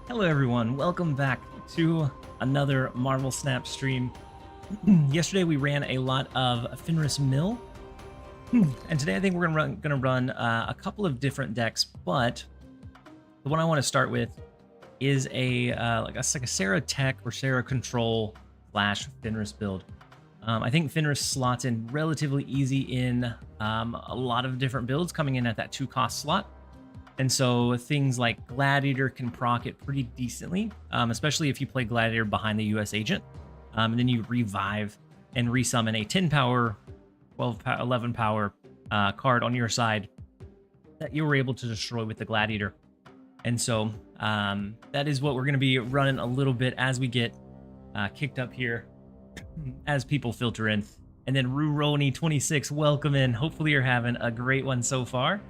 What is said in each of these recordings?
Hello everyone, welcome back to another Marvel Snap stream. Yesterday we ran a lot of Fenris Mill, and today I think we're gonna run a couple of different decks, but the one I want to start with is like a Sarah Tech or Sarah Control / Fenris build. I think Fenris slots in relatively easy in a lot of different builds, coming in at that 2-cost slot. And so things like Gladiator can proc it pretty decently, especially if you play Gladiator behind the US Agent. And then you revive and resummon a 10 power, 12 power, 11 power card on your side that you were able to destroy with the Gladiator. And so that is what we're going to be running a little bit as we get kicked up here, as people filter in. And then Ruroni26, welcome in. Hopefully you're having a great one so far.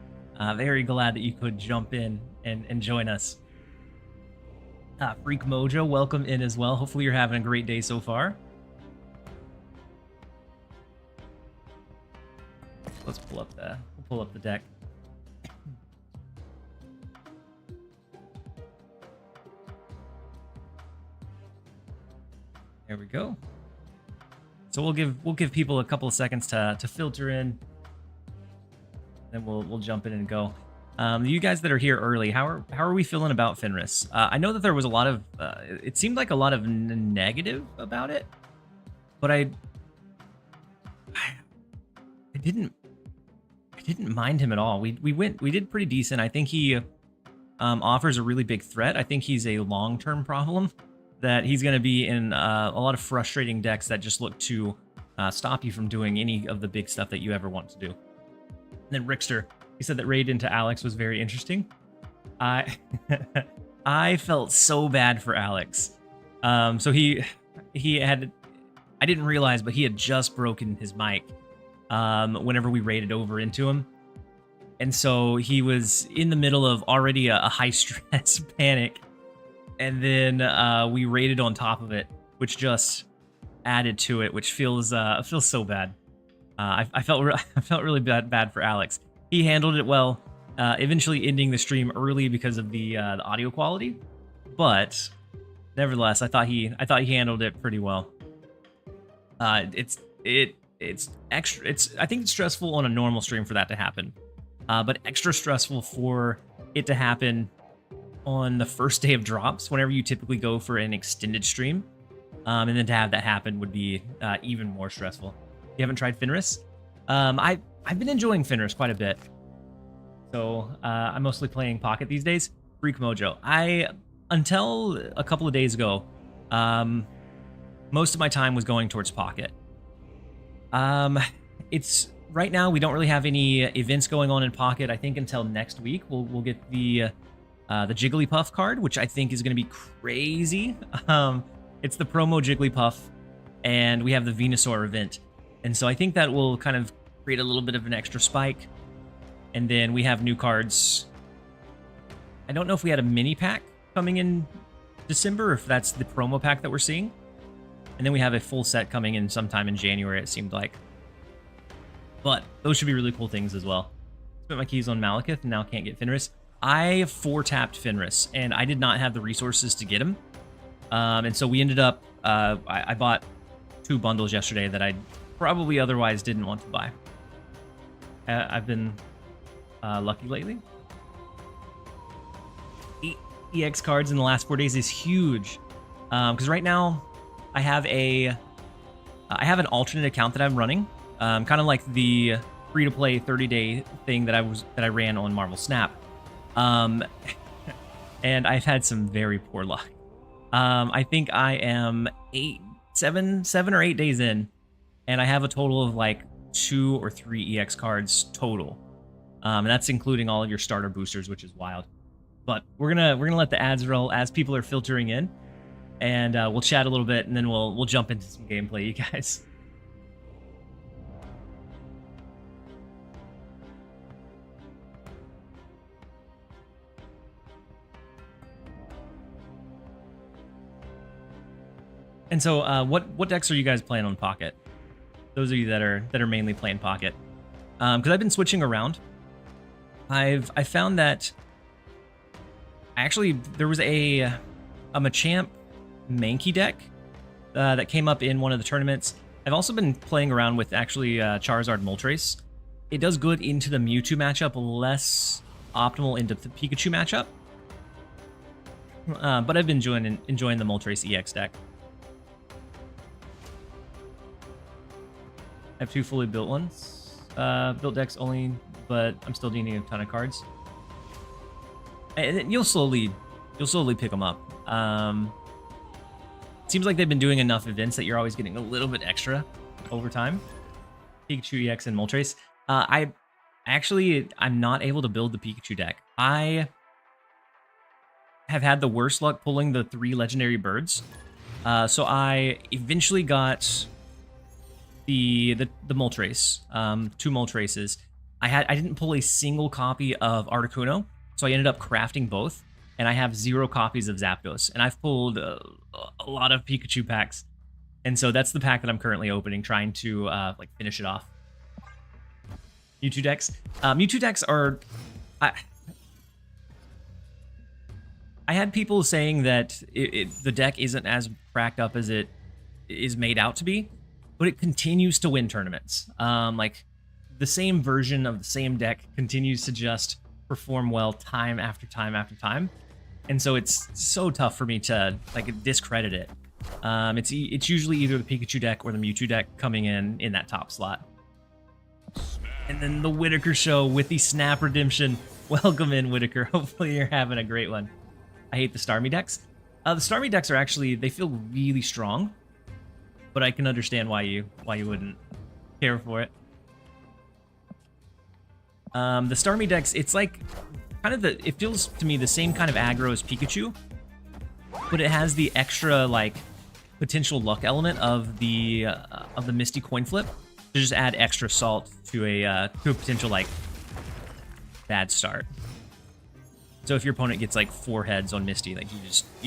Very glad that you could jump in and join us. Freak Mojo, welcome in as well. Hopefully you're having a great day so far. Let's pull up the deck. There we go. So we'll give people a couple of seconds to filter in. Then we'll jump in and go. You guys that are here early, how are we feeling about Fenris? I know that there was a lot of it seemed like a lot of negative about it, but I didn't mind him at all. We did pretty decent. I think he offers a really big threat. I think he's a long-term problem that he's going to be in a lot of frustrating decks that just look to stop you from doing any of the big stuff that you ever want to do. And then Rickster, he said that raid into Alex was very interesting. I felt so bad for Alex. So he had, I didn't realize, but he had just broken his mic whenever we raided over into him. And so he was in the middle of already a high stress panic. And then we raided on top of it, which just added to it, which feels so bad. I felt really bad for Alex. He handled it well, eventually ending the stream early because of the audio quality, but nevertheless, I thought he handled it pretty well. It's extra. I think it's stressful on a normal stream for that to happen, but extra stressful for it to happen on the first day of drops, whenever you typically go for an extended stream, and then to have that happen would be even more stressful. You haven't tried Fenris? I've been enjoying Fenris quite a bit. So I'm mostly playing Pocket these days. Freak Mojo. Until a couple of days ago, most of my time was going towards Pocket. It's right now we don't really have any events going on in Pocket. I think until next week we'll get the Jigglypuff card, which I think is going to be crazy. It's the promo Jigglypuff, and we have the Venusaur event. And so I think that will kind of create a little bit of an extra spike. And then we have new cards. I don't know if we had a mini pack coming in December, or if that's the promo pack that we're seeing. And then we have a full set coming in sometime in January, it seemed like. But those should be really cool things as well. Spent my keys on Malekith and now can't get Fenris. I 4-tapped Fenris, and I did not have the resources to get him. And so we ended up, I bought 2 bundles yesterday that I probably otherwise didn't want to buy. I've been lucky lately. 8 EX cards in the last 4 days is huge. Because right now I have an alternate account that I'm running, kind of like the free-to-play 30-day thing that I ran on Marvel Snap. And I've had some very poor luck. I think I am 7 or 8 days in, and I have a total of like 2 or 3 EX cards total, and that's including all of your starter boosters, which is wild. But we're gonna let the ads roll as people are filtering in, and we'll chat a little bit, and then we'll jump into some gameplay, you guys. And so, what decks are you guys playing on Pocket? Those of you that are mainly playing Pocket, because I've been switching around. I found that Actually, there was a Machamp Mankey deck that came up in one of the tournaments. I've also been playing around with actually Charizard Moltres. It does good into the Mewtwo matchup, less optimal into the Pikachu matchup. But I've been enjoying the Moltres EX deck. I have 2 fully built ones. Built decks only, but I'm still needing a ton of cards. And you'll slowly pick them up. Seems like they've been doing enough events that you're always getting a little bit extra over time. Pikachu EX and Moltres. I'm not able to build the Pikachu deck. I have had the worst luck pulling the 3 legendary birds. So I eventually got the Moltres, 2 Moltreses. I didn't pull a single copy of Articuno, so I ended up crafting both, and I have 0 copies of Zapdos, and I've pulled a lot of Pikachu packs, and so that's the pack that I'm currently opening, trying to like finish it off. Mewtwo decks. Mewtwo decks are. I had people saying that the deck isn't as cracked up as it is made out to be, but it continues to win tournaments. Like the same version of the same deck continues to just perform well time after time after time, and so it's so tough for me to like discredit it. It's usually either the Pikachu deck or the Mewtwo deck coming in that top slot. And then the Whitaker show with the Snap Redemption. Welcome in, Whitaker. Hopefully you're having a great one. I hate the Starmie decks. The Starmie decks are actually, they feel really strong, but I can understand why you wouldn't care for it. The Starmie decks, it's like kind of it feels to me the same kind of aggro as Pikachu, but it has the extra like potential luck element of the Misty coin flip to just add extra salt to a potential like bad start. So if your opponent gets like 4 heads on Misty, like you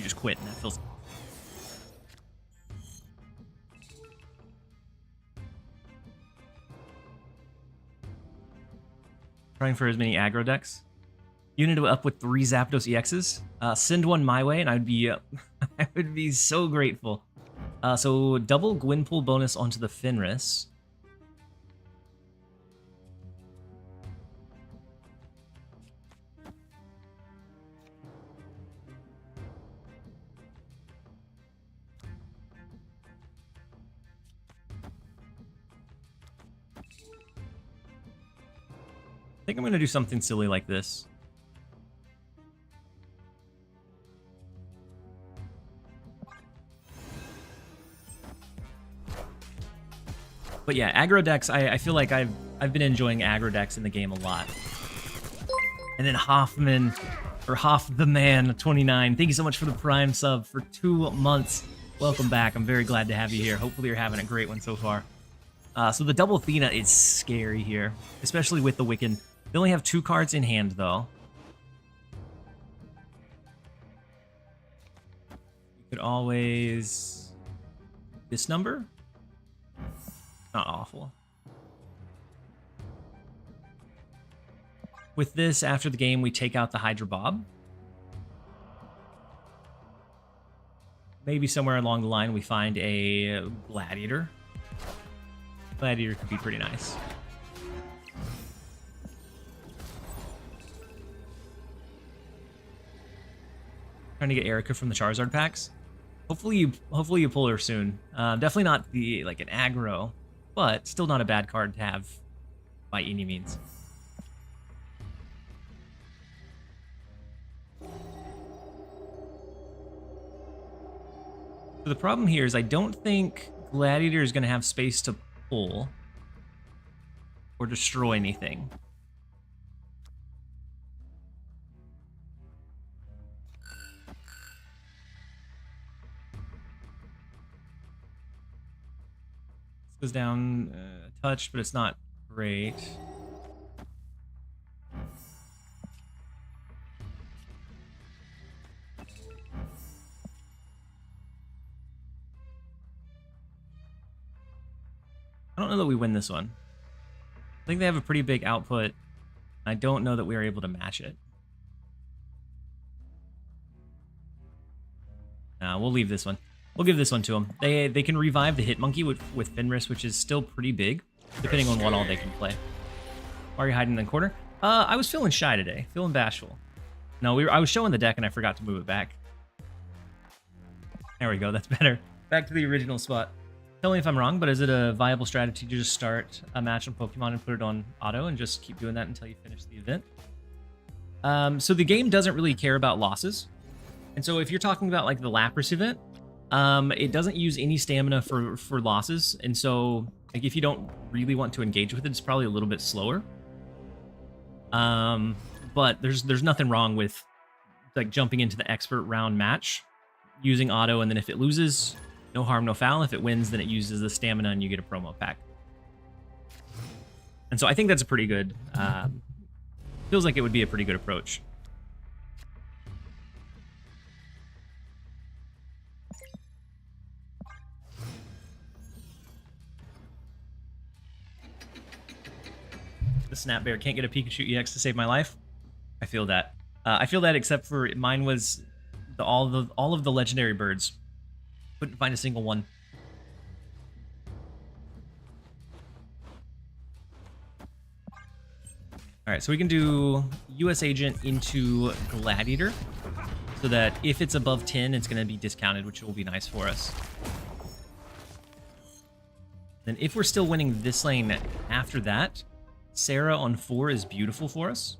just quit, and that feels. Trying for as many aggro decks. Unit up with 3 Zapdos EXs. Send one my way, and I would be so grateful. So double Gwynpool bonus onto the Fenris. I think I'm going to do something silly like this. But yeah, aggro decks, I feel like I've been enjoying aggro decks in the game a lot. And then Hoffman, or Hoff the Man 29, thank you so much for the Prime sub for 2 months. Welcome back. I'm very glad to have you here. Hopefully you're having a great one so far. So the double Athena is scary here, especially with the Wiccan. They only have 2 cards in hand, though. You could always... This number? Not awful. With this, after the game, we take out the Hydra Bob. Maybe somewhere along the line we find a Gladiator. Gladiator could be pretty nice. Trying to get Erica from the Charizard packs. Hopefully you pull her soon. Definitely not like an aggro, but still not a bad card to have by any means. So the problem here is I don't think Gladiator is going to have space to pull or destroy anything. Goes down a touch, but it's not great. I don't know that we win this one. I think they have a pretty big output. I don't know that we are able to match it. Nah, we'll leave this one. We'll give this one to them. They can revive the Hit Monkey with Fenris, which is still pretty big, depending on what all they can play. Why are you hiding in the corner? I was feeling shy today, feeling bashful. No, I was showing the deck and I forgot to move it back. There we go, that's better. Back to the original spot. Tell me if I'm wrong, but is it a viable strategy to just start a match on Pokemon and put it on auto and just keep doing that until you finish the event? So the game doesn't really care about losses. And so if you're talking about like the Lapras event, it doesn't use any stamina for losses. And so like if you don't really want to engage with it, it's probably a little bit slower. But there's nothing wrong with like jumping into the expert round match using auto, and then if it loses, no harm, no foul. If it wins, then it uses the stamina and you get a promo pack. And so I think that's a pretty good, feels like it would be a pretty good approach. The Snap Bear can't get a Pikachu EX to save my life. I feel that. I feel that, except for mine was all of the legendary birds. Couldn't find a single one. All right, so we can do US Agent into Gladiator, so that if it's above 10, it's going to be discounted, which will be nice for us. Then if we're still winning this lane after that, Sarah on 4 is beautiful for us.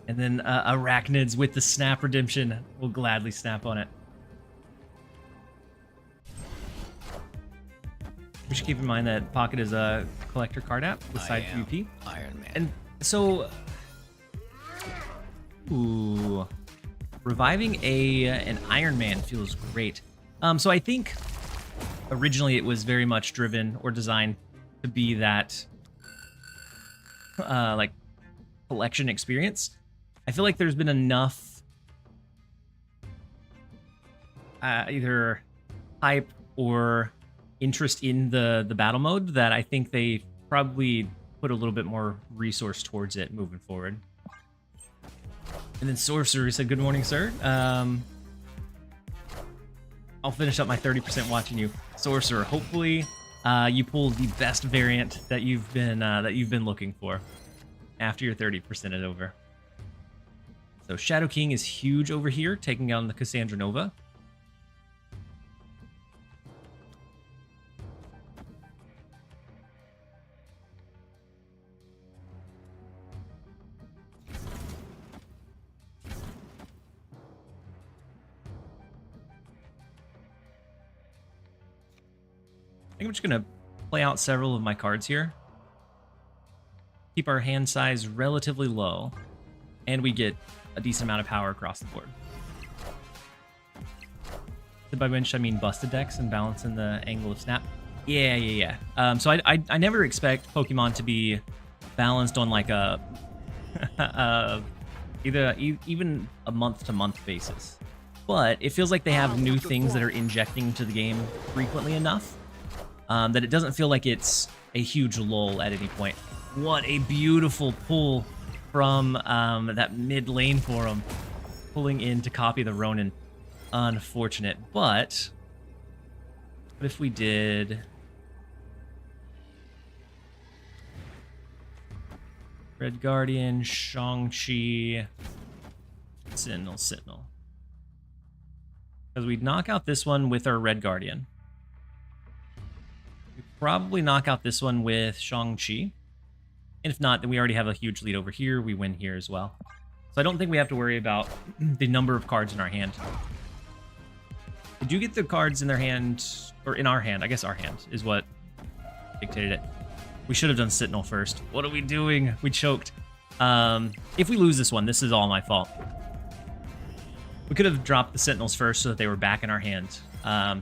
And then Arachnids with the Snap Redemption. We'll gladly snap on it. We should keep in mind that Pocket is a collector card app with side PvP. Iron Man. And so... Ooh. Reviving an Iron Man feels great. So I think originally it was very much driven or designed to be that like collection experience. I feel like there's been enough either hype or interest in the battle mode that I think they probably put a little bit more resource towards it moving forward. And then Sorcerer said, "Good morning, sir. I'll finish up my 30% watching you, Sorcerer. Hopefully, you pull the best variant that you've been looking for after your 30% is over." So Shadow King is huge over here, taking down the Cassandra Nova. I think I'm just going to play out several of my cards here. Keep our hand size relatively low, and we get a decent amount of power across the board. By which I mean busted decks and balancing the angle of snap. Yeah. So I never expect Pokemon to be balanced on like a even a month-to-month basis. But it feels like they have new things that are injecting to the game frequently enough that it doesn't feel like it's a huge lull at any point. What a beautiful pull from that mid lane for him, pulling in to copy the Ronin. Unfortunate, but what if we did Red Guardian, Shang-Chi, Sentinel? Because we'd knock out this one with our Red Guardian. We'd probably knock out this one with Shang-Chi. And if not, then we already have a huge lead over here. We win here as well. So I don't think we have to worry about the number of cards in our hand. Did you get the cards in their hand, or in our hand? I guess our hand is what dictated it. We should have done Sentinel first. What are we doing? We choked. If we lose this one, this is all my fault. We could have dropped the Sentinels first so that they were back in our hand,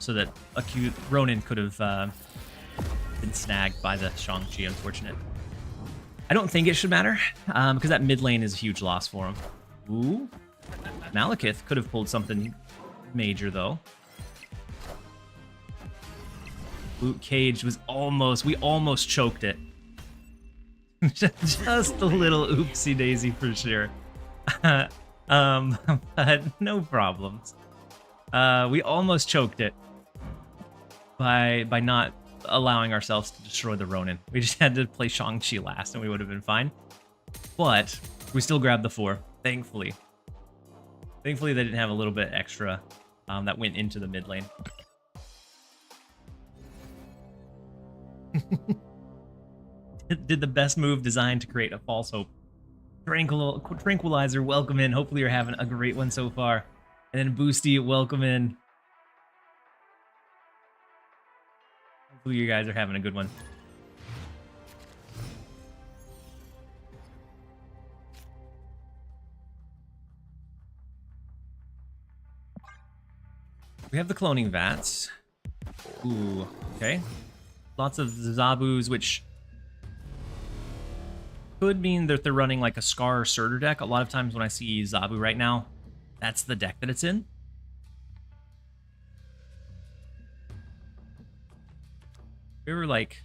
so that a cute Ronin could have been snagged by the Shang-Chi, unfortunate. I don't think it should matter, because that mid lane is a huge loss for him. Ooh. Malekith could have pulled something major, though. Luke Cage was almost... We almost choked it. Just a little oopsie daisy for sure. But no problems. We almost choked it by not allowing ourselves to destroy the Ronin. We just had to play Shang-Chi last and we would have been fine. But we still grabbed the 4, thankfully. Thankfully they didn't have a little bit extra that went into the mid lane. Did the best move designed to create a false hope. Tranquilizer, welcome in. Hopefully you're having a great one so far. And then Boosty, welcome in. Hopefully you guys are having a good one. We have the cloning vats. Ooh, okay. Lots of Zabus, which could mean that they're running like a Scar or Surtur deck. A lot of times when I see Zabu right now, that's the deck that it's in. We were like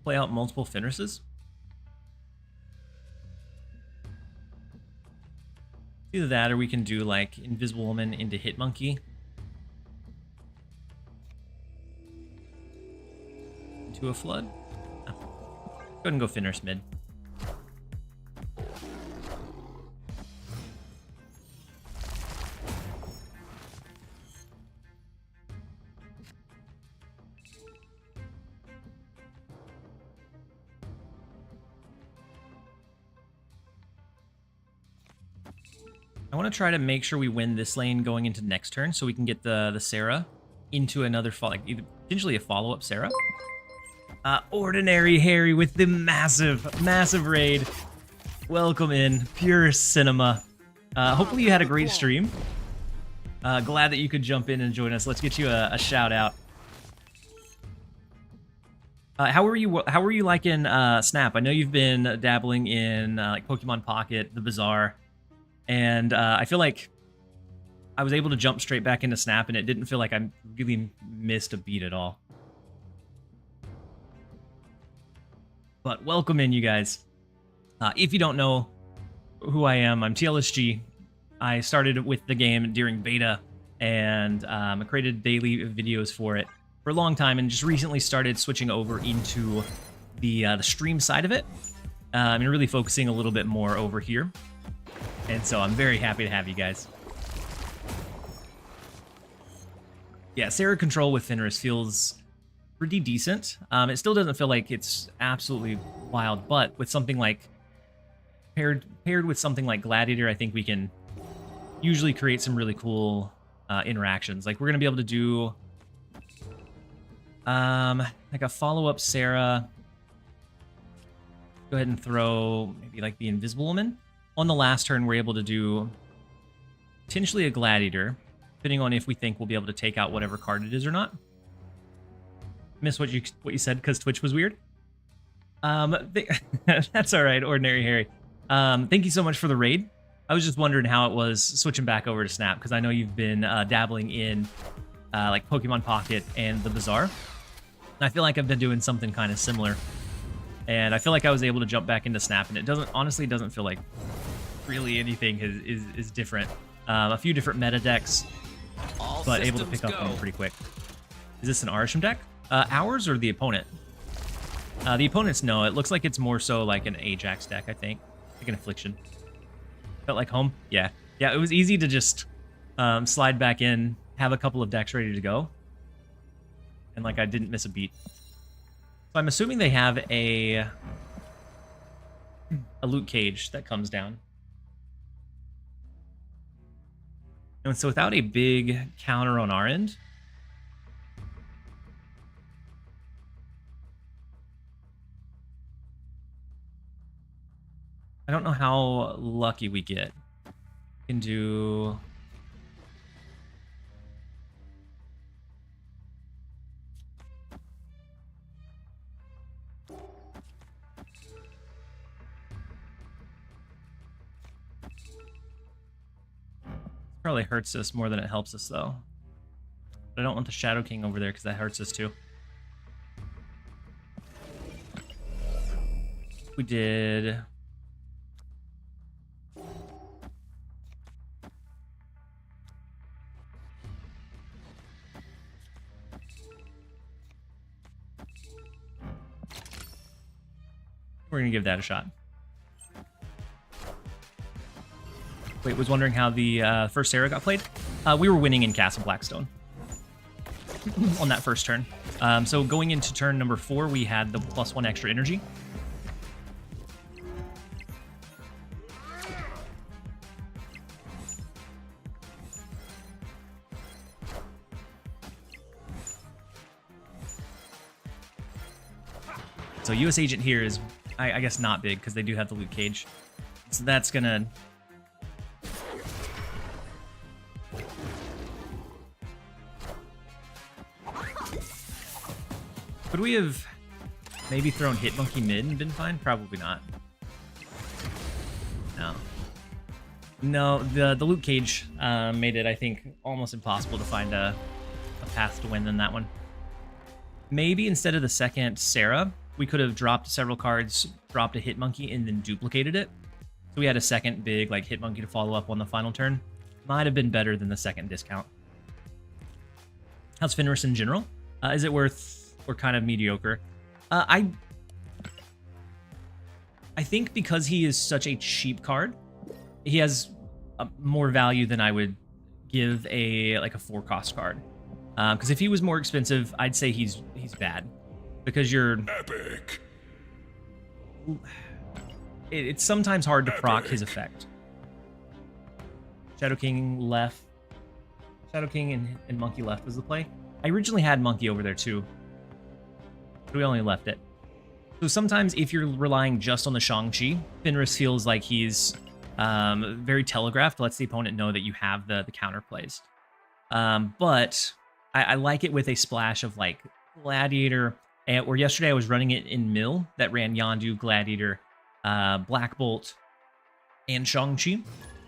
play out multiple Fenrises. Either that or we can do like Invisible Woman into Hitmonkey. Into a Flood. Oh. Go ahead and go Fenris mid. I want to try to make sure we win this lane going into next turn so we can get the Sarah into another like either potentially a follow-up Sarah. Ordinary Harry with the massive raid. Welcome in, pure cinema. Hopefully you had a great stream. Glad that you could jump in and join us. Let's get you a shout out. How were you liking Snap? I know you've been dabbling in like Pokemon Pocket, the Bazaar. And I feel like I was able to jump straight back into Snap, and it didn't feel like I really missed a beat at all. But welcome in, you guys. If you don't know who I am, I'm TLSG. I started with the game during beta, and I created daily videos for it for a long time, and just recently started switching over into the stream side of it. And really focusing a little bit more over here. And so I'm very happy to have you guys. Yeah, Sarah control with Fenris feels pretty decent. It still doesn't feel like it's absolutely wild, but with something like paired with something like Gladiator, I think we can usually create some really cool interactions. Like we're gonna be able to do like a follow-up Sarah. Go ahead and throw maybe like the Invisible Woman. On the last turn, we're able to do potentially a Gladiator, depending on if we think we'll be able to take out whatever card it is or not. Miss what you said because Twitch was weird. That's all right, Ordinary Harry. Thank you so much for the raid. I was just wondering how it was switching back over to Snap because I know you've been dabbling in like Pokemon Pocket and the Bazaar. And I feel like I've been doing something kind of similar. And I feel like I was able to jump back into Snap, and it honestly doesn't feel like really anything is different. A few different meta decks, but able to pick up on them pretty quick. Is this an Arisham deck? Ours or the opponent? The opponent's no. It looks like it's more so like an Ajax deck, I think. Like an Affliction. Felt like home? Yeah. Yeah, it was easy to just slide back in, have a couple of decks ready to go. And like I didn't miss a beat. So I'm assuming they have a loot cage that comes down. And so without a big counter on our end, I don't know how lucky we get. We can do... Probably hurts us more than it helps us, though. But I don't want the Shadow King over there because that hurts us too. We did... We're gonna give that a shot. Wait, was wondering how the first Sarah got played? We were winning in Castle Blackstone on that first turn. So going into turn number 4, we had the +1 extra energy. So US Agent here is, I guess, not big because they do have the loot cage. So that's gonna... Could we have maybe thrown Hit Monkey mid and been fine? Probably not. No. No, the loot cage made it, I think, almost impossible to find a path to win in that one. Maybe instead of the second Sarah, we could have dropped several cards, dropped a Hit Monkey, and then duplicated it. So we had a second big like Hit Monkey to follow up on the final turn. Might have been better than the second discount. How's Fenris in general? Is it worth or kind of mediocre? I think because he is such a cheap card, he has more value than I would give a 4-cost card. Because if he was more expensive, I'd say he's bad. Because you're... Epic. It's sometimes hard to proc his effect. Shadow King left. Shadow King and Monkey left was the play. I originally had Monkey over there too, but we only left it. So sometimes if you're relying just on the Shang-Chi, Fenris feels like he's very telegraphed, lets the opponent know that you have the counter plays. But I like it with a splash of like Gladiator, or yesterday I was running it in Mill that ran Yondu, Gladiator, Black Bolt, and Shang-Chi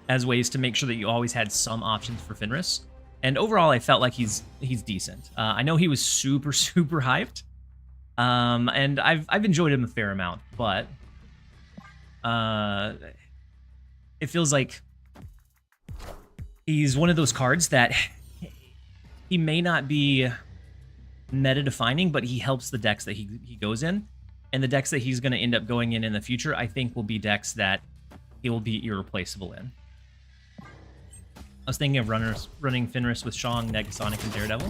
as ways to make sure that you always had some options for Fenris. And overall, I felt like he's decent. I know he was super hyped, and I've enjoyed him a fair amount, but it feels like he's one of those cards that he may not be meta-defining, but he helps the decks that he goes in. And the decks that he's going to end up going in the future, I think, will be decks that he will be irreplaceable in. I was thinking of running Fenris with Shang, Negasonic, and Daredevil.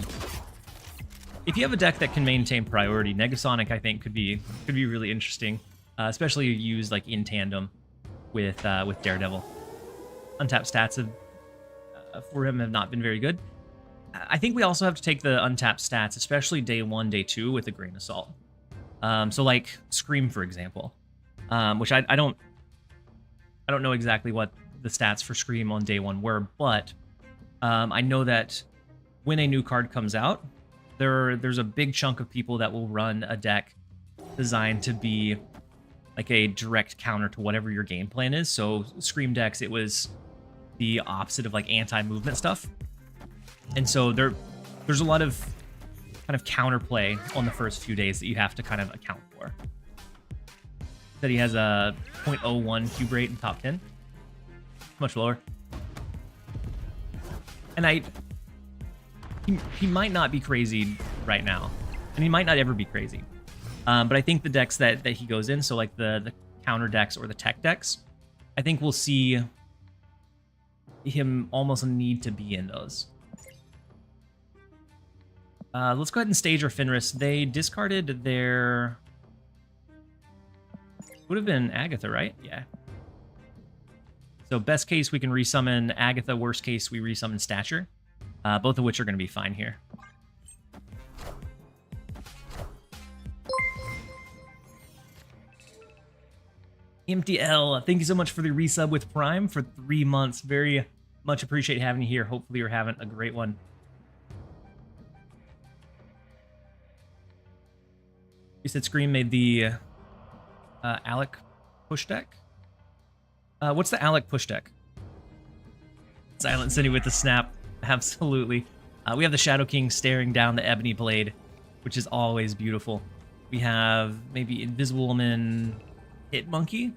If you have a deck that can maintain priority, Negasonic, I think, could be really interesting, especially used like in tandem with Daredevil. Untapped stats for him have not been very good. I think we also have to take the untapped stats, especially day 1, day 2, with a grain of salt. So like Scream, for example, which I don't know exactly what the stats for Scream on day 1 were, but I know that when a new card comes out, there's a big chunk of people that will run a deck designed to be like a direct counter to whatever your game plan is. So Scream decks, it was the opposite of like anti-movement stuff. And so there's a lot of kind of counterplay on the first few days that you have to kind of account for. That he has a 0.01 cube rate in top 10. Much lower. And he might not be crazy right now. And he might not ever be crazy. But I think the decks that he goes in, so like the counter decks or the tech decks, I think we'll see him almost need to be in those. Let's go ahead and stage our Fenris. They discarded their... Would have been Agatha, right? Yeah. So best case, we can resummon Agatha. Worst case, we resummon Stature. Both of which are going to be fine here. Empty L, thank you so much for the resub with Prime for 3 months. Very much appreciate having you here. Hopefully you're having a great one. You said Scream made the Alec push deck? What's the Alec push deck? Silent City with the snap. Absolutely. We have the Shadow King staring down the Ebony Blade, which is always beautiful. We have maybe Invisible Woman, Hit Monkey.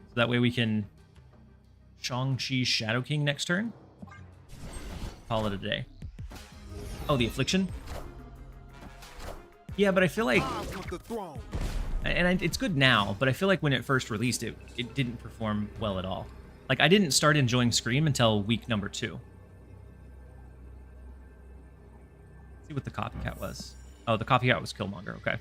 So that way we can Shang-Chi Shadow King next turn. Call it a day. Oh, the Affliction? Yeah, but I feel like... And it's good now, but I feel like when it first released, it didn't perform well at all. Like, I didn't start enjoying Scream until week number 2. Let's see what the copycat was. Oh, the copycat was Killmonger, okay.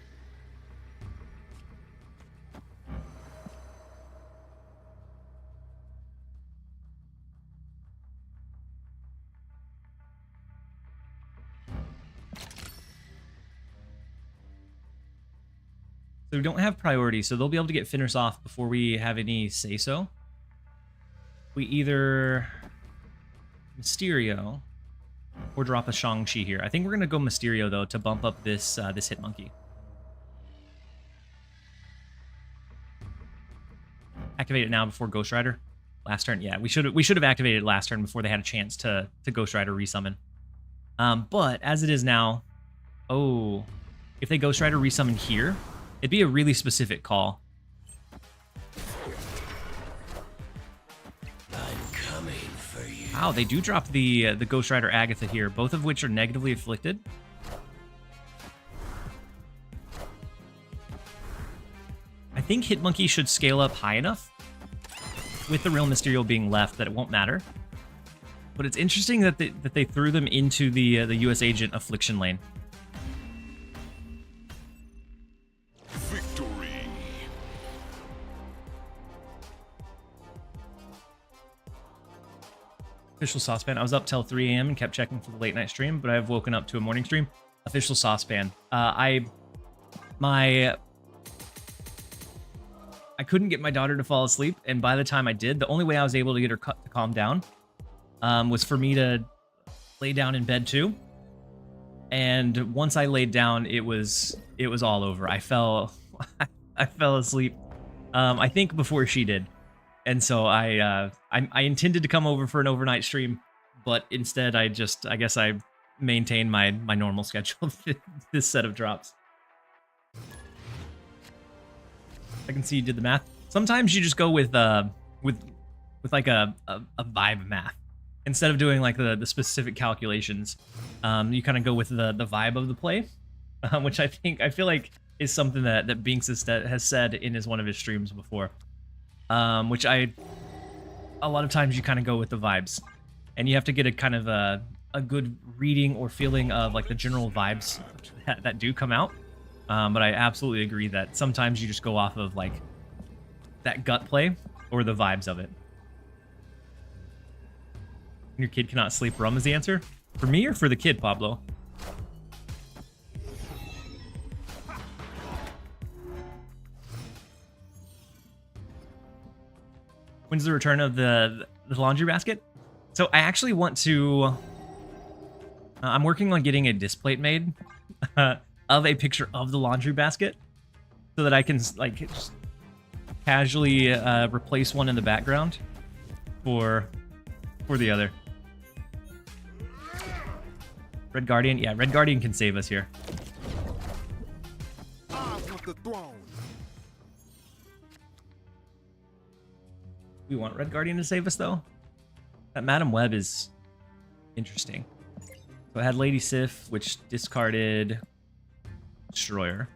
So we don't have priority, so they'll be able to get Fenris off before we have any say-so. We either Mysterio or drop a Shang-Chi here. I think we're going to go Mysterio, though, to bump up this this Hit Monkey. Activate it now before Ghost Rider. Last turn, yeah, we should have activated it last turn before they had a chance to Ghost Rider resummon. But as it is now, oh, if they Ghost Rider resummon here, it'd be a really specific call. I'm coming for you. Wow, they do drop the Ghost Rider Agatha here, both of which are negatively afflicted. I think Hit Monkey should scale up high enough with the real Mysterio being left that it won't matter. But it's interesting that they threw them into the US Agent Affliction lane. Official Saucepan. I was up till 3 a.m. and kept checking for the late night stream, but I've woken up to a morning stream. Official Saucepan. I couldn't get my daughter to fall asleep, and by the time I did, the only way I was able to get her to calm down was for me to lay down in bed too. And once I laid down, it was all over. I fell asleep. I think before she did. And so I intended to come over for an overnight stream, but instead I guess I maintained my normal schedule this set of drops. I can see you did the math. Sometimes you just go with like a vibe math instead of doing like the specific calculations. You kind of go with the vibe of the play, which I feel like is something that Binks has said in one of his streams before. Which a lot of times you kind of go with the vibes, and you have to get a kind of a good reading or feeling of like the general vibes that do come out. But I absolutely agree that sometimes you just go off of like that gut play or the vibes of it. Your kid cannot sleep. Rum is the answer for me or for the kid, Pablo? When's the return of the laundry basket? So I actually want to... I'm working on getting a displate made of a picture of the laundry basket so that I can like just casually replace one in the background for the other. Red Guardian? Yeah, Red Guardian can save us here. I want the throne. We want Red Guardian to save us, though. That Madam Web is interesting. So I had Lady Sif, which discarded Destroyer.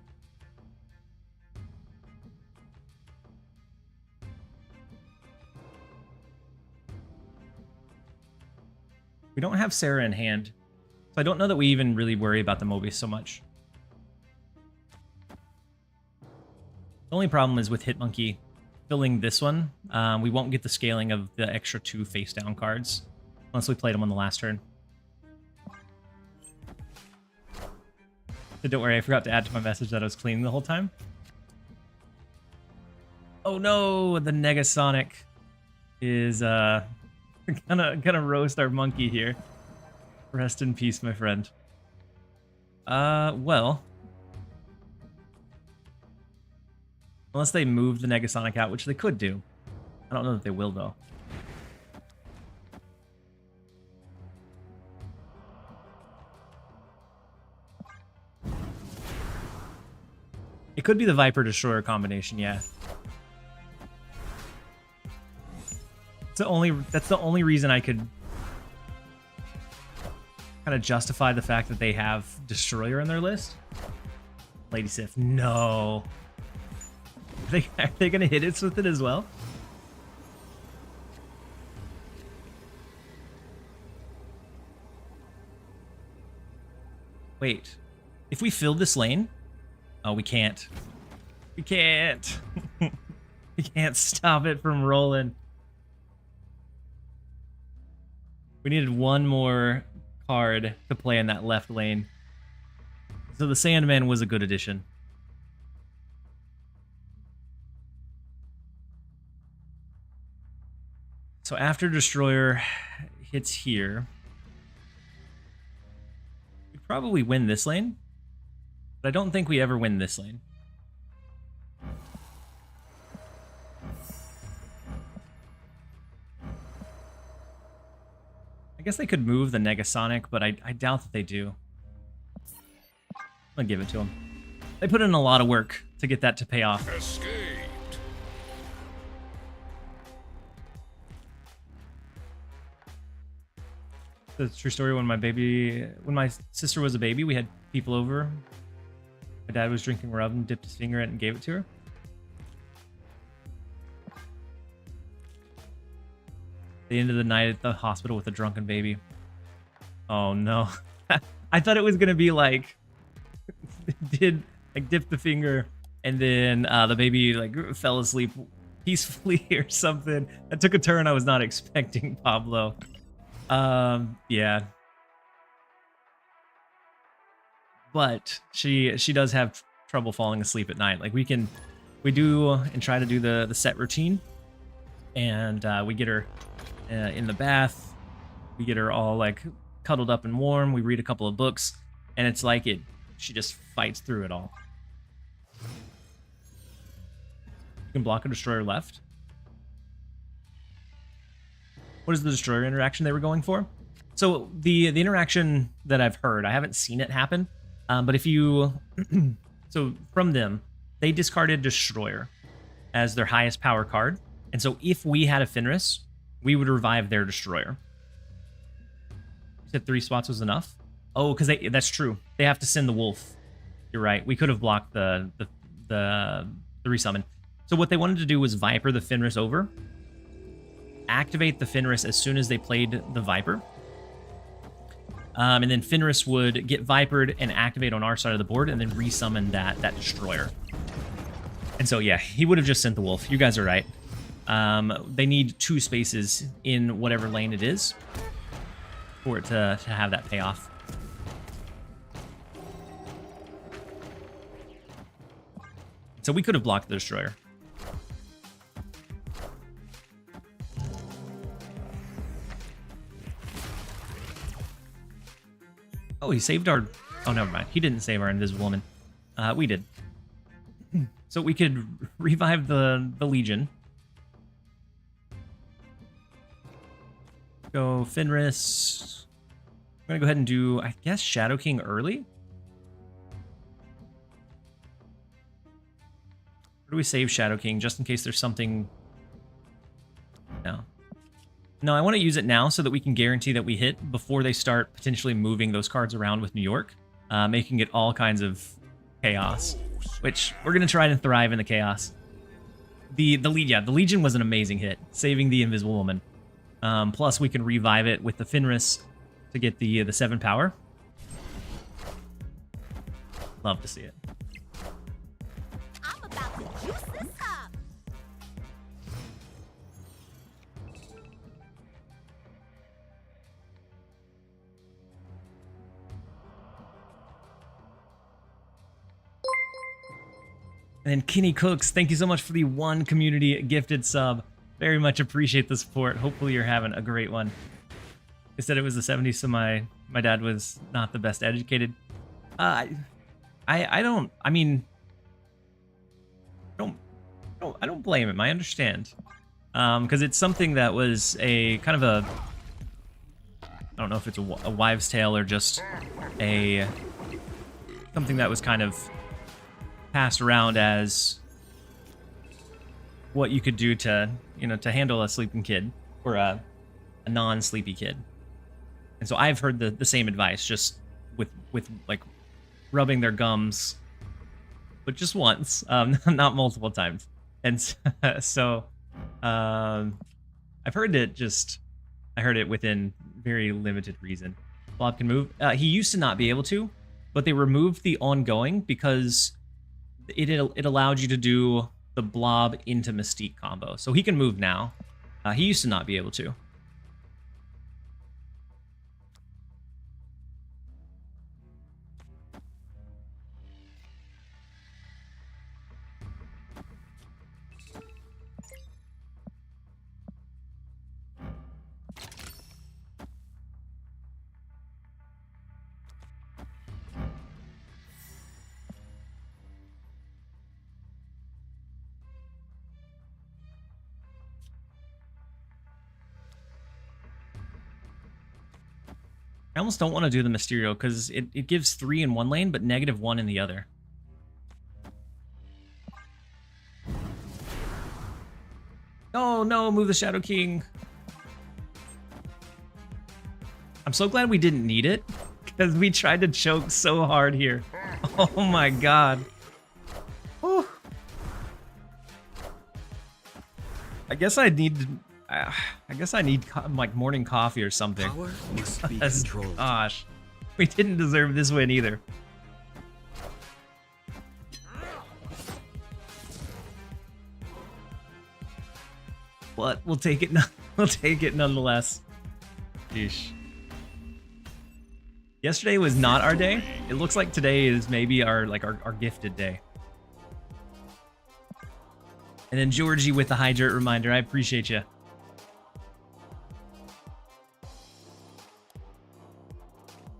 We don't have Sarah in hand, so I don't know that we even really worry about the Mobius so much. The only problem is with Hit Monkey filling this one, we won't get the scaling of the extra 2 face down cards unless we played them on the last turn. So don't worry, I forgot to add to my message that I was cleaning the whole time. Oh no, the Negasonic is gonna roast our monkey here. Rest in peace, my friend. Well, unless they move the Negasonic out, which they could do. I don't know that they will, though. could be the Viper Destroyer combination, yeah. That's the only reason I could kind of justify the fact that they have Destroyer in their list. Lady Sif, no. Are they gonna hit us with it as well? Wait, if we fill this lane, oh, we can't. We can't. We can't stop it from rolling. We needed one more card to play in that left lane. So the Sandman was a good addition. So after Destroyer hits here, we probably win this lane, but I don't think we ever win this lane. I guess they could move the Negasonic, but I doubt that they do. I'm gonna give it to them. They put in a lot of work to get that to pay off. Escaped. The true story, when my sister was a baby, we had people over. My dad was drinking rub and dipped his finger in it and gave it to her. The end of the night at the hospital with a drunken baby. Oh no. I thought it was gonna be like dip the finger and then the baby like fell asleep peacefully or something. That took a turn I was not expecting, Pablo. Yeah. But she does have trouble falling asleep at night. Like we do and try to do the set routine, and we get her in the bath. We get her all like cuddled up and warm. We read a couple of books, and it's like she just fights through it all. You can block a Destroyer left. What is the Destroyer interaction they were going for? So the interaction that I've heard, I haven't seen it happen, but if you... so from them, they discarded Destroyer as their highest power card, and so if we had a Fenris, we would revive their Destroyer. You said 3 spots was enough? Oh, because that's true. They have to send the wolf. You're right. We could have blocked the resummon. So what they wanted to do was Viper the Fenris over, activate the Fenris as soon as they played the Viper. And then Fenris would get Vipered and activate on our side of the board and then resummon that Destroyer. And so, yeah, he would have just sent the Wolf. You guys are right. They need 2 spaces in whatever lane it is for it to have that payoff. So we could have blocked the Destroyer. Oh, he saved our... Oh, never mind. He didn't save our Invisible Woman. We did. So we could revive the Legion. Go Fenris. I'm going to go ahead and do, I guess, Shadow King early. Where do we save Shadow King, just in case there's something... No, I want to use it now so that we can guarantee that we hit before they start potentially moving those cards around with New York, making it all kinds of chaos, which we're going to try to thrive in the chaos. The Legion was an amazing hit, saving the Invisible Woman. Plus, we can revive it with the Fenris to get the 7 power. Love to see it. I'm about to juice this up. And then Kenny Cooks, thank you so much for the 1 community gifted sub. Very much appreciate the support. Hopefully you're having a great one. They said it was the 70s, so my dad was not the best educated. I don't blame him. I understand. Because it's something that was a kind of a... I don't know if it's a wives' tale or just something that was kind of passed around as what you could do to, you know, to handle a sleeping kid or a non-sleepy kid. And so I've heard the same advice, just with like rubbing their gums, but just once, not multiple times. And so I've heard it just, I heard it within very limited reason. Blob can move. He used to not be able to, but they removed the ongoing because it allowed you to do the blob into Mystique combo. So he can move now. He used to not be able to. I almost don't want to do the Mysterio because it gives 3 in one lane, but -1 in the other. Oh no, move the Shadow King. I'm so glad we didn't need it because we tried to choke so hard here. Oh my god. Whew. I guess I need like morning coffee or something. Power must be controlled. Gosh, we didn't deserve this win either. But we'll take it. We'll take it nonetheless. Sheesh. Yesterday was not our day. It looks like today is maybe our gifted day. And then Georgie with the hydrate reminder. I appreciate you.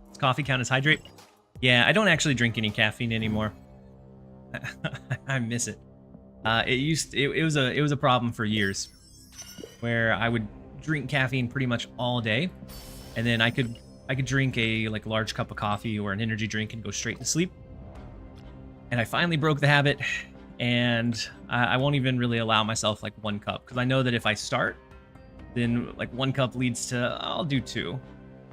Does coffee count as hydrate? Yeah, I don't actually drink any caffeine anymore. I miss it. It was a problem for years, where I would drink caffeine pretty much all day, and then I could drink a large cup of coffee or an energy drink and go straight to sleep. And I finally broke the habit, and I won't even really allow myself like 1 cup, because I know that if I start, then like 1 cup leads to I'll do 2,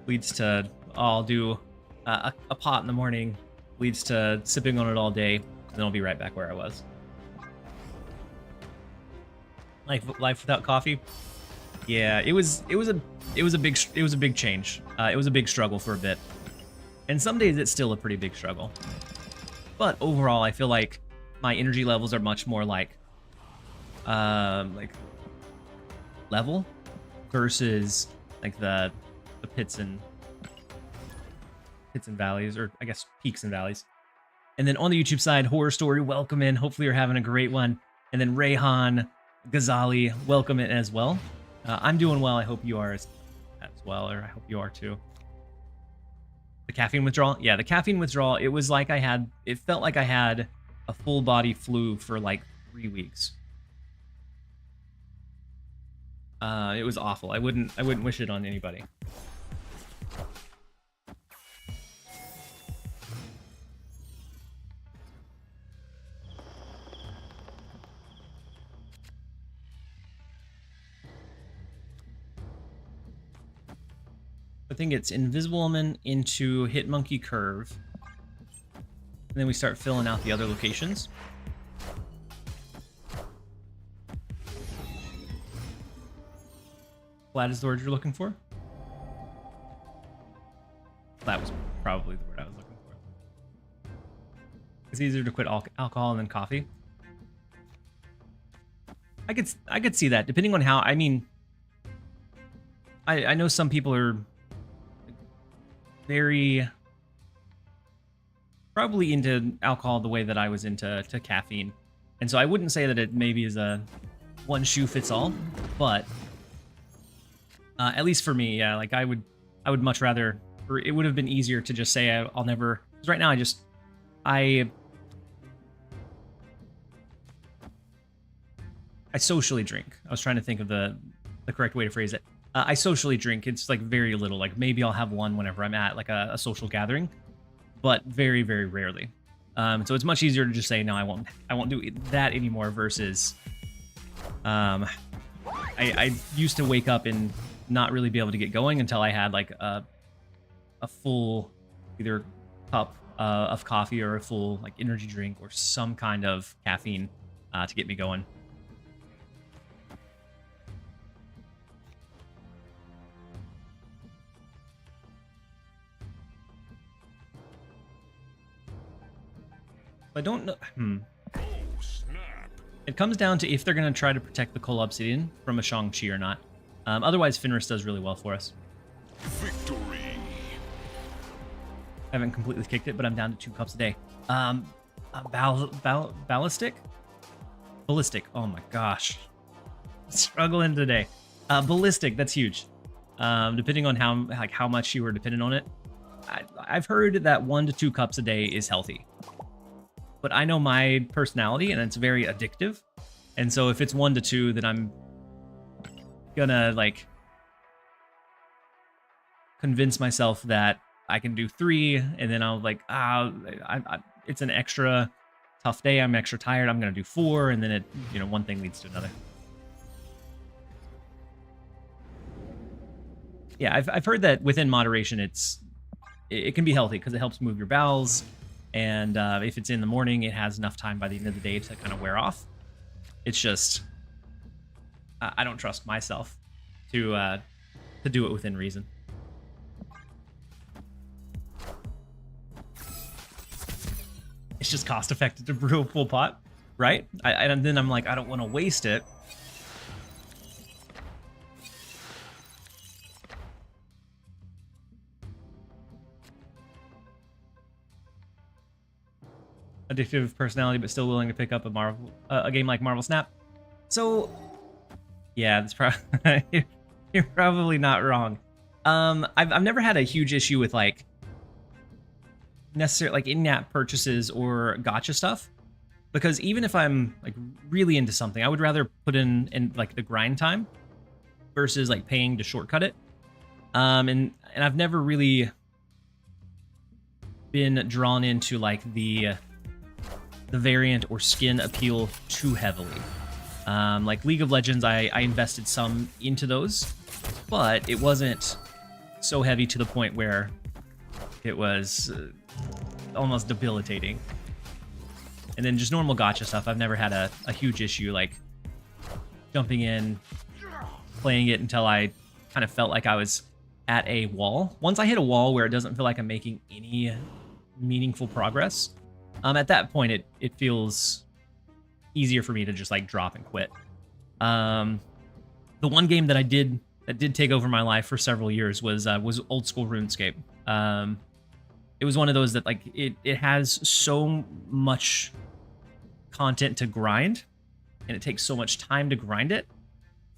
leads to I'll do a pot in the morning, leads to sipping on it all day, and then I'll be right back where I was. Life without coffee. Yeah, it was a big change. It was a big struggle for a bit, and some days it's still a pretty big struggle. But overall, I feel like my energy levels are much more like level versus like the pits and valleys, or I guess peaks and valleys. And then on the YouTube side, Horror Story, welcome in. Hopefully you're having a great one. And then Rayhan Ghazali, welcome in as well. I'm doing well. I hope you are as well, or I hope you are too. The caffeine withdrawal? Yeah, the caffeine withdrawal, it was like it felt like I had a full body flu for like 3 weeks. It was awful. I wouldn't wish it on anybody. I think it's Invisible Woman into Hitmonkey Curve. And then we start filling out the other locations. Flat is the word you're looking for? That was probably the word I was looking for. It's easier to quit alcohol than coffee. I could see that, depending on how. I mean, I know some people are very probably into alcohol the way that I was into caffeine, and so I wouldn't say that it maybe is a one shoe fits all, but at least for me, yeah, like I would much rather, or it would have been easier to just say I'll never, because right now I socially drink. I was trying to think of the correct way to phrase it. I socially drink. It's like very little. Like maybe I'll have one whenever I'm at like a social gathering, but very, very rarely. So it's much easier to just say, no, I won't do that anymore versus I used to wake up and not really be able to get going until I had like a full either cup of coffee or a full like energy drink or some kind of caffeine to get me going. I don't know. Oh, snap. It comes down to if they're going to try to protect the Coal Obsidian from a Shang-Chi or not. Otherwise, Fenris does really well for us. Victory. I haven't completely kicked it, but I'm down to 2 cups a day. Ballistic? Ballistic. Oh my gosh. Struggling today. Ballistic, that's huge. Depending on how much you were dependent on it. I've heard that 1 to 2 cups a day is healthy. But I know my personality, and it's very addictive. And so if it's 1 to 2, then I'm gonna like convince myself that I can do 3, and then I'll like, it's an extra tough day. I'm extra tired. I'm gonna do 4, and then one thing leads to another. Yeah, I've heard that within moderation, it can be healthy because it helps move your bowels. And if it's in the morning, it has enough time by the end of the day to kind of wear off. It's just, I don't trust myself to do it within reason. It's just cost effective to brew a full pot, right? And then I'm like, I don't want to waste it. Addictive personality, but still willing to pick up a game like Marvel Snap. So, yeah, that's probably you're probably not wrong. I've never had a huge issue with like necessarily like in-app purchases or gacha stuff, because even if I'm like really into something, I would rather put in like the grind time versus like paying to shortcut it. And I've never really been drawn into like the variant or skin appeal too heavily. Like League of Legends, I invested some into those, but it wasn't so heavy to the point where it was almost debilitating. And then just normal gacha stuff, I've never had a huge issue like jumping in, playing it until I kind of felt like I was at a wall. Once I hit a wall where it doesn't feel like I'm making any meaningful progress, at that point, it feels easier for me to just like drop and quit. The one game that did take over my life for several years was old school RuneScape. It was one of those that like it has so much content to grind, and it takes so much time to grind it,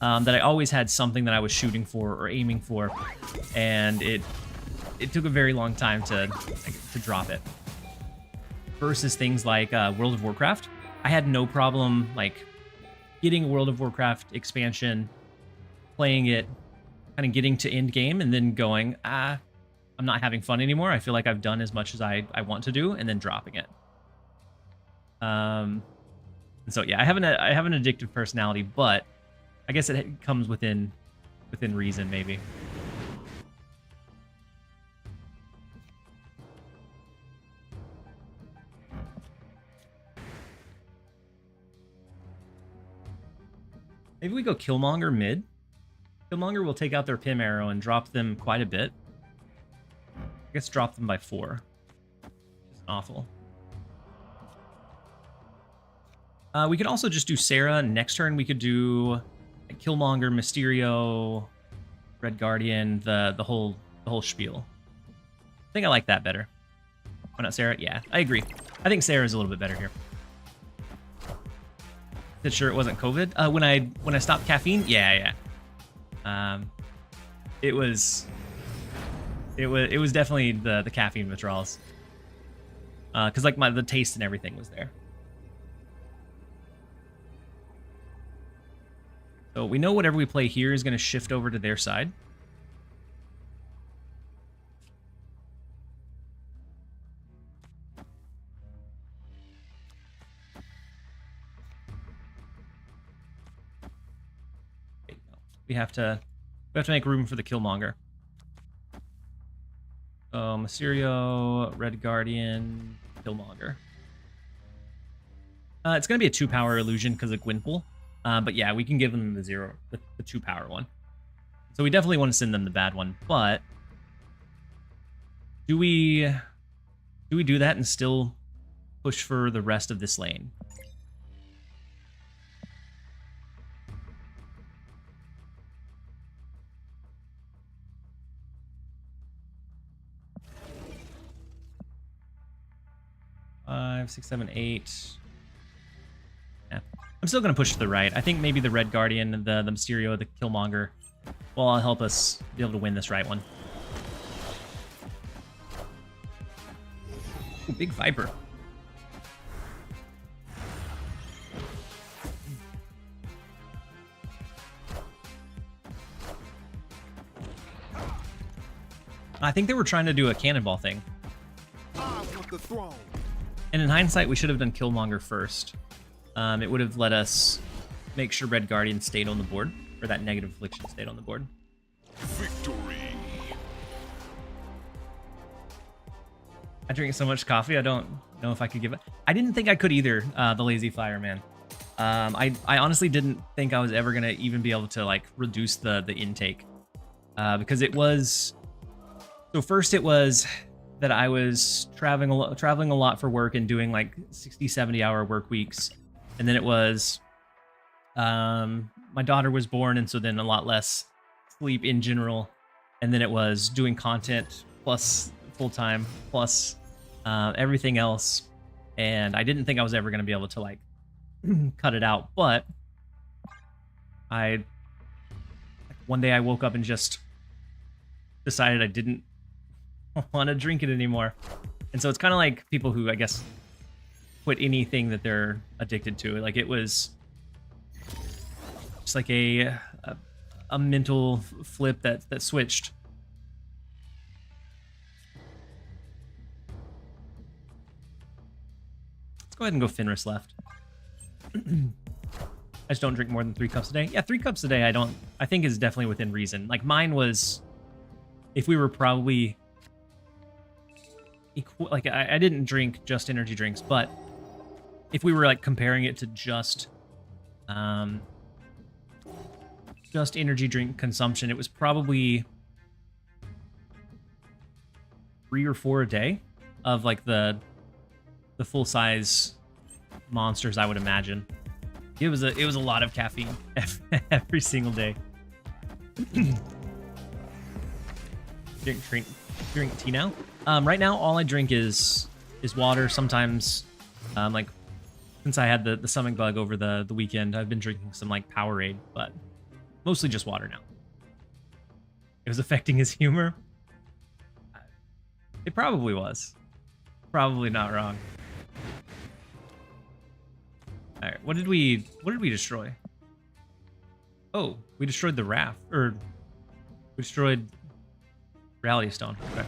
that I always had something that I was shooting for or aiming for, and it took a very long time to drop it. Versus things like World of Warcraft, I had no problem like getting a World of Warcraft expansion, playing it, kind of getting to end game, and then going, I'm not having fun anymore. I feel like I've done as much as I want to do, and then dropping it. And so yeah, I have an addictive personality, but I guess it comes within reason, maybe. Maybe we go Killmonger mid. Killmonger will take out their Pim arrow and drop them quite a bit. I guess drop them by 4. It's awful. We could also just do Sarah. Next turn, we could do Killmonger, Mysterio, Red Guardian, the whole spiel. I think I like that better. Why not Sarah? Yeah, I agree. I think Sarah is a little bit better here. Sure it wasn't COVID when I stopped caffeine. Yeah. It was definitely the caffeine withdrawals, because like the taste and everything was there. So we know whatever we play here is going to shift over to their side. we have to make room for the Killmonger. So Mysterio, Red Guardian, Killmonger. It's gonna be a 2-power illusion because of Gwynpool. But yeah, we can give them the 2-power one. So we definitely want to send them the bad one, but do we do that and still push for the rest of this lane? Five, 6, 7, 8. Yeah. I'm still gonna push to the right. I think maybe the Red Guardian, the Mysterio, the Killmonger will help us be able to win this right one. Ooh, big Viper. I think they were trying to do a cannonball thing. And in hindsight, we should have done Killmonger first. It would have let us make sure Red Guardian stayed on the board, or that negative affliction stayed on the board. Victory. I drink so much coffee, I don't know if I could give it. I didn't think I could either, the Lazy Flyer, man. I honestly didn't think I was ever going to even be able to, like, reduce the intake. Because it was... So first it was that I was traveling a lot for work and doing, like, 60, 70-hour work weeks. And then it was... my daughter was born, and so then a lot less sleep in general. And then it was doing content plus full-time plus everything else. And I didn't think I was ever going to be able to, like, cut it out. But one day I woke up and just decided I didn't want to drink it anymore. And so it's kind of like people who, I guess, quit anything that they're addicted to. Like, it was just like a mental flip that switched. Let's go ahead and go Fenris left. I just don't drink more than 3 cups a day. Yeah, 3 cups a day I think is definitely within reason. Like, mine was, if we were probably equal, like, I didn't drink just energy drinks, but if we were, like, comparing it to just energy drink consumption, it was probably 3 or 4 a day of, like, the full size monsters, I would imagine. It was a lot of caffeine every single day. drink tea now. Right now, all I drink is water. Sometimes, like, since I had the stomach bug over the weekend, I've been drinking some, like, Powerade, but mostly just water now. It was affecting his humor. It probably was. Probably not wrong. All right, what did we destroy? Oh, we destroyed the raft, or we destroyed Reality Stone. Okay.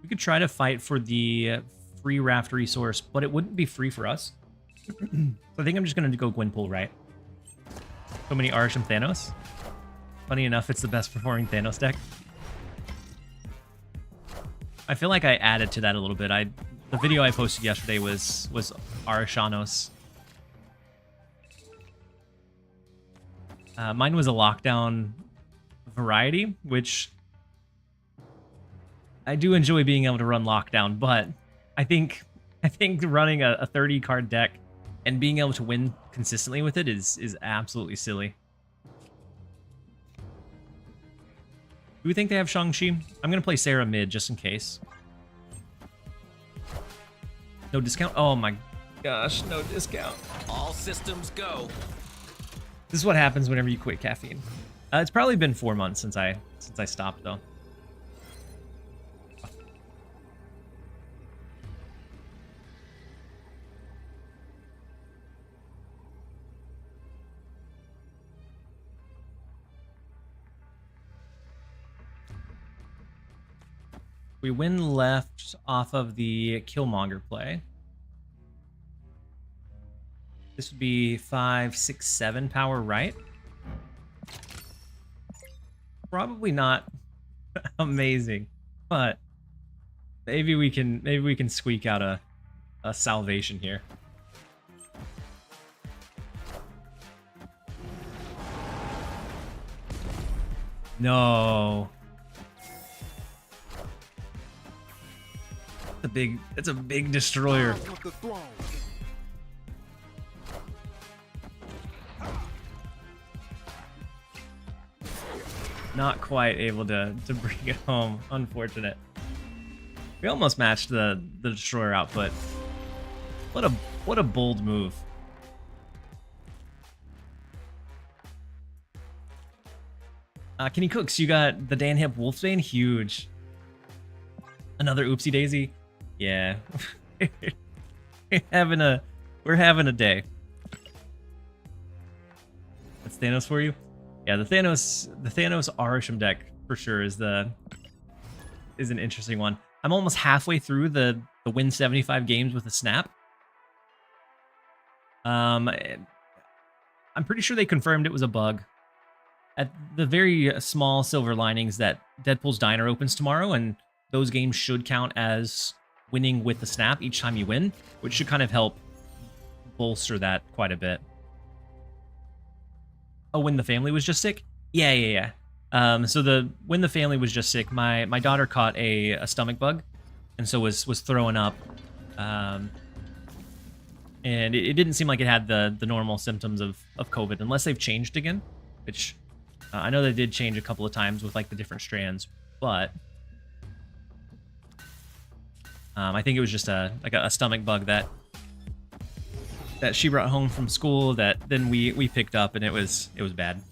We could try to fight for the free raft resource, but it wouldn't be free for us. So I think I'm just going to go Gwynpool, right? So many Arsham Thanos. Funny enough, it's the best performing Thanos deck. I feel like I added to that a little bit. The video I posted yesterday was Arshanos. Mine was a lockdown variety, which I do enjoy being able to run lockdown, but I think running a 30 card deck and being able to win consistently with it is absolutely silly. Do we think they have Shang-Chi? I'm going to play Sarah mid just in case. No discount? Oh my gosh, no discount. All systems go. This is what happens whenever you quit caffeine. It's probably been 4 months since I stopped, though. We win left off of the Killmonger play. This would be 5, 6, 7 power, right? Probably not amazing, but maybe we can squeak out a salvation here. No. It's a big destroyer. Not quite able to bring it home. Unfortunate. We almost matched the destroyer output. What a bold move. Kenny Cooks, you got the Dan Hip Wolfsbane, huge. Another oopsie daisy. Yeah. we're having a day. That's Thanos for you? Yeah, the Thanos Arisham deck for sure is an interesting one. I'm almost halfway through the win 75 games with a snap. I'm pretty sure they confirmed it was a bug. At the very small silver linings that Deadpool's Diner opens tomorrow, and those games should count as winning with the snap each time you win, which should kind of help bolster that quite a bit. Oh, when the family was just sick? Yeah. So when the family was just sick, my daughter caught a stomach bug, and so was throwing up. And it didn't seem like it had the normal symptoms of COVID, unless they've changed again, which I know they did change a couple of times with like the different strands, but I think it was just a stomach bug that she brought home from school that then we picked up, and it was bad.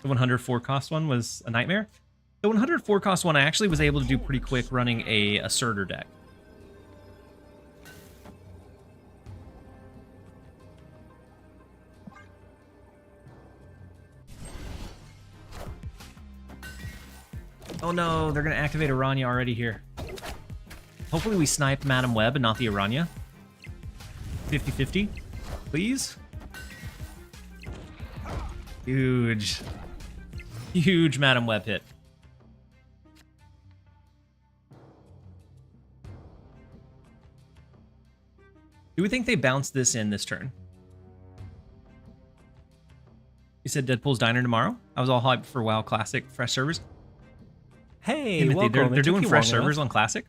The 104 cost one was a nightmare. The 104 cost one I actually was able to do pretty quick running a asserter deck. Oh no, they're gonna activate Aranya already here. Hopefully we snipe Madam Web and not the Aranya. 50-50, please. Huge Madam Web hit. Do we think they bounced this in this turn? You said Deadpool's Diner tomorrow? I was all hyped for WoW Classic fresh servers. Hey, Timothy, welcome. they're doing fresh servers on Classic?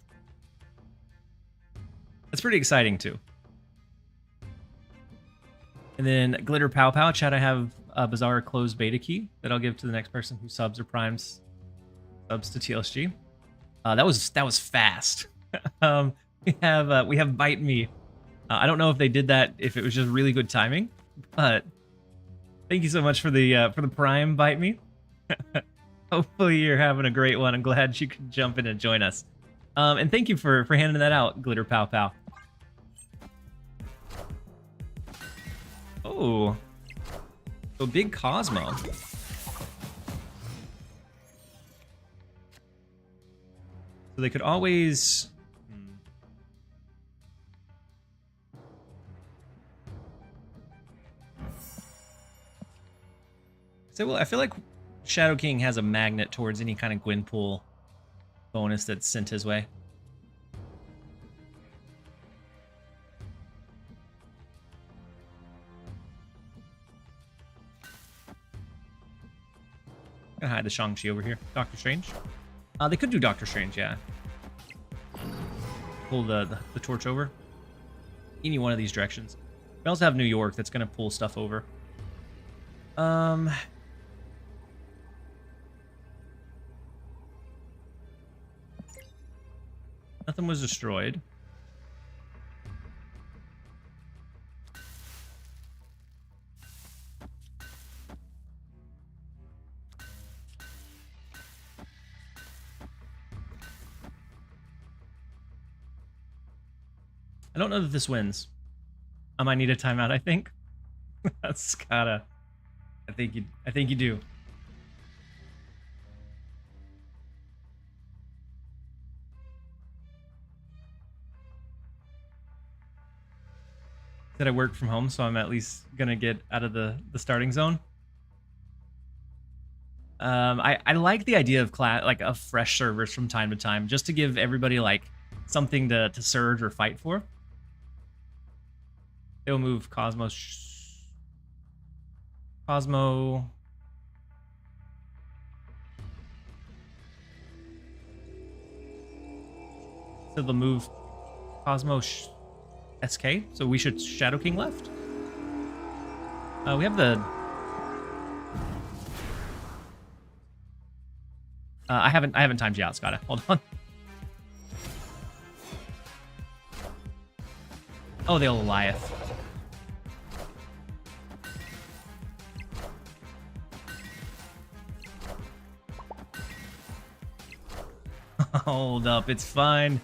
That's pretty exciting, too. And then Glitter Pow Pow, chat, I have a bizarre closed beta key that I'll give to the next person who subs or primes subs to TLSG. That was fast. We have Bite Me. I don't know if they did that, if it was just really good timing, but thank you so much for the prime, Bite Me. Hopefully you're having a great one. I'm glad you could jump in and join us. And thank you for handing that out, Glitter Pow Pow. Oh. So big Cosmo. So they could always... So, well, I feel like Shadow King has a magnet towards any kind of Gwynpool bonus that's sent his way. Gonna hide the Shang-Chi over here. Doctor Strange. They could do Doctor Strange, yeah. Pull the torch over. Any one of these directions. We also have New York that's gonna pull stuff over. Nothing was destroyed. I don't know that this wins. I might need a timeout, I think. That's gotta... I think you do. that I work from home, so I'm at least gonna get out of the starting zone. I like the idea of of fresh servers from time to time, just to give everybody like something to surge or fight for. They'll move Cosmo. So they'll move Cosmo SK. So we should Shadow King left. We have the. I haven't timed you out, Scotta. Hold on. Oh, the Goliath. Hold up, it's fine.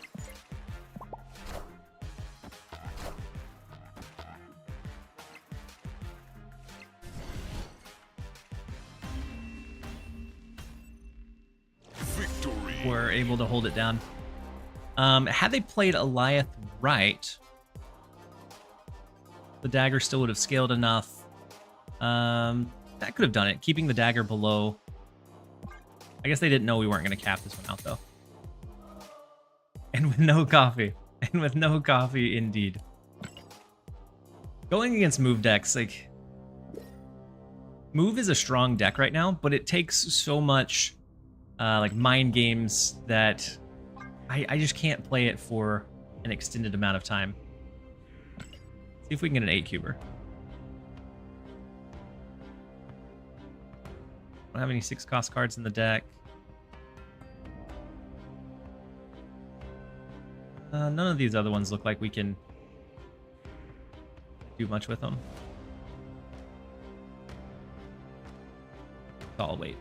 Victory. We're able to hold it down. Had they played Goliath right, the dagger still would have scaled enough. That could have done it, keeping the dagger below. I guess they didn't know we weren't going to cap this one out, though. And with no coffee. And with no coffee, indeed. Going against move decks, like... Move is a strong deck right now, but it takes so much, like, mind games that I just can't play it for an extended amount of time. See if we can get an 8-cuber. Don't have any 6-cost cards in the deck. None of these other ones look like we can do much with them. So I'll wait.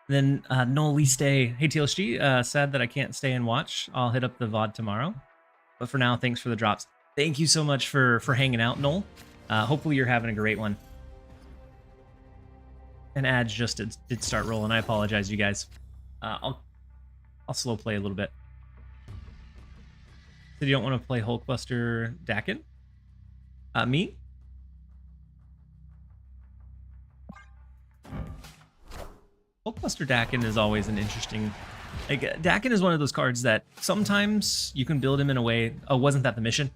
Then Noel Lee stay. Hey TLSG, sad that I can't stay and watch. I'll hit up the VOD tomorrow. But for now, thanks for the drops. Thank you so much for hanging out, Noel. Hopefully you're having a great one. And ads just did start rolling. I apologize, you guys. I'll slow play a little bit. So you don't want to play Hulkbuster Dakin? Me? Hulkbuster Dakin is always an interesting... Like, Dakin is one of those cards that sometimes you can build him in a way... Oh, wasn't that the mission?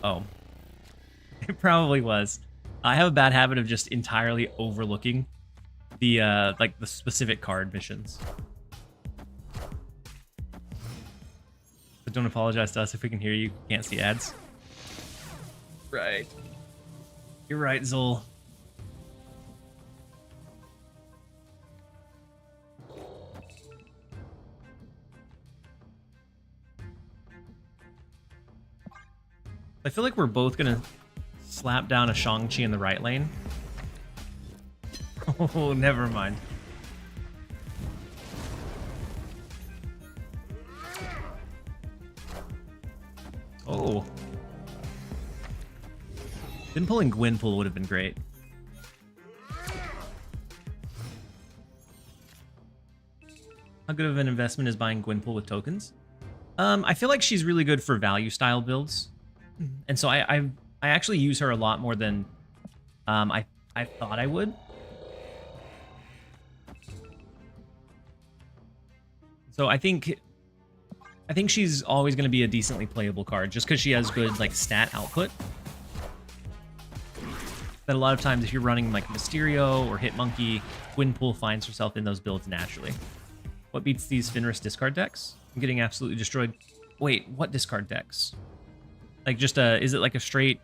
Oh. It probably was. I have a bad habit of just entirely overlooking the, like, the specific card missions. But don't apologize to us if we can hear you. Can't see ads. Right. You're right, Zol. I feel like we're both gonna slap down a Shang-Chi in the right lane. Oh, never mind. Oh. Then pulling Gwynpool would have been great. How good of an investment is buying Gwynpool with tokens? I feel like she's really good for value style builds. And so I actually use her a lot more than I thought I would. So I think she's always going to be a decently playable card just because she has good like stat output. That a lot of times if you're running like Mysterio or Hitmonkey, Gwynpool finds herself in those builds naturally. What beats these Fenris discard decks? I'm getting absolutely destroyed. Wait, what discard decks? Like just is it like a straight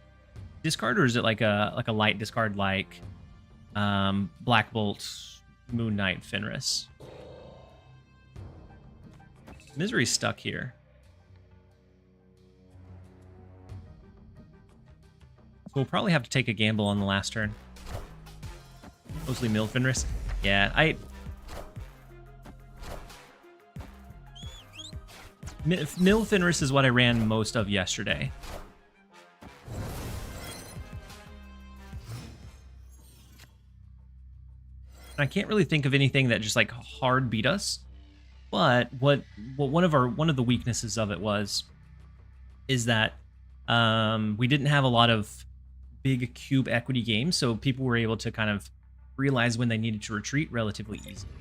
discard or is it like a light discard like Black Bolt, Moon Knight, Fenris? Misery's stuck here. So we'll probably have to take a gamble on the last turn. Mostly Mill Fenris. Yeah, Mill Fenris is what I ran most of yesterday. I can't really think of anything that just like hard beat us. But what one of the weaknesses of it is that we didn't have a lot of big cube equity games, so people were able to kind of realize when they needed to retreat relatively easily.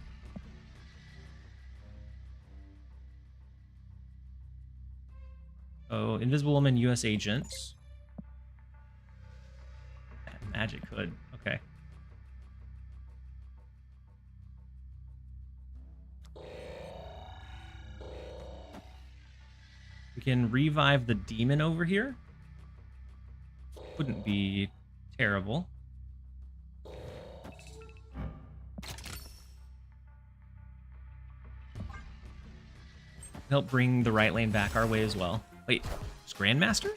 Oh, Invisible Woman, U.S. agents. Magic Hood. Okay. We can revive the demon over here. Wouldn't be terrible. Help bring the right lane back our way as well. Wait, it's Grandmaster?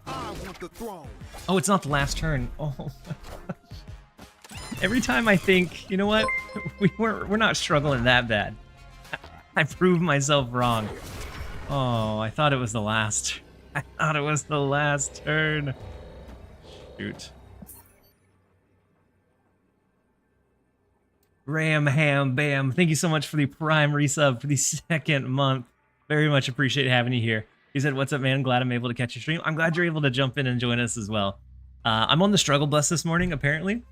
I want the throne. Oh, it's not the last turn. Oh. Every time I think, you know what? We're not struggling that bad. I proved myself wrong. Oh, I thought it was the last. I thought it was the last turn. Shoot. Ram Ham Bam. Thank you so much for the Prime resub for the 2nd month. Very much appreciate having you here. He said, "What's up, man? Glad I'm able to catch your stream." I'm glad you're able to jump in and join us as well. I'm on the struggle bus this morning, apparently.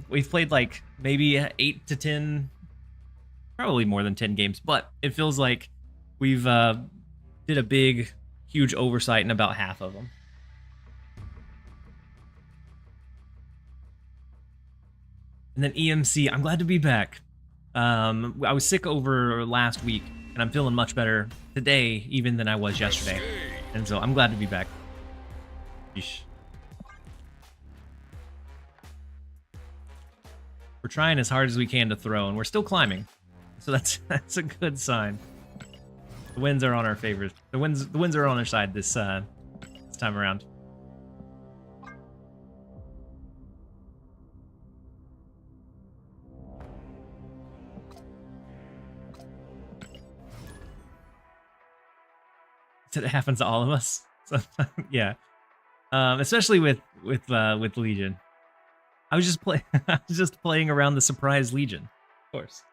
We've played like maybe 8 to 10, probably more than 10 games, but it feels like we've did a big, huge oversight in about half of them. And then EMC, I'm glad to be back. I was sick over last week, and I'm feeling much better today even than I was yesterday. And so I'm glad to be back. Yeesh. We're trying as hard as we can to throw, and we're still climbing. So that's a good sign. The winds are on our favor. The winds are on our side this time around. It happens to all of us. So, yeah, especially with Legion. I was just playing around the surprise Legion, of course.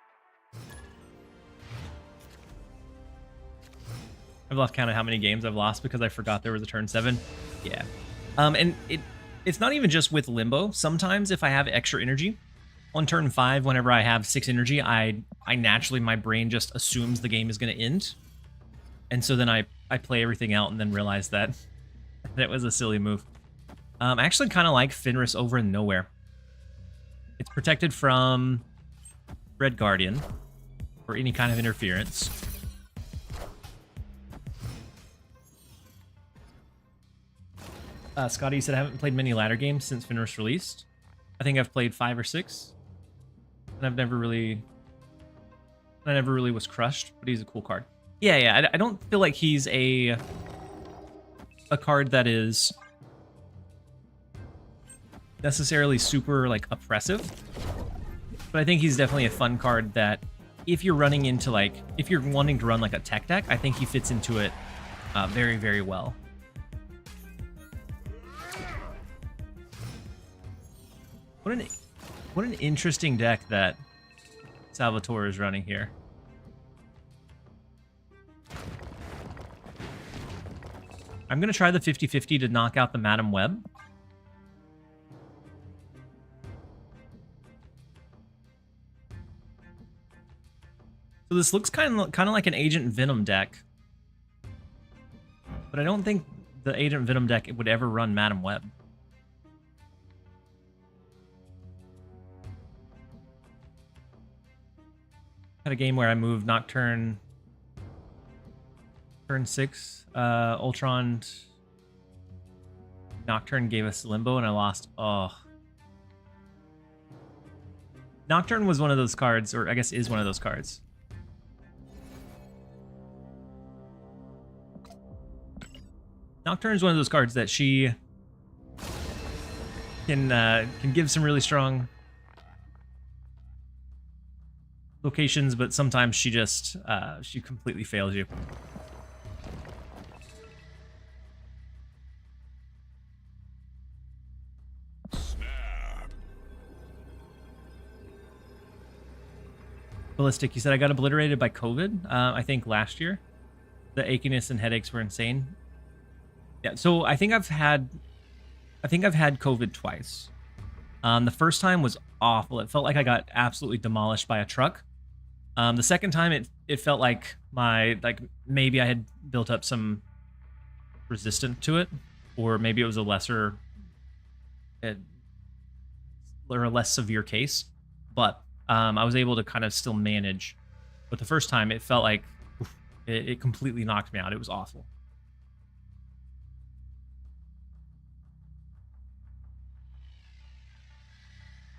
I've lost count of how many games I've lost because I forgot there was a turn 7. Yeah, and it's not even just with Limbo. Sometimes if I have extra energy on turn 5, whenever I have 6 energy, I naturally, my brain just assumes the game is going to end. And so then I play everything out and then realize that that was a silly move. I actually kind of like Fenris over in Nowhere. It's protected from Red Guardian or any kind of interference. Scotty said, I haven't played many ladder games since Fenris released. I think I've played 5 or 6. And I never really was crushed, but he's a cool card. Yeah, I don't feel like he's a card that is necessarily super like oppressive, but I think he's definitely a fun card that if you're running into like, if you're wanting to run like a tech deck, I think he fits into it very, very well. What an interesting deck that Salvatore is running here. I'm going to try the 50-50 to knock out the Madam Web. So this looks kind of like an Agent Venom deck. But I don't think the Agent Venom deck would ever run Madam Web. Had a game where I moved Nocturne turn 6, Ultron Nocturne gave us Limbo and I lost. Oh. Nocturne was one of those cards, or I guess is one of those cards. Nocturne is one of those cards that she can give some really strong locations, but sometimes she just she completely fails you. Ballistic, you said I got obliterated by COVID. I think last year, the achiness and headaches were insane. Yeah, so I think I've had COVID twice. The first time was awful. It felt like I got absolutely demolished by a truck. The second time, it felt like maybe I had built up some resistance to it, or maybe it was a lesser or a less severe case. But I was able to kind of still manage. But the first time, it felt like it completely knocked me out. It was awful.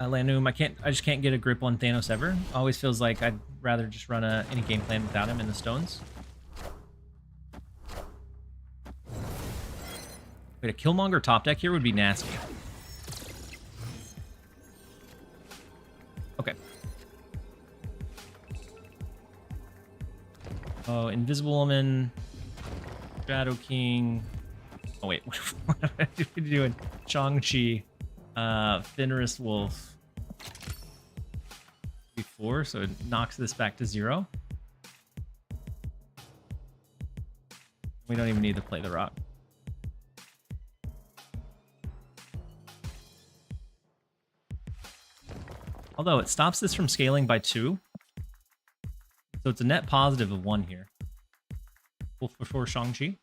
Lanum, I just can't get a grip on Thanos ever. Always feels like I'd rather just run any game plan without him in the stones. Wait, a Killmonger top deck here would be nasty. Okay. Oh, Invisible Woman, Shadow King. Oh wait, what are you doing? Shang-Chi, Fenris Wolf. 4, so it knocks this back to 0. We don't even need to play the rock. Although it stops this from scaling by 2. So it's a net positive of 1 here. Wolf before Shang-Chi.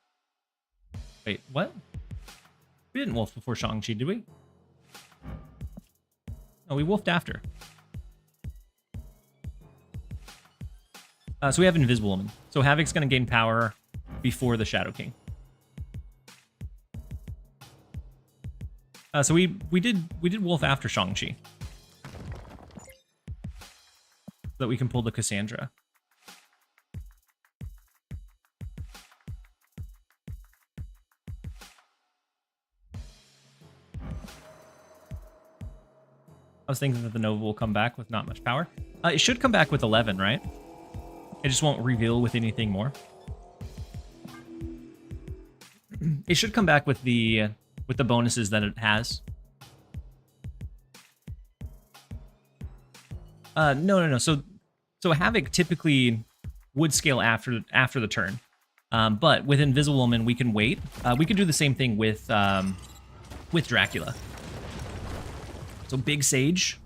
Wait, what? We didn't wolf before Shang-Chi, did we? No, we wolfed after. So we have Invisible Woman. So Havoc's going to gain power before the Shadow King. So we did wolf after Shang-Chi. So that we can pull the Cassandra. I was thinking that the Nova will come back with not much power. It should come back with 11, right? It just won't reveal with anything more. It should come back with the bonuses that it has. No. So Havoc typically would scale after the turn, but with Invisible Woman we can wait. We could do the same thing with Dracula. So Big Sage.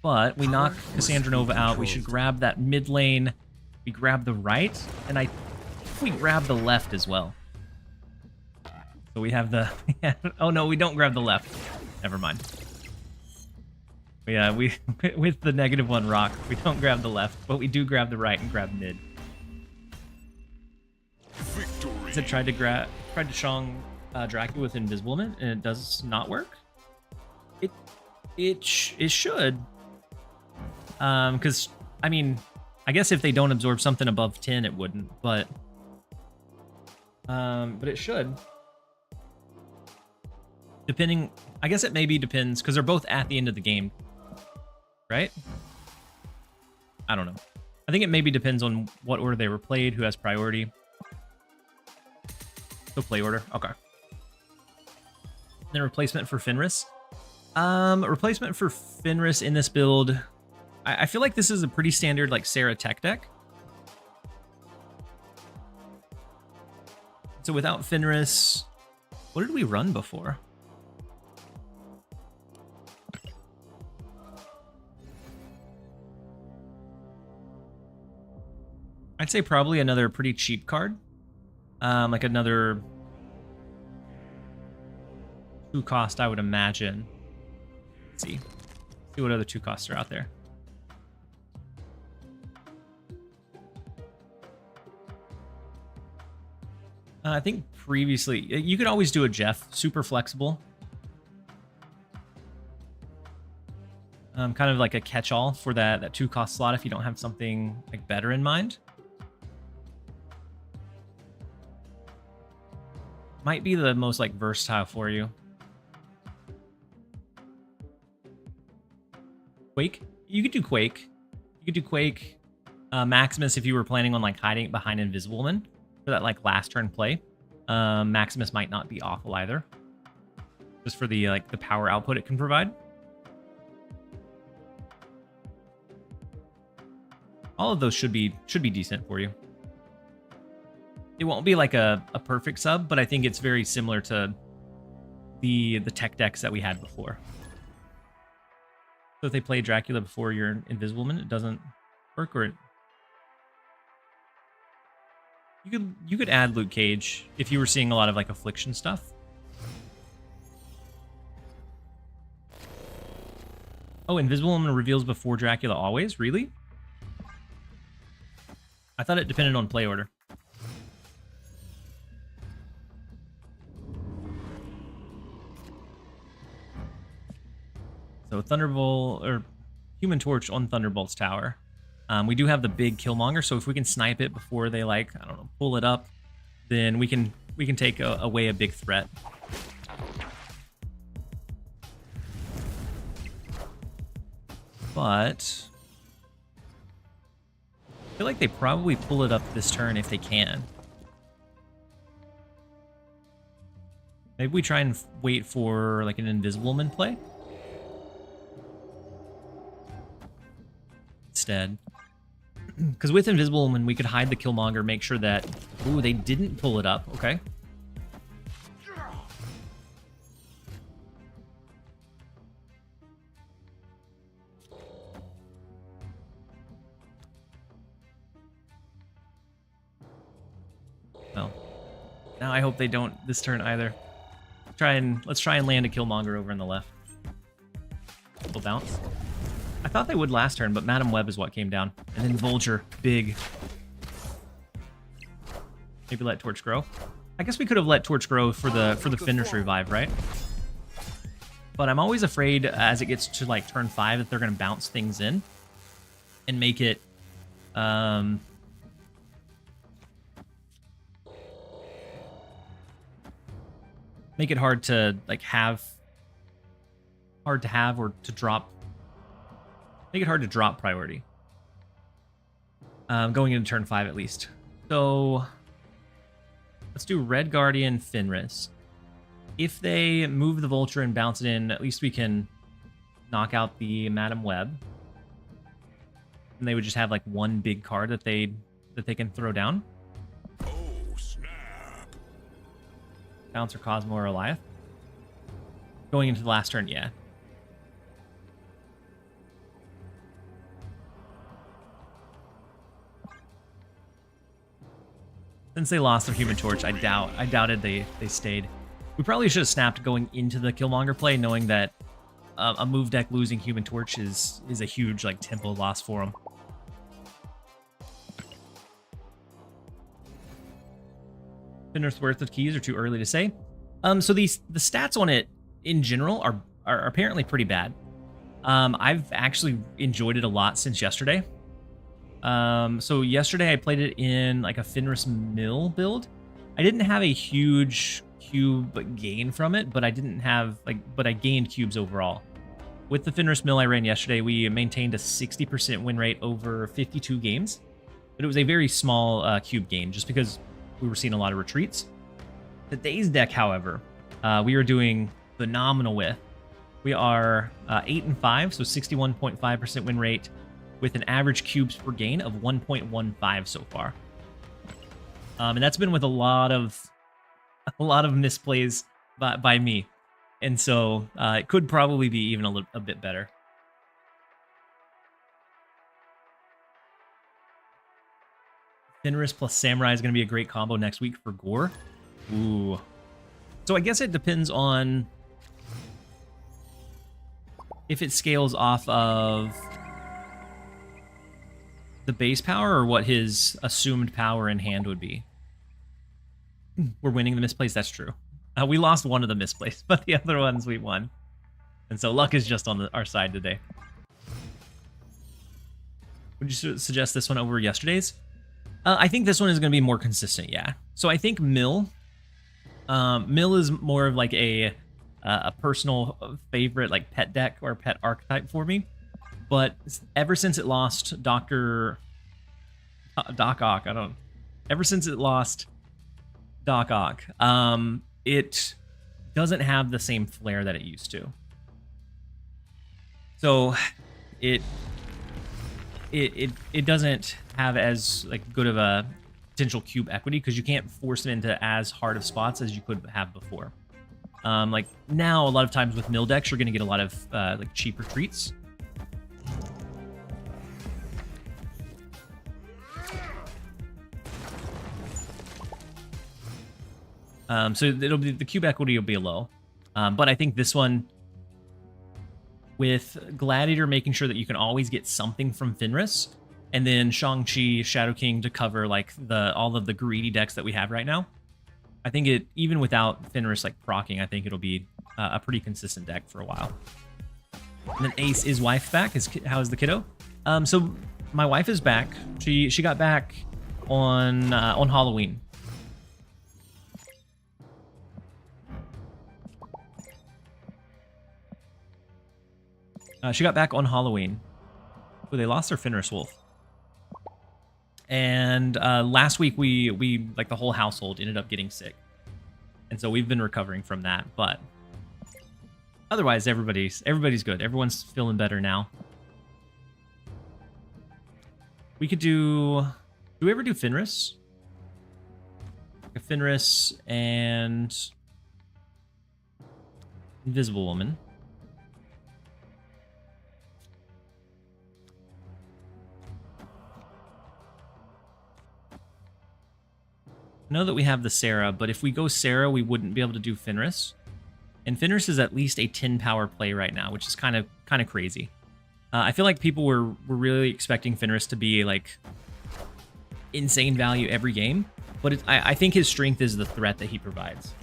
But we knock Cassandra Nova out. We should grab that mid lane. We grab the right, and we grab the left as well. So we have the... oh no, we don't grab the left. Never mind. Yeah, we with the -1 rock, we don't grab the left, but we do grab the right and grab mid. Victory. It tried to Shang Dracula with Invisible Woman, and it does not work. It should. Because, I mean, I guess if they don't absorb something above 10, it wouldn't, but it should. Depending, I guess it maybe depends, because they're both at the end of the game, right? I don't know. I think it maybe depends on what order they were played, who has priority. So play order, okay. Then replacement for Fenris. Replacement for Fenris in this build... I feel like this is a pretty standard, like, Sarah tech deck. So without Fenris, what did we run before? I'd say probably another pretty cheap card. Like another 2 cost, I would imagine. Let's see what other 2 costs are out there. I think previously, you could always do a Jeff, super flexible. Kind of like a catch-all for that 2 cost slot if you don't have something like better in mind. Might be the most like versatile for you. Quake? You could do Quake. You could do Quake. Maximus if you were planning on like hiding it behind Invisible Woman. For that like last turn play. Maximus might not be awful either. just for the like the power output it can provide. All of those should be decent for you. It won't be like a perfect sub, but I think it's very similar to the tech decks that we had before. So if they play Dracula before your Invisible Man, it doesn't work, or you could add Luke Cage if you were seeing a lot of like affliction stuff. Oh, Invisible Woman reveals before Dracula always? Really? I thought it depended on play order. So Thunderbolt, or Human Torch on Thunderbolt's tower. We do have the big Killmonger, so if we can snipe it before they, like, I don't know, pull it up, then we can take away a big threat. But I feel like they probably pull it up this turn if they can. Maybe we try and wait for like an Invisible Woman play instead. Because with Invisible Woman, we could hide the Killmonger, make sure that... Ooh, they didn't pull it up. Okay. Well, now I hope they don't this turn either. Let's try and land a Killmonger over in the left. We'll bounce. I thought they would last turn, but Madam Web is what came down. And then Vulture, big. Maybe let Torch grow. I guess we could have let Torch grow for the Fenris revive, right? But I'm always afraid as it gets to like turn 5 that they're going to bounce things in and make it make it hard to like have or to drop. Make it hard to drop priority. Going into turn 5 at least. So let's do Red Guardian Fenris. If they move the Vulture and bounce it in, at least we can knock out the Madam Web. And they would just have like one big card that they can throw down. Oh, snap. Bounce or Cosmo or Eliath. Going into the last turn, yeah. Since they lost their Human Torch, I doubted they stayed. We probably should have snapped going into the Killmonger play, knowing that a move deck losing Human Torch is a huge like tempo loss for them. Fenris worth of keys are too early to say. So the stats on it in general are apparently pretty bad. I've actually enjoyed it a lot since yesterday. So yesterday I played it in like a Fenris Mill build. I didn't have a huge cube gain from it, but I gained cubes overall. With the Fenris Mill I ran yesterday, we maintained a 60% win rate over 52 games, but it was a very small cube gain just because we were seeing a lot of retreats. Today's deck, however, we are doing phenomenal with. We are 8-5, so 61.5% win rate, with an average cubes per gain of 1.15 so far. And that's been with a lot of misplays by me. And so it could probably be even a bit better. Fenris plus Samurai is going to be a great combo next week for Gore. Ooh. So I guess it depends on if it scales off of the base power or what his assumed power in hand would be. We're winning the misplays, that's true. We lost one of the misplays, but the other ones we won. And so luck is just on our side today. Would you suggest this one over yesterday's? I think this one is going to be more consistent, yeah. So I think Mill is more of like a personal favorite, like pet deck or pet archetype for me. But ever since it lost Doc Ock, ever since it lost Doc Ock, it doesn't have the same flair that it used to. So it doesn't have as like good of a potential cube equity because you can't force it into as hard of spots as you could have before. Like now, a lot of times with mill decks, you're going to get a lot of like cheap retreats. So it'll be the cube equity will be low, but I think this one with Gladiator making sure that you can always get something from Fenris, and then Shang-Chi, Shadow King to cover like all of the greedy decks that we have right now. I think it, even without Fenris like proccing, I think it'll be a pretty consistent deck for a while. And then Ace is wife back. How's the kiddo? So my wife is back. She got back on Halloween. She got back on Halloween. Oh, they lost their Fenris Wolf. And last week we like the whole household ended up getting sick. And so we've been recovering from that, but otherwise everybody's good. Everyone's feeling better now. We could do we ever do Fenris? Like a Fenris and Invisible Woman. I know that we have the Sarah, but if we go Sarah, we wouldn't be able to do Fenris. And Fenris is at least a 10 power play right now, which is kind of crazy. I feel like people were really expecting Fenris to be like insane value every game, but I think his strength is the threat that he provides.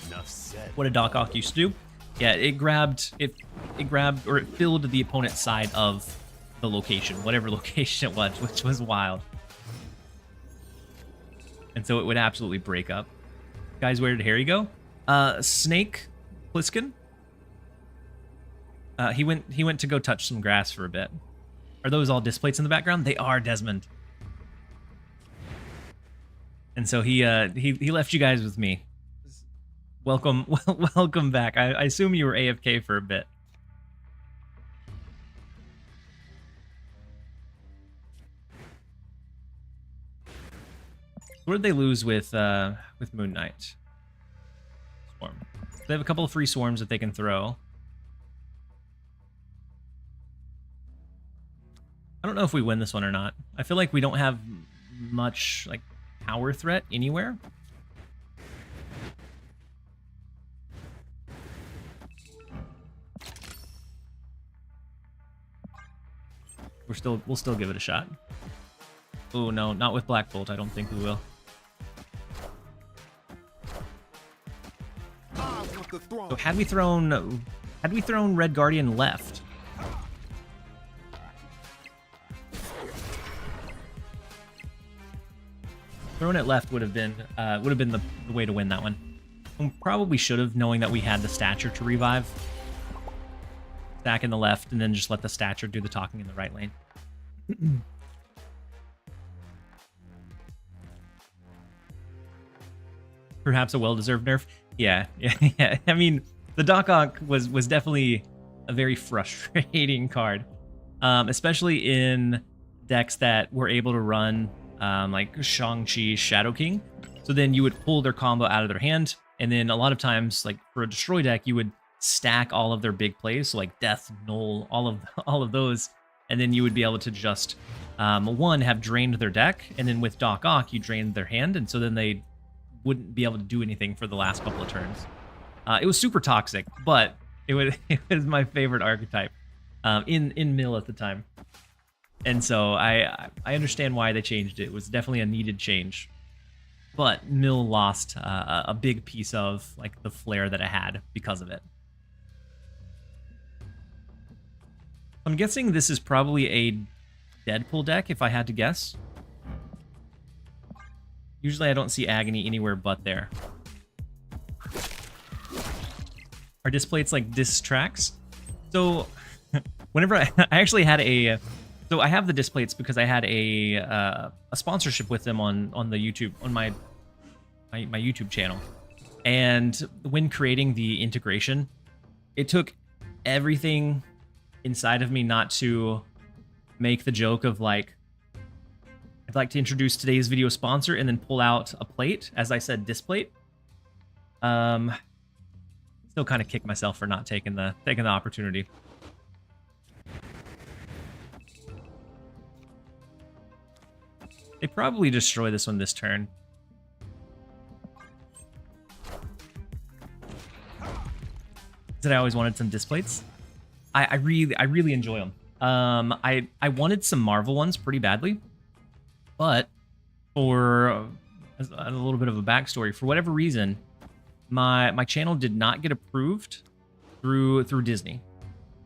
Enough said. What a Doc Ock used to do. Yeah, it grabbed or it filled the opponent's side of the location, whatever location it was, which was wild. And so it would absolutely break up. Guys, where did Harry go? Snake Pliskin. He went to go touch some grass for a bit. Are those all displays in the background? They are, Desmond. And so he left you guys with me. Welcome welcome back. I assume you were AFK for a bit. What did they lose with Moon Knight? Swarm. They have a couple of free swarms that they can throw. I don't know if we win this one or not. I feel like we don't have much like power threat anywhere. We'll still give it a shot. Oh no, not with Black Bolt. I don't think we will. So had we thrown Red Guardian left, throwing it left would have been the way to win that one. We probably should have, knowing that we had the stature to revive. Stack in the left, and then just let the stature do the talking in the right lane. Perhaps a well-deserved nerf. Yeah. I mean, the Doc Ock was definitely a very frustrating card, especially in decks that were able to run like Shang-Chi, Shadow King. So then you would pull their combo out of their hand, and then a lot of times, like for a destroy deck, you would stack all of their big plays, so like Death, Null, all of those, and then you would be able to just one, have drained their deck, and then with Doc Ock you drained their hand, and so then they wouldn't be able to do anything for the last couple of turns. It was super toxic, but it was my favorite archetype in Mill at the time. And so I understand why they changed it. It was definitely a needed change. But Mill lost a big piece of like the flair that it had because of it. I'm guessing this is probably a Deadpool deck, if I had to guess. Usually I don't see Agony anywhere but there. Are displays like diss tracks? So whenever I actually had a... So I have the displays because I had a sponsorship with them on the YouTube, on my YouTube channel. And when creating the integration, it took everything inside of me not to make the joke of like, I'd like to introduce today's video sponsor and then pull out a plate, as I said, displate. Still kind of kick myself for not taking the opportunity. They probably destroy this one this turn. That I always wanted some displates. I really enjoy them. I wanted some Marvel ones pretty badly, but for a little bit of a backstory, for whatever reason, my channel did not get approved through Disney.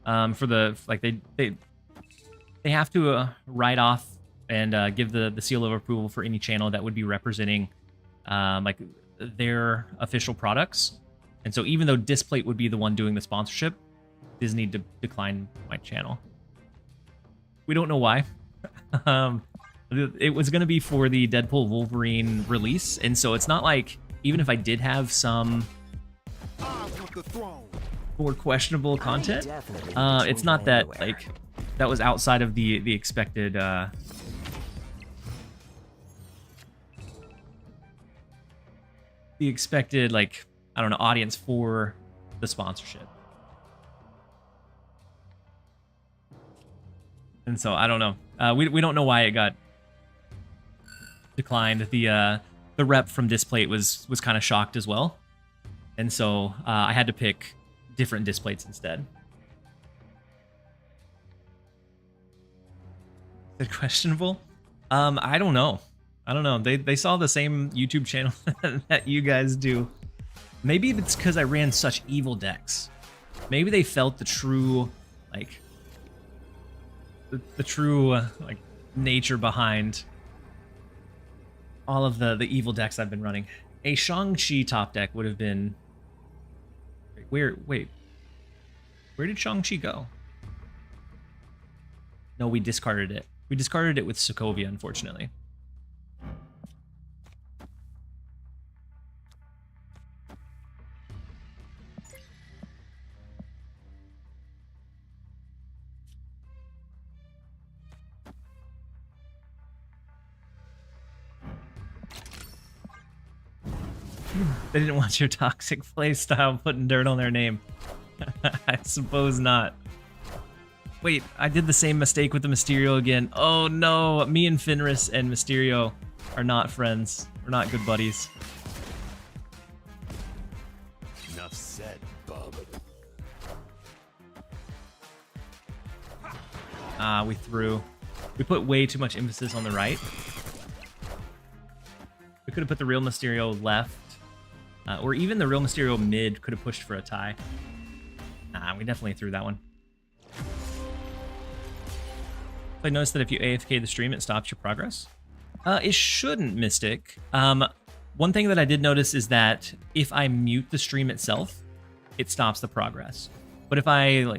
For the like they have to write off and give the seal of approval for any channel that would be representing like their official products. And so even though Displate would be the one doing the sponsorship, Disney declined my channel. We don't know why. It was going to be for the Deadpool Wolverine release, and so it's not like, even if I did have some more questionable content, it's not that like that was outside of the expected like, I don't know, audience for the sponsorship. And so I don't know. We don't know why it got declined. The rep from Displate was kind of shocked as well, and so I had to pick different Displates instead. Is it questionable? I don't know. They saw the same YouTube channel that you guys do. Maybe it's because I ran such evil decks. Maybe they felt the true, like, the true like nature behind all of the evil decks I've been running. A Shang-Chi top deck would have been. Wait, where did Shang-Chi go? No, we discarded it. We discarded it with Sokovia, unfortunately. They didn't want your toxic playstyle putting dirt on their name. I suppose not. Wait, I did the same mistake with the Mysterio again. Oh no, me and Fenris and Mysterio are not friends. We're not good buddies. Enough said, bub. We threw. We put way too much emphasis on the right. We could have put the real Mysterio left. Or even the real Mysterio mid could have pushed for a tie. Nah, we definitely threw that one. I noticed that if you AFK the stream, it stops your progress. It shouldn't, Mystic. One thing that I did notice is that if I mute the stream itself, it stops the progress. But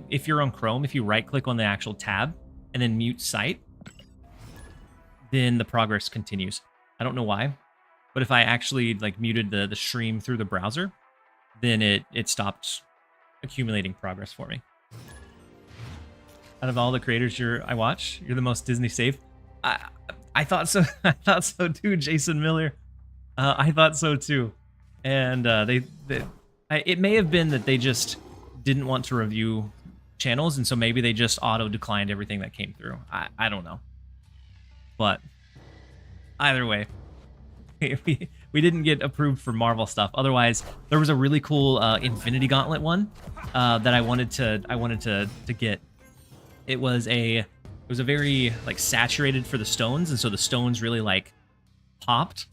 if you're on Chrome, if you right-click on the actual tab and then mute site, then the progress continues. I don't know why. But if I actually like muted the stream through the browser, then it stopped accumulating progress for me. Out of all the creators I watch, you're the most Disney safe. I thought so. I thought so too, Jason Miller. I thought so too. And it may have been that they just didn't want to review channels, and so maybe they just auto declined everything that came through. I don't know. But either way. We didn't get approved for Marvel stuff. Otherwise, there was a really cool Infinity Gauntlet one that I wanted to get. It was a very like saturated for the stones, and so the stones really like popped.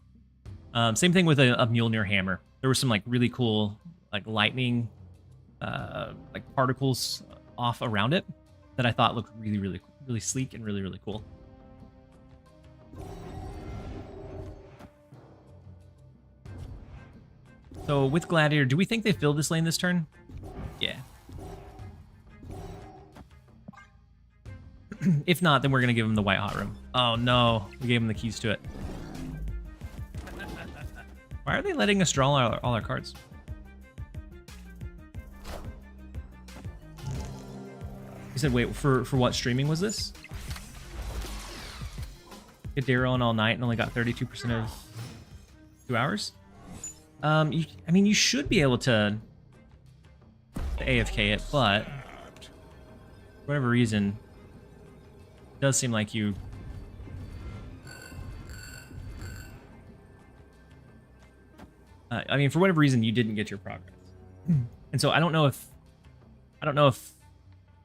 Same thing with a Mjolnir hammer. There were some like really cool like lightning like particles off around it that I thought looked really sleek and really cool. So with Gladiator, do we think they filled this lane this turn? Yeah. If not, then we're going to give him the White Hot Room. Oh no, we gave him the keys to it. Why are they letting us draw all our cards? You said, wait, for what streaming was this? Get Daryl on all night and only got 32% of 2 hours. I mean, you should be able to AFK it, but for whatever reason, it does seem like you. I mean, for whatever reason, you didn't get your progress, and so I don't know if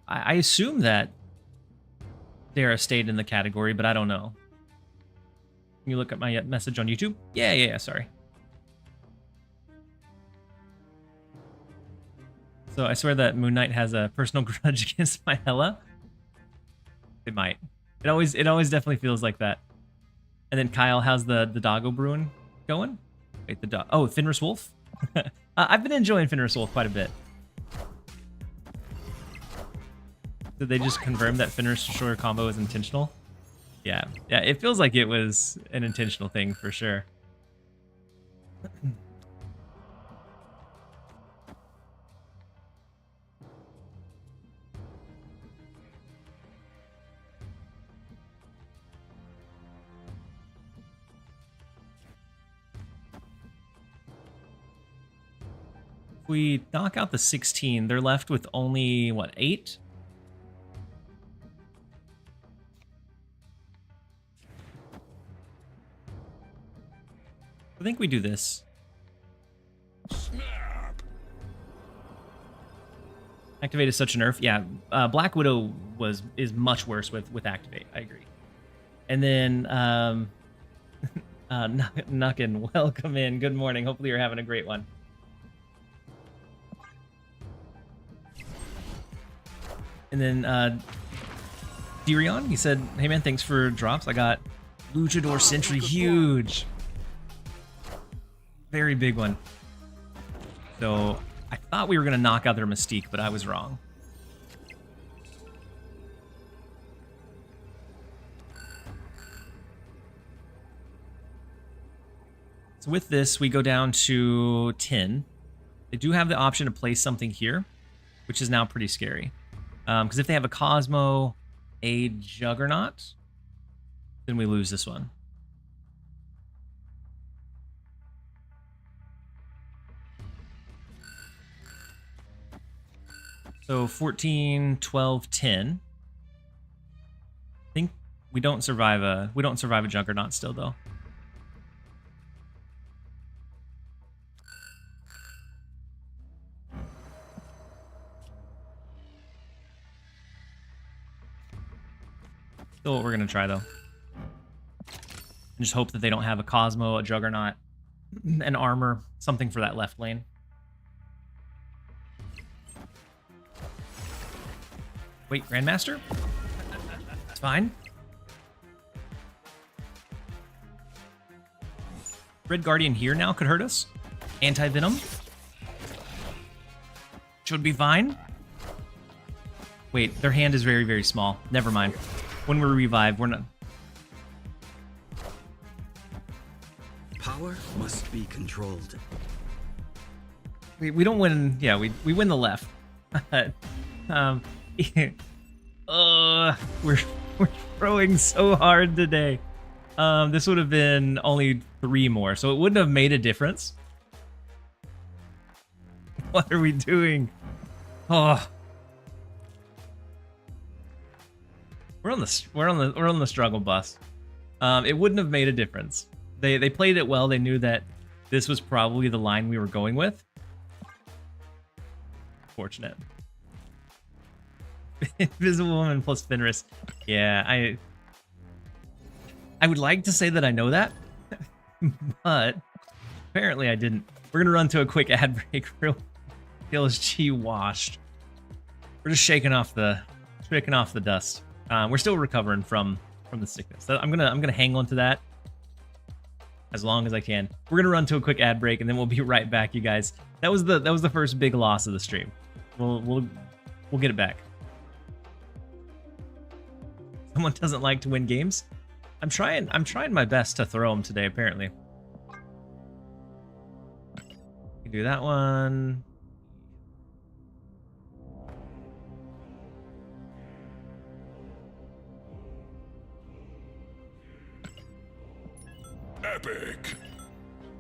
I assume that Dara stayed in the category, but I don't know. Can you look at my message on YouTube? Yeah, sorry. So I swear that Moon Knight has a personal grudge against my Hela. It might. It always definitely feels like that. And then Kyle, how's the doggo brewing going? Wait, the dog. Oh, Fenris Wolf. I've been enjoying Fenris Wolf quite a bit. Did they just confirm that Fenris Destroyer combo is intentional? Yeah, it feels like it was an intentional thing for sure. If we knock out the 16, they're left with only, what, 8? I think we do this. Activate is such a nerf. Yeah, Black Widow is much worse with Activate. I agree. And then Nuckin, welcome in. Good morning. Hopefully you're having a great one. And then Dirion, he said, "Hey man, thanks for drops. I got Luchador Sentry, huge." Very big one. So I thought we were going to knock out their Mystique, but I was wrong. So with this, we go down to 10. They do have the option to place something here, which is now pretty scary. Because if they have a Cosmo, a Juggernaut, then we lose this one. So 14, 12, 10. I think we don't survive a Juggernaut still though. Still what we're gonna try though. And just hope that they don't have a Cosmo, a Juggernaut, an armor, something for that left lane. Wait, Grandmaster? It's fine. Red Guardian here now could hurt us. Anti-Venom. Should be fine. Wait, their hand is very, very small. Never mind. When we revive, we're not... Power must be controlled. We don't win... Yeah, we win the left. We're throwing so hard today. This would have been only 3 more, so it wouldn't have made a difference. What are we doing? Oh, we're on the struggle bus. It wouldn't have made a difference. They played it well. They knew that this was probably the line we were going with. Fortunate. Invisible Woman plus Fenris. Yeah, I would like to say that I know that, but apparently I didn't. We're gonna run to a quick ad break. Real TLSG washed. We're just shaking off the dust. We're still recovering from the sickness. So I'm gonna hang on to that as long as I can. We're gonna run to a quick ad break and then we'll be right back, you guys. That was the first big loss of the stream. We'll get it back. Someone doesn't like to win games. I'm trying my best to throw them today, apparently. We can do that one. Epic.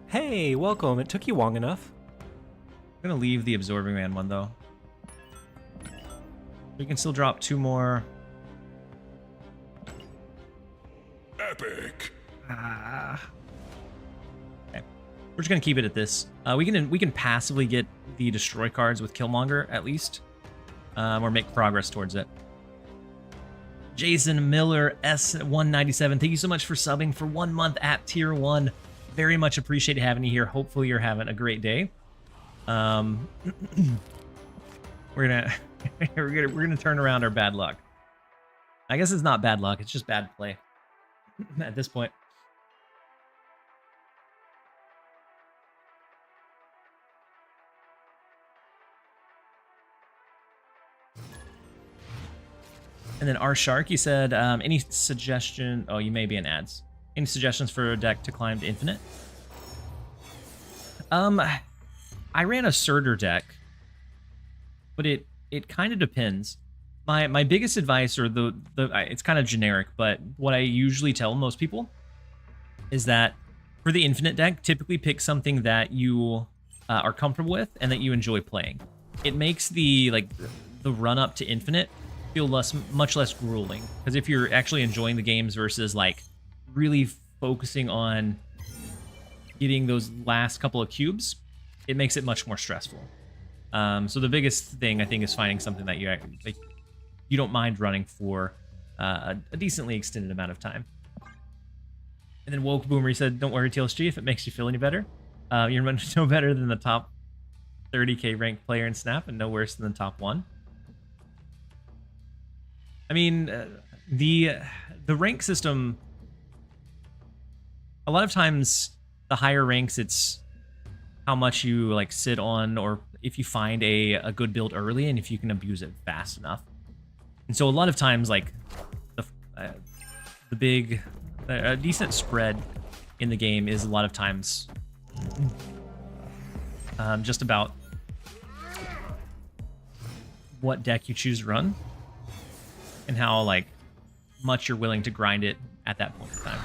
Hey, welcome. It took you long enough. I'm gonna leave the Absorbing Man one though. We can still drop 2 more. Epic. Okay. We're just gonna keep it at this. We can passively get the destroy cards with Killmonger at least, or make progress towards it. Jason Miller S197, thank you so much for subbing for 1 month at tier 1. Very much appreciate having you here. Hopefully you're having a great day. We're gonna we're gonna turn around our bad luck. I guess it's not bad luck, it's just bad play at this point. And then R Shark, you said, any suggestion? Oh, you may be in ads. Any suggestions for a deck to climb to infinite? I ran a Surtur deck, but it kind of depends. My biggest advice, or it's kind of generic, but what I usually tell most people is that for the infinite deck, typically pick something that you are comfortable with and that you enjoy playing. It makes the run up to infinite feel much less grueling, because if you're actually enjoying the games versus like really focusing on getting those last couple of cubes, it makes it much more stressful. So the biggest thing I think is finding something that you don't mind running for a decently extended amount of time. And then Woke Boomer, he said, "Don't worry, TLSG, if it makes you feel any better, you're no better than the top 30k ranked player in Snap, and no worse than the top 1." I mean, the rank system, a lot of times the higher ranks, it's how much you like sit on, or if you find a good build early and if you can abuse it fast enough. And so a lot of times, like a decent spread in the game is a lot of times just about what deck you choose to run and how like much you're willing to grind it at that point in time.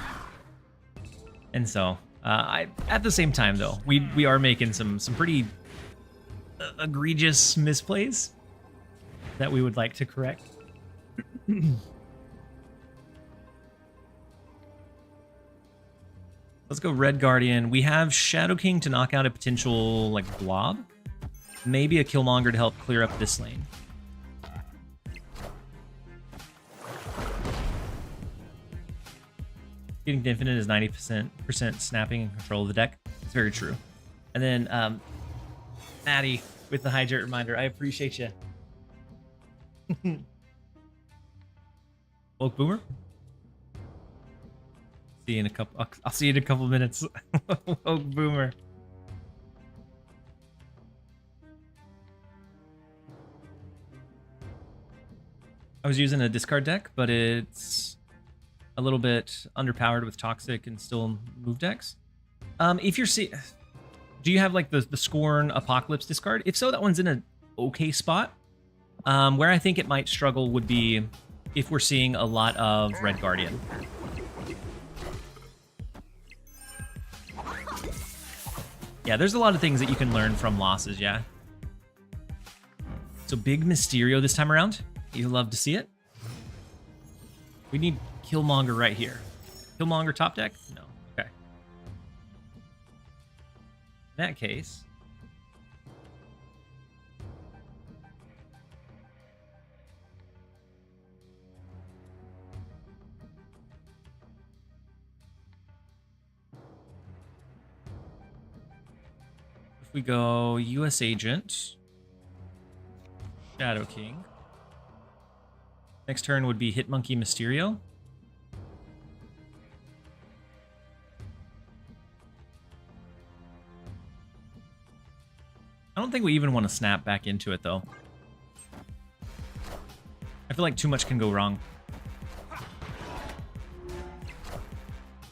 And so at the same time though, we are making some pretty egregious misplays that we would like to correct. Let's go Red Guardian. We have Shadow King to knock out a potential like blob. Maybe a Killmonger to help clear up this lane. Getting to infinite is 90% snapping and control of the deck. It's very true. And then Maddie with the hydrate reminder. I appreciate you. Oak Boomer. See you in a couple. I'll see you in a couple minutes. Oak Boomer. I was using a discard deck, but it's a little bit underpowered with Toxic and still move decks. If you're do you have like the Scorn Apocalypse discard? If so, that one's in an okay spot. Where I think it might struggle would be if we're seeing a lot of Red Guardian. Yeah, there's a lot of things that you can learn from losses, yeah. So big Mysterio this time around. You love to see it. We need Killmonger right here. Killmonger top deck? No. Okay. In that case, if we go US Agent, Shadow King. Next turn would be Hitmonkey Mysterio. I don't think we even want to snap back into it, though. I feel like too much can go wrong.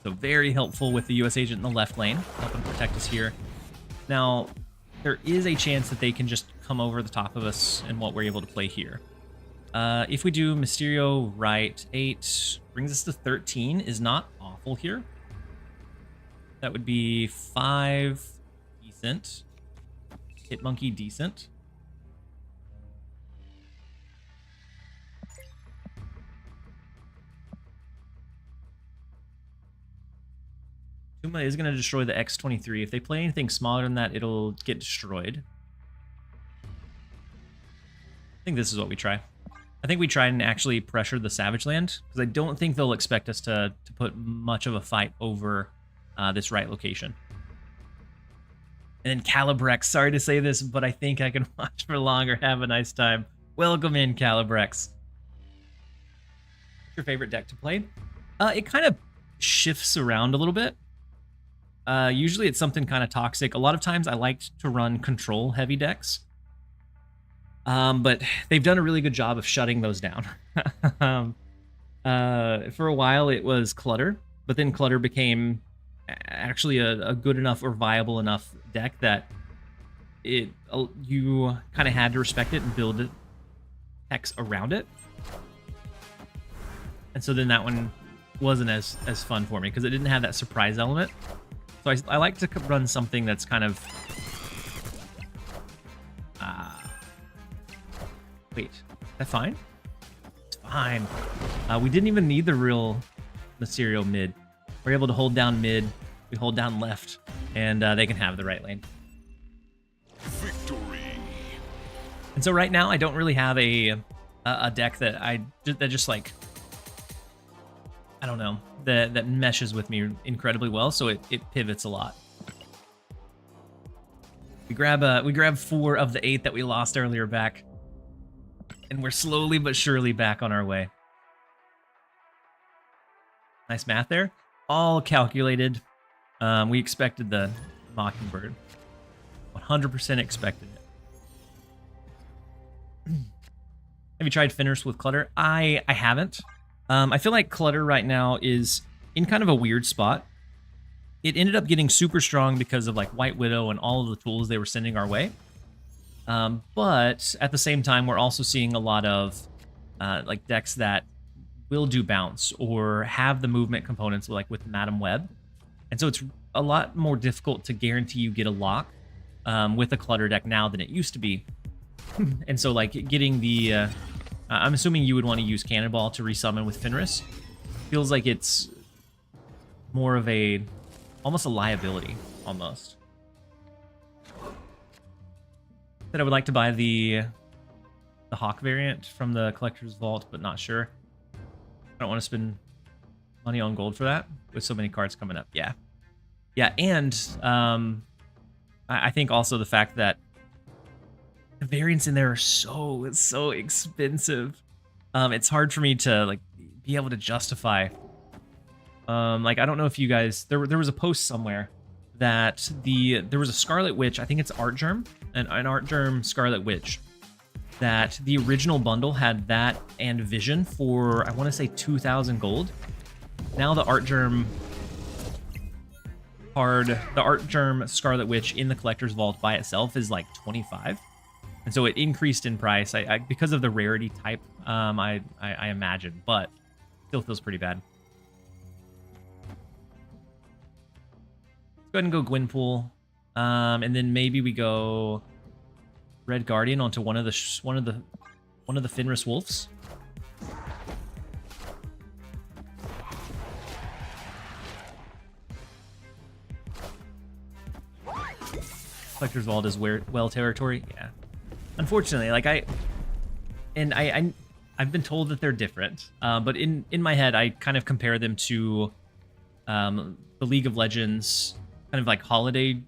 So very helpful with the US Agent in the left lane, helping protect us here. Now, there is a chance that they can just come over the top of us and what we're able to play here. If we do Mysterio right, 8 brings us to 13 is not awful here. That would be 5 decent. Hit monkey decent. Tuma is going to destroy the X-23. If they play anything smaller than that, it'll get destroyed. I think this is what we try. I think we try and actually pressure the Savage Land, because I don't think they'll expect us to put much of a fight over this right location. And then Calibrex, sorry to say this, but I think I can watch for longer. Have a nice time. Welcome in, Calibrex. What's your favorite deck to play? It kind of shifts around a little bit. Usually it's something kind of toxic. A lot of times I like to run control heavy decks. But they've done a really good job of shutting those down. For a while it was Clutter, but then Clutter became actually a good enough or viable enough deck that you kind of had to respect it and build decks around it. And so then that one wasn't as fun for me because it didn't have that surprise element. So I like to run something that's kind of... Wait, is that fine? It's fine. We didn't even need the real Mysterio mid. We're able to hold down mid, we hold down left, and they can have the right lane. Victory. And so right now, I don't really have a deck that just like, I don't know, that meshes with me incredibly well, so it pivots a lot. We grab 4 of the 8 that we lost earlier back. And we're slowly but surely back on our way. Nice math there. All calculated. We expected the Mockingbird. 100% expected it. Have you tried Fenris with Clutter? I haven't. I feel like Clutter right now is in kind of a weird spot. It ended up getting super strong because of like White Widow and all of the tools they were sending our way. But at the same time, we're also seeing a lot of like decks that will do bounce or have the movement components like with Madam Web. And so it's a lot more difficult to guarantee you get a lock with a Clutter deck now than it used to be. And so like getting the... I'm assuming you would want to use Cannonball to resummon with Fenris. Feels like it's more of almost a liability, almost. That I would like to buy the Hawk variant from the Collector's Vault, but not sure. I don't want to spend money on gold for that with so many cards coming up. Yeah. Yeah, and I think also the fact that the variants in there are so expensive. It's hard for me to like be able to justify. Like I don't know if you guys there was a post somewhere that there was a Scarlet Witch, I think it's Art Germ, an Art Germ Scarlet Witch, that the original bundle had that and Vision for I want to say 2,000 gold. Now the Art Germ Scarlet Witch in the Collector's Vault by itself is like 25. And so it increased in price because of the rarity type, I imagine, but still feels pretty bad. Let's go ahead and go Gwynpool, and then maybe we go Red Guardian onto one of the Fenris Wolves. Collector's Vault is well territory, yeah. Unfortunately, like I've been told that they're different, but in my head, I kind of compare them to the League of Legends kind of like holiday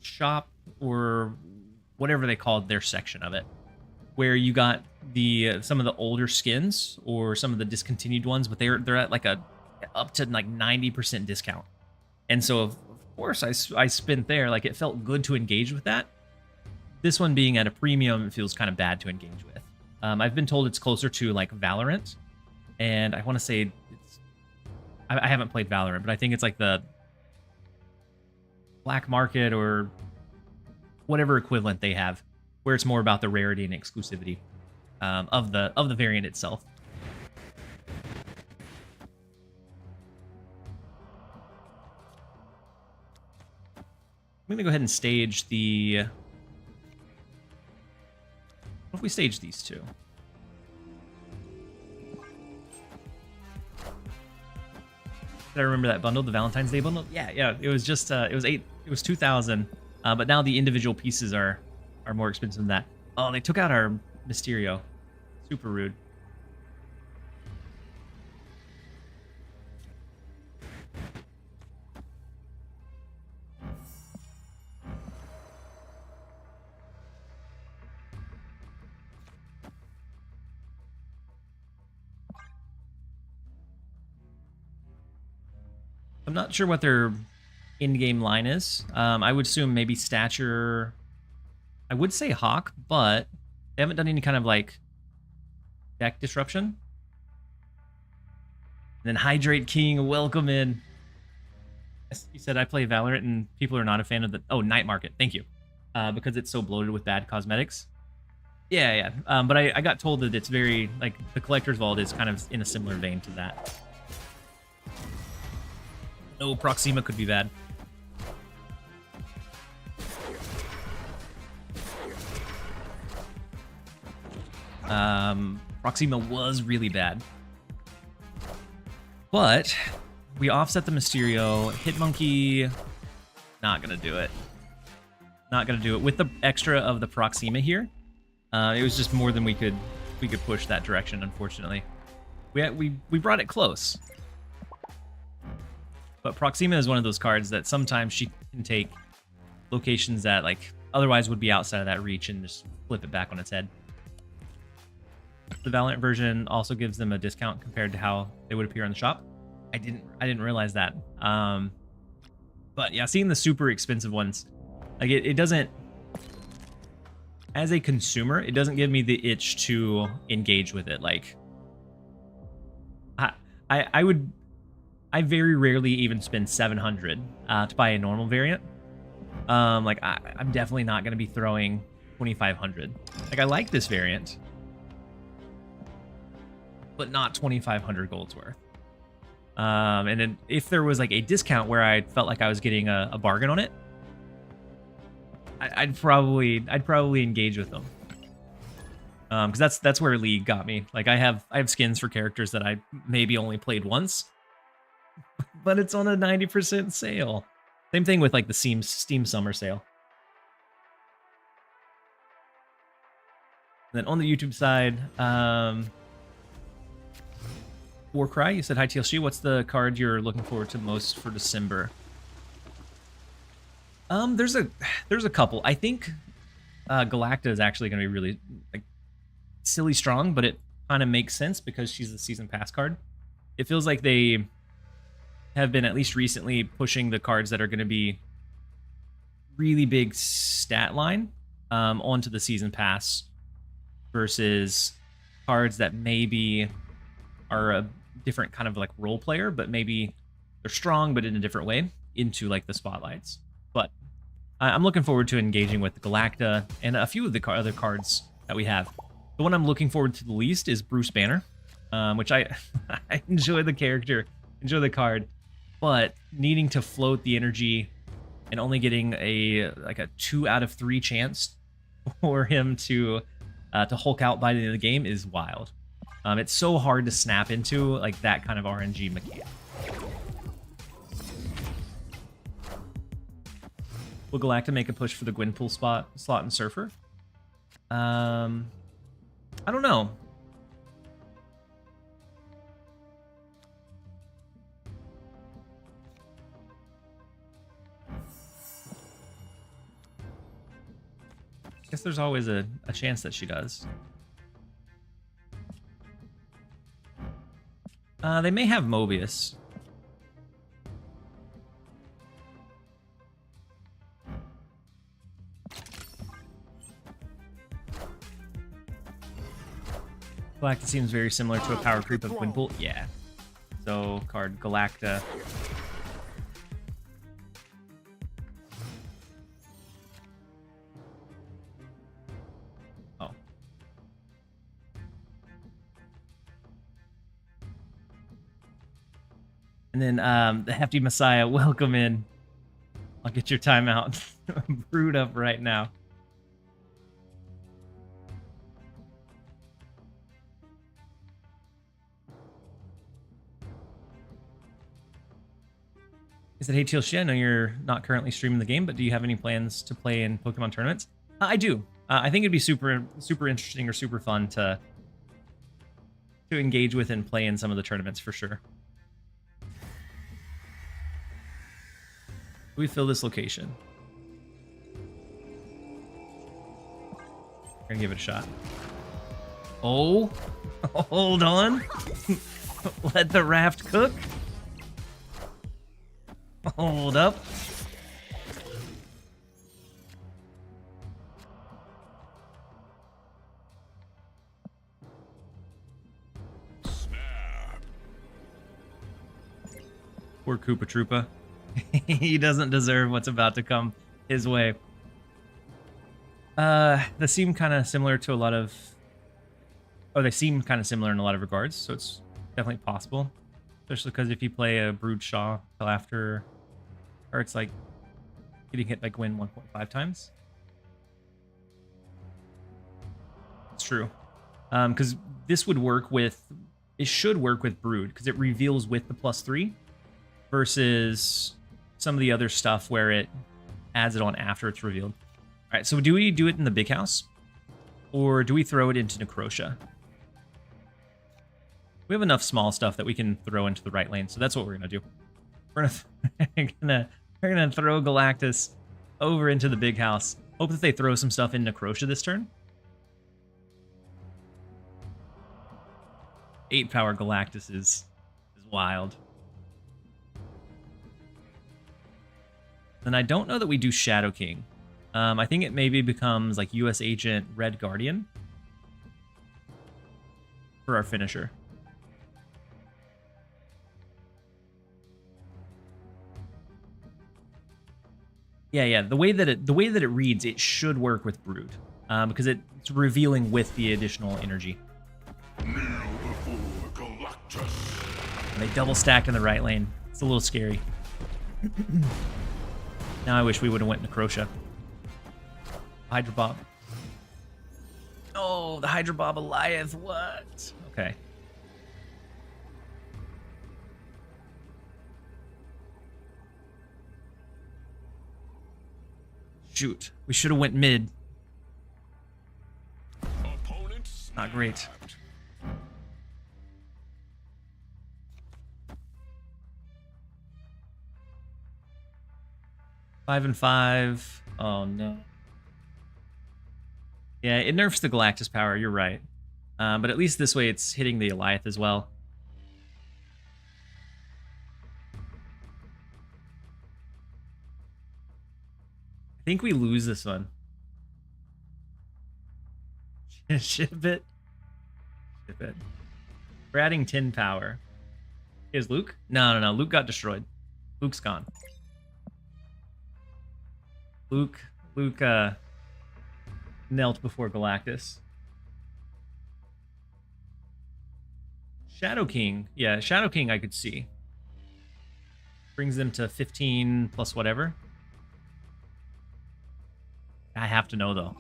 shop or whatever they called their section of it, where you got some of the older skins or some of the discontinued ones, but they're at like up to like 90% discount, and so of course I spent there. Like it felt good to engage with that. This one being at a premium, it feels kind of bad to engage with. I've been told it's closer to like Valorant, and I want to say I haven't played Valorant, but I think it's like the black market or whatever equivalent they have, where it's more about the rarity and exclusivity of the variant itself. gonna go ahead and stage the... What if we stage these two? Did I remember that bundle, the Valentine's Day bundle? Yeah. It was just it was 2,000. But now the individual pieces are more expensive than that. Oh, they took out our Mysterio. Super rude. I'm not sure what their in-game line is. I would assume maybe stature. I would say Hawk, but they haven't done any kind of like deck disruption. And then Hydrate King, welcome in. You said I play Valorant and people are not a fan of the... Oh, Night Market, thank you. Because it's so bloated with bad cosmetics. Yeah. But I got told that it's very, like, the Collector's Vault is kind of in a similar vein to that. Oh, Proxima could be bad. Proxima was really bad. But we offset the Mysterio. Hitmonkey, not gonna do it. Not gonna do it. With the extra of the Proxima here, it was just more than we could push that direction, unfortunately. We brought it close. But Proxima is one of those cards that sometimes she can take locations that like otherwise would be outside of that reach and just flip it back on its head. The Valiant version also gives them a discount compared to how they would appear on the shop. I didn't realize that. But yeah, seeing the super expensive ones, like it doesn't, as a consumer, it doesn't give me the itch to engage with it. Like I very rarely even spend 700 to buy a normal variant. Like I'm definitely not going to be throwing 2,500. Like I like this variant, but not 2,500 gold's worth. And then if there was like a discount where I felt like I was getting a bargain on it, I'd probably engage with them. Because that's where League got me. Like I have skins for characters that I maybe only played once, but it's on a 90% sale. Same thing with like the Steam Summer Sale. And then on the YouTube side, Warcry, you said hi TLSG. What's the card you're looking forward to most for December? There's a couple. I think Galacta is actually going to be really like silly strong, but it kind of makes sense because she's the season pass card. It feels like they have been at least recently pushing the cards that are going to be really big stat line onto the season pass versus cards that maybe are a different kind of like role player, but maybe they're strong but in a different way into like the spotlights. But I'm looking forward to engaging with Galacta and a few of the other cards that we have. The one I'm looking forward to the least is Bruce Banner, which I enjoy the character, enjoy the card, but needing to float the energy and only getting a 2 out of 3 chance for him to Hulk out by the end of the game is wild. It's so hard to snap into like that kind of RNG mechanic. Will Galacta make a push for the Gwenpool slot in Surfer? I don't know. I guess there's always a chance that she does. They may have Mobius. Galacta seems very similar to a power creep of Gwenpool. Yeah. So, card Galacta. Oh. And then the Hefty Messiah, welcome in. I'll get your timeout brewed up right now. He said, hey, TLSG, I know you're not currently streaming the game, but do you have any plans to play in Pokemon tournaments? I do. I think it'd be super interesting or super fun to engage with and play in some of the tournaments for sure. We fill this location. We're gonna give it a shot. Oh, hold on. Let the raft cook. Hold up. Poor Koopa Troopa. He doesn't deserve what's about to come his way. They seem kind of similar to a lot of... Oh, they seem kind of similar in a lot of regards, so it's definitely possible. Especially because if you play a Brood Shaw till after... Or it's like getting hit by Gwyn 1.5 times. It's true. Because this would work with... It should work with Brood, because it reveals with the +3 versus some of the other stuff where it adds it on after it's revealed. All right, so do we do it in the big house? Or do we throw it into Necrotia? We have enough small stuff that we can throw into the right lane, so that's what we're gonna do. We're gonna throw Galactus over into the big house. Hope that they throw some stuff in Necrotia this turn. 8-power Galactus is wild. And I don't know that we do Shadow King. I think it maybe becomes like US Agent Red Guardian for our finisher. Yeah. The way that it reads, it should work with Brood, because it's revealing with the additional energy. Kneel before Galactus. And they double stack in the right lane. It's a little scary. Now I wish we would have went Necrotia. Hydra Bob. Oh, the Hydra Bob Eliath. What? Okay. Shoot. We should have went mid. Opponents Not great. Five and 5. Oh no. Yeah, it nerfs the Galactus power, you're right. But at least this way it's hitting the Eliath as well. I think we lose this one. Ship it. Ship it. We're adding 10 power. Is Luke? No. Luke got destroyed. Luke's gone. Luke knelt before Galactus. Shadow King. Yeah, Shadow King I could see. Brings them to 15 plus whatever. I have to know, though.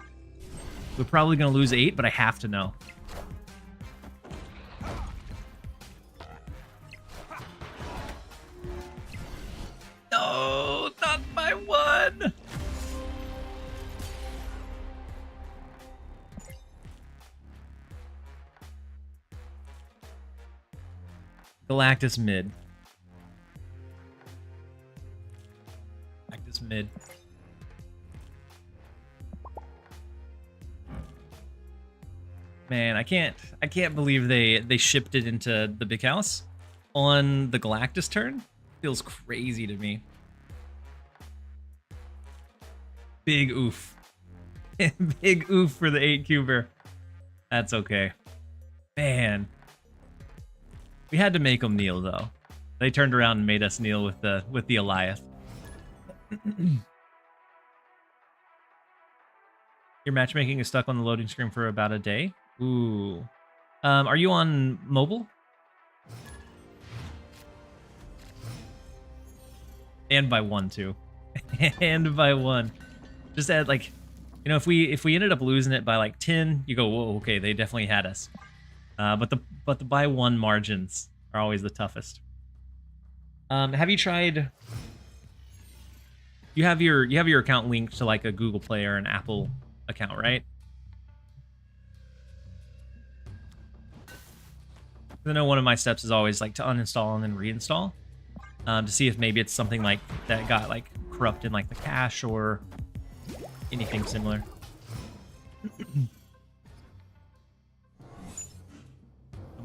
We're probably going to lose 8, but I have to know. No, not by 1! Galactus mid. Galactus mid. Man, I can't believe they shipped it into the big house on the Galactus turn. Feels crazy to me. Big oof. Big oof for the 8-cuber. That's okay. Man. We had to make them kneel, though. They turned around and made us kneel with the Eliath. Your matchmaking is stuck on the loading screen for about a day. Ooh. Are you on mobile? And by 1, too. and by 1. Just add like, you know, if we ended up losing it by like 10, you go, whoa, okay, they definitely had us. But the by 1 margins are always the toughest. Have you tried? You have your account linked to like a Google Play or an Apple account, right? I know one of my steps is always like to uninstall and then reinstall, to see if maybe it's something like that got like corrupt in like the cache or anything similar.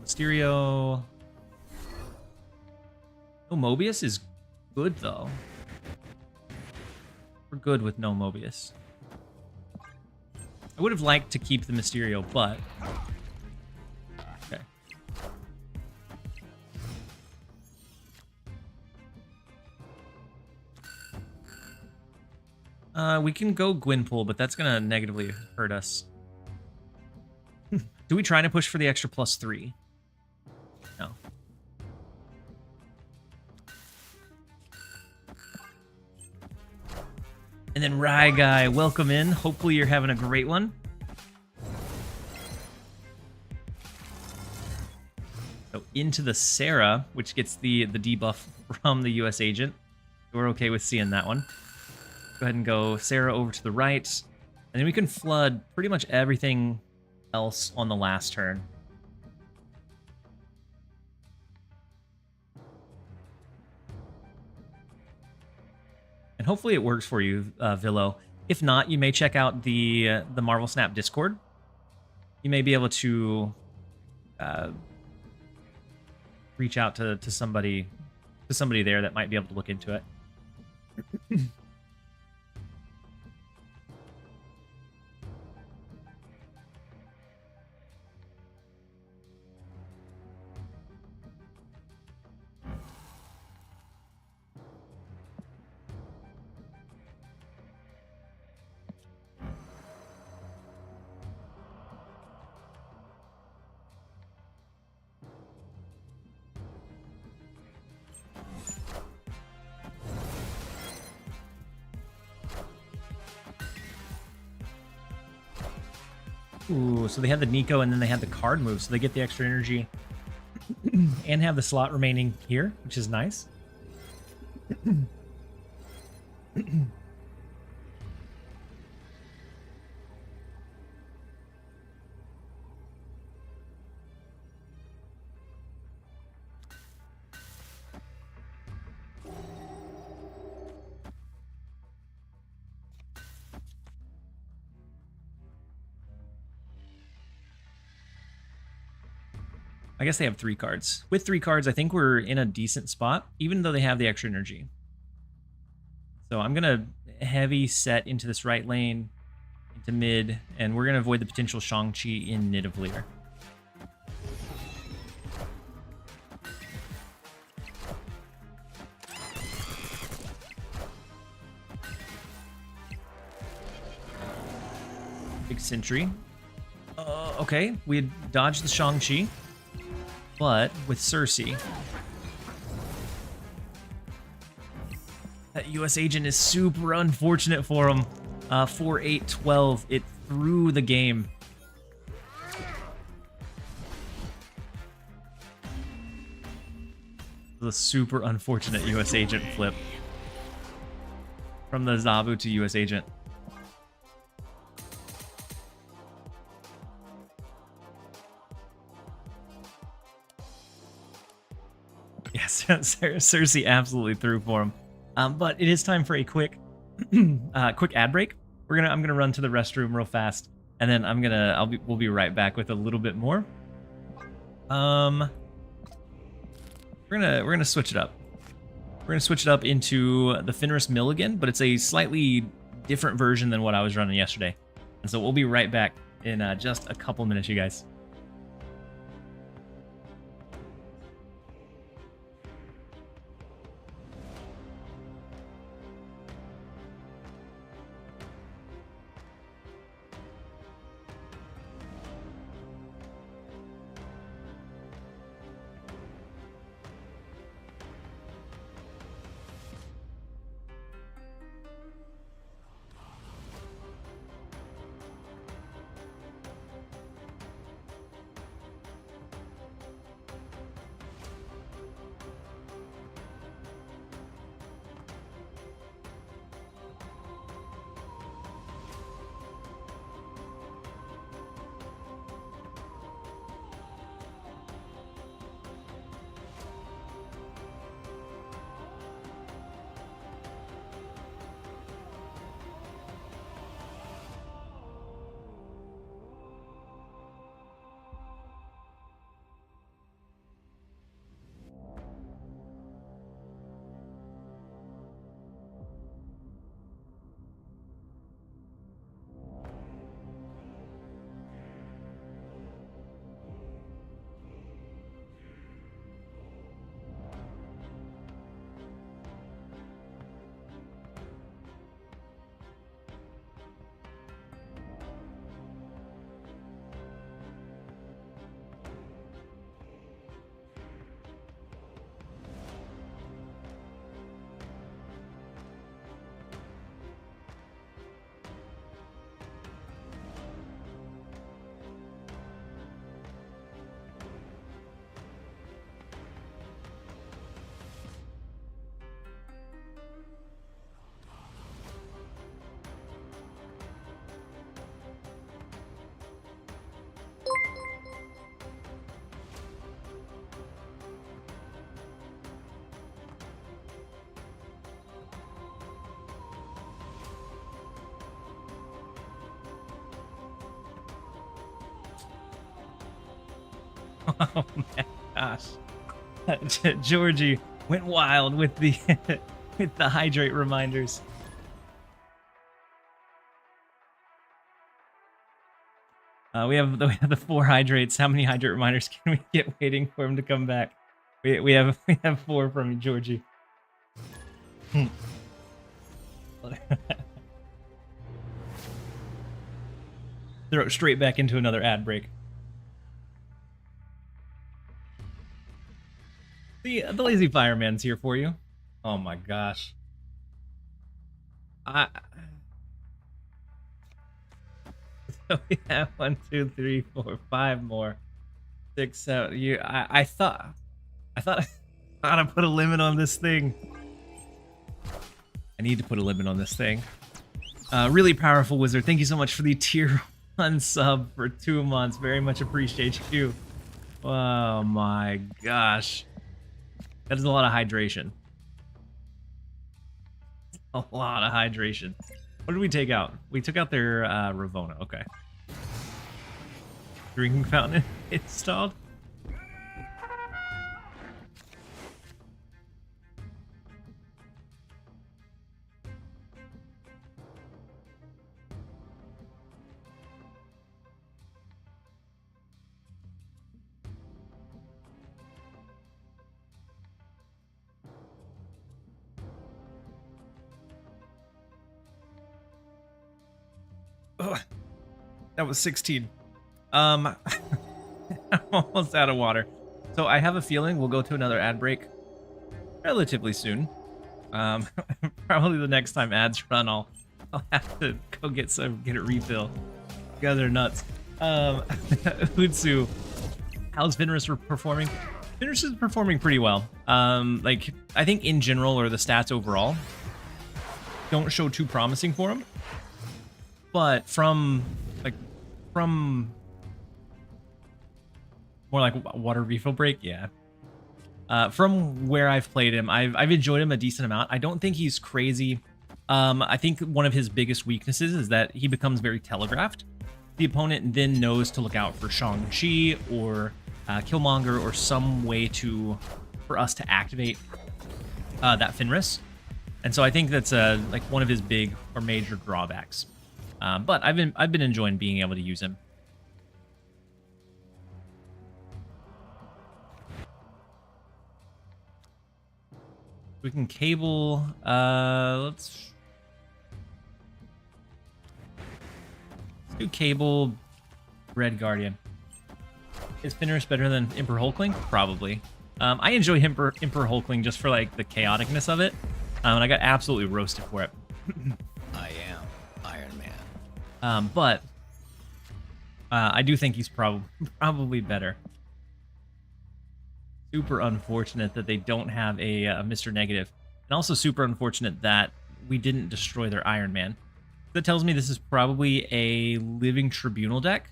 Mysterio. No Mobius is good though. We're good with no Mobius. I would have liked to keep the Mysterio, but okay. We can go Gwynpool, but that's gonna negatively hurt us. Do we try to push for the extra +3? No. And then Rye Guy, welcome in. Hopefully you're having a great one. So into the Sarah, which gets the debuff from the US agent. We're okay with seeing that one. Go ahead and go Sarah over to the right. And then we can flood pretty much everything else on the last turn. And hopefully it works for you, Villo. If not, you may check out the Marvel Snap Discord. You may be able to reach out to somebody there that might be able to look into it. Ooh, so they had the Nico and then they had the card move, so they get the extra energy and have the slot remaining here, which is nice. I guess they have 3 cards. With 3 cards, I think we're in a decent spot, even though they have the extra energy. So I'm going to heavy set into this right lane, into mid, and we're going to avoid the potential Shang-Chi in Nidavellir. Big Sentry. Okay, we had dodged the Shang-Chi. But with Cersei, that US agent is super unfortunate for him. 4-8-12. It threw the game. The super unfortunate US agent flip from the Zabu to US agent. Yes, Cersei absolutely threw for him. But it is time for a quick ad break. I'm gonna run to the restroom real fast, and then we'll be right back with a little bit more. We're gonna switch it up. We're gonna switch it up into the Fenris Milligan, but it's a slightly different version than what I was running yesterday. And so we'll be right back in just a couple minutes, you guys. Oh my gosh. Georgie went wild with the with the hydrate reminders. We have the 4 hydrates. How many hydrate reminders can we get waiting for him to come back? We have 4 from you, Georgie. Throw it straight back into another ad break. The lazy fireman's here for you. Oh my gosh. So we have 1, 2, 3, 4, 5 more. 6, 7. I thought I put a limit on this thing. I need to put a limit on this thing. Really powerful wizard. Thank you so much for the tier 1 sub for 2 months. Very much appreciate you. Oh my gosh. That is a lot of hydration. A lot of hydration. What did we take out? We took out their Ravona. Okay. Drinking fountain installed. Oh, that was 16. I'm almost out of water. So I have a feeling we'll go to another ad break relatively soon. Probably the next time ads run, I'll have to go get a refill. You guys are nuts. Hutsu, how's Fenris performing? Fenris is performing pretty well. Like I think in general, or the stats overall, don't show too promising for him. But from more like water refill break, yeah. From where I've played him, I've enjoyed him a decent amount. I don't think he's crazy. I think one of his biggest weaknesses is that he becomes very telegraphed. The opponent then knows to look out for Shang-Chi or Killmonger or some way for us to activate that Fenris. And so I think that's like one of his big or major drawbacks. But I've been enjoying being able to use him. We can cable. Let's do cable. Red Guardian. Is Fenris better than Emperor Hulkling? Probably. I enjoy Emperor Hulkling just for like the chaoticness of it, and I got absolutely roasted for it. I am Iron Man. But I do think he's probably better. Super unfortunate that they don't have a Mr. Negative, and also super unfortunate that we didn't destroy their Iron Man. That tells me this is probably a Living Tribunal deck.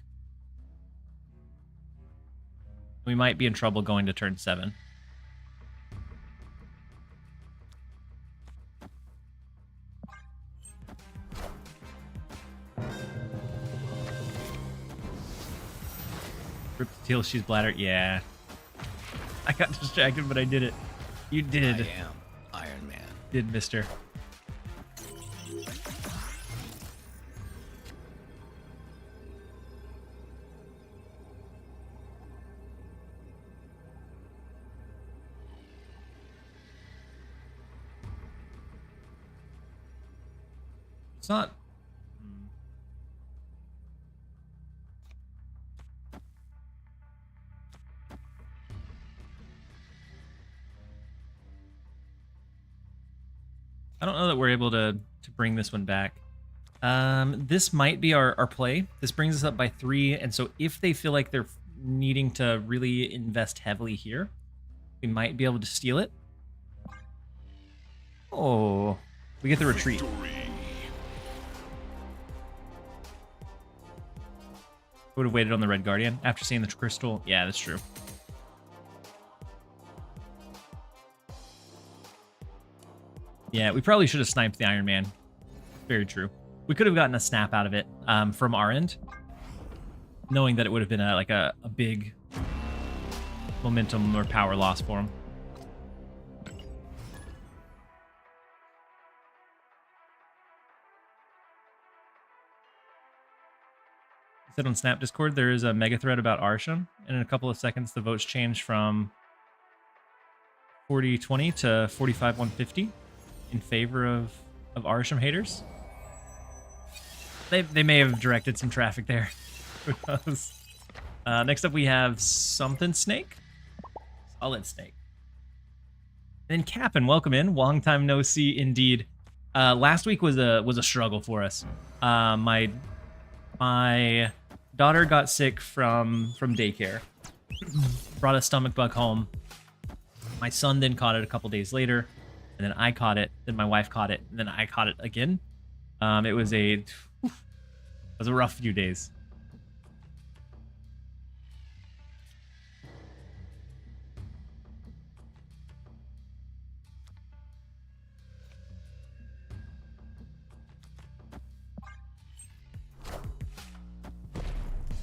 We might be in trouble going to turn 7. Rip the TLSG's bladder. Yeah. I got distracted, but I did it. You did. I am Iron Man. Did, mister. It's not... I don't know that we're able to bring this one back. This might be our play. This brings us up by 3, and so if they feel like they're needing to really invest heavily here, we might be able to steal it. Oh, we get the retreat. Would have waited on the Red Guardian after seeing the crystal. Yeah, that's true. Yeah, we probably should have sniped the Iron Man. Very true. We could have gotten a snap out of it from our end, knowing that it would have been like a big momentum or power loss for him. I said on Snap Discord there is a mega thread about Arsham, and in a couple of seconds the votes change from 40-20 to 45-150 in favor of Arsham haters. They may have directed some traffic there. Who knows? Next up we have Something Snake. Solid Snake. Then Cap'n, welcome in. Long time no see indeed. Last week was a struggle for us. My daughter got sick from daycare. Brought a stomach bug home. My son then caught it a couple days later, and then I caught it. Then my wife caught it, and then I caught it again. It was a rough few days.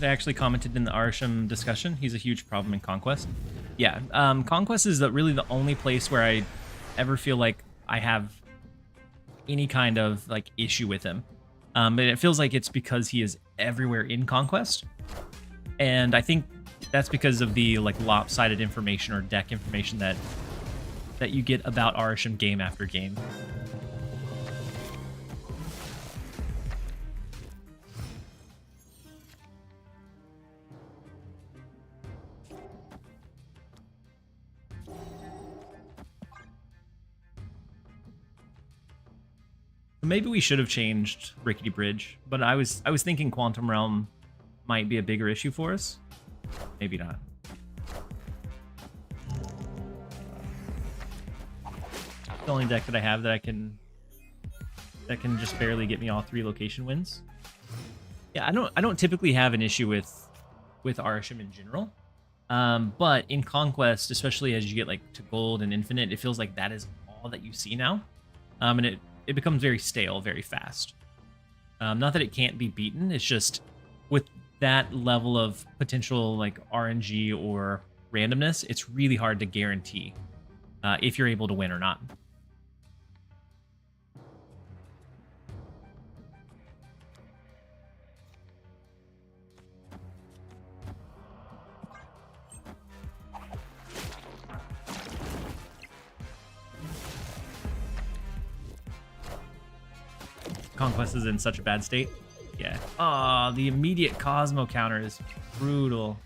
I actually commented in the Arsham discussion. He's a huge problem in Conquest. Yeah, Conquest is really the only place where I ever feel like I have any kind of like issue with him. But it feels like it's because he is everywhere in Conquest, and I think that's because of the like lopsided information or deck information that you get about Arsham game after game. Maybe we should have changed Rickety Bridge, but I was thinking Quantum Realm might be a bigger issue for us. Maybe not. The only deck that I have that can just barely get me all 3 location wins. Yeah, I don't typically have an issue with Arsham in general. But in Conquest, especially as you get like to Gold and Infinite, it feels like that is all that you see now. And it becomes very stale very fast. Not that it can't be beaten, it's just with that level of potential like RNG or randomness, it's really hard to guarantee if you're able to win or not. Conquest is in such a bad state. Yeah. Oh, the immediate Cosmo counter is brutal.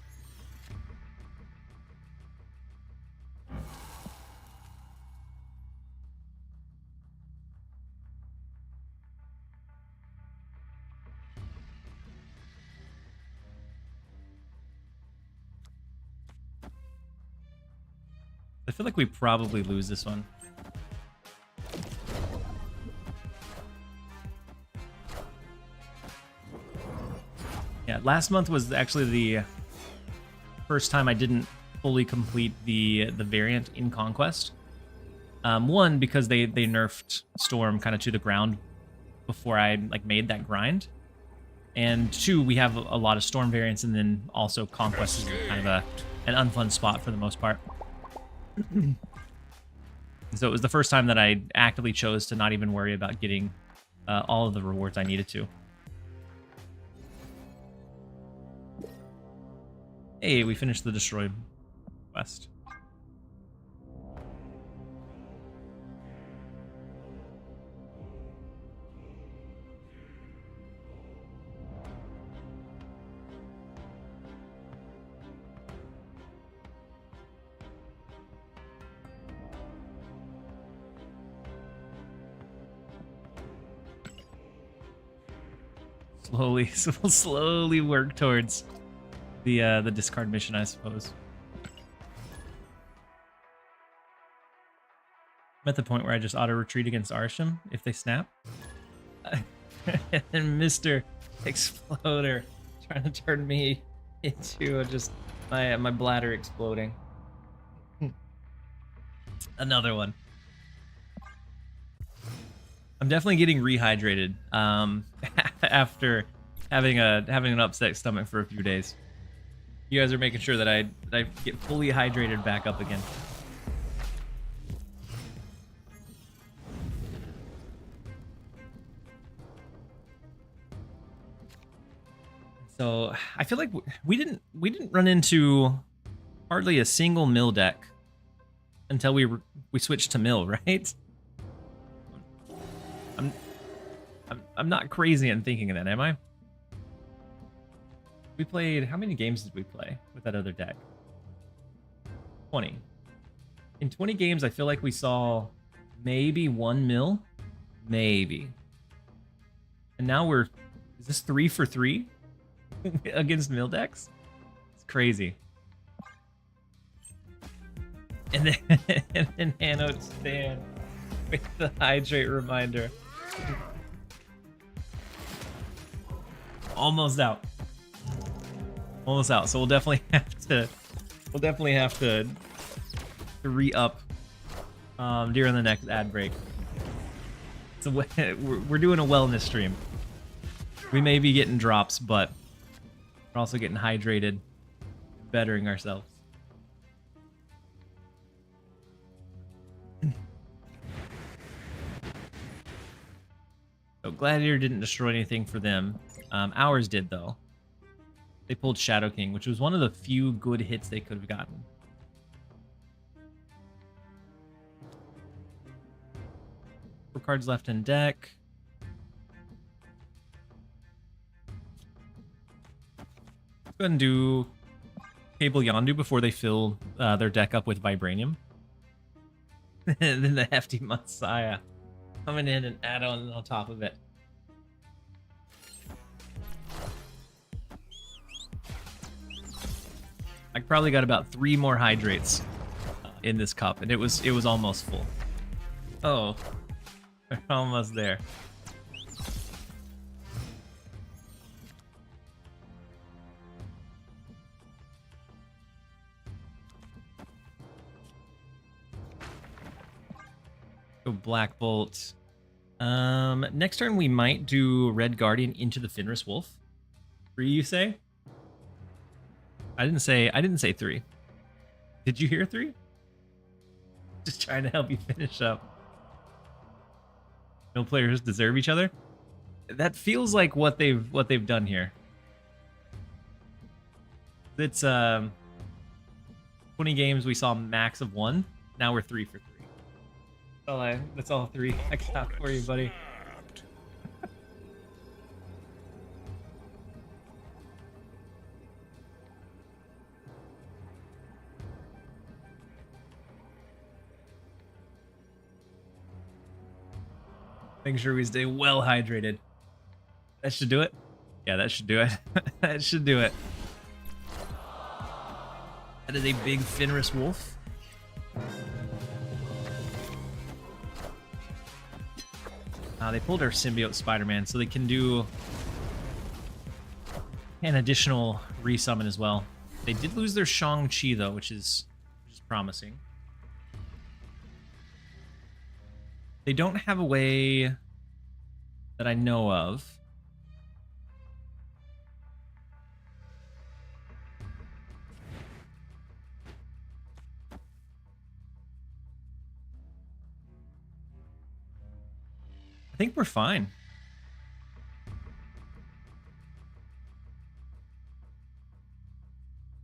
I feel like we probably lose this one. Yeah, last month was actually the first time I didn't fully complete the variant in Conquest. One, because they nerfed Storm kind of to the ground before I like made that grind. And two, we have a lot of Storm variants, and then also Conquest is kind of an unfun spot for the most part. So it was the first time that I actively chose to not even worry about getting all of the rewards I needed to. Hey, we finished the Destroyed quest. Slowly, so we'll slowly work towards the discard mission, I suppose. I'm at the point where I just auto retreat against Arsham if they snap. And Mr. Exploder trying to turn me into just my bladder exploding. Another one. I'm definitely getting rehydrated after having an upset stomach for a few days. You guys are making sure that I get fully hydrated back up again. So I feel like we didn't run into hardly a single mill deck until we switched to mill, right? I'm not crazy in thinking of that, am I? We played, how many games did we play with that other deck? 20. In 20 games, I feel like we saw maybe one mill, maybe. And now is this 3 for 3 against mill decks? It's crazy. And then Hano Stan with the hydrate reminder. Almost out. Almost out. So we'll definitely have to re-up during the next ad break. So we're doing a wellness stream. We may be getting drops, but we're also getting hydrated, bettering ourselves. So Gladiator didn't destroy anything for them. Ours did, though. They pulled Shadow King, which was one of the few good hits they could have gotten. Four cards left in deck. Go ahead and do Cable Yondu before they fill their deck up with Vibranium. And then the Hefty Messiah coming in and add on top of it. I probably got about 3 more hydrates in this cup, and it was almost full. Oh, we're almost there. Go Black Bolt. Next turn we might do Red Guardian into the Fenris Wolf. 3, you say? I didn't say 3. Did you hear 3? Just trying to help you finish up. No players deserve each other. That feels like what they've done here. It's 20 games we saw max of 1. Now we're 3 for 3. That's all 3 I got for you, buddy. Making sure we stay well hydrated. That should do it. Yeah, that should do it. That should do it. That is a big Fenris Wolf. They pulled our Symbiote Spider-Man, so they can do an additional resummon as well. They did lose their Shang-Chi, though, which is promising. They don't have a way that I know of. I think we're fine.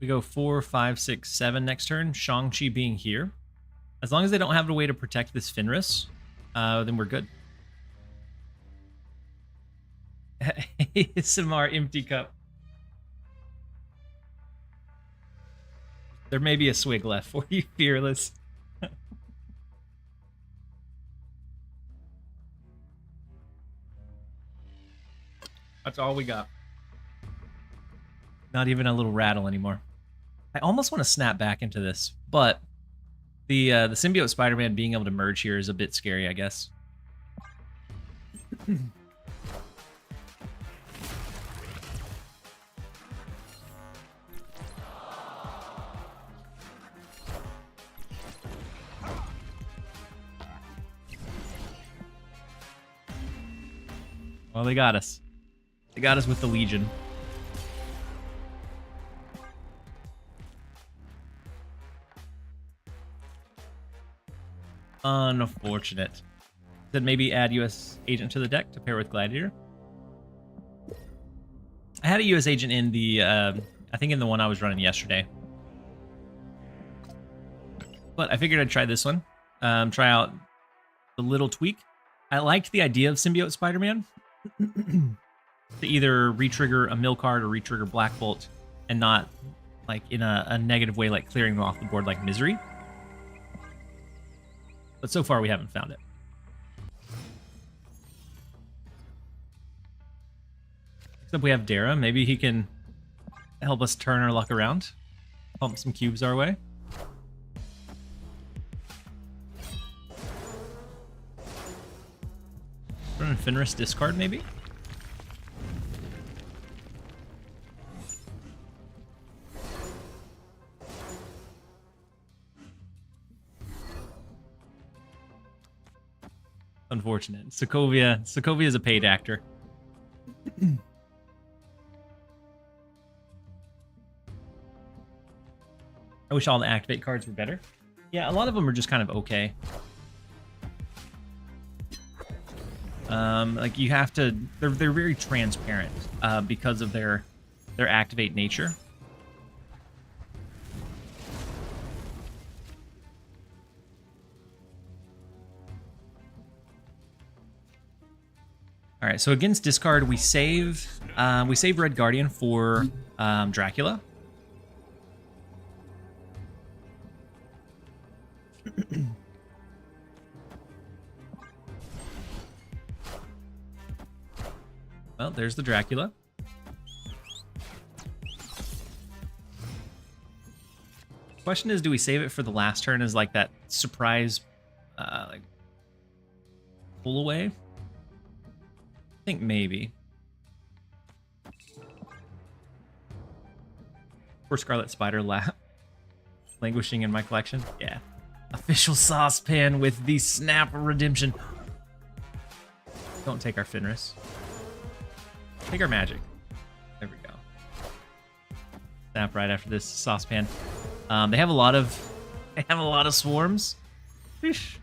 We go 4, 5, 6, 7 next turn. Shang-Chi being here. As long as they don't have a way to protect this Fenris, then we're good. ASMR empty cup. There may be a swig left for you, Fearless. That's all we got. Not even a little rattle anymore. I almost want to snap back into this, but the Symbiote Spider-Man being able to merge here is a bit scary, I guess. Well, they got us. They got us with the Legion. Unfortunate. Then maybe add US Agent to the deck to pair with Gladiator. I had a US Agent in the, I think in the one I was running yesterday. But I figured I'd try this one. Try out the little tweak. I liked the idea of Symbiote Spider-Man. To either re-trigger a mill card or re-trigger Black Bolt and not like in a negative way, like clearing them off the board like Misery. But so far we haven't found it. Except we have Dara. Maybe he can help us turn our luck around. Pump some cubes our way. Run Fenris discard maybe? Unfortunate. Sokovia is a paid actor. I wish all the activate cards were better. Yeah, a lot of them are just kind of okay. Like you have to, they're very transparent because of their activate nature. All right, so against discard, we save Red Guardian for Dracula. Well, there's the Dracula. Question is, do we save it for the last turn as like that surprise, like pull away? I think maybe. Poor Scarlet Spider languishing in my collection. Yeah. Official saucepan with the snap redemption. Don't take our Fenris. Take our magic. There we go. Snap right after this saucepan. They have a lot of swarms. Sheesh.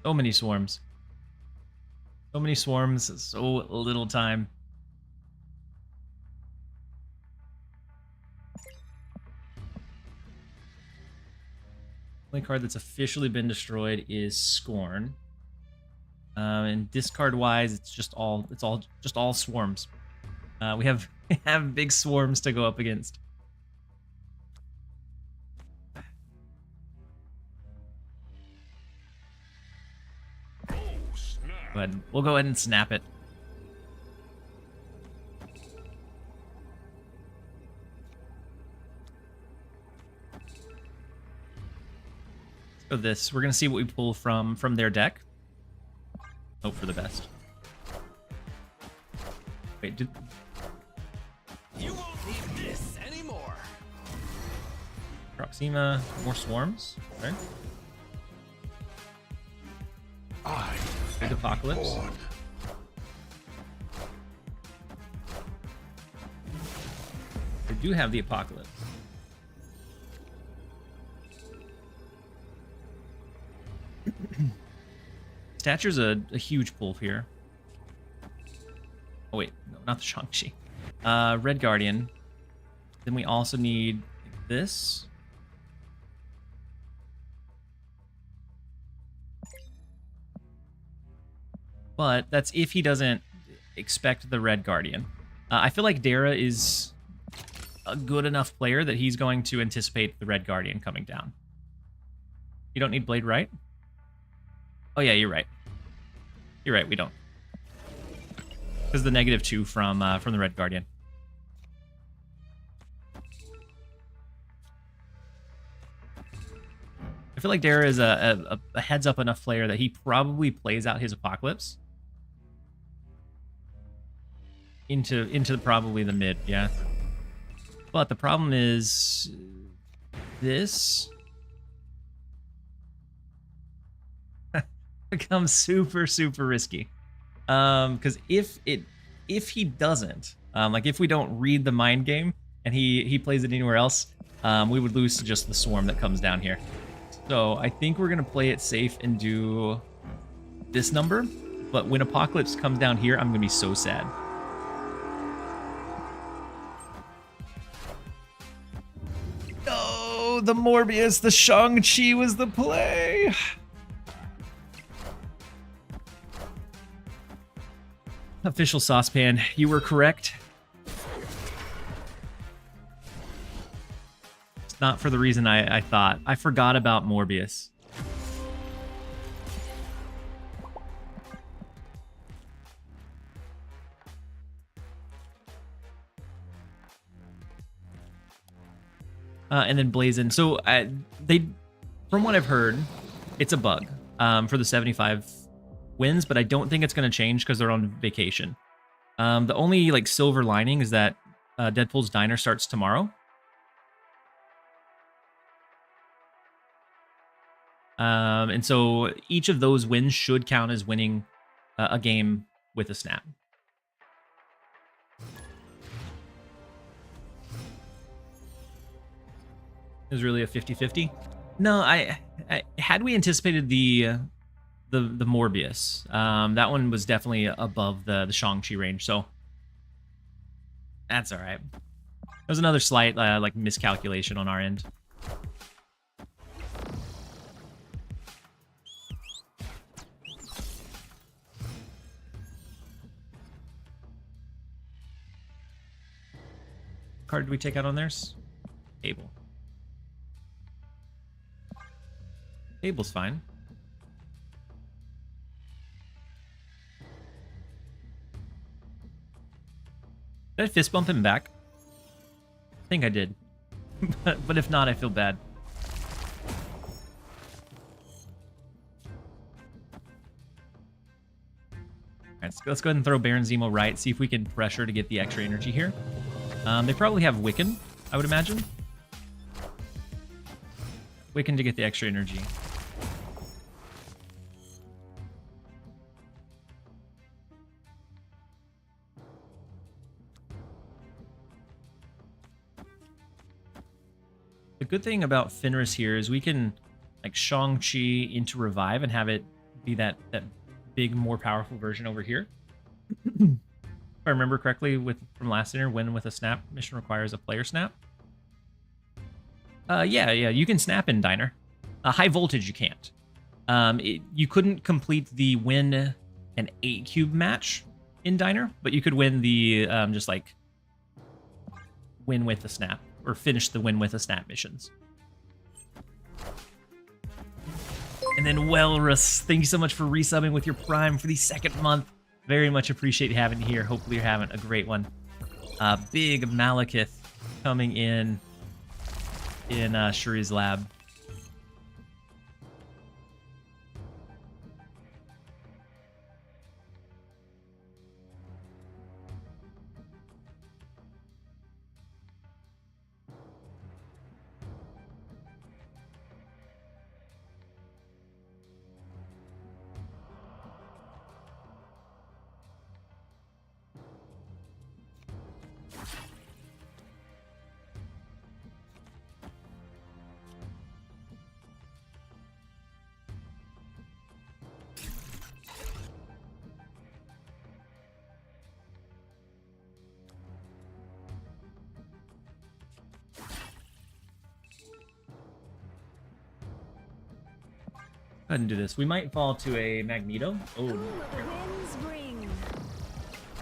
So many swarms. So many swarms, so little time. Only card that's officially been destroyed is Scorn. And discard wise, it's just all swarms. We have big swarms to go up against. We'll go ahead and snap it. Let's go this. We're gonna see what we pull from their deck. Hope for the best. Wait, did You won't need this anymore. Proxima more swarms? Okay. I Big Apocalypse. born. They do have the Apocalypse. Stature's a huge pull here. Oh wait, no, not the Shang-Chi. Red Guardian. Then we also need this. But that's if he doesn't expect the Red Guardian. I feel like Dara is a good enough player that he's going to anticipate the Red Guardian coming down. You don't need Blade, right? Oh yeah, you're right. You're right, we don't. Because the -2 from the Red Guardian. I feel like Dara is a heads-up enough player that he probably plays out his Apocalypse into probably the mid, yeah. But the problem is this becomes super risky. Because if he doesn't, like if we don't read the mind game and he plays it anywhere else, we would lose to just the swarm that comes down here. So I think we're gonna play it safe and do this number, but when Apocalypse comes down here, I'm gonna be so sad. No, the Morbius, the Shang-Chi was the play. Official Saucepan, you were correct. It's not for the reason I thought. I forgot about Morbius. And then Blazin. So they, from what I've heard, it's a bug for the 75 wins, but I don't think it's going to change because they're on vacation. The only like silver lining is that Deadpool's Diner starts tomorrow. And so each of those wins should count as winning a game with a snap. It was really a 50-50. No, I had we anticipated the Morbius. That one was definitely above the Shang-Chi range, so that's all right. There was another slight like miscalculation on our end. Card did we take out on theirs? Able. Able's fine. Did I fist bump him back? I think I did. But if not, I feel bad. Alright, so let's go ahead and throw Baron Zemo right, see if we can pressure to get the extra energy here. They probably have Wiccan, I would imagine. Wiccan to get the extra energy. The good thing about Fenris here is we can like Shang-Chi into revive and have it be that big, more powerful version over here. If I remember correctly from last dinner, win with a snap mission requires a player snap. Yeah, you can snap in Diner. High voltage you can't. You couldn't complete the win an 8 cube match in Diner, but you could win the just like win with a snap. Or finish the win with a snap missions. And then Welrus, thank you so much for resubbing with your Prime for the 2nd month. Very much appreciate having you here. Hopefully you're having a great one. Big Malekith coming in Shuri's lab. Go ahead and do this. We might fall to a Magneto. Oh, no.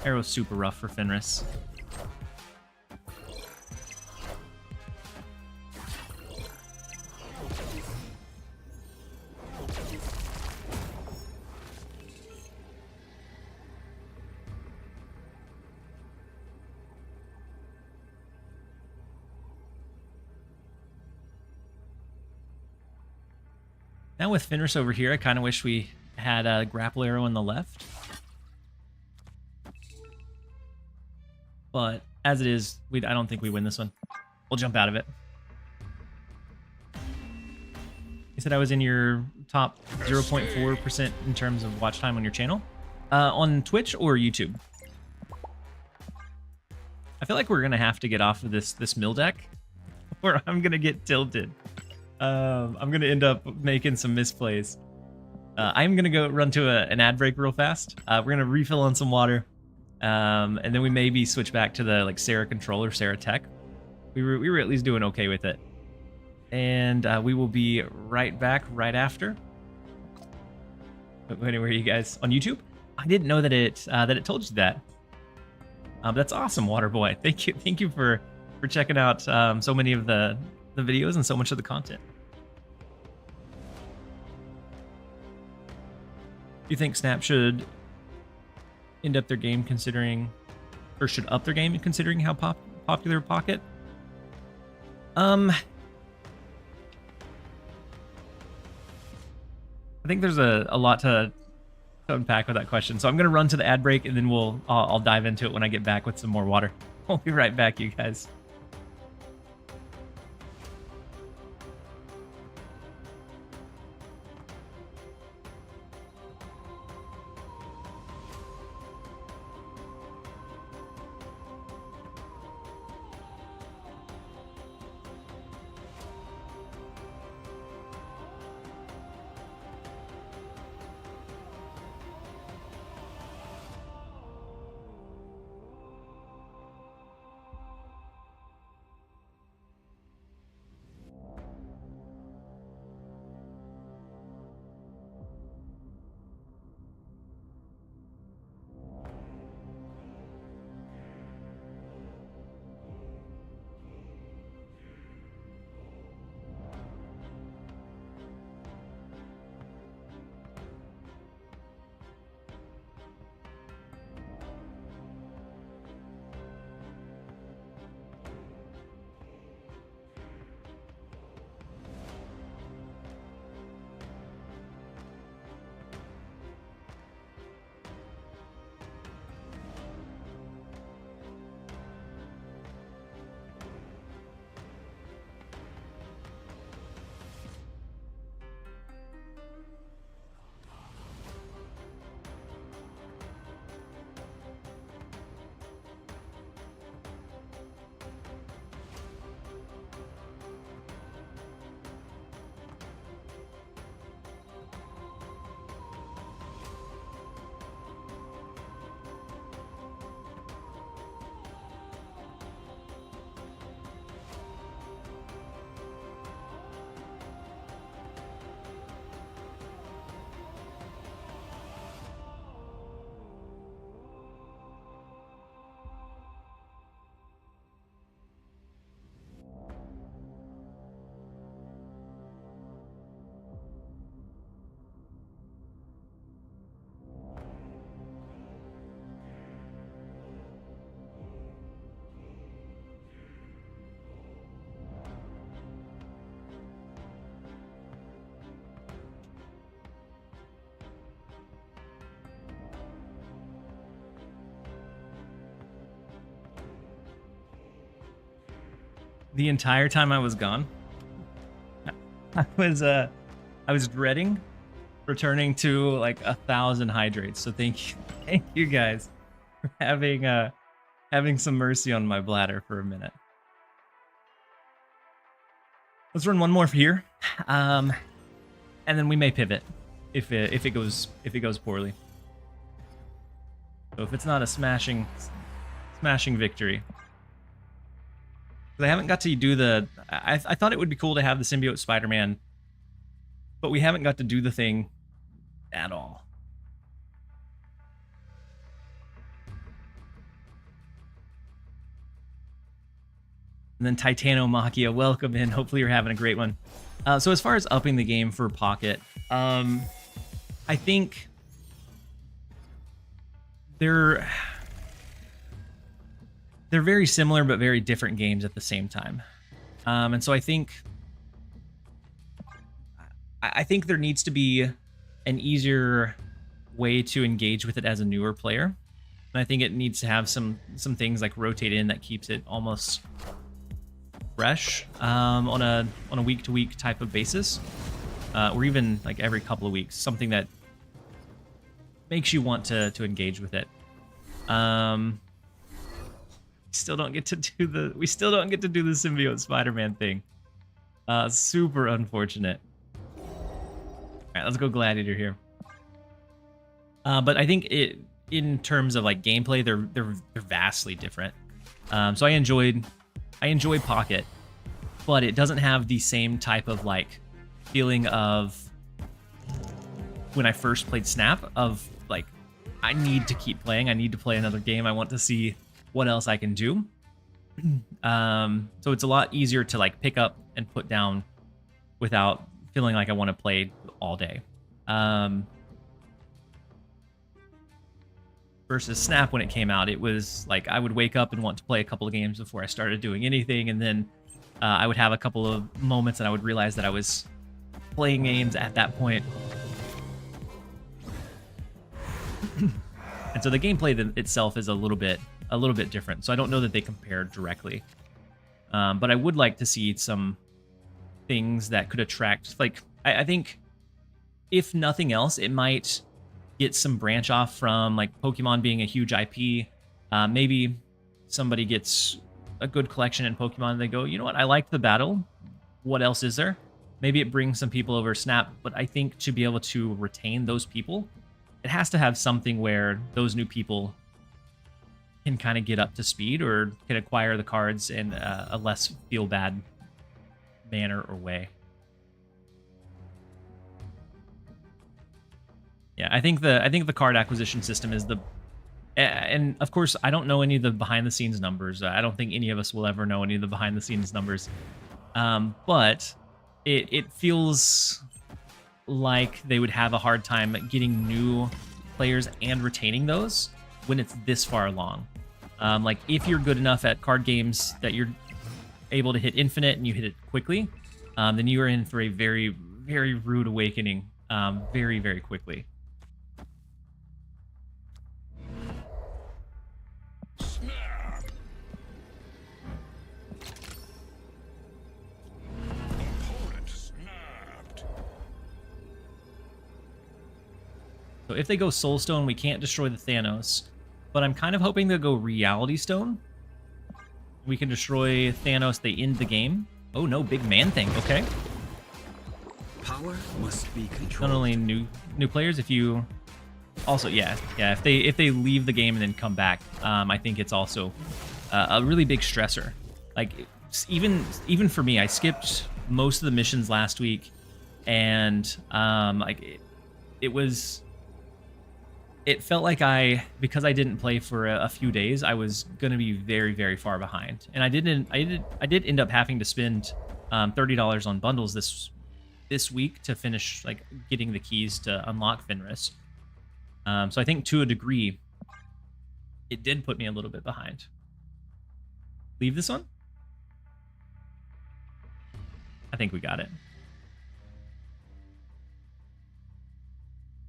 Arrow's super rough for Fenris. Now with Fenris over here, I kind of wish we had a grapple arrow on the left. But as it is, I don't think we win this one. We'll jump out of it. You said I was in your top 0.4% in terms of watch time on your channel. On Twitch or YouTube? I feel like we're going to have to get off of this mill deck or I'm going to get tilted. I'm gonna end up making some misplays. I'm gonna go run to an ad break real fast. We're gonna refill on some water, and then we maybe switch back to the like Sarah controller, Sarah Tech. We were at least doing okay with it, and we will be right back right after. Anywhere you guys on YouTube? I didn't know that it told you that. That's awesome, Waterboy. Thank you for checking out so many of the videos and so much of the content. Do you think Snap should end up their game considering, or should up their game considering how popular Pocket? I think there's a lot to unpack with that question. So I'm going to run to the ad break and then I'll dive into it when I get back with some more water. I'll be right back, you guys. The entire time I was gone, I was dreading returning to like 1,000 hydrates. So thank you guys for having some mercy on my bladder for a minute. Let's run one more for here, and then we may pivot if it goes poorly. So if it's not a smashing victory. I haven't got to do the... I thought it would be cool to have the symbiote Spider-Man, but we haven't got to do the thing at all. And then Titanomachia, welcome in. Hopefully you're having a great one. So as far as upping the game for Pocket, I think they're very similar but very different games at the same time. And so I think there needs to be an easier way to engage with it as a newer player. And I think it needs to have some things like rotate in that keeps it almost fresh on a week-to-week type of basis, or even like every couple of weeks, something that makes you want to engage with it. We still don't get to do the symbiote Spider-Man thing. Super unfortunate. All right, let's go Gladiator here. But I think in terms of like gameplay, they're vastly different. So I enjoy Pocket, but it doesn't have the same type of like feeling of when I first played Snap of like, I need to keep playing. I need to play another game. I want to see what else I can do. So it's a lot easier to like pick up and put down without feeling like I want to play all day. Versus Snap, when it came out, it was like I would wake up and want to play a couple of games before I started doing anything, and then I would have a couple of moments and I would realize that I was playing games at that point. And so the gameplay itself is a little bit different. So I don't know that they compare directly. But I would like to see some things that could attract, like, I think if nothing else, it might get some branch off from like Pokemon being a huge IP. Maybe somebody gets a good collection in Pokemon and they go, you know what, I like the battle. What else is there? Maybe it brings some people over Snap, but I think to be able to retain those people, it has to have something where those new people can kind of get up to speed or can acquire the cards in a less feel bad manner or way. Yeah, I think the card acquisition system is and of course I don't know any of the behind the scenes numbers. I don't think any of us will ever know any of the behind the scenes numbers. But it feels like they would have a hard time getting new players and retaining those when it's this far along. Like if you're good enough at card games that you're able to hit infinite and you hit it quickly, then you are in for a very, very rude awakening very, very quickly. Snap. Opponent snapped. So if they go Soul Stone, we can't destroy the Thanos. But I'm kind of hoping they'll go Reality Stone. We can destroy Thanos, they end the game. Oh no, big man thing, okay. Power must be controlled. Not only new players, if you also if they leave the game and then come back, I think it's also a really big stressor. Like even for me, I skipped most of the missions last week, and it felt like because I didn't play for a few days, I was gonna be very, very far behind, and I did end up having to spend $30 on bundles this week to finish like getting the keys to unlock Fenris. So I think to a degree, it did put me a little bit behind. Leave this one? I think we got it.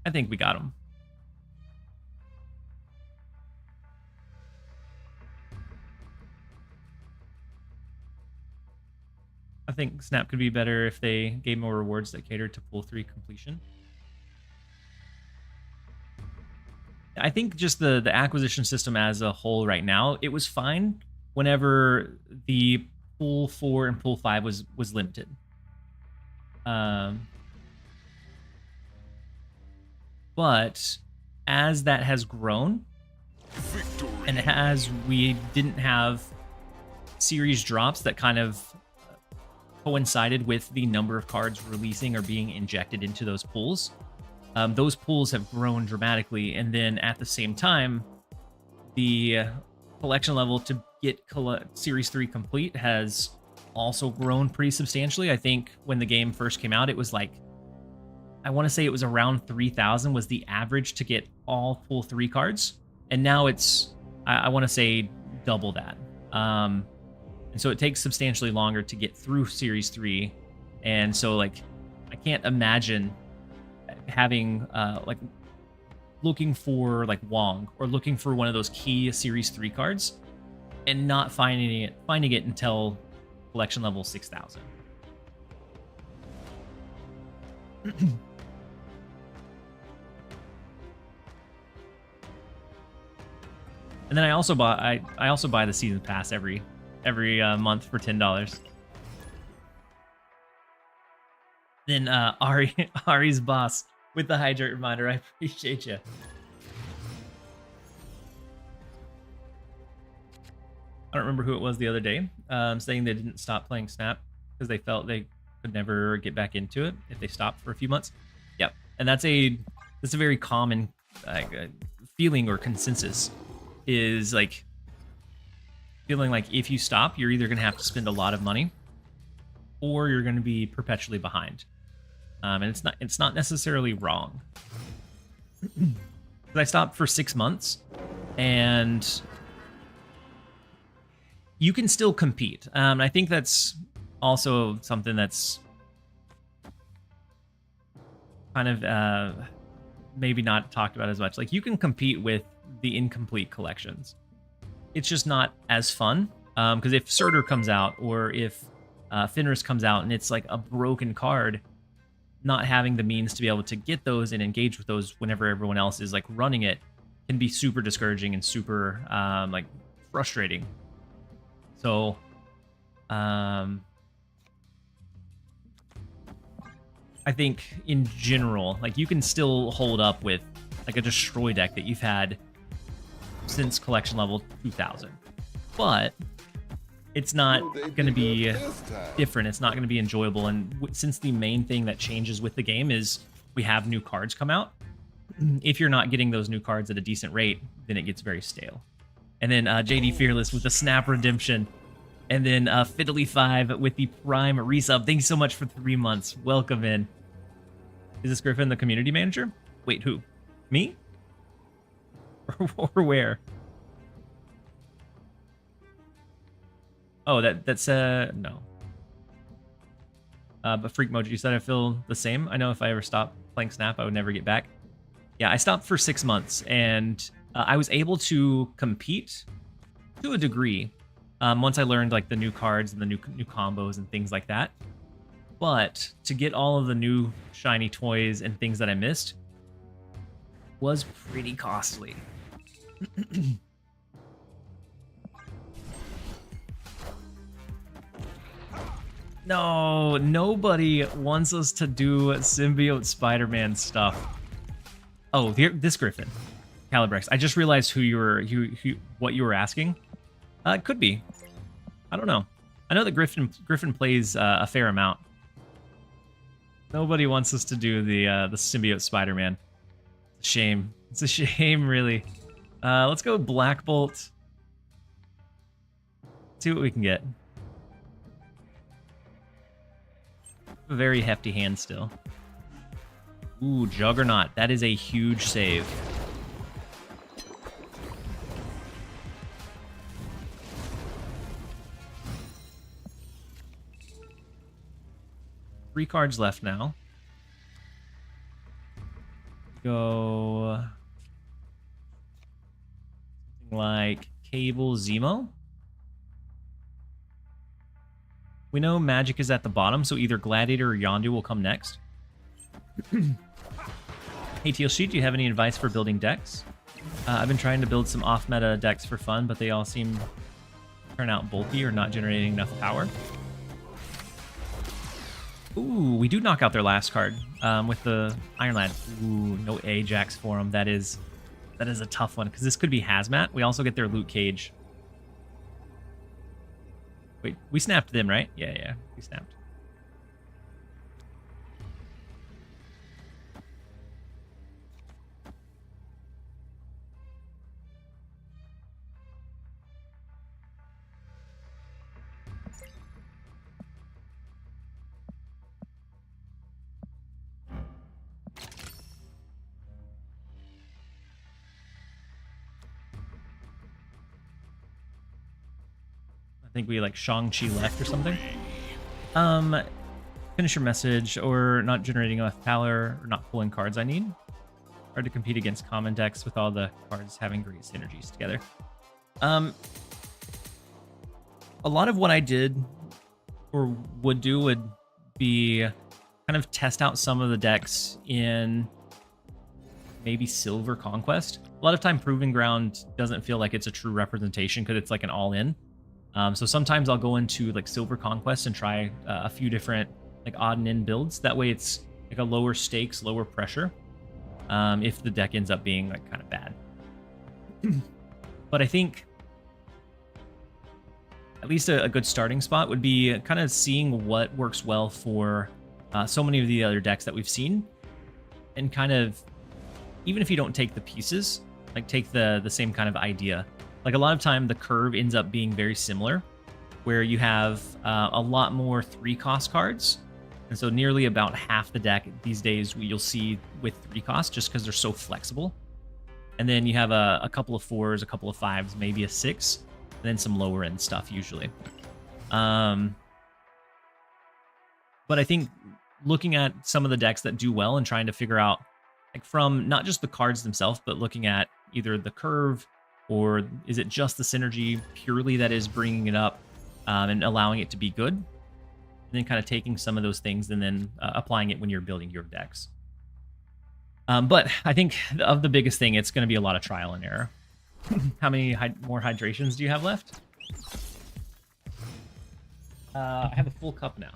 I think we got him. I think Snap could be better if they gave more rewards that cater to pool 3 completion. I think just the acquisition system as a whole right now, it was fine whenever the pool 4 and pool 5 was limited. But as that has grown, Victory. and as we didn't have series drops that kind of coincided with the number of cards releasing or being injected into those pools have grown dramatically. And then at the same time, the collection level to get Series 3 complete has also grown pretty substantially. I think when the game first came out, it was like, I want to say it was around 3,000 was the average to get all pool 3 cards. And now it's, I want to say double that. And so it takes substantially longer to get through Series 3. And so, like, I can't imagine having, like, looking for, like, Wong or looking for one of those key Series 3 cards and not finding it until collection level 6,000. And then I also buy the season pass every month for $10. Then Ari's boss with the hydrate reminder. I appreciate you. I don't remember who it was the other day, saying they didn't stop playing Snap because they felt they could never get back into it if they stopped for a few months. Yep, and that's a very common feeling or consensus, is like feeling like if you stop, you're either going to have to spend a lot of money, or you're going to be perpetually behind. And it's not necessarily wrong. I stopped for 6 months, and you can still compete. I think that's also something that's kind of maybe not talked about as much. Like, you can compete with the incomplete collections. It's just not as fun, because if Surtur comes out, or if Fenris comes out and it's like a broken card, not having the means to be able to get those and engage with those whenever everyone else is like running it can be super discouraging and super like frustrating. So I think in general, like, you can still hold up with like a destroy deck that you've had since collection level 2000, but it's not going to be different. It's not going to be enjoyable. And since the main thing that changes with the game is we have new cards come out, if you're not getting those new cards at a decent rate, then it gets very stale. And then JD Fearless with the Snap Redemption. And then Fiddly5 with the Prime resub. Thank you so much for 3 months. Welcome in. Is this Griffin the community manager? Wait, who? Me? Or where? Oh, that's no. But Freak Mojo, you said I feel the same. I know if I ever stopped playing Snap, I would never get back. Yeah, I stopped for 6 months, and I was able to compete to a degree once I learned like the new cards and the new combos and things like that. But to get all of the new shiny toys and things that I missed was pretty costly. No, nobody wants us to do symbiote Spider-Man stuff. Oh, this Griffin, Calibrex. I just realized what you were asking. It could be. I don't know. I know that Griffin plays a fair amount. Nobody wants us to do the symbiote Spider-Man. It's a shame. It's a shame, really. Let's go Black Bolt. See what we can get. A very hefty hand still. Ooh, Juggernaut. That is a huge save. Three cards left now. Go something like Cable Zemo. We know Magic is at the bottom, so either Gladiator or Yondu will come next. Hey TLSG, do you have any advice for building decks? I've been trying to build some off-meta decks for fun, but they all seem to turn out bulky or not generating enough power. Ooh, we do knock out their last card with the Iron Lad. Ooh, no Ajax for him. That is a tough one, because this could be Hazmat. We also get their Luke Cage. Wait, we snapped them, right? Yeah, we snapped. I think we like Shang-Chi left or something. Finish your message, or not generating enough power, or not pulling cards I need. Hard to compete against common decks with all the cards having great synergies together. A lot of what I did or would do would be kind of test out some of the decks in maybe Silver Conquest. A lot of time Proving Ground doesn't feel like it's a true representation because it's like an all-in. So sometimes I'll go into like Silver Conquest and try a few different like odd and end builds. That way it's like a lower stakes, lower pressure. If the deck ends up being like kind of bad. But I think at least a good starting spot would be kind of seeing what works well for so many of the other decks that we've seen, and kind of, even if you don't take the pieces, like take the same kind of idea. Like a lot of time the curve ends up being very similar, where you have a lot more 3-cost cards. And so nearly about half the deck these days you'll see with 3 costs, just because they're so flexible. And then you have a couple of 4s, a couple of 5s, maybe a 6, and then some lower end stuff usually. But I think looking at some of the decks that do well and trying to figure out, like, from not just the cards themselves, but looking at either the curve, or is it just the synergy purely that is bringing it up and allowing it to be good, and then kind of taking some of those things and then applying it when you're building your decks. But I think of the biggest thing, it's going to be a lot of trial and error. How many more hydrations do you have left? I have a full cup now.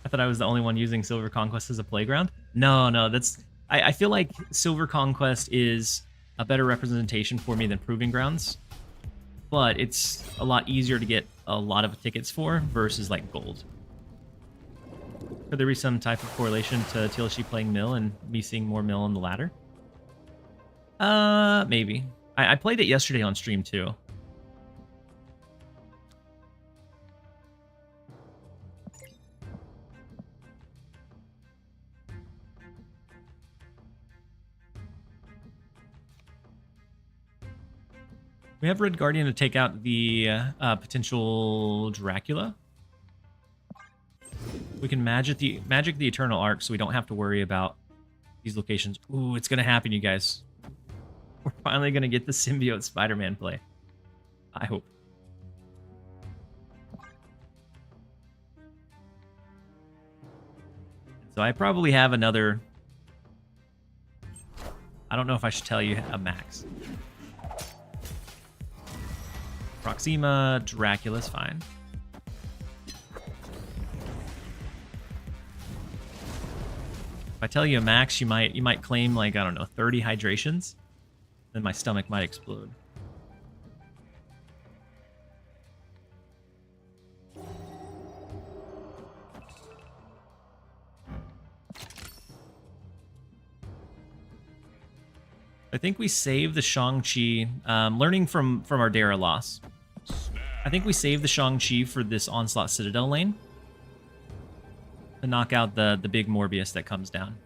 I thought I was the only one using Silver Conquest as a playground. No, that's... I feel like Silver Conquest is a better representation for me than Proving Grounds, but it's a lot easier to get a lot of tickets for versus like gold. Could there be some type of correlation to TLSG playing mill and me seeing more mill on the ladder? Maybe. I played it yesterday on stream too. We have Red Guardian to take out the potential Dracula. We can magic the Eternal Arc, so we don't have to worry about these locations. Ooh, it's gonna happen, you guys. We're finally gonna get the symbiote Spider-Man play. I hope. So I probably have another... I don't know if I should tell you a max. Proxima, Dracula's fine. If I tell you a max, you might claim, like, I don't know, 30 hydrations. Then my stomach might explode. I think we save the Shang-Chi, learning from our Dara loss. I think we save the Shang-Chi for this Onslaught Citadel lane to knock out the big Morbius that comes down.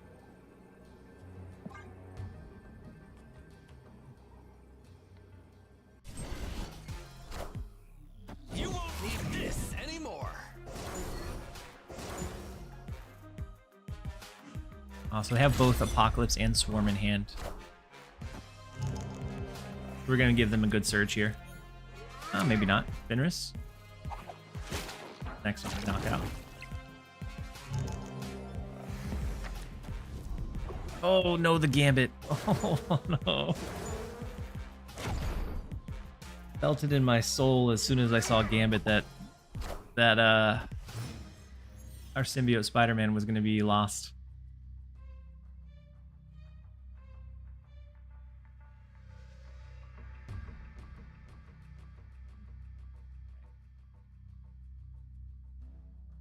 You won't need this anymore. So they have both Apocalypse and Swarm in hand. We're going to give them a good surge here. Oh, maybe not. Fenris. Next one, knockout. Oh, no, the Gambit. Oh, no. Felt it in my soul as soon as I saw Gambit that our symbiote Spider-Man was going to be lost.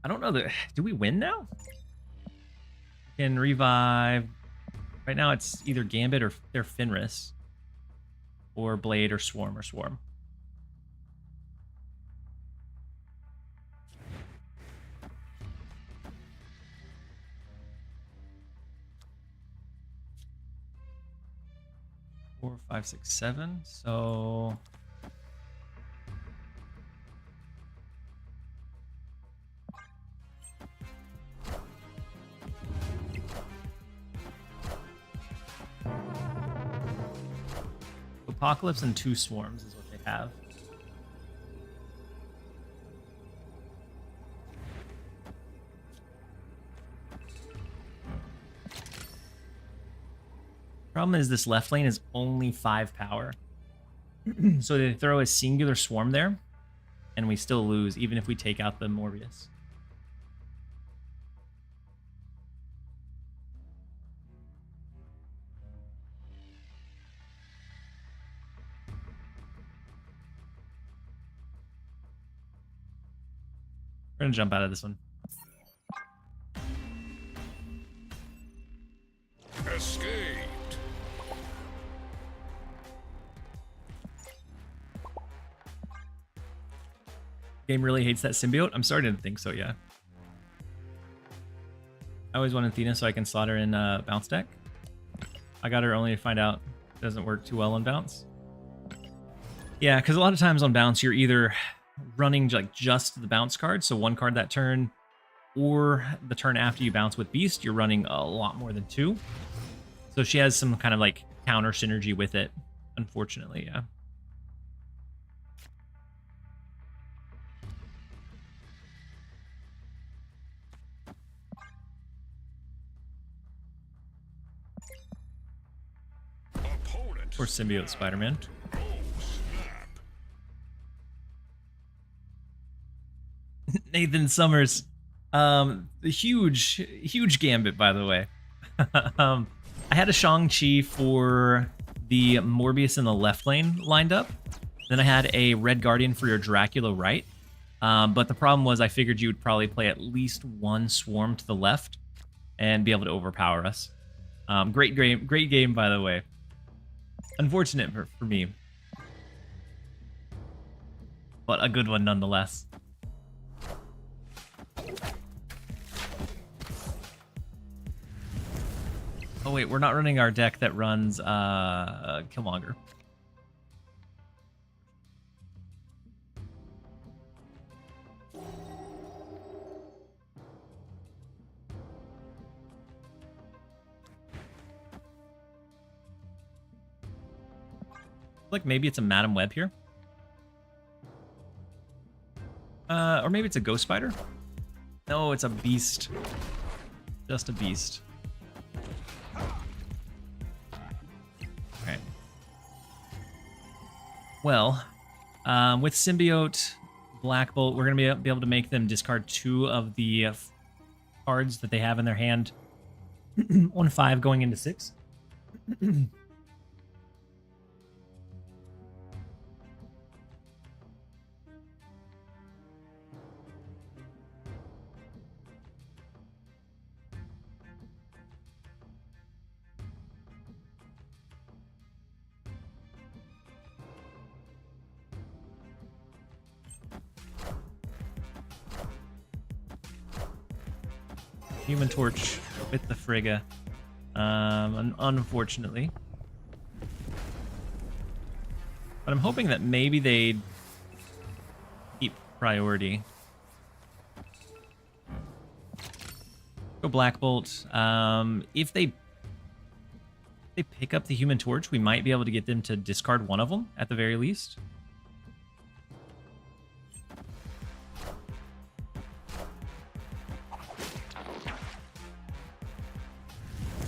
I don't know that. Do we win now? Can revive. Right now it's either Gambit or Fenris, or Blade or Swarm or Swarm. Four, five, six, seven. So. Apocalypse and 2 Swarms is what they have. Problem is this left lane is only 5 power. So they throw a singular Swarm there, and we still lose, even if we take out the Morbius. We're gonna jump out of this one. Escaped. Game really hates that symbiote. I'm starting to think so, yeah. I always wanted Athena so I can slot her in bounce deck. I got her only to find out it doesn't work too well on bounce. Yeah, because a lot of times on bounce, you're either running like just the bounce card, so one card that turn, or the turn after you bounce with Beast, you're running a lot more than two. So she has some kind of like counter synergy with it, unfortunately, yeah. Opponent. Or symbiote Spider-Man. Oh, snap. Nathan Summers. The huge gambit, by the way. I had a Shang-Chi for the Morbius in the left lane lined up. Then I had a Red Guardian for your Dracula right. But the problem was I figured you would probably play at least one Swarm to the left and be able to overpower us. Great game, by the way. Unfortunate for me. But a good one nonetheless. Oh wait, we're not running our deck that runs Killmonger. Like maybe it's a Madam Web here. Or maybe it's a Ghost Spider. No, it's a Beast. Just a Beast. Okay. Well, with Symbiote, Black Bolt, we're going to be able to make them discard 2 of the cards that they have in their hand. 1/5 going into 6. Human Torch with the Frigga, unfortunately. But I'm hoping that maybe they keep priority. Go Black Bolt. If they pick up the Human Torch, we might be able to get them to discard one of them at the very least.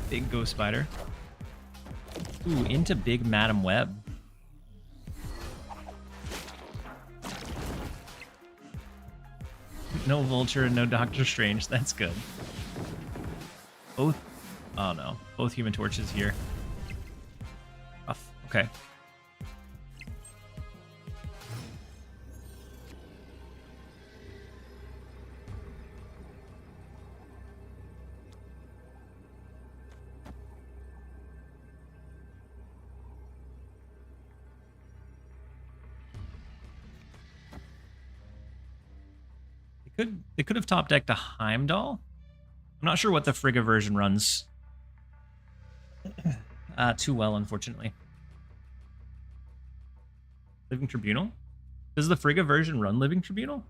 Big Ghost Spider. Ooh, into big Madam Web. No Vulture and no Doctor Strange. That's good. Both. Oh no. Both Human Torches here. Rough. Okay. They could have top decked a Heimdall. I'm not sure what the Frigga version runs too well, unfortunately. Living Tribunal? Does the Frigga version run Living Tribunal?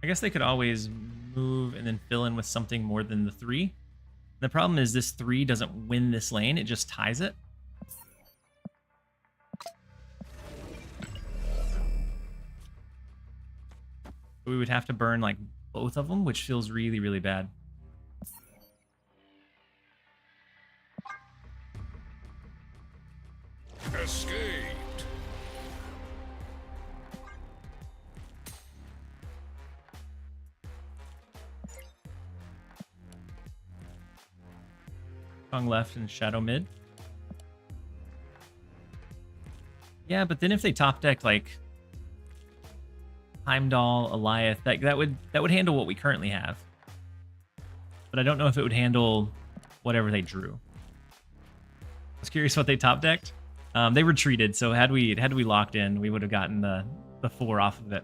I guess they could always move and then fill in with something more than the 3. The problem is this 3 doesn't win this lane, it just ties it. We would have to burn like both of them, which feels really, really bad. Escaped. Strong left and shadow mid. Yeah, but then if they top deck like Heimdall, Eliath, that would handle what we currently have. But I don't know if it would handle whatever they drew. I was curious what they top decked. They retreated, so had we locked in, we would have gotten the 4 off of it.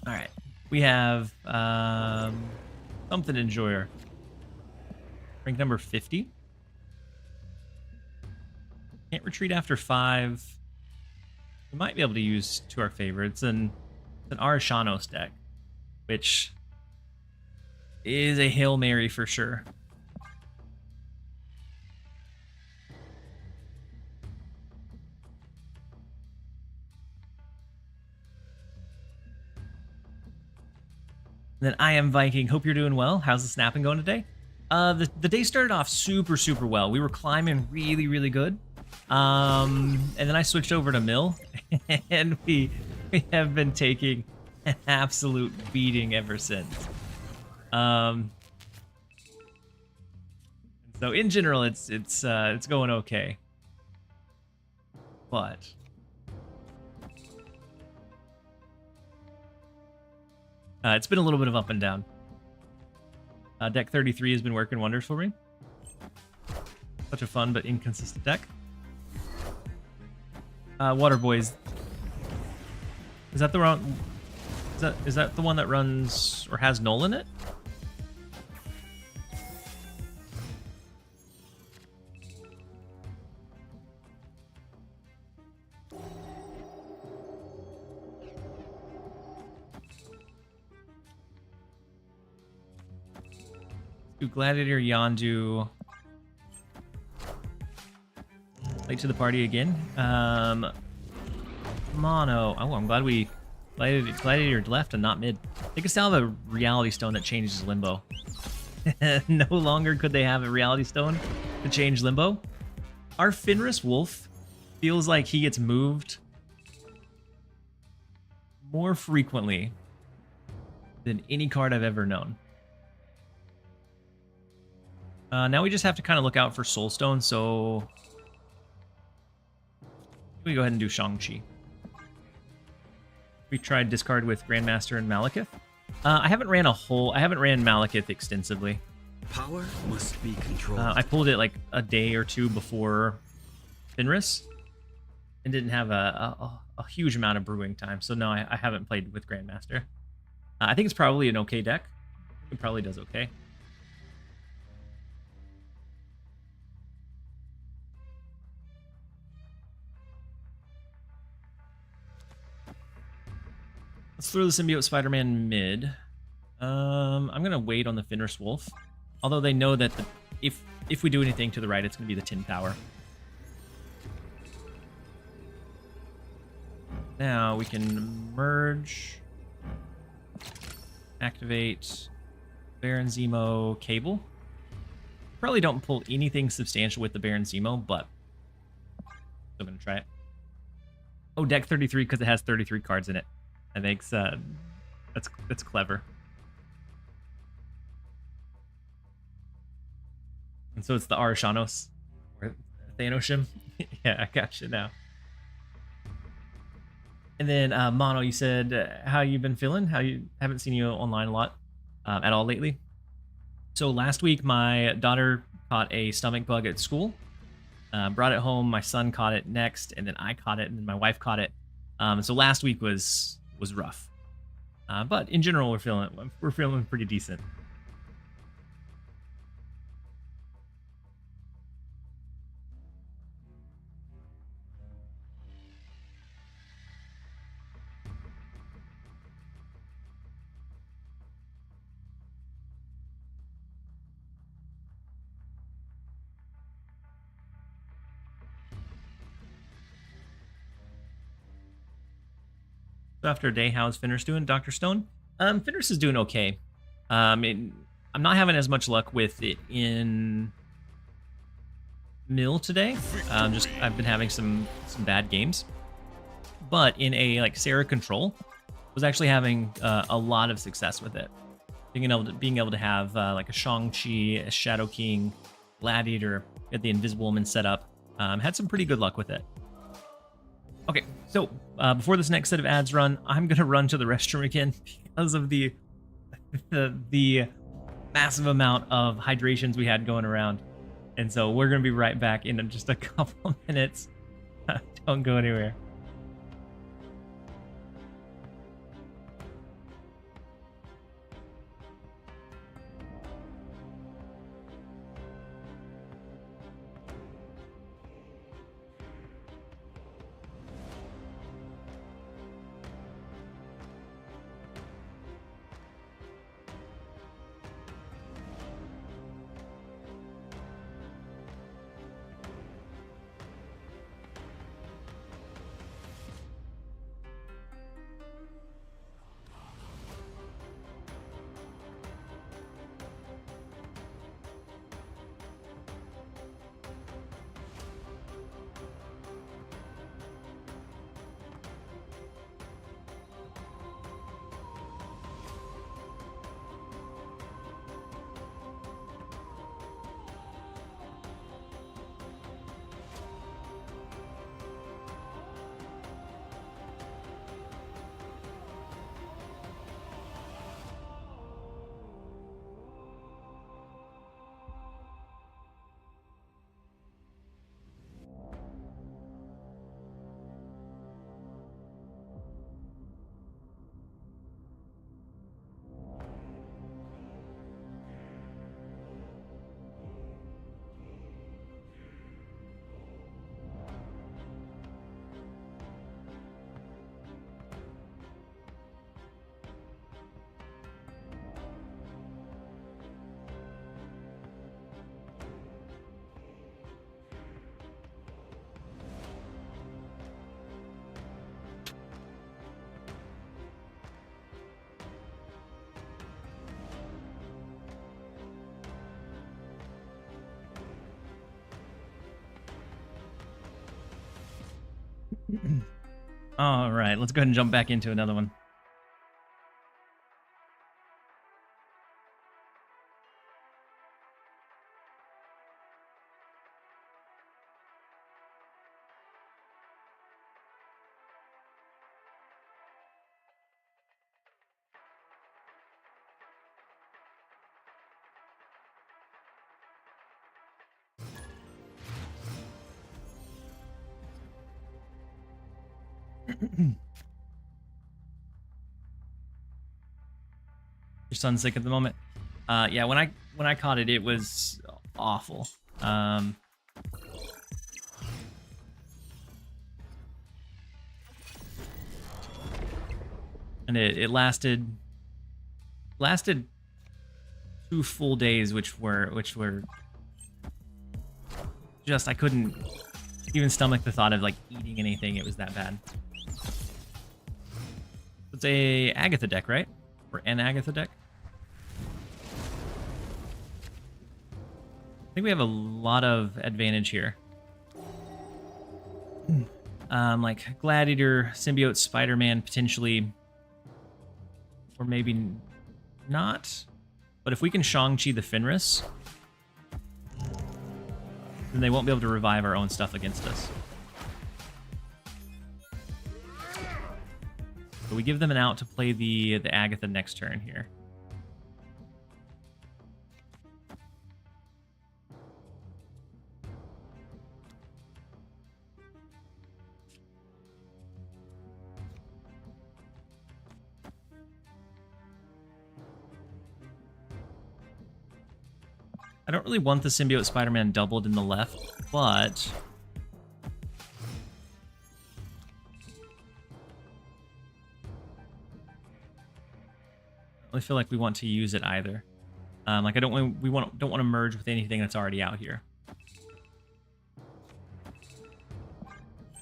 All right, we have something enjoyer. Rank number 50. Can't retreat after 5. We might be able to use to our favor. It's an Arishanos deck, which is a Hail Mary for sure. Then I am Viking. Hope you're doing well. How's the snapping going today? The day started off super, super well. We were climbing really, really good. And then I switched over to mill, and we have been taking an absolute beating ever since. So in general, it's going okay, but it's been a little bit of up and down. Deck 33 has been working wonders for me. Such a fun but inconsistent deck. Water Boys. Is that the wrong? Is that the one that runs or has Null in it? Gladiator Yondu late to the party again. Mono. Oh, I'm glad we Gladiator left and not mid. They could still have a Reality Stone that changes Limbo. No longer could they have a Reality Stone to change Limbo. Our Fenris Wolf feels like he gets moved more frequently than any card I've ever known. Now we just have to kind of look out for Soulstone, so we go ahead and do Shang-Chi. We tried discard with Grandmaster and Malekith. I haven't ran Malekith extensively. Power must be controlled. I pulled it like a day or two before Fenris and didn't have a huge amount of brewing time, so no, I haven't played with Grandmaster. I think it's probably an okay deck. It probably does okay. Let's throw the Symbiote Spider-Man mid. I'm gonna wait on the Fenris Wolf, although they know that if we do anything to the right, it's gonna be the Tin Tower. Now we can merge, activate Baron Zemo Cable. Probably don't pull anything substantial with the Baron Zemo, but still gonna try it. Oh, deck 33 because it has 33 cards in it. I think that's clever. And so it's the Arishanos or Thanoshim. Yeah, I got you now. And then Mono, you said how you been feeling? How you haven't seen you online a lot at all lately. So last week my daughter caught a stomach bug at school. Brought it home. My son caught it next, and then I caught it, and then my wife caught it. So last week was rough, but in general we're feeling pretty decent. So after a day, how's Fenris doing, Dr. Stone? Fenris is doing okay. I'm not having as much luck with it in mill today. I've been having some bad games, but in a like Sarah control, was actually having a lot of success with it. Being able to have like a Shang-Chi, a Shadow King, Gladiator, get the Invisible Woman set up. Had some pretty good luck with it. Okay, so before this next set of ads run, I'm gonna run to the restroom again because of the massive amount of hydrations we had going around. And so we're gonna be right back in just a couple of minutes. Don't go anywhere. All right, let's go ahead and jump back into another one. Your son's sick at the moment. Yeah, when I caught it, it was awful. And it lasted 2 full days, which were just, I couldn't even stomach the thought of like eating anything. It was that bad. It's a Agatha deck, right? Or an Agatha deck? I think we have a lot of advantage here. Like Gladiator, Symbiote, Spider-Man, potentially. Or maybe not. But if we can Shang-Chi the Fenris, then they won't be able to revive our own stuff against us. So we give them an out to play the Agatha next turn here. I don't really want the Symbiote Spider-Man doubled in the left, but I feel like we want to use it either. Like don't want to merge with anything that's already out here.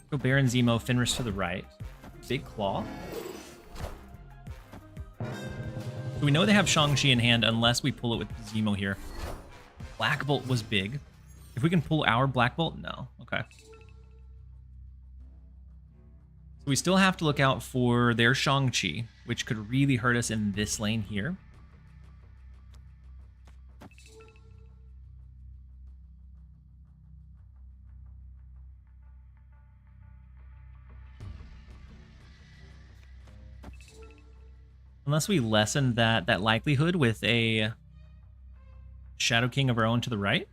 Go Baron Zemo, Fenris to the right. Big Claw. So we know they have Shang-Chi in hand unless we pull it with Zemo here. Black Bolt was big. If we can pull our Black Bolt, no. Okay. So we still have to look out for their Shang-Chi, which could really hurt us in this lane here. Unless we lessen that likelihood with a Shadow King of our own to the right.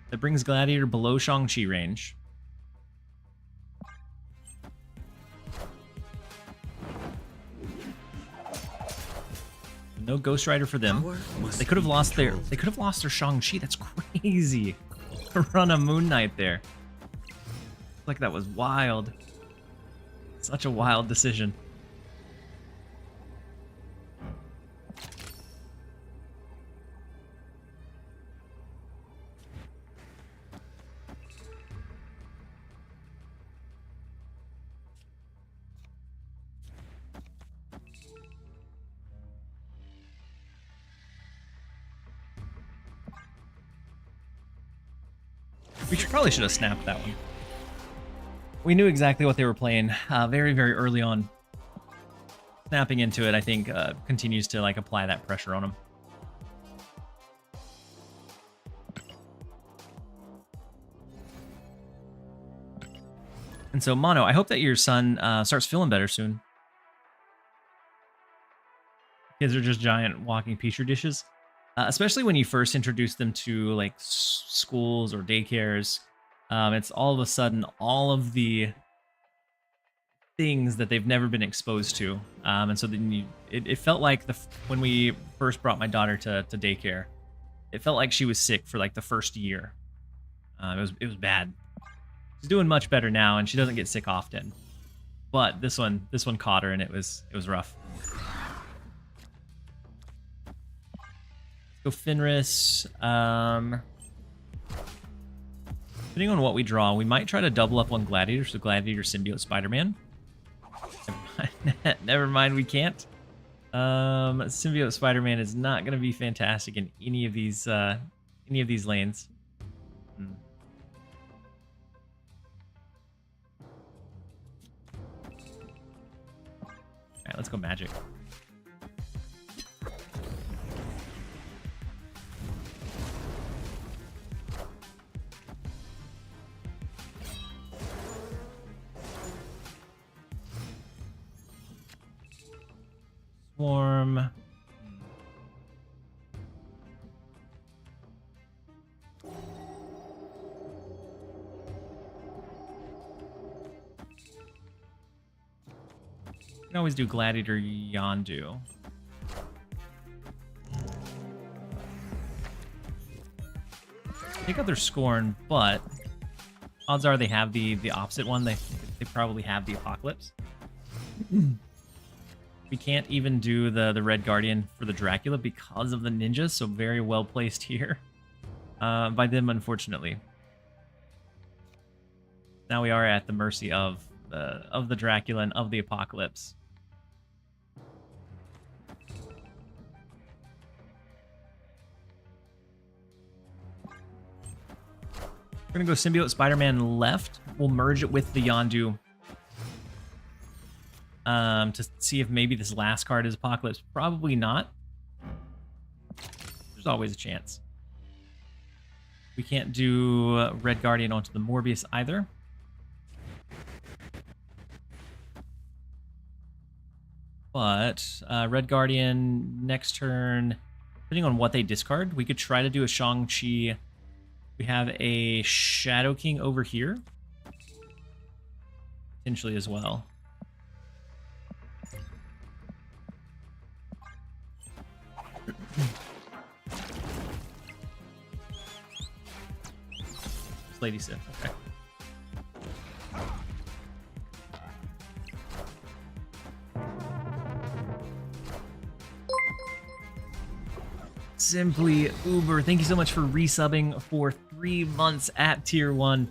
That brings Gladiator below Shang-Chi range. No Ghost Rider for them. They could have lost their Shang-Chi. That's crazy. Run a Moon Knight there. Like that was wild. Such a wild decision. We probably should have snapped that one. We knew exactly what they were playing very, very early on. Snapping into it, I think, continues to like apply that pressure on them. And so, Mono, I hope that your son starts feeling better soon. Kids are just giant walking petri dishes. Especially when you first introduce them to like schools or daycares, it's all of a sudden all of the things that they've never been exposed to, and so then it felt like when we first brought my daughter to daycare, it felt like she was sick for like the first year. It was bad. She's doing much better now, and she doesn't get sick often. But this one caught her, and it was rough. Go Fenris. Depending on what we draw, we might try to double up on Gladiator, so Gladiator, Symbiote, Spider-Man. Never mind, we can't. Symbiote Spider-Man is not going to be fantastic in any of these lanes. Alright, let's go Magic. Swarm. You can always do Gladiator Yondu. Take out their Scorn, but odds are they have the opposite one. They probably have the Apocalypse. We can't even do the Red Guardian for the Dracula because of the ninjas, so very well placed here by them, unfortunately. Now we are at the mercy of the Dracula and of the Apocalypse. We're gonna go Symbiote Spider-Man left. We'll merge it with the Yondu. To see if maybe this last card is Apocalypse. Probably not. There's always a chance. We can't do Red Guardian onto the Morbius either. But Red Guardian next turn, depending on what they discard, we could try to do a Shang-Chi. We have a Shadow King over here. Potentially as well. Lady Sif, okay. Simply Uber, thank you so much for resubbing for 3 months at Tier 1.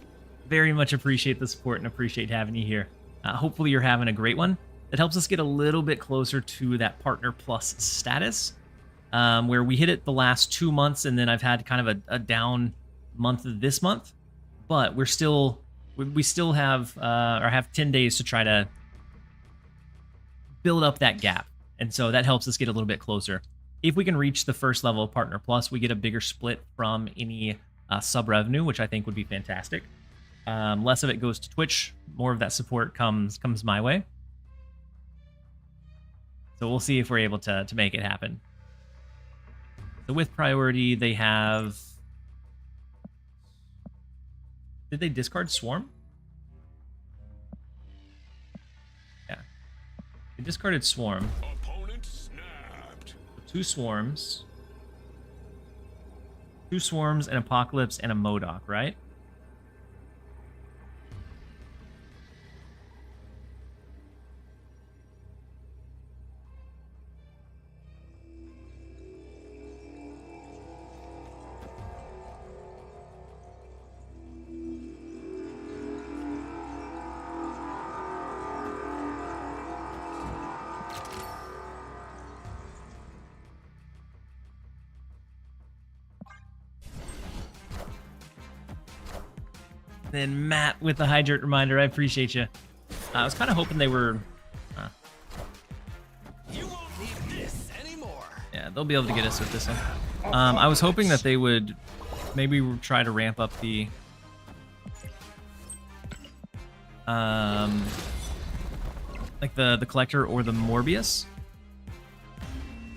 Very much appreciate the support and appreciate having you here. Hopefully you're having a great one. that helps us get a little bit closer to that Partner Plus status, where we hit it the last 2 months, and then I've had kind of a down month this month, but we still have or have 10 days to try to build up that gap, and so that helps us get a little bit closer. If we can reach the first level of Partner Plus, we get a bigger split from any sub revenue, which I think would be fantastic. Less of it goes to Twitch, more of that support comes my way. So we'll see if we're able to make it happen. So with priority, they have... Did they discard Swarm? Yeah. They discarded Swarm. Opponent snapped. 2 Swarms. 2 Swarms, an Apocalypse, and a Modok, right? Then Matt with the hydrate reminder. I appreciate you. I was kind of hoping they were... You won't need this anymore. Yeah, they'll be able to get us with this one. I was hoping that they would maybe try to ramp up the... like the Collector or the Morbius.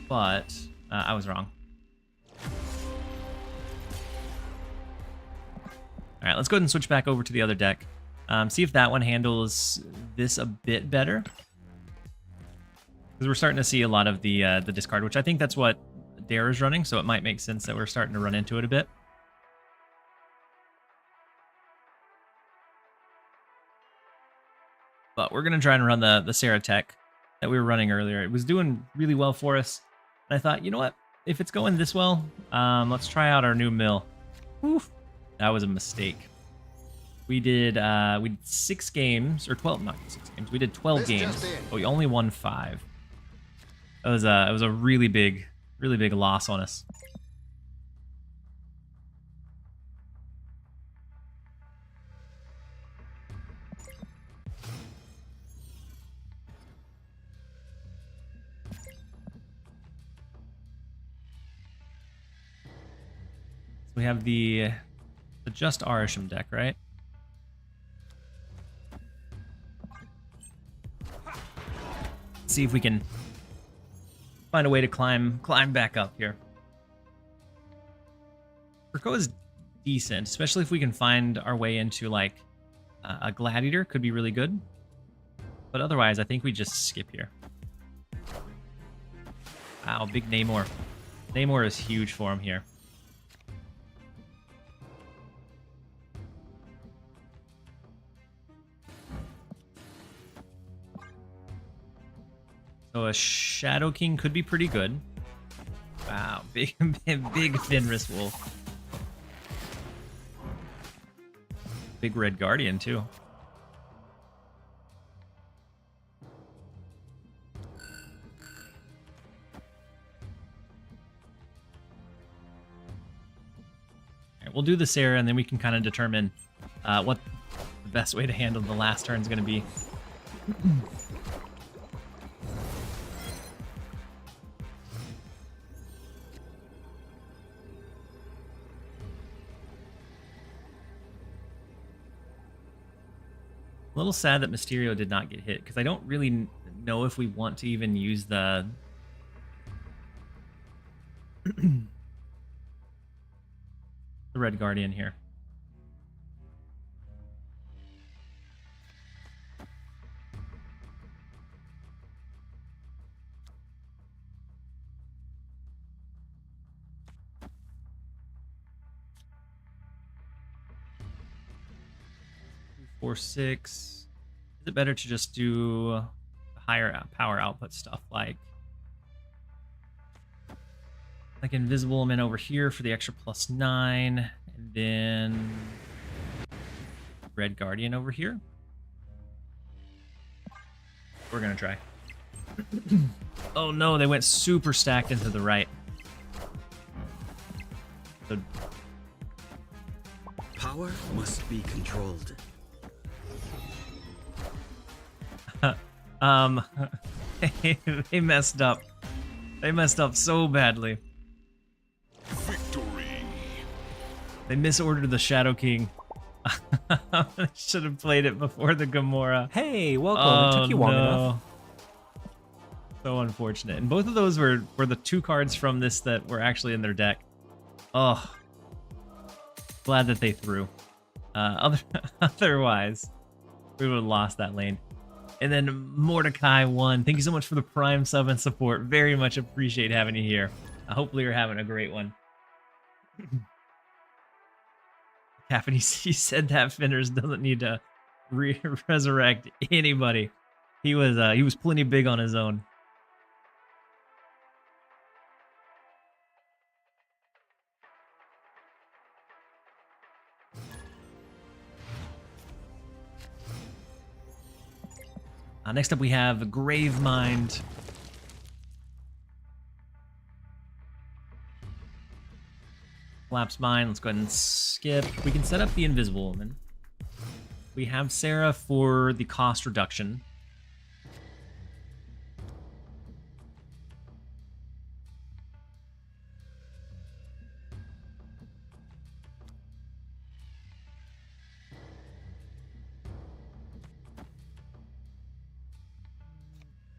But I was wrong. All right, let's go ahead and switch back over to the other deck. See if that one handles this a bit better. Because we're starting to see a lot of the discard, which I think that's what Dare is running, so it might make sense that we're starting to run into it a bit. But we're going to try and run the Sarah Tech that we were running earlier. It was doing really well for us. And I thought, you know what? If it's going this well, let's try out our new mill. Oof. That was a mistake. We did 6 games, or 12, not 6 games. We did 12 games, but we only won 5. It was a really big loss on us. So we have the Just Arisham deck, right? Let's see if we can find a way to climb back up here. Urko is decent, especially if we can find our way into like a Gladiator, could be really good. But otherwise, I think we just skip here. Wow, big Namor. Namor is huge for him here. So a Shadow King could be pretty good. Wow, big Fenris Wolf. Big Red Guardian too. Alright, we'll do the Sarah and then we can kind of determine what the best way to handle the last turn is going to be. A little sad that Mysterio did not get hit, because I don't really know if we want to even use the... the Red Guardian here. Or 6. Is it better to just do higher power output stuff like Invisible Man over here for the extra +9, and then Red Guardian over here? we're gonna try. Oh no, they went super stacked into the right. So, Power must be controlled. they messed up. They messed up so badly. Victory. They misordered the Shadow King. I should have played it before the Gamora. Hey, welcome. It took you long enough. So unfortunate. And both of those were the 2 cards from this that were actually in their deck. Oh, glad that they threw. Otherwise, we would have lost that lane. And then Mordecai won. Thank you so much for the Prime sub and support. Very much appreciate having you here. Hopefully you're having a great one. Captain, he said that Fenris doesn't need to resurrect anybody. He was plenty big on his own. Next up, we have Gravemind. Collapse Mine. Let's go ahead and skip. We can set up the Invisible Woman. We have Sarah for the cost reduction.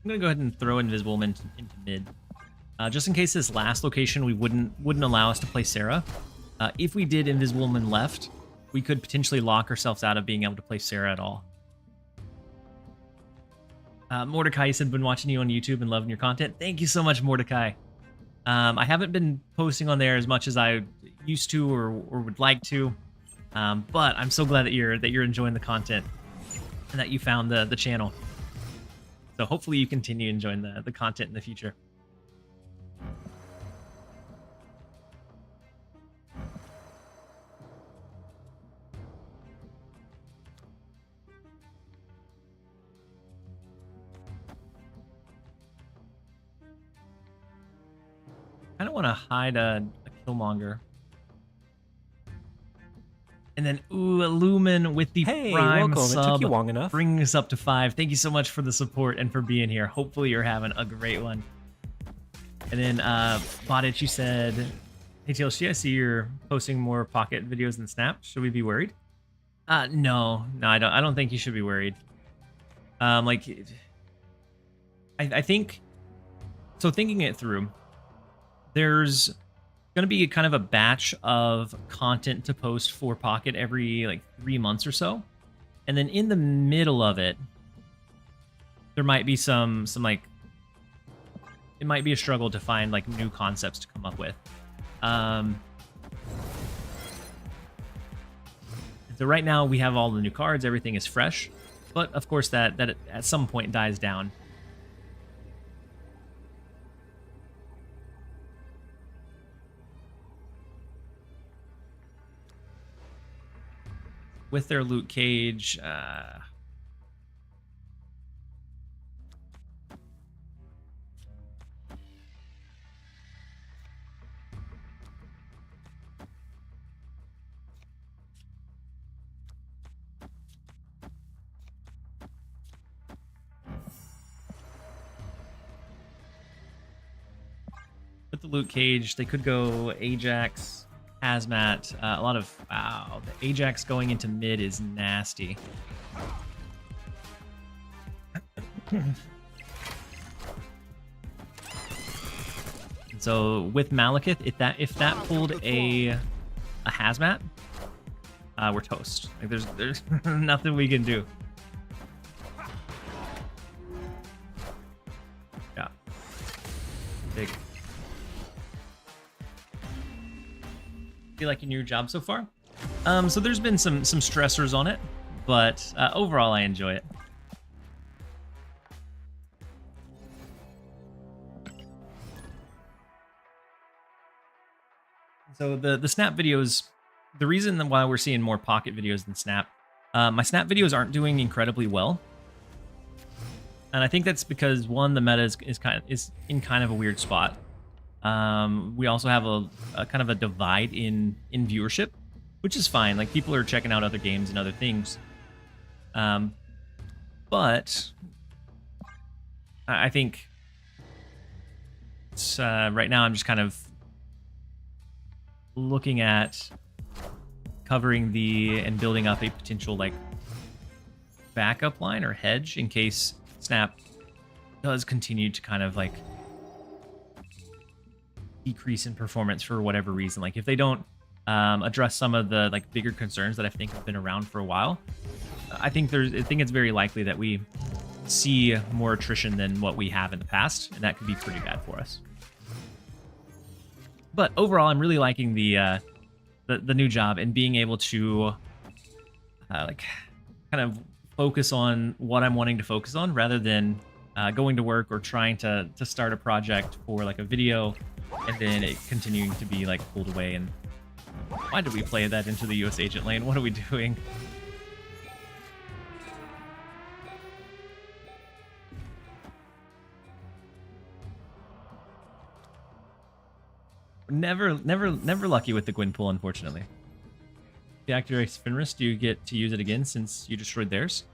I'm gonna go ahead and throw Invisible Woman into mid, just in case this last location we wouldn't allow us to play Sarah. If we did Invisible Woman left, we could potentially lock ourselves out of being able to play Sarah at all. Mordecai said, "Been watching you on YouTube and loving your content." Thank you so much, Mordecai. I haven't been posting on there as much as I used to or would like to, but I'm so glad that you're enjoying the content and that you found the channel. So hopefully you continue enjoying the content in the future. I don't want to hide a Killmonger. And then, ooh, Illumin with the Prime welcome. sub. It took you long enough. Bringing us up to 5. Thank you so much for the support and for being here. Hopefully you're having a great one. And then, Botich, you said, "Hey, TLSG, I see you're posting more Pocket videos than Snap. Should we be worried?" No, I don't think you should be worried. I think, so thinking it through, there's going to be kind of a batch of content to post for Pocket every 3 months or so, and then in the middle of it, there might be some it might be a struggle to find new concepts to come up with. So right now we have all the new cards, everything is fresh, but of course that at some point dies down. With their loot cage, with the loot cage, they could go Ajax, Hazmat, a lot of, wow, the Ajax going into mid is nasty. So with Malekith, if that pulled a Hazmat, we're toast. There's nothing we can do. Yeah. Big. Feel like in your job so far? So there's been some stressors on it, but overall I enjoy it. So the Snap videos, the reason why we're seeing more Pocket videos than Snap, my Snap videos aren't doing incredibly well. And I think that's because one, the meta is in kind of a weird spot. We also have a kind of a divide in viewership, which is fine. Like people are checking out other games and other things. But I think it's, right now I'm just kind of looking at covering and building up a potential like backup line or hedge in case Snap does continue to kind of like decrease in performance for whatever reason. Like if they don't address some of the like bigger concerns that I think have been around for a while, I think it's very likely that we see more attrition than what we have in the past, and that could be pretty bad for us. But overall, I'm really liking the new job and being able to like kind of focus on what I'm wanting to focus on rather than going to work or trying to start a project for like a video and then it continuing to be like pulled away. And why did we play that into the US agent lane? What are we doing? Never lucky with the Gwyn pull, unfortunately. Deactivates Fenris, do you get to use it again since you destroyed theirs?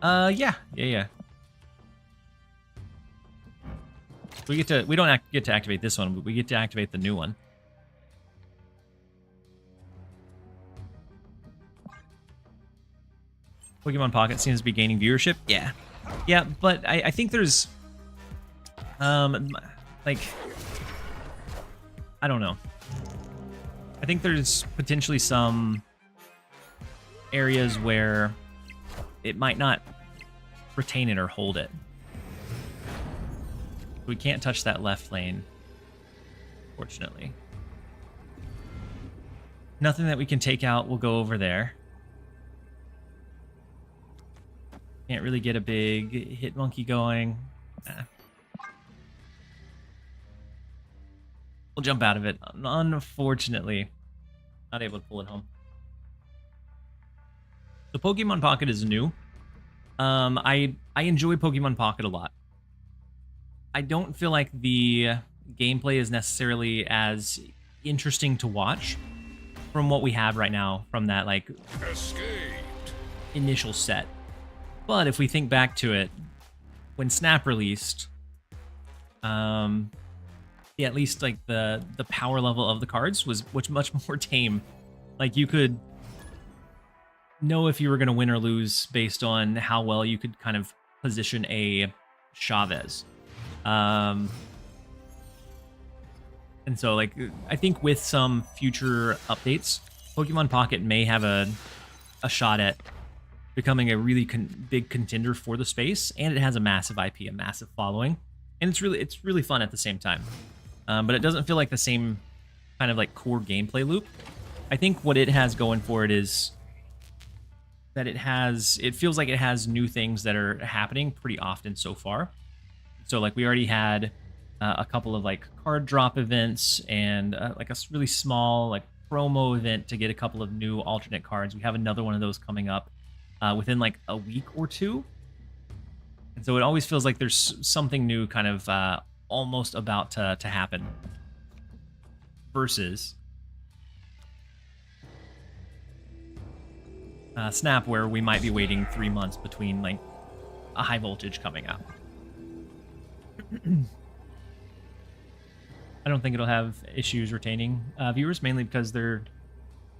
Yeah. We don't get to activate this one, but we get to activate the new one. Pokemon Pocket seems to be gaining viewership. Yeah, but I think there's like, I don't know. I think there's potentially some areas where it might not retain it or hold it. We can't touch that left lane, fortunately. Nothing that we can take out will go over there. Can't really get a big hit monkey going. Nah. We'll jump out of it. Unfortunately, not able to pull it home. The Pokemon Pocket is new. I enjoy Pokemon Pocket a lot. I don't feel like the gameplay is necessarily as interesting to watch from what we have right now from that like initial set. But if we think back to it, when Snap released, yeah, at least like the power level of the cards was much more tame. Like you could know if you were going to win or lose based on how well you could kind of position a Chavez. And so like I think with some future updates, Pokemon Pocket may have a shot at becoming a really big contender for the space, and it has a massive IP, a massive following, and it's really fun at the same time. But it doesn't feel like the same kind of like core gameplay loop. I think what it has going for it is that it feels like it has new things that are happening pretty often so far. So like we already had a couple of like card drop events and like a really small like promo event to get a couple of new alternate cards. We have another one of those coming up within like a week or two. And so it always feels like there's something new kind of almost about to happen. Versus Snap, where we might be waiting 3 months between like a high voltage coming out. I don't think it'll have issues retaining viewers, mainly because they're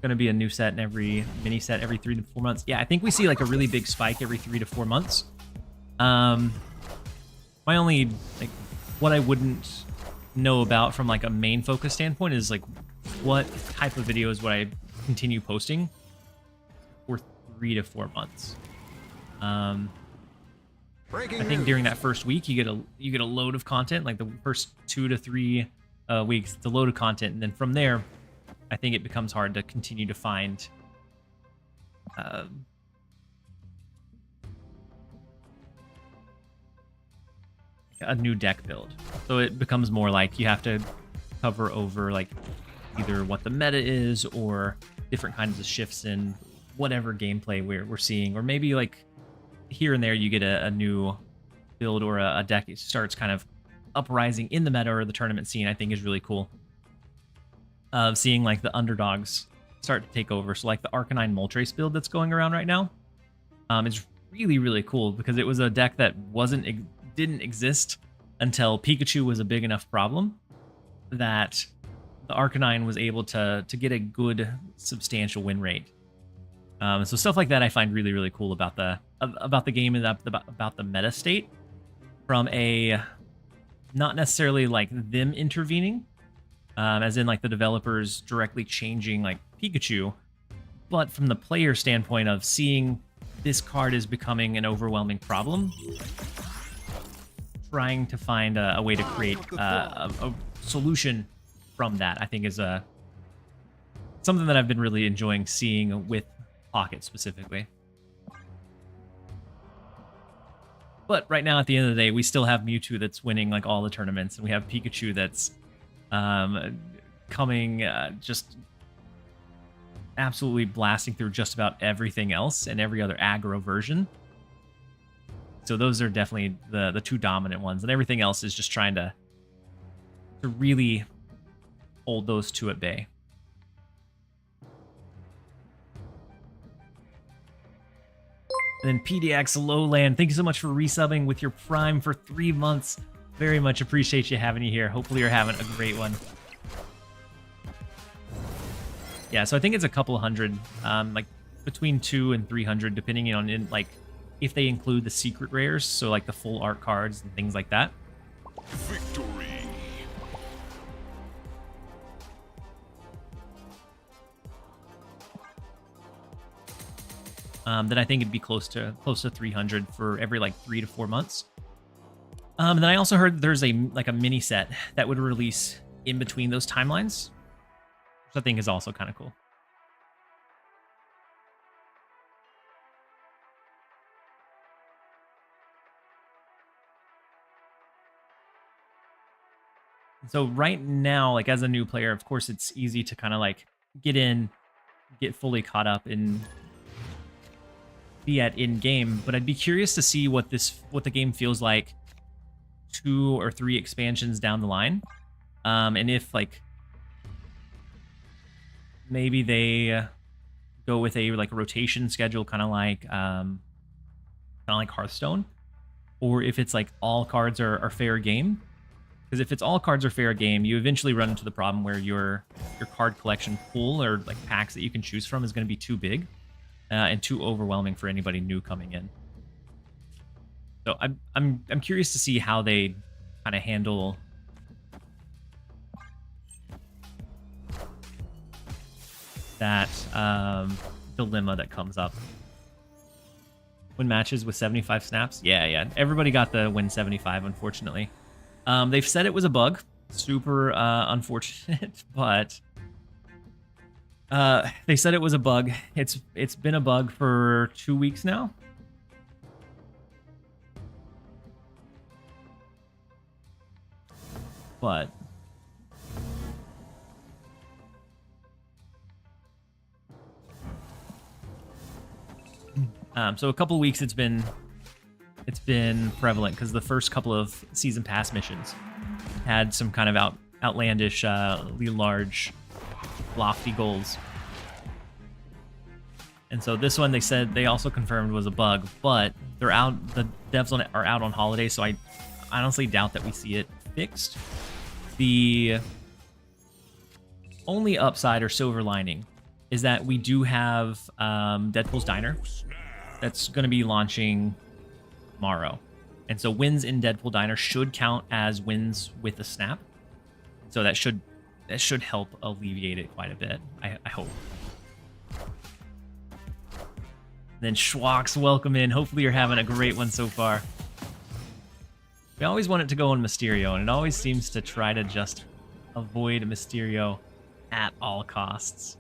going to be a new set and every mini set every 3 to 4 months. Yeah, I think we see like a really big spike every 3 to 4 months. My only like what I wouldn't know about from like a main focus standpoint is like what type of videos would I continue posting for 3 to 4 months. I think during that first week you get a load of content, like the first 2 to 3 weeks, it's a load of content, and then from there, I think it becomes hard to continue to find a new deck build. So it becomes more like you have to cover over like either what the meta is or different kinds of shifts in whatever gameplay we're seeing, or maybe like here and there you get a new build or a deck starts kind of uprising in the meta or the tournament scene, I think is really cool. Of seeing like the underdogs start to take over. So like the Arcanine Moltres build that's going around right now, is really, really cool because it was a deck that didn't exist until Pikachu was a big enough problem that the Arcanine was able to get a good substantial win rate. So stuff like that I find really, really cool about the game and about the meta state, from a not necessarily like them intervening, as in like the developers directly changing like Pikachu, but from the player standpoint of seeing this card is becoming an overwhelming problem, trying to find a way to create a solution from that, I think is something that I've been really enjoying seeing with Pocket specifically. But right now, at the end of the day, we still have Mewtwo that's winning like all the tournaments, and we have Pikachu that's coming just absolutely blasting through just about everything else and every other aggro version. So those are definitely the two dominant ones, and everything else is just trying to really hold those two at bay. And then PDX Lowland, thank you so much for resubbing with your Prime for 3 months. Very much appreciate you having you here. Hopefully you're having a great one. Yeah, so I think it's a couple hundred, like between 200 and 300, depending on like if they include the secret rares, so like the full art cards and things like that. Victory. Then I think it'd be close to 300 for every like 3 to 4 months. And then I also heard there's a mini set that would release in between those timelines, which I think is also kind of cool. So right now, like as a new player, of course, it's easy to kind of like get in, get fully caught up and be at in-game, but I'd be curious to see what the game feels like 2 or 3 expansions down the line, and if like maybe they go with a like rotation schedule, kind of like Hearthstone, or if it's like all cards are fair game. Because if it's all cards are fair game, you eventually run into the problem where your card collection pool or like packs that you can choose from is going to be too big and too overwhelming for anybody new coming in. So I'm curious to see how they kind of handle that dilemma that comes up. Win matches with 75 snaps? Yeah. Everybody got the win 75, unfortunately. They've said it was a bug. Super unfortunate, but they said it was a bug. It's been a bug for 2 weeks now. But so a couple of weeks it's been prevalent because the first couple of season pass missions had some kind of outlandish, large, lofty goals. And so this one they said they also confirmed was a bug, but they're out. The devs are out on holiday, so I honestly doubt that we see it fixed. The only upside or silver lining is that we do have Deadpool's Diner that's going to be launching tomorrow, and so wins in Deadpool Diner should count as wins with a snap. So that should help alleviate it quite a bit. I hope. Then Schwaks, welcome in. Hopefully you're having a great one so far. We always want it to go on Mysterio, and it always seems to try to just avoid Mysterio at all costs.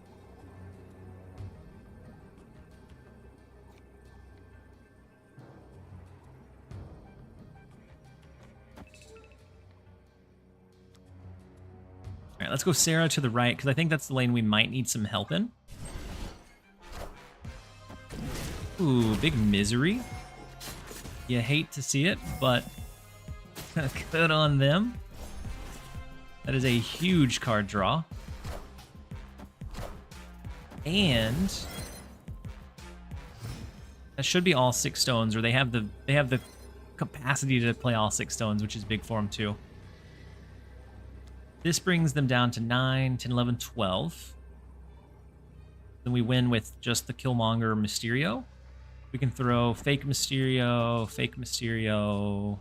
All right, let's go Sarah to the right, because I think that's the lane we might need some help in. Ooh, big Misery. You hate to see it, but good on them. That is a huge card draw. And that should be all 6 stones, or they have the capacity to play all 6 stones, which is big for them too. This brings them down to 9, 10, 11, 12. Then we win with just the Killmonger Mysterio. We can throw fake Mysterio, fake Mysterio.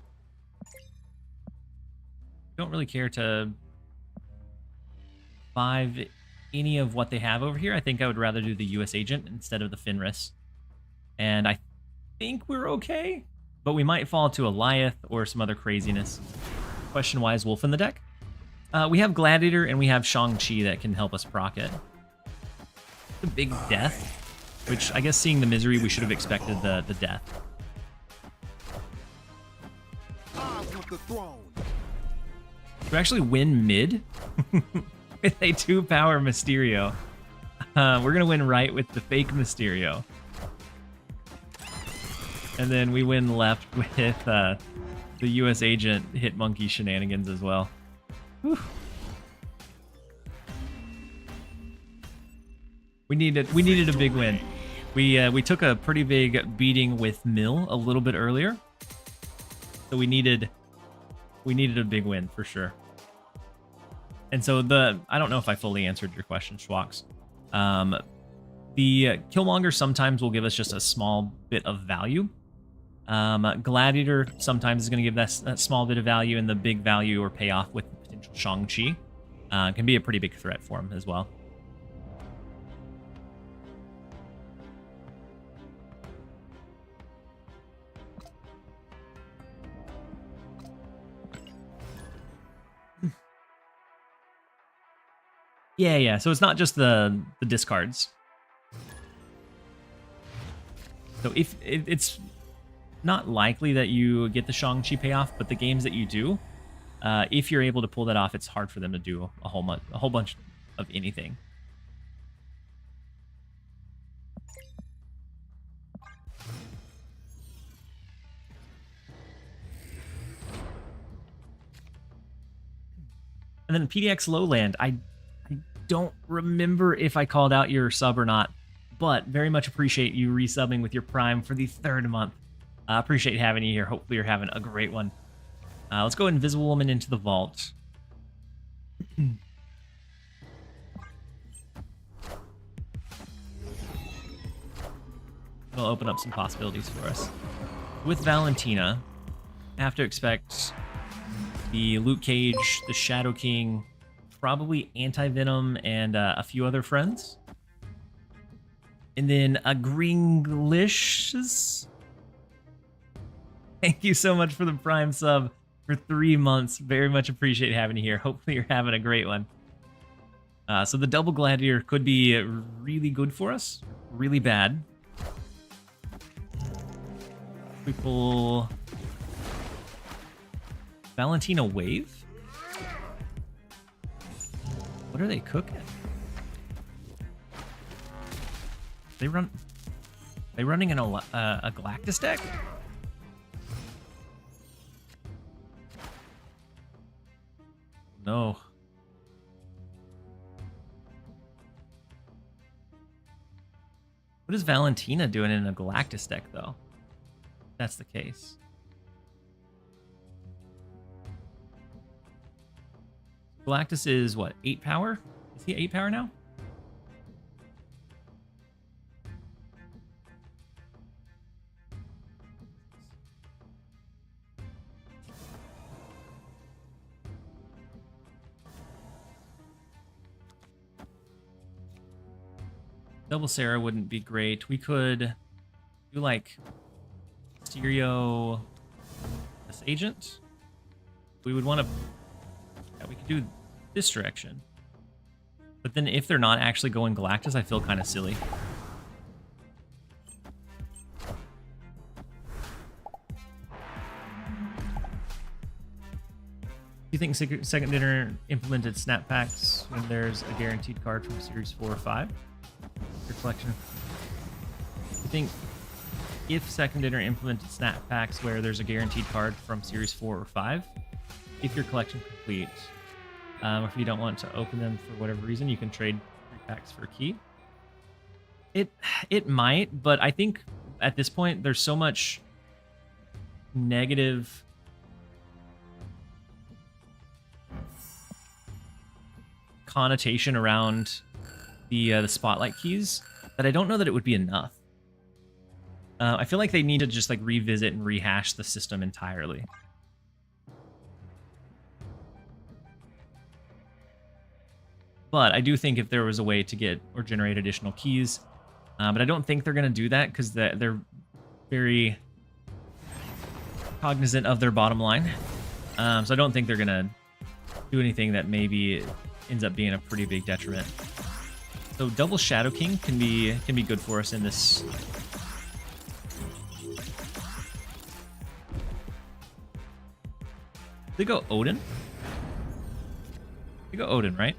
Don't really care to 5 any of what they have over here. I think I would rather do the US agent instead of the Fenris. And I think we're okay, but we might fall to Eliath or some other craziness. Question why is Wolf in the deck? We have Gladiator and we have Shang-Chi that can help us proc it. The big death, which I guess seeing the misery, we should have expected the death. I want the throne. We actually win mid with a 2-power Mysterio. We're going to win right with the fake Mysterio. And then we win left with the US agent hit monkey shenanigans as well. Whew. We needed a big win. We took a pretty big beating with Mill a little bit earlier. So we needed a big win for sure. And so I don't know if I fully answered your question, Schwax. The Killmonger sometimes will give us just a small bit of value. Gladiator sometimes is going to give that small bit of value, and the big value or payoff with the potential Shang-Chi can be a pretty big threat for him as well. Yeah. So it's not just the discards. So if it's not likely that you get the Shang-Chi payoff, but the games that you do, if you're able to pull that off, it's hard for them to do a whole bunch of anything. And then PDX Lowland, I don't remember if I called out your sub or not, but very much appreciate you resubbing with your Prime for the 3rd month. Appreciate having you here. Hopefully you're having a great one. Let's go Invisible Woman into the vault. It'll open up some possibilities for us. With Valentina, I have to expect the Luke Cage, the Shadow King, probably Anti-Venom, and a few other friends. And then a Gringlish. Thank you so much for the Prime sub for 3 months. Very much appreciate having you here. Hopefully you're having a great one. So the double Gladiator could be really good for us. Really bad. We pull Valentina Wave. What are they cooking? They running a Galactus deck? No. What is Valentina doing in a Galactus deck, though? If that's the case. Galactus is what, 8 power? Is he 8 power now? Double Sarah wouldn't be great. We could do like Stereo this agent. We would want to. Yeah, we could do this direction. But then if they're not actually going Galactus, I feel kind of silly. Do you think Second Dinner implemented snap packs when there's a guaranteed card from Series 4 or 5? Your collection. You think if seconded or implemented snap packs where there's a guaranteed card from series 4 or 5. If your collection complete, or if you don't want to open them for whatever reason, you can trade 3 packs for a key. It might, but I think at this point there's so much negative connotation around the spotlight keys that I don't know that it would be enough. I feel like they need to just like revisit and rehash the system entirely. But I do think if there was a way to get or generate additional keys, but I don't think they're going to do that because they're very cognizant of their bottom line. So I don't think they're going to do anything that maybe ends up being a pretty big detriment. So double Shadow King can be good for us in this. They go Odin. They go Odin, right?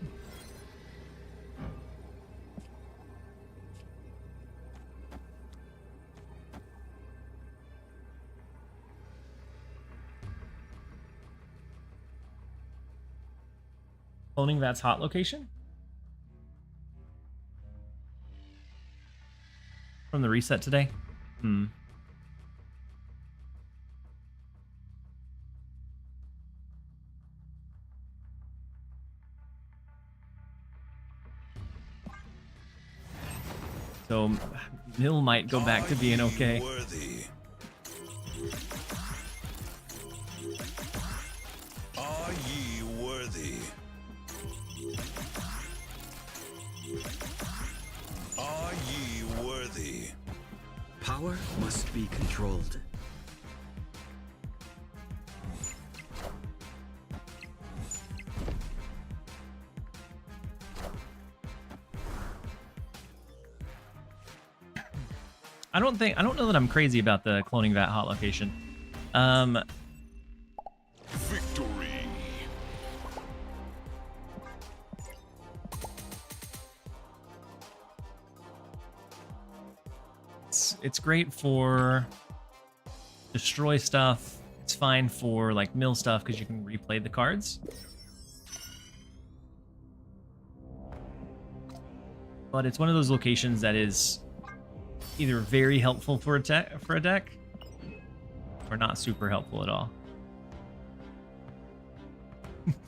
Cloning Vat's hot location? From the reset today? So Mill might go back to being okay. Worthy. Are ye worthy? Are ye worthy? Power must be controlled. I don't know that I'm crazy about the cloning vat hot location. Victory. It's great for destroy stuff. It's fine for like mill stuff because you can replay the cards. But it's one of those locations that is either very helpful for a deck or not super helpful at all.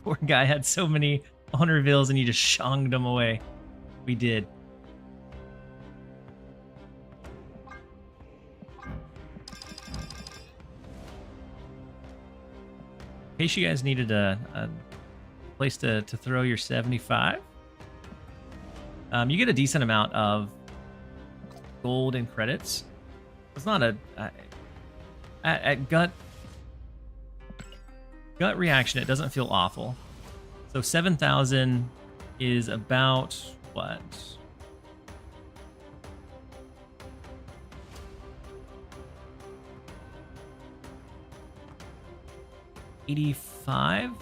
Poor guy had so many honor reveals and he just shonged them away. We did. In case you guys needed a place to throw your 75, you get a decent amount of gold and credits. It's not at gut reaction, it doesn't feel awful. So 7,000 is about what? $85?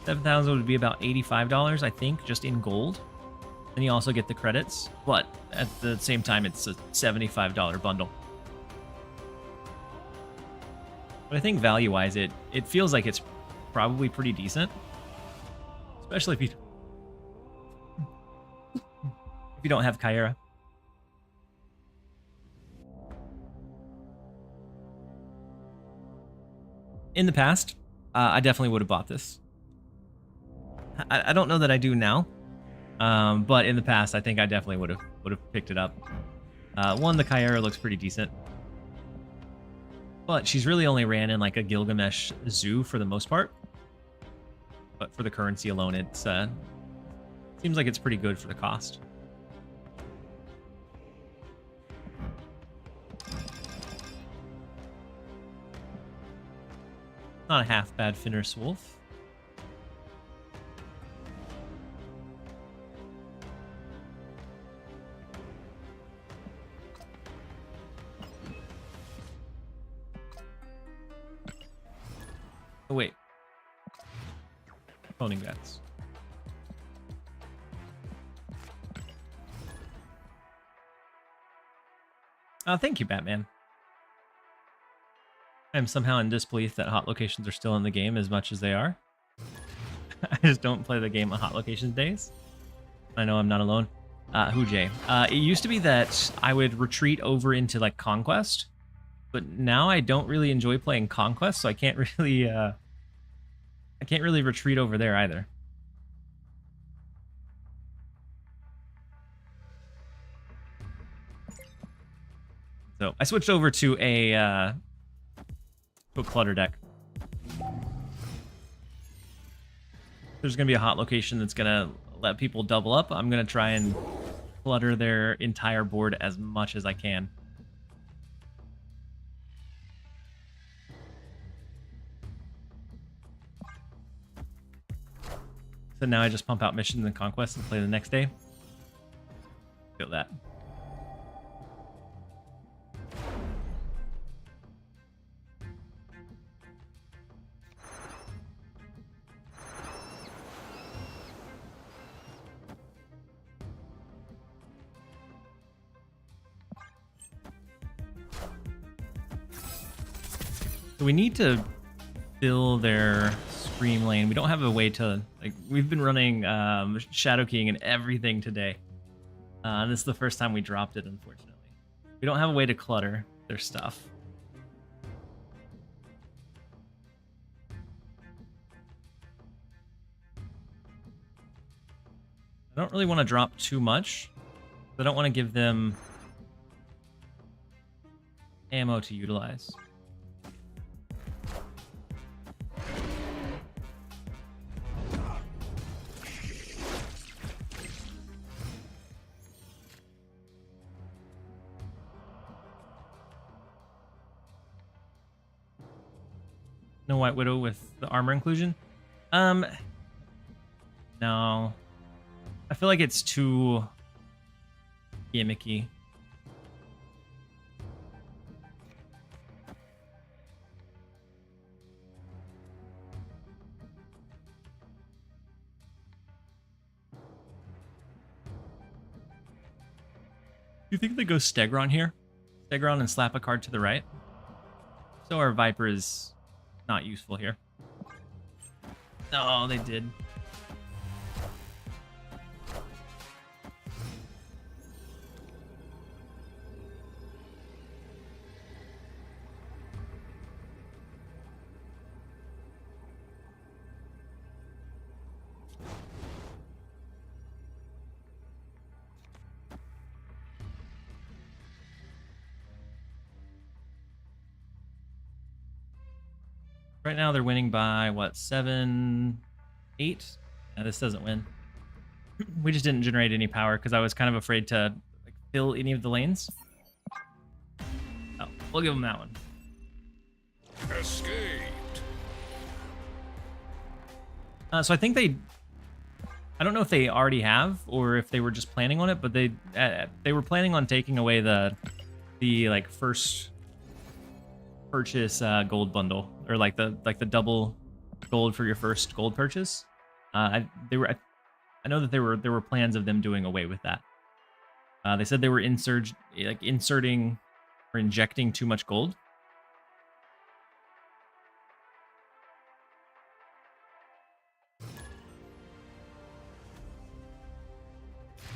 7,000 would be about $85, I think, just in gold. Then you also get the credits, but at the same time, it's a $75 bundle. But I think value-wise, it feels like it's probably pretty decent, especially if you don't have Kyra. In the past, I definitely would have bought this. I don't know that I do now. But in the past, I think I definitely would have picked it up. One, the Kyra looks pretty decent, but she's really only ran in like a Gilgamesh zoo for the most part. But for the currency alone, it seems like it's pretty good for the cost. Not a half bad Fenris Wolf. Oh, wait. Cloning vets. Thank you, Batman. I'm somehow in disbelief that hot locations are still in the game as much as they are. I just don't play the game on hot locations days. I know I'm not alone. Hujay. It used to be that I would retreat over into like Conquest, but now I don't really enjoy playing Conquest, so I can't really retreat over there either. So I switched over to a clutter deck. There's gonna be a hot location that's gonna let people double up. I'm gonna try and clutter their entire board as much as I can. So now I just pump out missions and conquests and play the next day. Feel that. So we need to fill their Scream lane. We don't have a way to, like, we've been running Shadow King and everything today. And this is the first time we dropped it, unfortunately. We don't have a way to clutter their stuff. I don't really want to drop too much. I don't want to give them ammo to utilize. No White Widow with the armor inclusion? No. I feel like it's too gimmicky. You think they go Stegron here? Stegron and slap a card to the right? So our Viper is not useful here. Oh, they did. Right now they're winning by, what, 7, 8? No, this doesn't win. We just didn't generate any power because I was kind of afraid to like, fill any of the lanes. Oh, we'll give them that one. Escaped. So I think I don't know if they already have or if they were just planning on it, but they were planning on taking away the like first purchase gold bundle, or like the double gold for your first gold purchase. I know that there were plans of them doing away with that. They said they were inserting or injecting too much gold.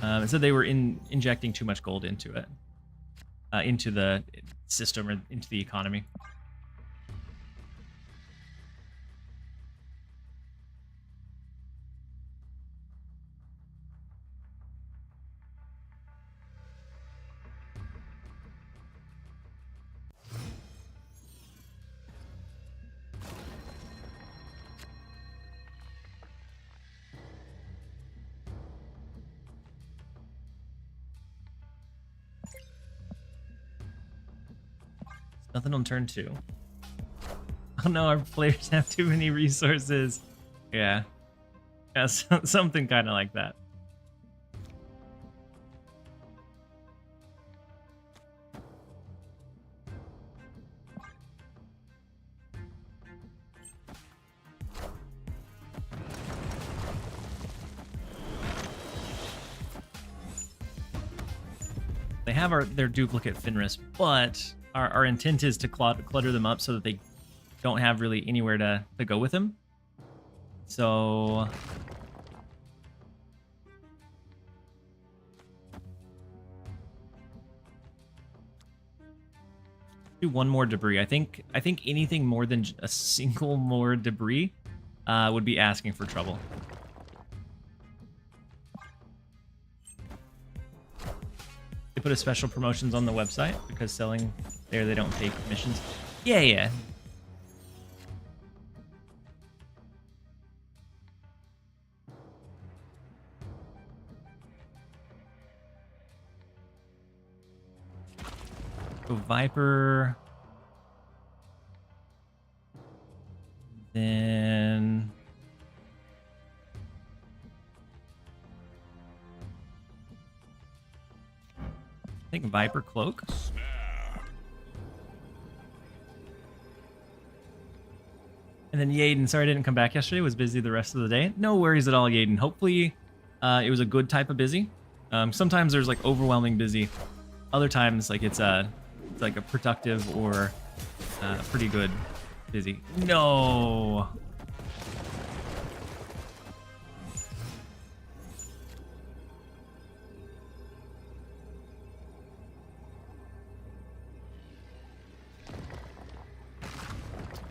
It said they were injecting too much gold into it, into the system or into the economy. Nothing on turn 2. Oh no, our players have too many resources. Yeah. Yeah, something kind of like that. They have their duplicate Fenris, but our intent is to clutter them up so that they don't have really anywhere to go with them. So do one more debris. I think anything more than a single more debris would be asking for trouble. They put a special promotions on the website because selling there they don't take commissions. Yeah. So Viper. Then I think Viper Cloak. And then Yaden, sorry I didn't come back yesterday. Was busy the rest of the day. No worries at all, Yaden. Hopefully it was a good type of busy. Sometimes there's like overwhelming busy. Other times like it's like a productive or pretty good busy. No.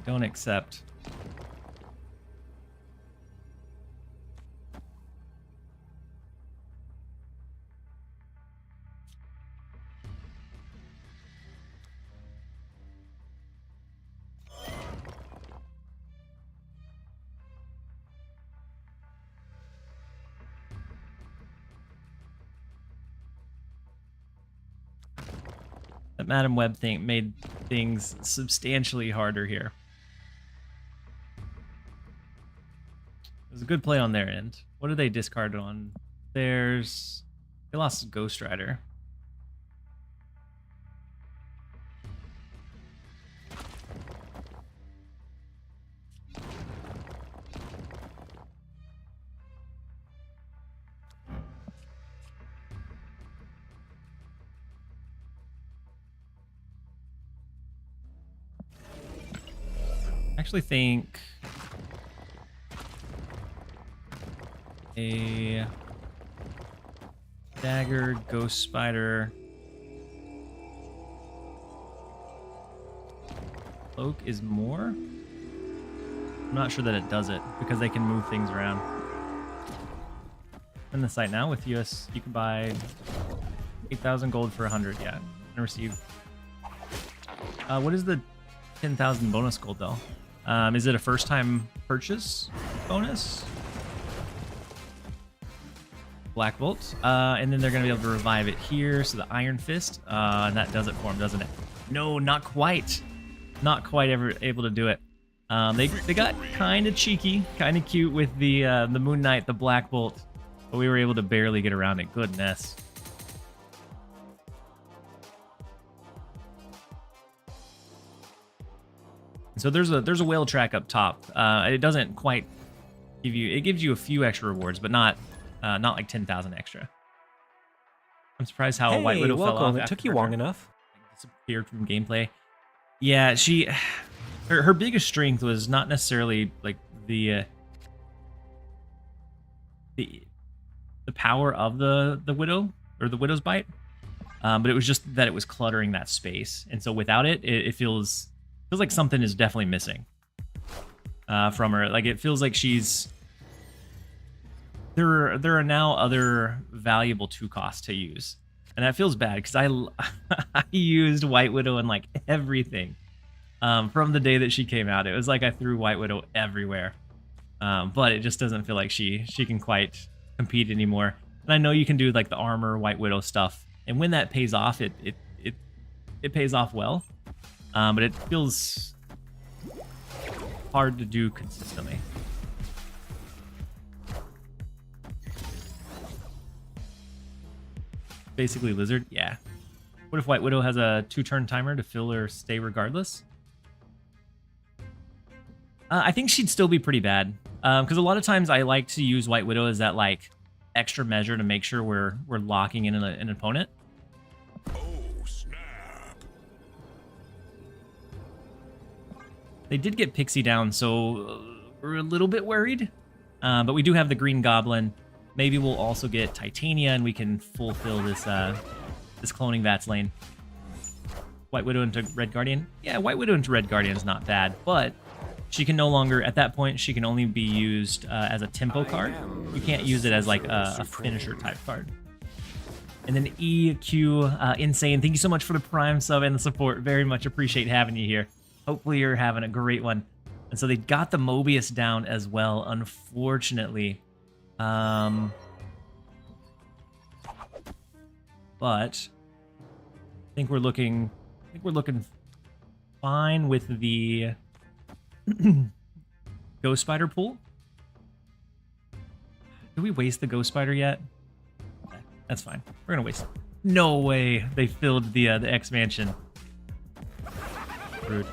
Don't accept. That Madam Web thing made things substantially harder here. It was a good play on their end. What did they discard on theirs? They lost Ghost Rider. I actually think a dagger, ghost spider, cloak is more. I'm not sure that it does it because they can move things around. In the site now with US, you can buy 8,000 gold for 100. Yeah, and receive. What is the 10,000 bonus gold though? Is it a first time purchase bonus? Black Bolt. And then they're going to be able to revive it here. So the Iron Fist. And that does it for him, doesn't it? No, not quite. Not quite ever able to do it. They got kind of cheeky, kind of cute with the Moon Knight, the Black Bolt. But we were able to barely get around it. Goodness. So there's a whale track up top. It doesn't quite give you. It gives you a few extra rewards, but not like 10,000 extra. I'm surprised how White Widow fell off. It took you long enough. Disappeared from gameplay. Yeah, her biggest strength was not necessarily like the power of the Widow or the Widow's Bite, but it was just that it was cluttering that space, and so without it, it feels like something is definitely missing from her. Like it feels like she's. There are now other valuable 2 costs to use, and that feels bad because I used White Widow in like everything from the day that she came out. It was like I threw White Widow everywhere, but it just doesn't feel like she can quite compete anymore. And I know you can do like the armor White Widow stuff, and when that pays off, it pays off well, but it feels hard to do consistently. Basically Lizard, yeah. What if White Widow has a 2-turn timer to fill or stay regardless? I think she'd still be pretty bad. Because a lot of times I like to use White Widow as that like extra measure to make sure we're locking in an opponent. They did get Pixie down, so we're a little bit worried. But we do have the Green Goblin. Maybe we'll also get Titania, and we can fulfill this this cloning Vats lane. White Widow into Red Guardian. Yeah, White Widow into Red Guardian is not bad, but she can no longer, at that point, she can only be used as a tempo card. You can't use it as like a finisher type card. And then EQ, Insane, thank you so much for the Prime sub and the support. Very much appreciate having you here. Hopefully you're having a great one. And so they got the Mobius down as well, unfortunately. But I think we're looking fine with the Ghost Spider pool. Did we waste the Ghost Spider yet? Okay, that's fine. We're gonna waste it. No way they filled the X Mansion. Rude.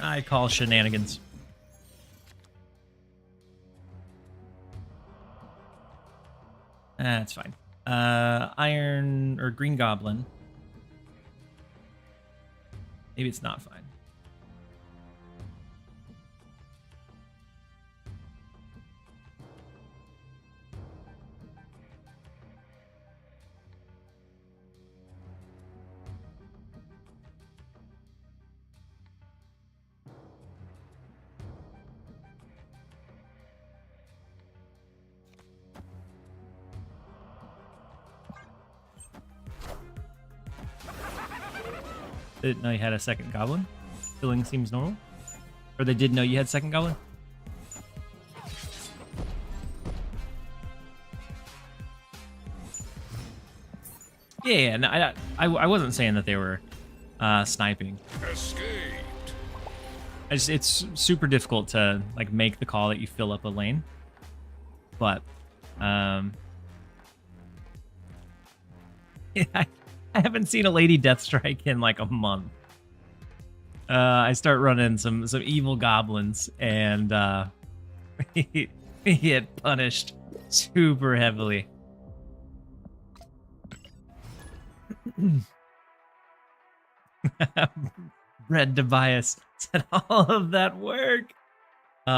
I call shenanigans. That's fine. Iron or Green Goblin. Maybe it's not fine. Didn't know you had a second goblin. Filling seems normal. Or they did know you had second goblin. Yeah, no, I wasn't saying that they were sniping. Escaped. It's super difficult to like make the call that you fill up a lane. But yeah, I haven't seen a Lady Deathstrike in like a month. I start running some evil goblins, and we get punished super heavily. Red Tobias said all of that work.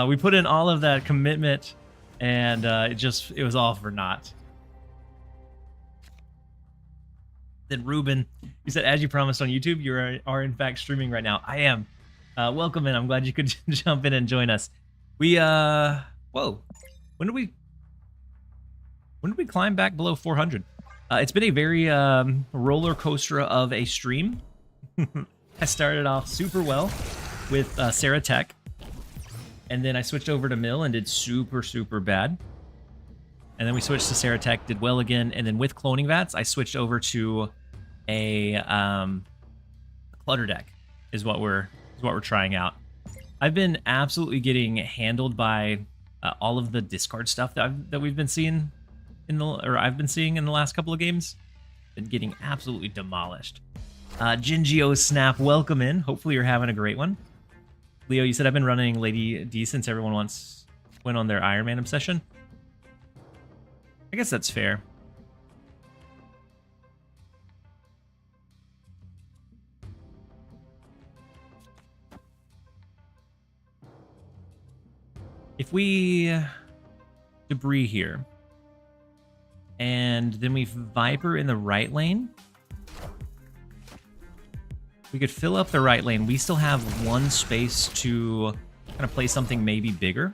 We put in all of that commitment, and it was all for naught. Then Ruben, you said, as you promised on YouTube, you are in fact streaming right now. I am. Welcome in. I'm glad you could jump in and join us. We whoa, when did we climb back below 400? It's been a very roller coaster of a stream. I started off super well with Sarah Tech, and then I switched over to Mill and did super bad. And then we switched to Sarah Tech, did well again, and then with cloning Vats, I switched over to a clutter deck is what we're trying out. I've been absolutely getting handled by all of the discard stuff that we've been seeing I've been seeing in the last couple of games. Been getting absolutely demolished. Gingio Snap, welcome in. Hopefully you're having a great one. Leo, you said I've been running Lady D since everyone went on their Iron Man obsession. I guess that's fair. If we debris here, and then we Viper in the right lane, we could fill up the right lane. We still have one space to kind of play something maybe bigger.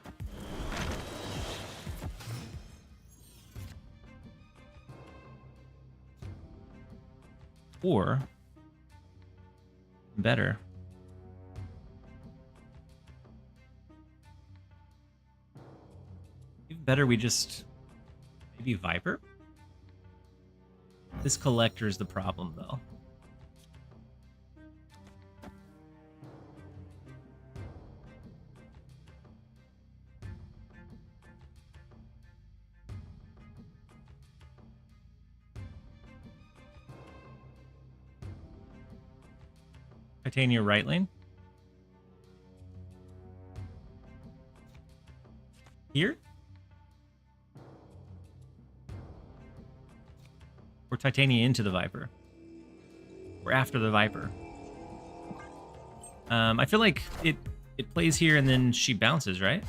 Or better, even better, we just maybe Viper. This collector is the problem, though. Titania right lane. Here? Or Titania into the Viper? We're after the Viper. I feel like it plays here and then she bounces, right?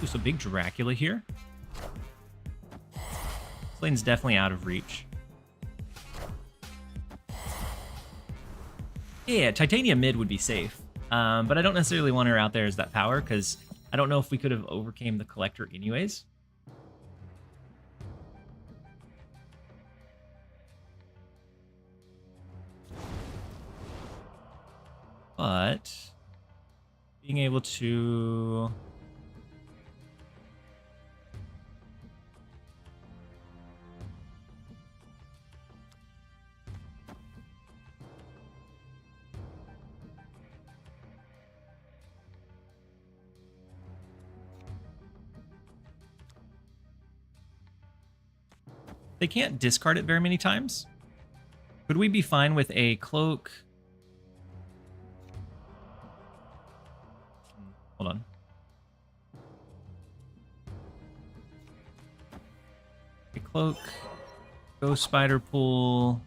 Ooh, so big Dracula here. This lane's definitely out of reach. Yeah, Titania mid would be safe. But I don't necessarily want her out there as that power, because I don't know if we could have overcame the Collector anyways. But being able to... They can't discard it very many times. Could we be fine with a cloak? Hold on. A cloak, ghost spider pool.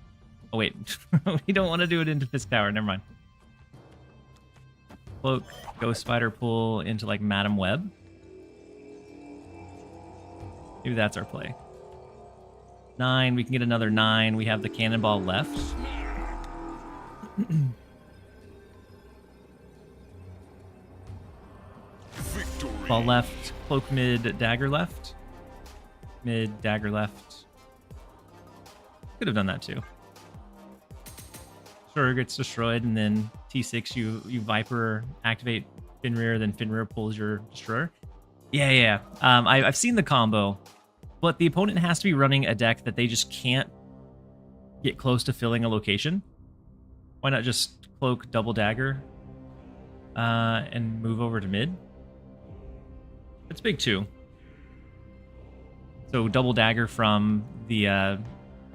Oh wait, we don't want to do it into Fist Tower. Never mind. Cloak, ghost spider pool into like Madam Web. Maybe that's our play. 9, we can get another 9. We have the cannonball left. Victory. Ball left, cloak mid, dagger left. Mid, dagger left. Could have done that too. Sure gets destroyed, and then T6 you Viper activate Fenrir, then Fenrir pulls your destroyer. Yeah. I've seen the combo. But the opponent has to be running a deck that they just can't get close to filling a location. Why not just cloak double dagger and move over to mid? It's big too. So double dagger from the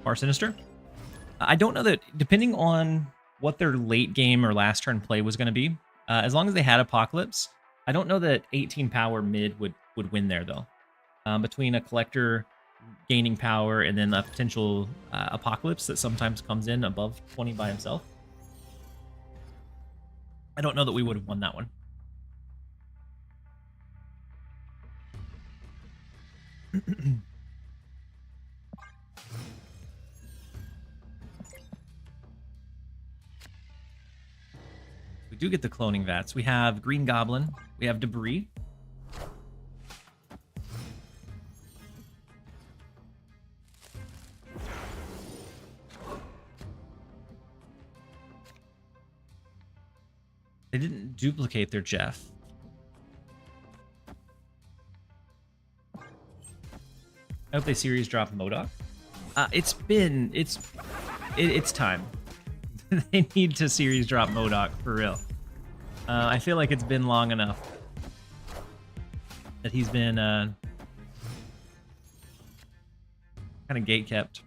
Far Sinister. I don't know that, depending on what their late game or last turn play was going to be, as long as they had Apocalypse, I don't know that 18 power mid would win there though. Between a collector gaining power and then a potential Apocalypse that sometimes comes in above 20 by himself. I don't know that we would have won that one. We do get the cloning vats. We have Green Goblin. We have Debris. They didn't duplicate their Jeff. I hope they series drop MODOK. It's time. They need to series drop MODOK for real. I feel like it's been long enough that he's been kind of gatekept.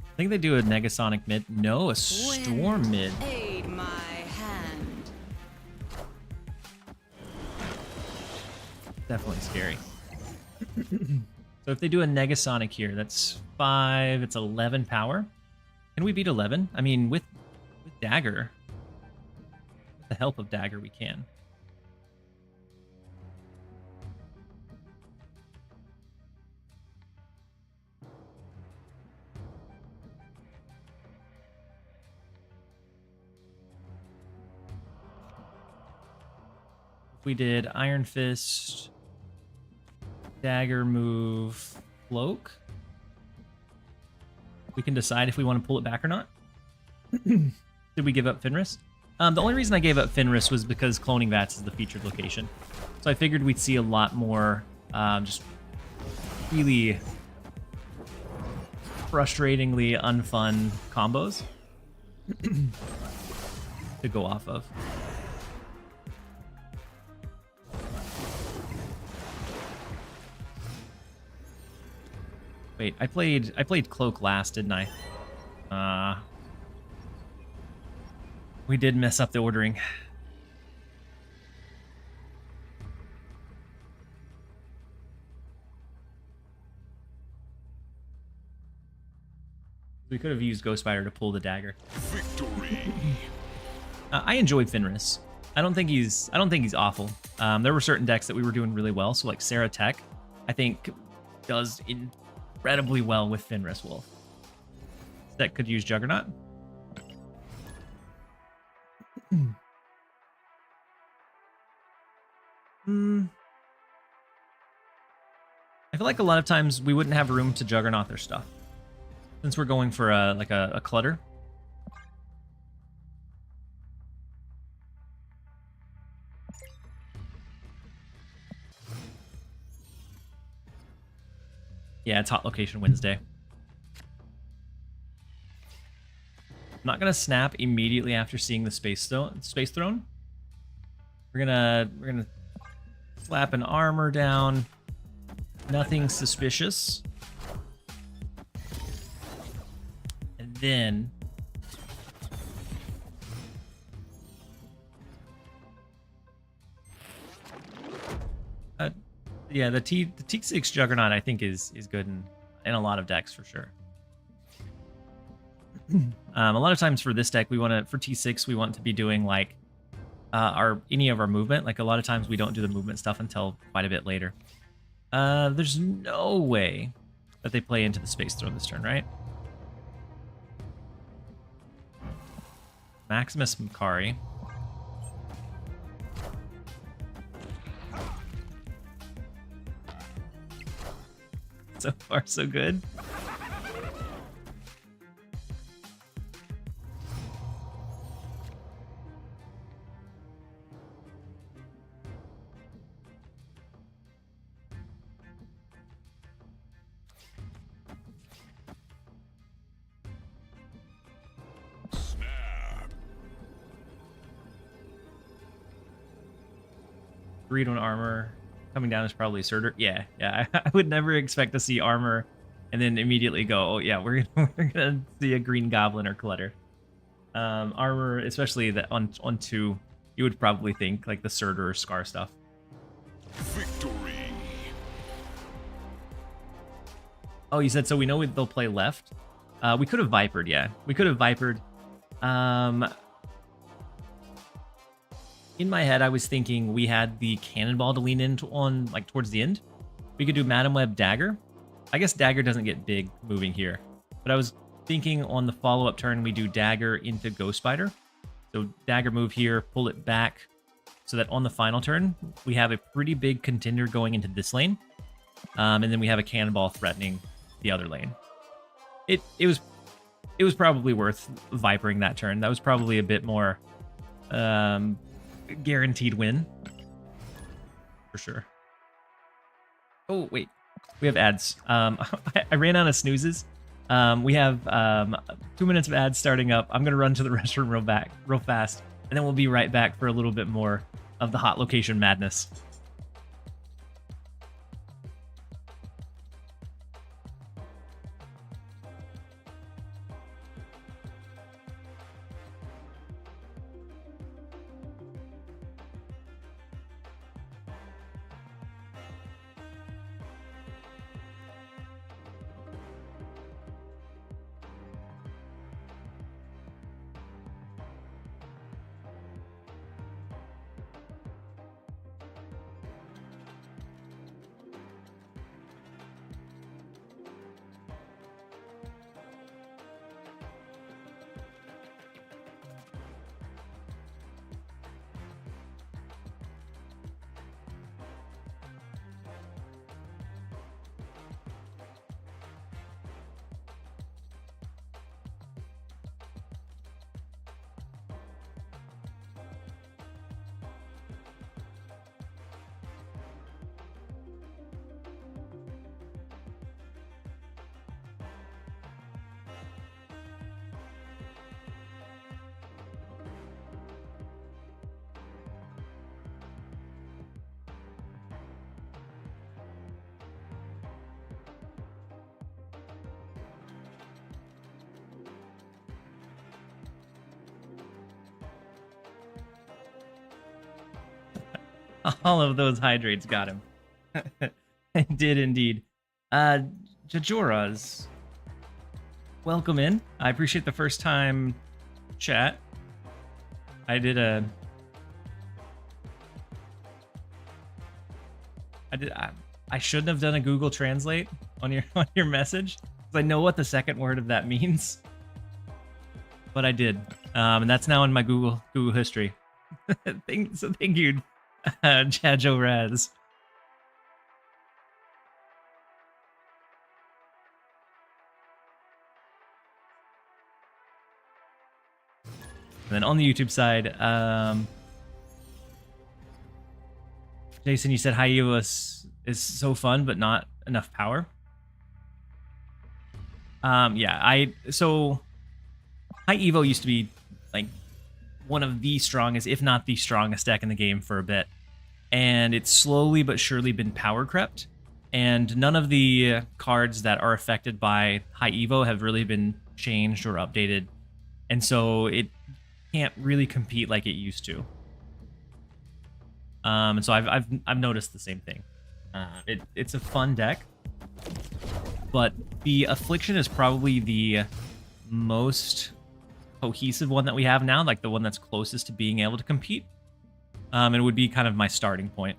I think they do a Negasonic mid. No, a Storm mid. Aid my hand. Definitely scary. So if they do a Negasonic here, that's 5, it's 11 power. Can we beat 11? I mean, with Dagger, with the help of Dagger, we can. We did Iron Fist, Dagger move, Cloak. We can decide if we want to pull it back or not. Did we give up Fenris? The only reason I gave up Fenris was because Cloning Vats is the featured location. So I figured we'd see a lot more just really frustratingly unfun combos to go off of. Wait, I played Cloak last, didn't I? We did mess up the ordering. We could have used Ghost Spider to pull the dagger. Victory. I enjoyed Fenris. I don't think he's awful. There were certain decks that we were doing really well. So like Sarah Tech, I think does incredibly well with Fenris Wolf. This deck could use Juggernaut. I feel like a lot of times we wouldn't have room to Juggernaut their stuff. Since we're going for a clutter. Yeah, it's Hot Location Wednesday. I'm not gonna snap immediately after seeing the Space Throne. We're gonna slap an armor down. Nothing suspicious. And then yeah, the T6 Juggernaut I think is good in a lot of decks for sure. A lot of times for this deck for T6 we want to be doing like any of our movement. Like a lot of times we don't do the movement stuff until quite a bit later. There's no way that they play into the Space Throne this turn, right? Maximus Makari. So far, so good. Snap. 3-1 armor. Coming down is probably Surtur. Yeah. I would never expect to see armor and then immediately go, oh yeah, we're gonna see a green goblin or clutter. Armor, especially that on 2, you would probably think like the Surtur or Scar stuff. Victory. Oh, you said so we know they'll play left. We could have Vipered, yeah. We could have Vipered. In my head, I was thinking we had the Cannonball to lean in on, like, towards the end. We could do Madam Web Dagger. I guess Dagger doesn't get big moving here. But I was thinking on the follow-up turn, we do Dagger into Ghost Spider. So Dagger move here, pull it back, so that on the final turn, we have a pretty big contender going into this lane. And then we have a Cannonball threatening the other lane. It was probably worth Vipering that turn. That was probably a bit more... guaranteed win for sure. Oh wait, we have ads. I ran out of snoozes. We have 2 minutes of ads starting up. I'm gonna run to the restroom real fast, and then we'll be right back for a little bit more of the Hot Location madness. All of those hydrates got him. I did indeed. Jajoras, welcome in. I appreciate the first time chat. I did a... I shouldn't have done a Google Translate on your message, because I know what the second word of that means. But I did. And that's now in my Google history. So thank you, Jajo Raz. And then on the YouTube side, Jason, you said Haiwa is so fun, but not enough power. Yeah, so High Evo used to be like one of the strongest, if not the strongest deck in the game for a bit. And it's slowly but surely been power crept. And none of the cards that are affected by High Evo have really been changed or updated. And so it can't really compete like it used to. And so I've noticed the same thing. It's a fun deck, but the Affliction is probably the most cohesive one that we have now, like the one that's closest to being able to compete. It would be kind of my starting point.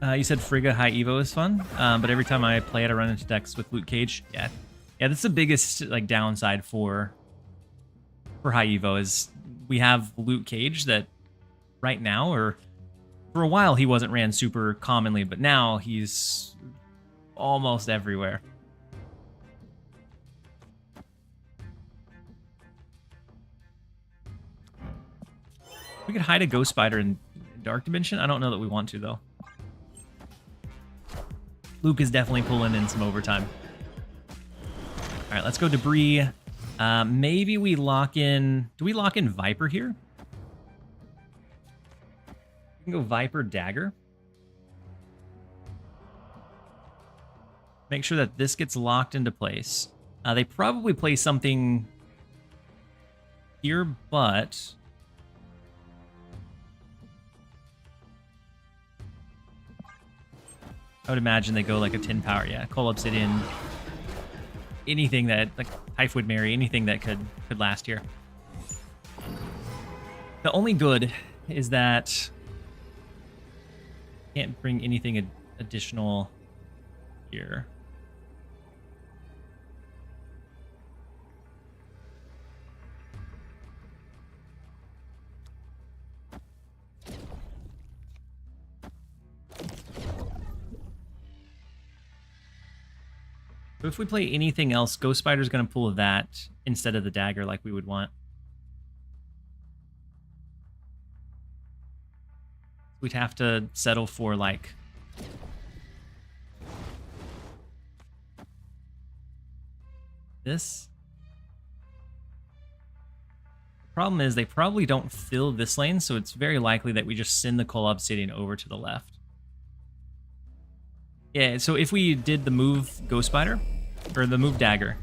You said Frigga High Evo is fun, but every time I play it, I run into decks with Luke Cage. Yeah, that's the biggest like downside for High Evo is we have Luke Cage that right now, or for a while, he wasn't ran super commonly, but now he's almost everywhere. We could hide a Ghost Spider in Dark Dimension. I don't know that we want to though. Luke is definitely pulling in some overtime. All right, let's go Debris. Maybe we lock in... Do we lock in Viper here? We can go Viper Dagger. Make sure that this gets locked into place. They probably play something here, but... I would imagine they go like a 10 power, yeah. Coal Obsidian, anything that, like Highwood Mary, anything that could last here. The only good is that can't bring anything additional here. But if we play anything else, Ghost Spider's going to pull that instead of the dagger like we would want. We'd have to settle for like... this. The problem is they probably don't fill this lane, so it's very likely that we just send the Coal Obsidian over to the left. Yeah, so if we did the move Ghost Spider, or the move Dagger,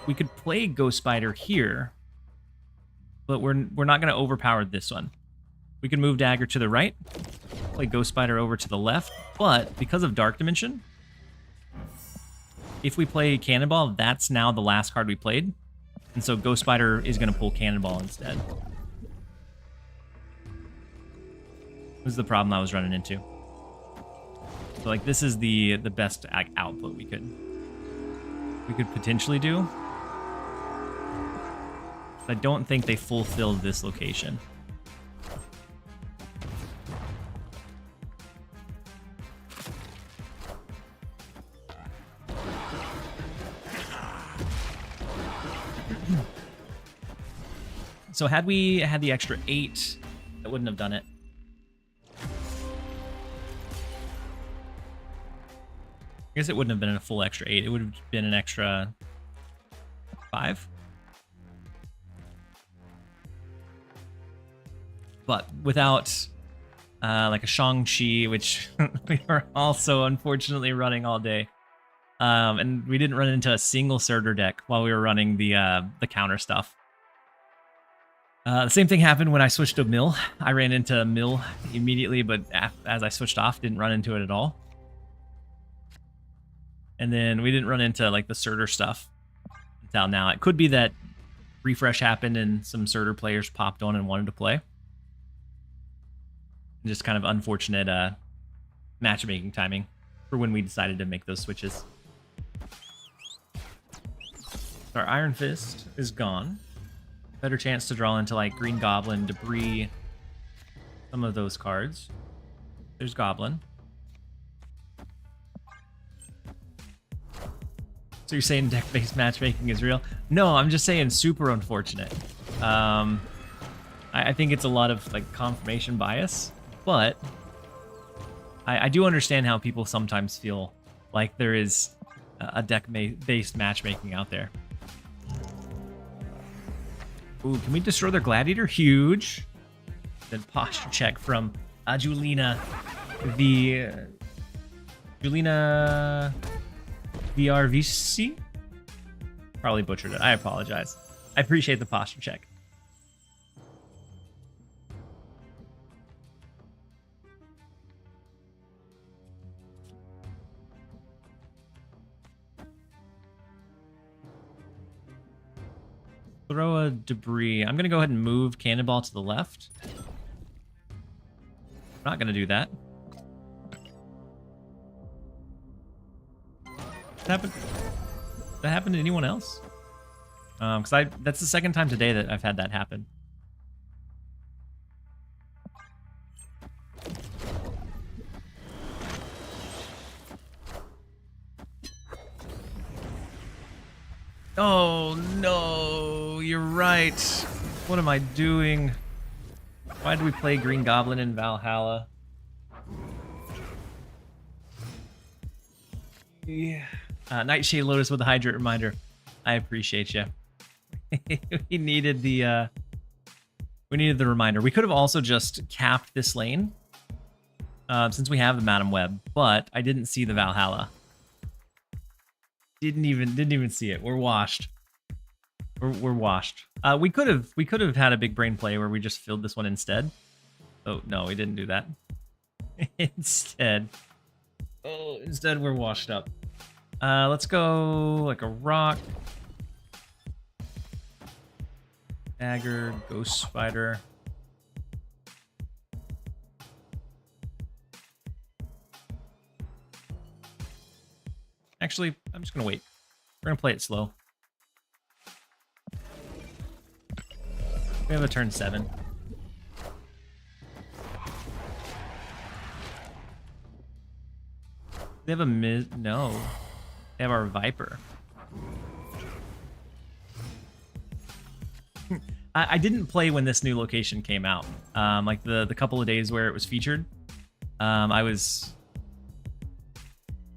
we could play Ghost Spider here, but we're not going to overpower this one. We can move Dagger to the right, play Ghost Spider over to the left, but because of Dark Dimension, if we play Cannonball, that's now the last card we played, and so Ghost Spider is going to pull Cannonball instead. This is the problem I was running into. So like this is the best output we could potentially do. But I don't think they fulfilled this location. So had we had the extra 8, that wouldn't have done it. I guess it wouldn't have been a full extra 8. It would have been an extra 5. but without like a Shang-Chi, which we are also unfortunately running all day. And we didn't run into a single Surtur deck while we were running the counter stuff. The same thing happened when I switched to Mill. I ran into Mill immediately, but as I switched off, didn't run into it at all. And then we didn't run into like the Surtur stuff until now. It could be that refresh happened and some Surtur players popped on and wanted to play. Just kind of unfortunate matchmaking timing for when we decided to make those switches. So our Iron Fist is gone. Better chance to draw into like Green Goblin, Debris, some of those cards. There's Goblin. So you're saying deck-based matchmaking is real? No, I'm just saying super unfortunate. I think it's a lot of like confirmation bias, but I do understand how people sometimes feel like there is a deck-based matchmaking out there. Ooh, can we destroy their Gladiator? Huge. Then posture check from Julina. Julina VRVC? Probably butchered it. I apologize. I appreciate the posture check. Throw a Debris. I'm going to go ahead and move Cannonball to the left. I'm not going to do that. That happened to anyone else? Because that's the second time today that I've had that happen. Oh no, you're right. What am I doing? Why did we play Green Goblin in Valhalla? Yeah. Nightshade Lotus with a Hydrate Reminder. I appreciate you. we needed the reminder. We could have also just capped this lane since we have the Madam Web, but I didn't see the Valhalla. Didn't even see it. We're washed. We're washed. We could have had a big brain play where we just filled this one instead. Oh no, we didn't do that. Instead we're washed up. Let's go like a rock. Dagger, Ghost Spider. Actually, I'm just gonna wait. We're gonna play it slow. We have a turn 7. They have a no. They have our Viper. I didn't play when this new location came out. Like the couple of days where it was featured. I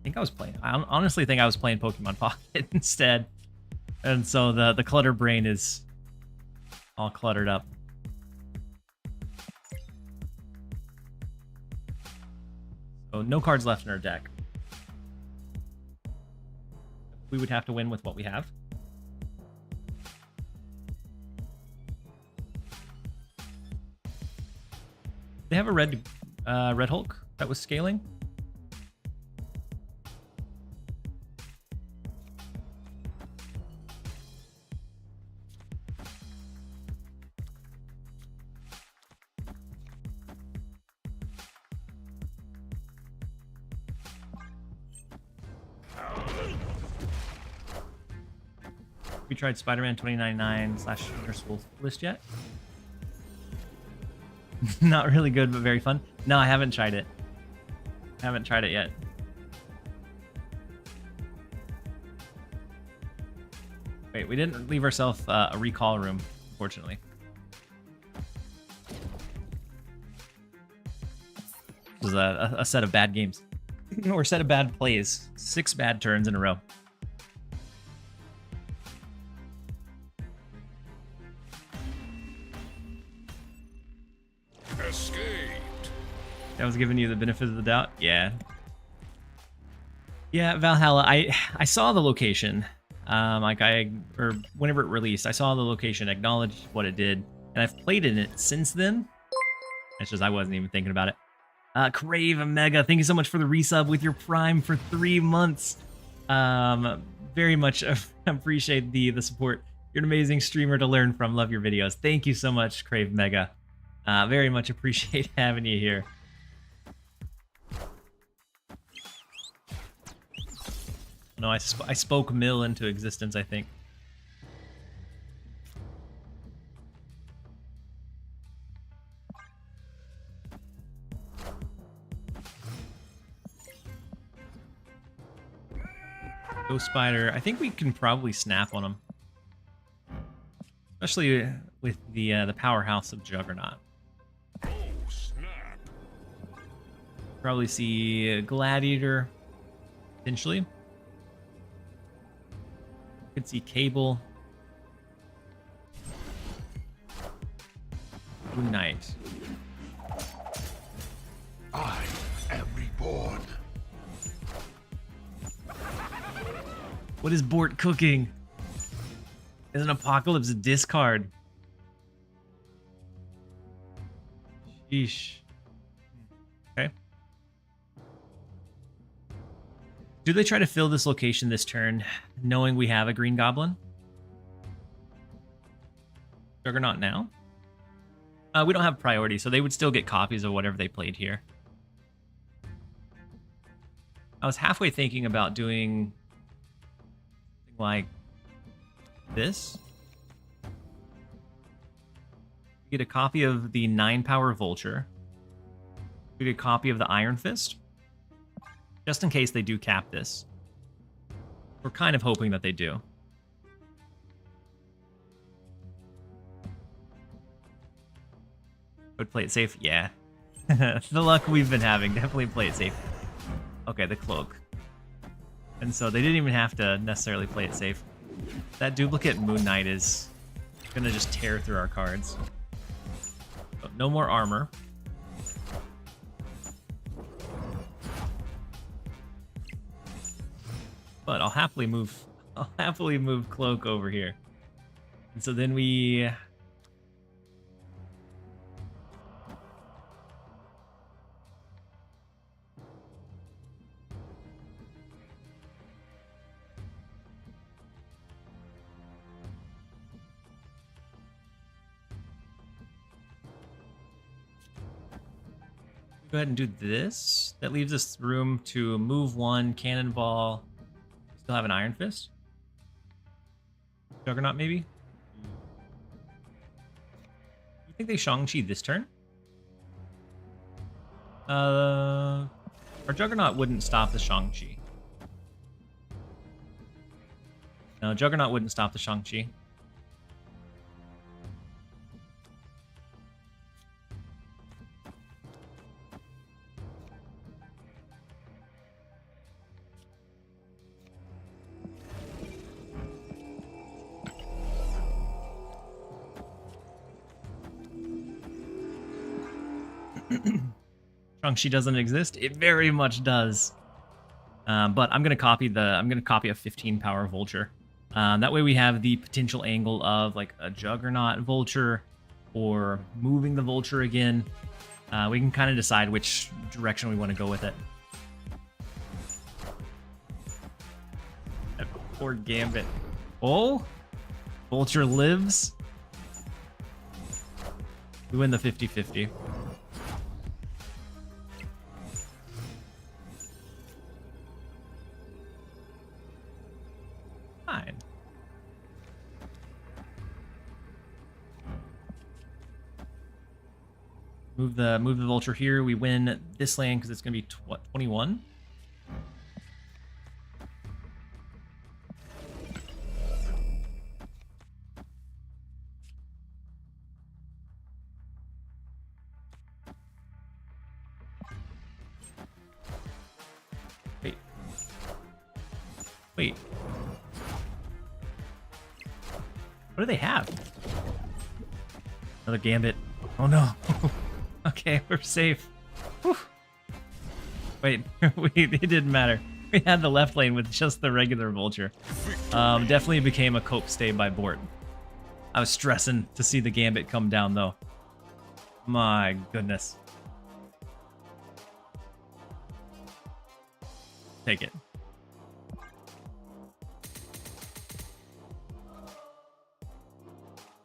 think I was playing. I honestly think I was playing Pokemon Pocket instead. And so the clutter brain is all cluttered up. So no cards left in our deck. We would have to win with what we have. They have a red Hulk that was scaling. We tried Spider-Man 2099 / Universal list yet? Not really good, but very fun. No, I haven't tried it. Haven't tried it yet. Wait, we didn't leave ourselves a recall room, unfortunately. This was a set of bad games. Or a set of bad plays. 6 bad turns in a row. I was giving you the benefit of the doubt. Yeah. Yeah, Valhalla. I saw the location. Or whenever it released, I saw the location, acknowledged what it did, and I've played in it since then. It's just I wasn't even thinking about it. Crave Mega, thank you so much for the resub with your Prime for 3 months. Very much appreciate the support. You're an amazing streamer to learn from. Love your videos. Thank you so much, Crave Mega. Very much appreciate having you here. No, I spoke Mill into existence, I think. Ghost Spider. I think we can probably snap on him. Especially with the powerhouse of Juggernaut. Oh, snap. Probably see Gladiator, potentially. Could see Cable. Moon Knight. I am reborn. What is Bort cooking? Is an Apocalypse discard? Sheesh. Okay. Do they try to fill this location this turn, knowing we have a Green Goblin? Juggernaut now? We don't have priority, so they would still get copies of whatever they played here. I was halfway thinking about doing something like this. We get a copy of the 9-power Vulture. We get a copy of the Iron Fist. Just in case they do cap this. We're kind of hoping that they do. Would play it safe? Yeah. The luck we've been having. Definitely play it safe. Okay, the cloak. And so they didn't even have to necessarily play it safe. That duplicate Moon Knight is gonna just tear through our cards. So no more armor. But I'll happily move Cloak over here. And so then we go ahead and do this. That leaves us room to move one, Cannonball. Still have an Iron Fist. Juggernaut, maybe? You think they Shang-Chi this turn? Our Juggernaut wouldn't stop the Shang-Chi. No, Juggernaut wouldn't stop the Shang-Chi. Shang-Chi doesn't exist. It very much does. But I'm gonna copy a 15-power Vulture. That way we have the potential angle of like a Juggernaut Vulture or moving the Vulture again. We can kind of decide which direction we want to go with it. That poor Gambit. Oh, Vulture lives. We win the 50-50. Fine. Move the Vulture here. We win this land because it's going to be what, 21. Wait. What do they have? Another Gambit. Oh no. Okay, we're safe. Whew. Wait, it didn't matter. We had the left lane with just the regular vulture. Definitely became a cope stay by Bort. I was stressing to see the gambit come down though. My goodness. Take it.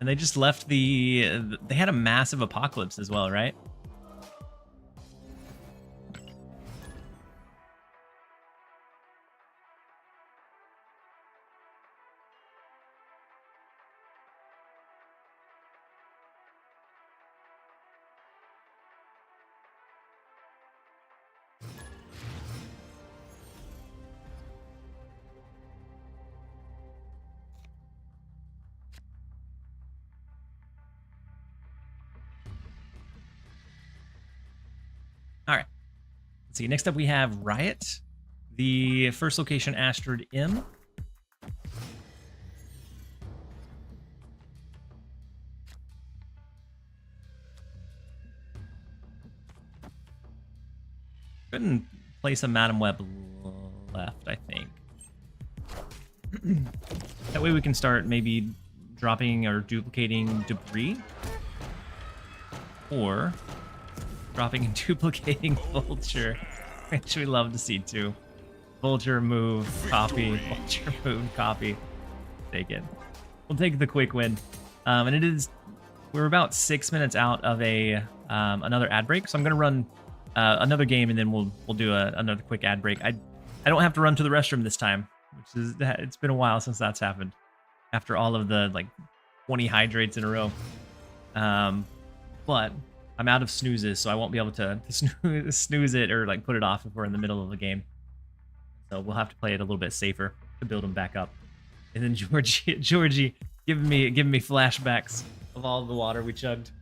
And they just left they had a massive apocalypse as well, right? All right. Let's see. Next up, we have Riot, the first location Astrid M. Couldn't place a Madam Web left, I think. That way we can start maybe dropping or duplicating debris. Or dropping and duplicating Vulture, which we love to see too. Vulture move, copy, Vulture move, copy. Take it. We'll take the quick win. And it is, we're about 6 minutes out of a another ad break, so I'm gonna run another game and then we'll do another quick ad break. I don't have to run to the restroom this time, which is, it's been a while since that's happened. After all of the like 20 hydrates in a row. But I'm out of snoozes, so I won't be able to snooze it or like put it off if we're in the middle of the game. So we'll have to play it a little bit safer to build them back up. And then Georgie giving me flashbacks of all the water we chugged.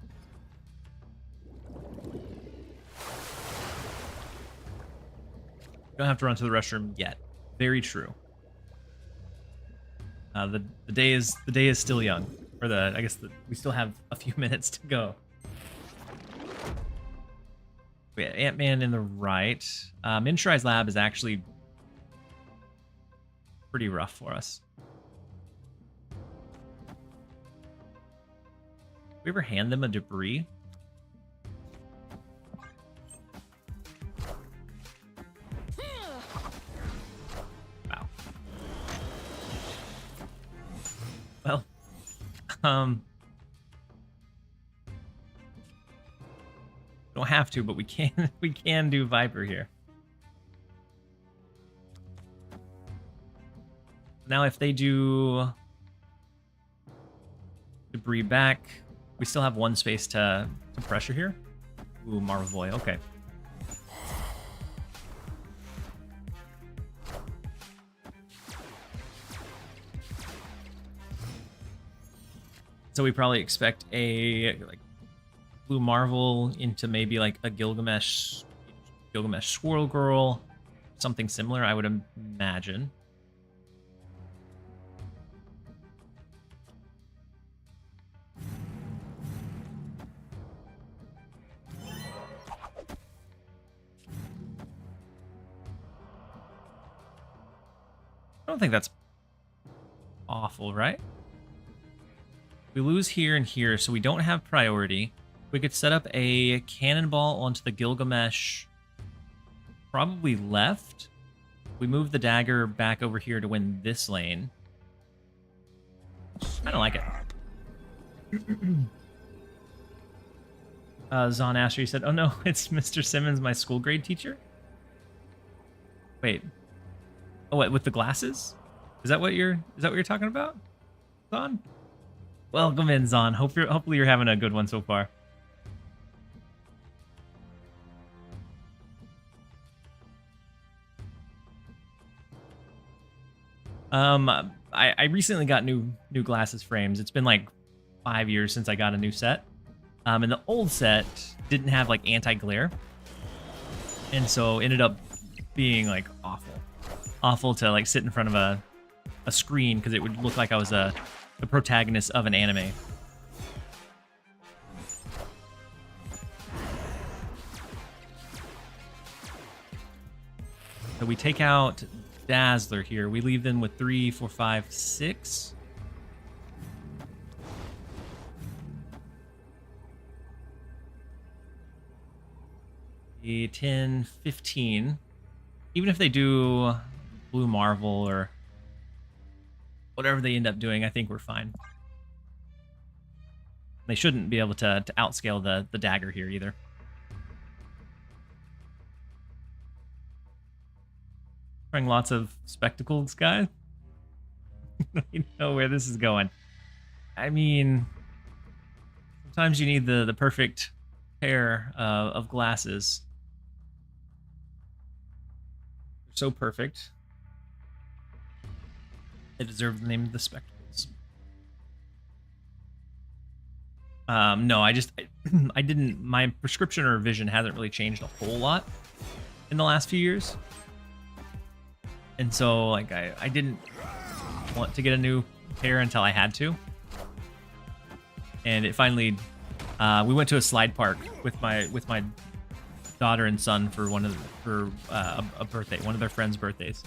Don't have to run to the restroom yet. Very true. The day is still young, or I guess we still have a few minutes to go. We got Ant-Man in the right. Miniaturized Lab is actually pretty rough for us. We ever hand them a debris? Wow. Well, don't have to, but we can do Viper here. Now if they do debris back, we still have one space to pressure here. Ooh, Marvel Boy, okay. So we probably expect a like Blue Marvel into maybe like a Gilgamesh Swirl Girl, something similar, I would imagine. I don't think that's awful, right? We lose here and here, so we don't have priority. We could set up a cannonball onto the Gilgamesh, probably left. We move the dagger back over here to win this lane. I don't like it. Zon Asher, you said, "Oh no, it's Mr. Simmons, my school grade teacher." Wait. Oh, what, with the glasses? Is that what you're talking about, Zon? Welcome in, Zon. Hopefully you're having a good one so far. I recently got new glasses frames. It's been like 5 years since I got a new set. And the old set didn't have like anti-glare. And so ended up being like awful to like sit in front of a screen because it would look like I was the protagonist of an anime. So we take out Dazzler here. We leave them with 3, 4, 5, 6. The 10, 15. Even if they do Blue Marvel or whatever they end up doing, I think we're fine. They shouldn't be able to outscale the dagger here either. Trying lots of spectacles, guys. You know where this is going. I mean, sometimes you need the perfect pair of glasses. They're so perfect. They deserve the name of the spectacles. No, I didn't. My prescription or vision hasn't really changed a whole lot in the last few years. And so, like, I didn't want to get a new pair until I had to. And it finally, we went to a slide park with my daughter and son for a birthday, one of their friends' birthdays.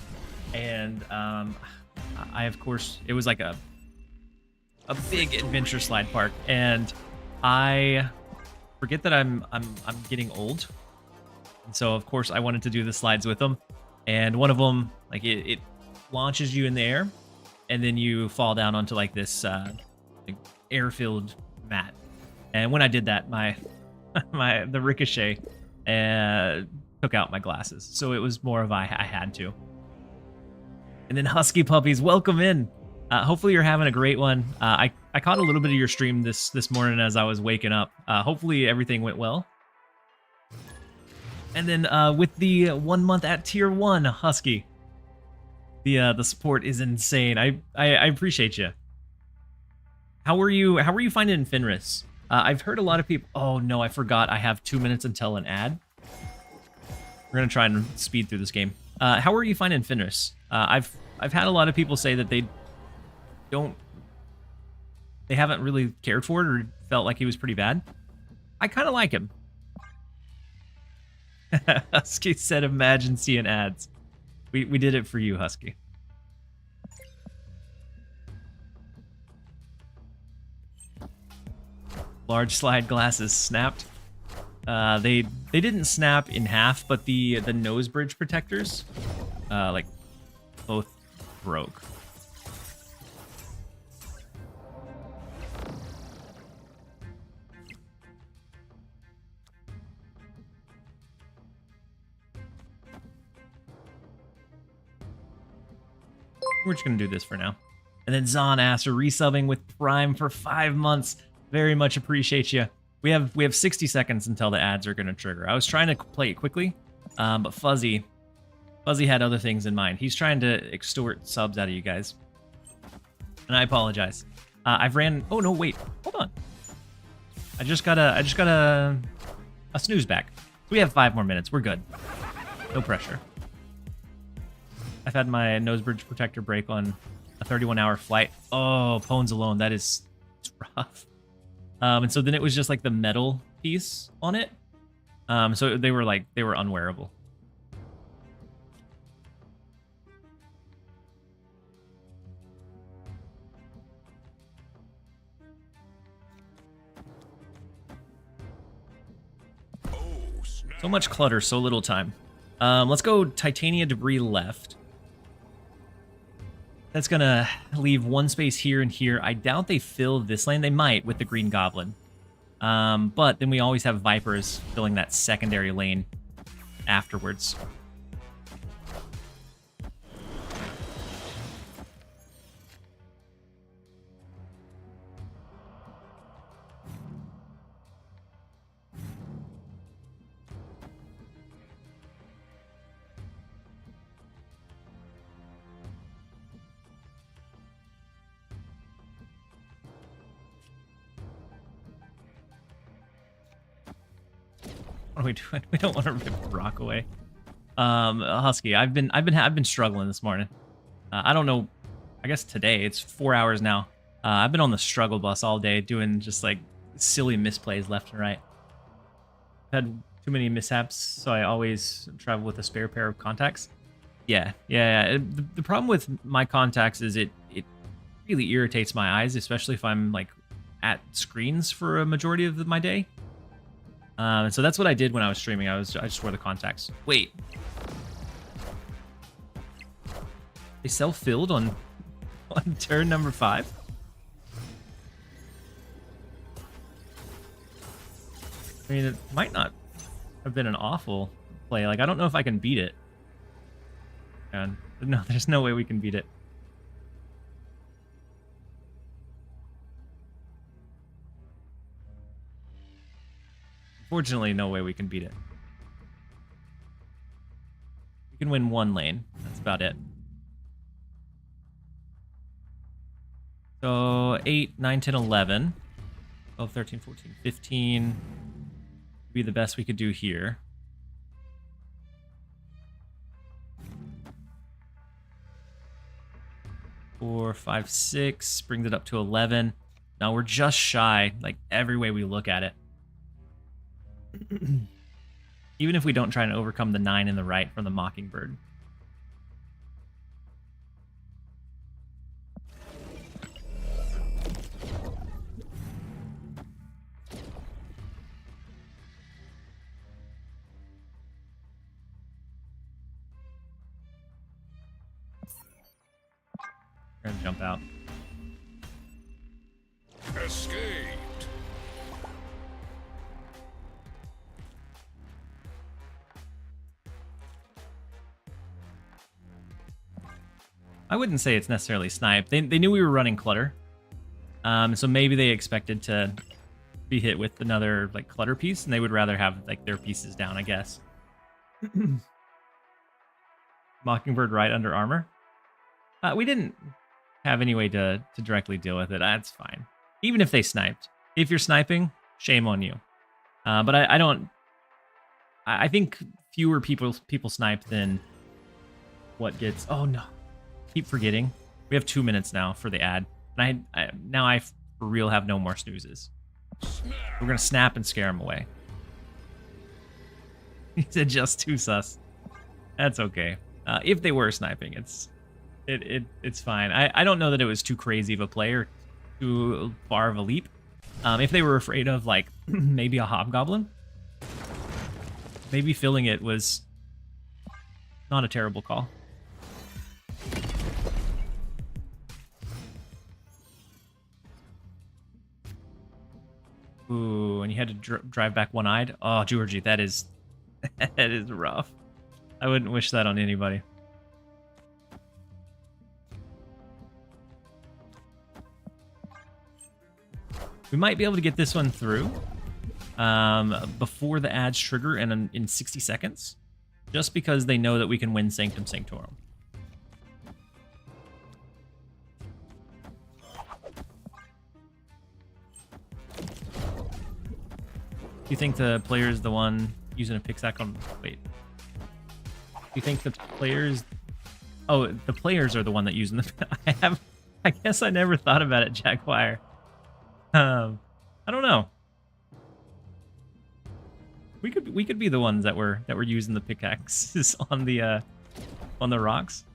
And I, of course, it was like a big adventure slide park, and I forget that I'm getting old. And so, of course, I wanted to do the slides with them. And one of them, like, it launches you in the air, and then you fall down onto like this like air-filled mat. And when I did that, the ricochet took out my glasses, so it was more of I had to. And then Husky Puppies, welcome in. Hopefully you're having a great one. I caught a little bit of your stream this morning as I was waking up. Hopefully everything went well. And then with the 1 month at tier 1, Husky, the support is insane. I appreciate you. How are you finding Fenris? I've heard a lot of people. Oh no, I forgot. I have 2 minutes until an ad. We're gonna try and speed through this game. How are you finding Fenris? I've had a lot of people say that they haven't really cared for it or felt like he was pretty bad. I kind of like him. Husky said, "Imagine seeing ads." We did it for you, Husky. Large slide glasses snapped. They didn't snap in half, but the nose bridge protectors, like, both broke. We're just gonna do this for now. And then Zon asked, resubbing with Prime for 5 months. Very much appreciate you. We have 60 seconds until the ads are gonna trigger. I was trying to play it quickly, but Fuzzy had other things in mind. He's trying to extort subs out of you guys, and I apologize. I've ran. Oh no, wait, hold on. I just got a snooze back. We have 5 more minutes. We're good. No pressure. I've had my nose bridge protector break on a 31-hour flight. Oh, Pones alone, it's rough. And so then it was just like the metal piece on it. So they were unwearable. So much clutter, so little time. Let's go Titania Debris left. That's gonna leave one space here and here. I doubt they fill this lane. They might with the Green Goblin. But then we always have Vipers filling that secondary lane afterwards. What are we doing? We don't want to rip the rock away. Husky, I've been struggling this morning. I don't know. I guess today it's 4 hours now. I've been on the struggle bus all day doing just like silly misplays left and right. I've had too many mishaps, so I always travel with a spare pair of contacts. Yeah. The problem with my contacts is it really irritates my eyes, especially if I'm like at screens for a majority of my day. So that's what I did when I was streaming. I just wore the contacts. Wait, they self-filled on turn number 5. I mean, it might not have been an awful play. Like, I don't know if I can beat it. And no, there's no way we can beat it. Fortunately, no way we can beat it. We can win 1 lane. That's about it. So 8, 9, 10, 11. 12, 13, 14, 15. Would be the best we could do here. Four, 5, 6 brings it up to 11. Now we're just shy, like every way we look at it. Even if we don't try and overcome the 9 in the right from the Mockingbird. We're gonna jump out. Escaped. I wouldn't say it's necessarily snipe. They knew we were running clutter. So maybe they expected to be hit with another like clutter piece, and they would rather have like their pieces down, I guess. Mockingbird right under armor. We didn't have any way to directly deal with it. That's fine. Even if they sniped. If you're sniping, shame on you. But I don't... I think fewer people snipe than what gets... Oh, no. Keep forgetting. We have 2 minutes now for the ad. And I for real have no more snoozes. We're going to snap and scare him away. He said just 2 sus. That's okay. If they were sniping, it's fine. I don't know that it was too crazy of a play or too far of a leap. If they were afraid of like maybe a hobgoblin, maybe filling it was not a terrible call. Ooh, and you had to drive back one-eyed. Oh, Georgie, that is that is rough. I wouldn't wish that on anybody. We might be able to get this one through before the ads trigger in 60 seconds, just because they know that we can win Sanctum Sanctorum. Do you think the player is the one using a pickaxe on... Wait. Do you think the players... Oh, the players are the one that using the... I guess I never thought about it, Jaguar. I don't know. We could be the ones that were using the pickaxes on the rocks.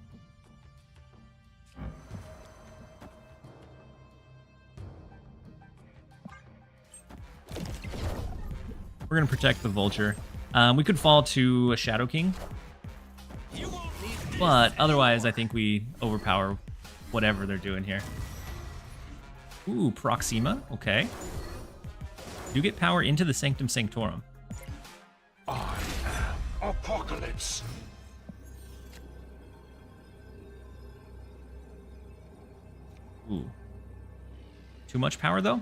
We're gonna protect the vulture. We could fall to a Shadow King, but otherwise I think we overpower whatever they're doing here. Ooh, Proxima, okay. You get power into the Sanctum Sanctorum. I am Apocalypse. Ooh. Too much power, though?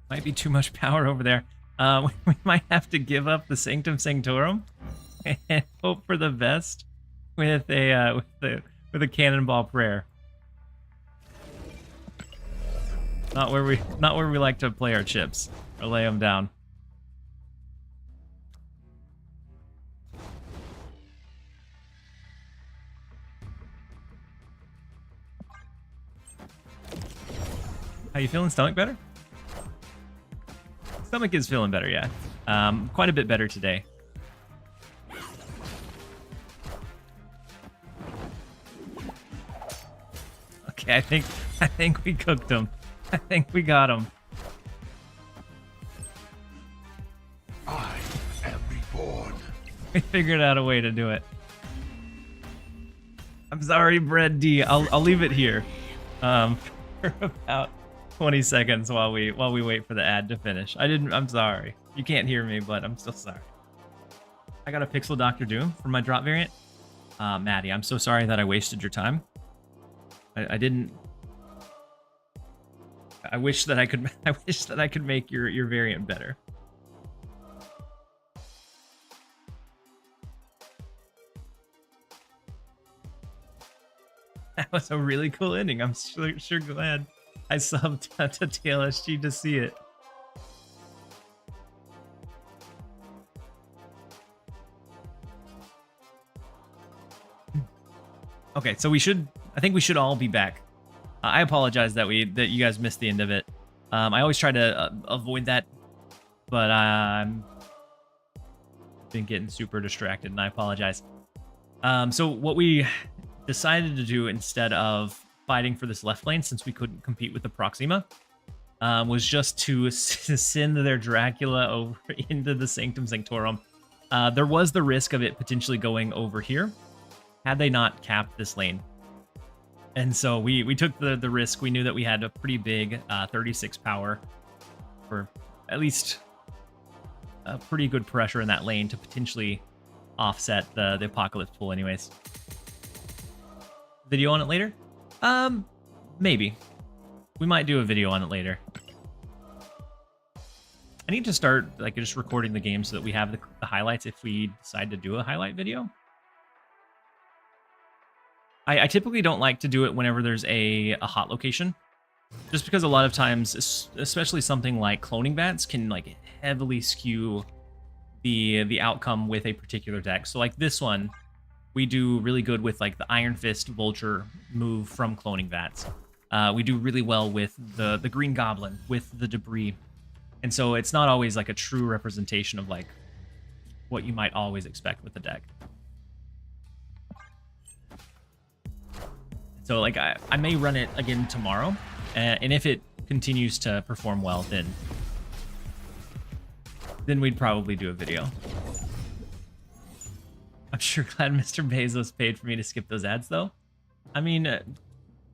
Might be too much power over there. We might have to give up the Sanctum Sanctorum and hope for the best with a cannonball prayer. Not where we like to play our chips or lay them down. How you feeling? Stomach better? Stomach is feeling better, yeah. Quite a bit better today. Okay, I think we cooked him. I think we got him. I am reborn. We figured out a way to do it. I'm sorry, Bread D. I'll leave it here for about 20 seconds while we wait for the ad to finish. I'm sorry. You can't hear me, but I'm still sorry. I got a Pixel Doctor Doom for my drop variant. Maddie, I'm so sorry that I wasted your time. I didn't. I wish that I could. I wish that I could make your variant better. That was a really cool ending. I'm sure glad I subbed to TLSG to see it. Okay, so I think we should all be back. I apologize that you guys missed the end of it. I always try to avoid that, but I'm been getting super distracted, and I apologize. So what we decided to do instead of fighting for this left lane, since we couldn't compete with the Proxima, was just to send their Dracula over into the Sanctum Sanctorum. There was the risk of it potentially going over here had they not capped this lane. And so we took the risk. We knew that we had a pretty big 36 power, for at least a pretty good pressure in that lane to potentially offset the Apocalypse pull anyways. Video on it later? Maybe. We might do a video on it later. I need to start like just recording the game so that we have the highlights if we decide to do a highlight video. I typically don't like to do it whenever there's a hot location, just because a lot of times, especially something like cloning bats, can like heavily skew the outcome with a particular deck. So like this one, we do really good with like the Iron Fist Vulture move from cloning bats. We do really well with the Green Goblin with the debris, and so it's not always like a true representation of like what you might always expect with the deck. So like I may run it again tomorrow, and if it continues to perform well, then we'd probably do a video. I'm sure glad Mr. Bezos paid for me to skip those ads, though. I mean,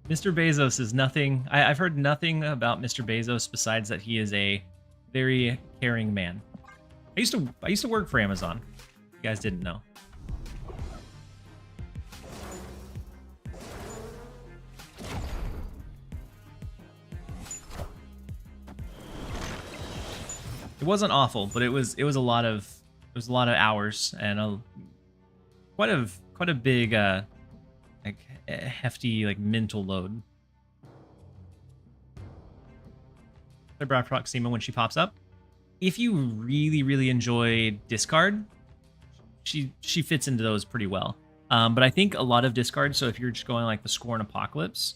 Mr. Bezos is nothing. I've heard nothing about Mr. Bezos besides that he is a very caring man. I used to work for Amazon. You guys didn't know. It wasn't awful, but it was a lot of hours and quite a big like hefty like mental load. The Brow Proxima when she pops up. If you really enjoy discard, she fits into those pretty well. But I think a lot of discard. So if you're just going like the Scorn Apocalypse,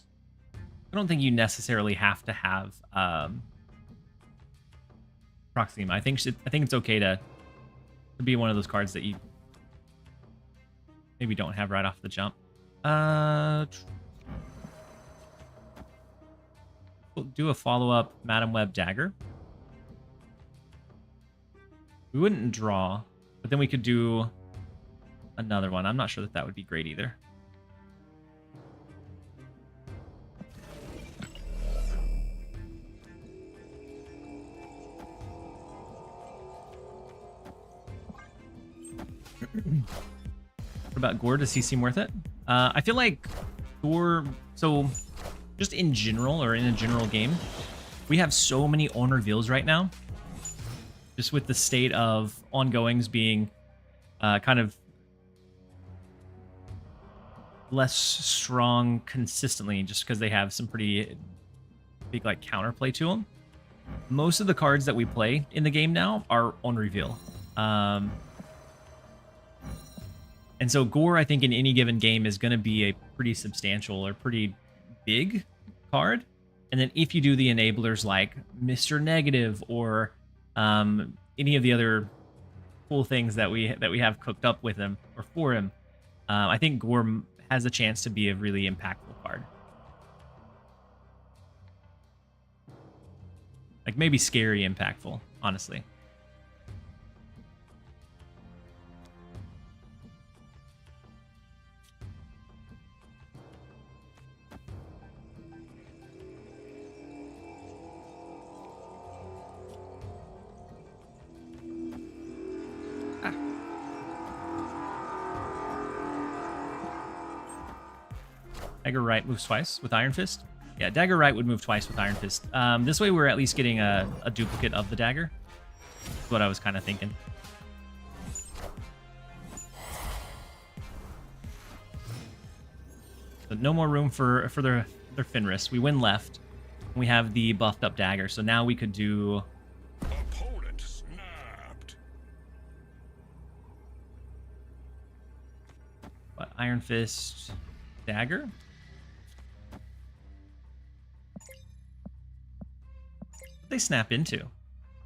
I don't think you necessarily have to have Proxima. I think it's okay to be one of those cards that you maybe don't have right off the jump. We'll do a follow-up Madam Web Dagger. We wouldn't draw, but then we could do another one. I'm not sure that would be great either. What about Gore? Does he seem worth it? I feel like Gore, so just in general or in a general game, we have so many on reveals right now. Just with the state of ongoings being kind of less strong consistently, just because they have some pretty big like counterplay to them. Most of the cards that we play in the game now are on reveal. And so Gore, I think, in any given game is going to be a pretty substantial or pretty big card. And then if you do the enablers like Mr. Negative or any of the other cool things that we have cooked up with him or for him, I think Gorm has a chance to be a really impactful card. Like maybe scary impactful, honestly. Dagger right moves twice with Iron Fist. Yeah, dagger right would move twice with Iron Fist. This way we're at least getting a duplicate of the dagger. That's what I was kind of thinking. So no more room for their Fenris. We win left. We have the buffed up dagger. So now we could do... Opponent snapped. What, Iron Fist dagger? What did they snap into?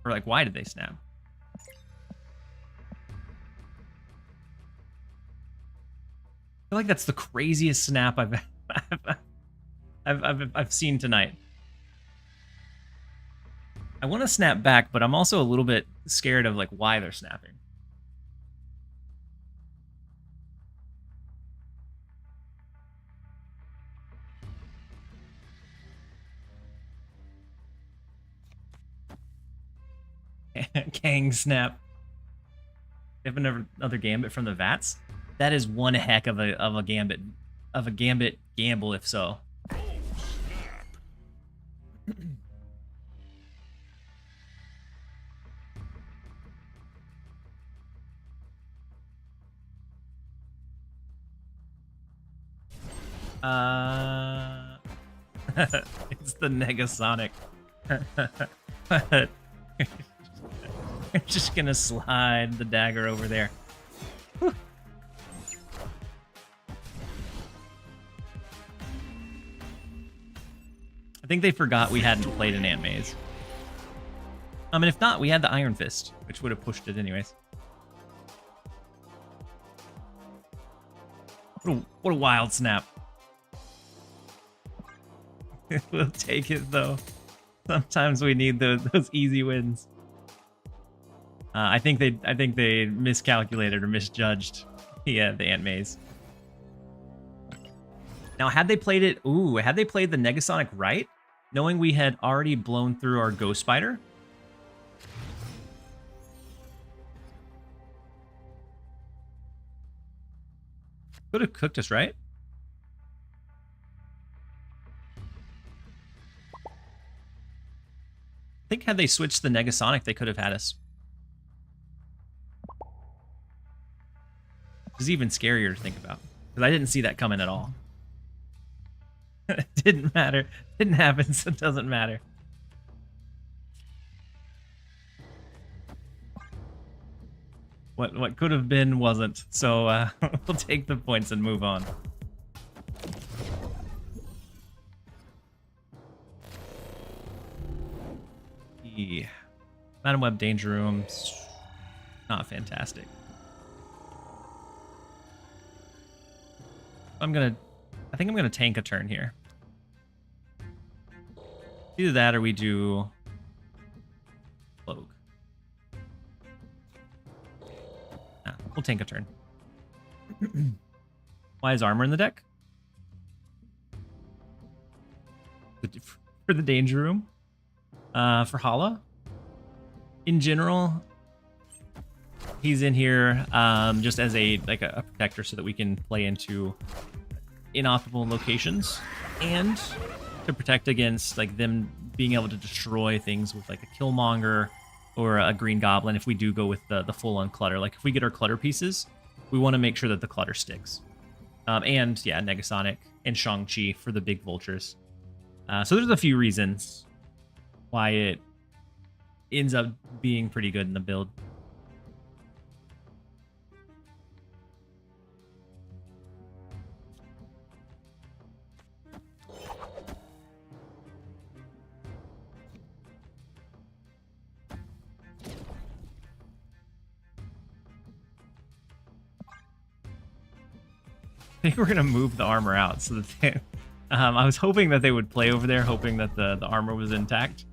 Or like, why did they snap? I feel like that's the craziest snap I've seen tonight. I want to snap back, but I'm also a little bit scared of like why they're snapping. Kang snap. You have another gambit from the Vats? That is one heck of a gambit gamble, if so. It's the Negasonic. I'm just gonna slide the dagger over there. Whew. I think they forgot we hadn't played an Ant Maze. And if not, we had the Iron Fist, which would have pushed it anyways. What a wild snap. We'll take it though. Sometimes we need those easy wins. I think they miscalculated or misjudged the Ant Maze. Now, had they played it, had they played the Negasonic right, knowing we had already blown through our Ghost Spider, could have cooked us, right? I think had they switched the Negasonic, they could have had us. This is even scarier to think about, because I didn't see that coming at all. It didn't matter. Didn't happen, so it doesn't matter. What could have been wasn't. So we'll take the points and move on. Madam Web Danger Room's not fantastic. I think I'm gonna tank a turn here. Either that or we do Cloak. We'll tank a turn. Why is armor in the deck? For the Danger Room? For Hala? In general, he's in here just as a protector so that we can play into inoptimal locations and to protect against like them being able to destroy things with like a Killmonger or a Green Goblin if we do go with the full-on clutter. Like if we get our clutter pieces, we want to make sure that the clutter sticks. And yeah, Negasonic and Shang-Chi for the big vultures. So there's a few reasons why it ends up being pretty good in the build. think we're gonna move the armor out so that they, I was hoping that they would play over there, hoping that the armor was intact,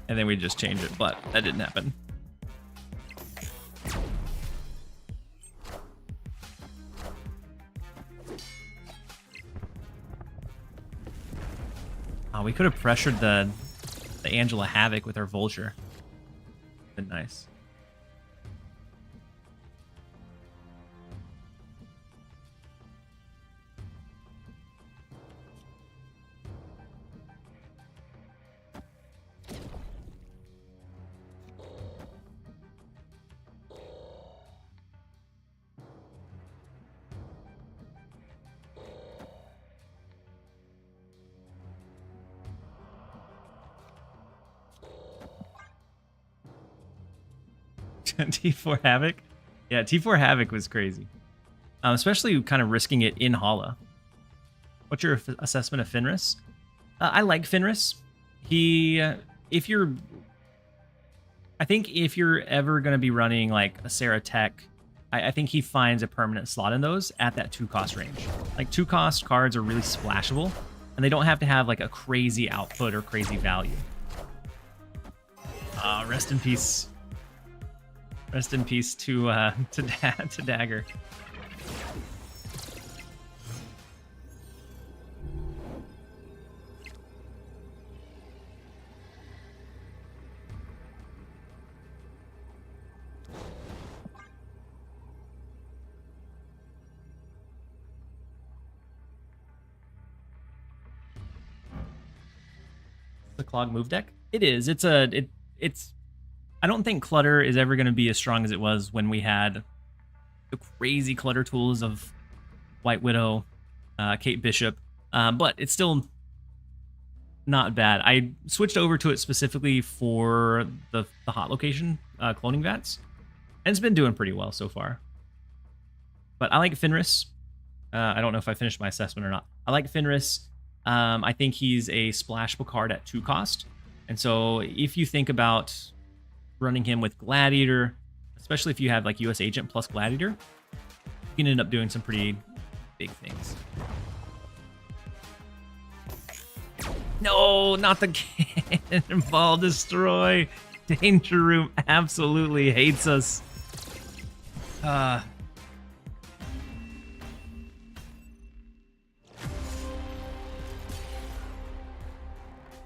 and then we'd just change it, but that didn't happen. Oh, we could have pressured the Angela Havoc with our Vulture. Been nice. T4 Havoc? Yeah, T4 Havoc was crazy. Especially kind of risking it in Hala. What's your assessment of Fenris? I like Fenris. I think if you're ever going to be running like a Sarah Tech, I think he finds a permanent slot in those at that 2-cost range. Like 2-cost cards are really splashable, and they don't have to have like a crazy output or crazy value. Rest in peace. Rest in peace to Dagger. The Clog move deck? It is. It's I don't think Clutter is ever going to be as strong as it was when we had the crazy Clutter tools of White Widow, Kate Bishop, but it's still not bad. I switched over to it specifically for the hot location cloning vats, and it's been doing pretty well so far. But I like Fenris. I don't know if I finished my assessment or not. I like Fenris. I think he's a splashable card at 2-cost, and so if you think about running him with Gladiator, especially if you have like US Agent plus Gladiator, you can end up doing some pretty big things. No, not the Cannonball Destroy. Danger Room absolutely hates us.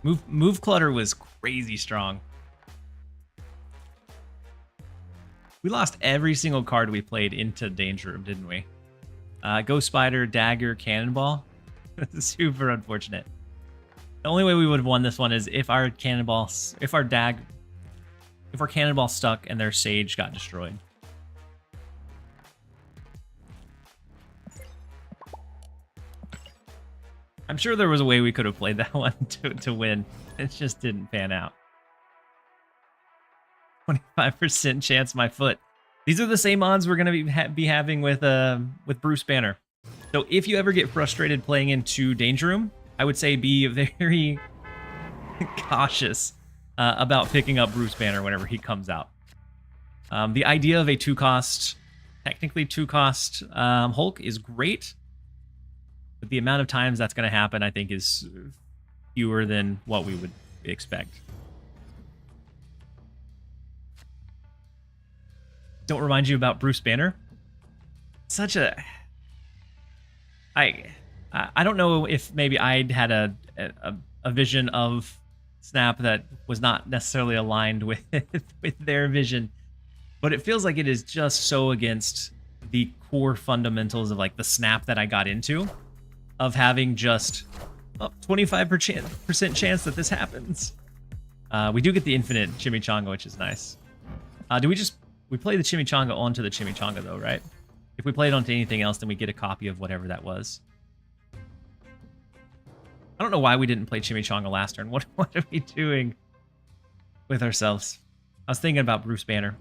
Move Clutter was crazy strong. We lost every single card we played into Danger Room, didn't we? Ghost Spider, Dagger, Cannonball. Super unfortunate. The only way we would have won this one is if our Cannonball stuck and their Sage got destroyed. I'm sure there was a way we could have played that one to win. It just didn't pan out. 25% chance my foot. These are the same odds we're going to be having with Bruce Banner. So if you ever get frustrated playing into Danger Room, I would say be very cautious about picking up Bruce Banner whenever he comes out. The idea of a 2-cost, technically 2-cost Hulk is great, but the amount of times that's going to happen, I think, is fewer than what we would expect. Don't remind you about Bruce Banner? Such a... I don't know if maybe I'd had a vision of Snap that was not necessarily aligned with their vision, but it feels like it is just so against the core fundamentals of like the Snap that I got into, of having just 25% chance that this happens. We do get the infinite Chimichanga, which is nice. We play the Chimichanga onto the Chimichanga though, right? If we play it onto anything else, then we get a copy of whatever that was. I don't know why we didn't play Chimichanga last turn. What are we doing with ourselves? I was thinking about Bruce Banner.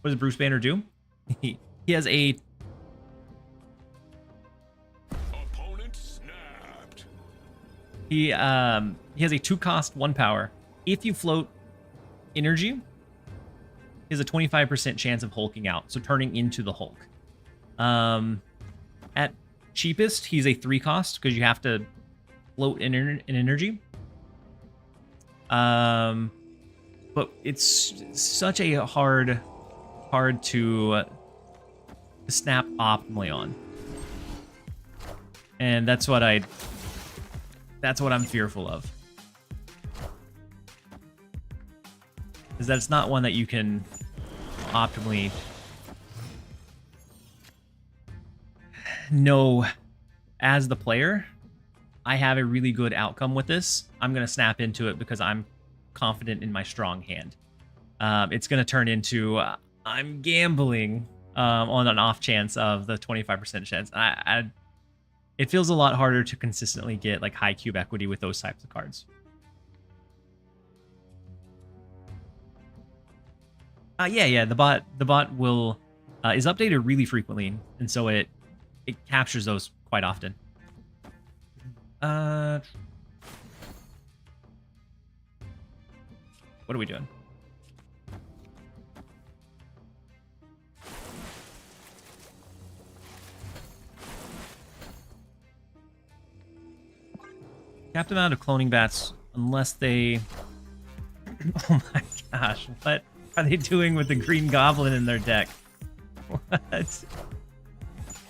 What does Bruce Banner do? He has a... Opponent snapped. He has a 2-cost 1 power. If you float energy, he has a 25% chance of hulking out, so turning into the Hulk. At cheapest, he's a 3 cost because you have to float in energy. But it's such a hard to snap optimally on, and that's what I'm fearful of. Is that it's not one that you can optimally know as the player. I have a really good outcome with this. I'm going to snap into it because I'm confident in my strong hand. It's going to turn into I'm gambling on an off chance of the 25% chance. It feels a lot harder to consistently get like high cube equity with those types of cards. Yeah. The bot will is updated really frequently, and so it captures those quite often. What are we doing? Capped amount of cloning bats, unless they... Oh my gosh, what are they doing with the green goblin in their deck? What?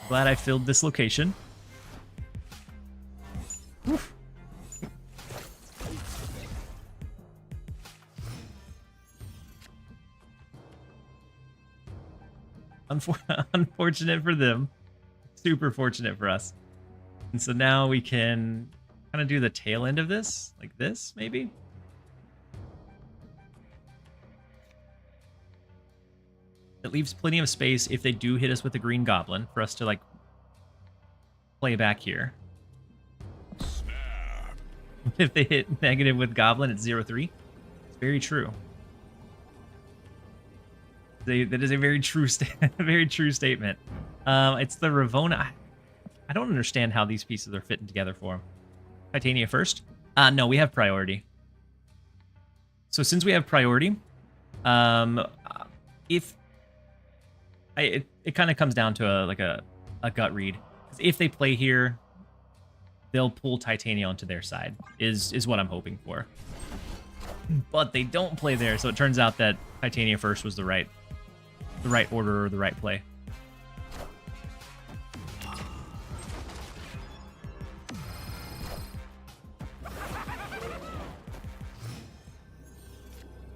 Glad I filled this location. Oof. Unfortunate for them. Super fortunate for us. And so now we can kind of do the tail end of this, like this, maybe? It leaves plenty of space if they do hit us with a green goblin for us to, like, play back here. Snap. If they hit negative with goblin, it's 0-3. It's very true. That is a very true very true statement. It's the Ravona. I don't understand how these pieces are fitting together for him. Titania first? No, we have priority. So since we have priority, if it kind of comes down to a gut read. If they play here, they'll pull Titania onto their side. Is what I'm hoping for. But they don't play there, so it turns out that Titania first was the right order or the right play.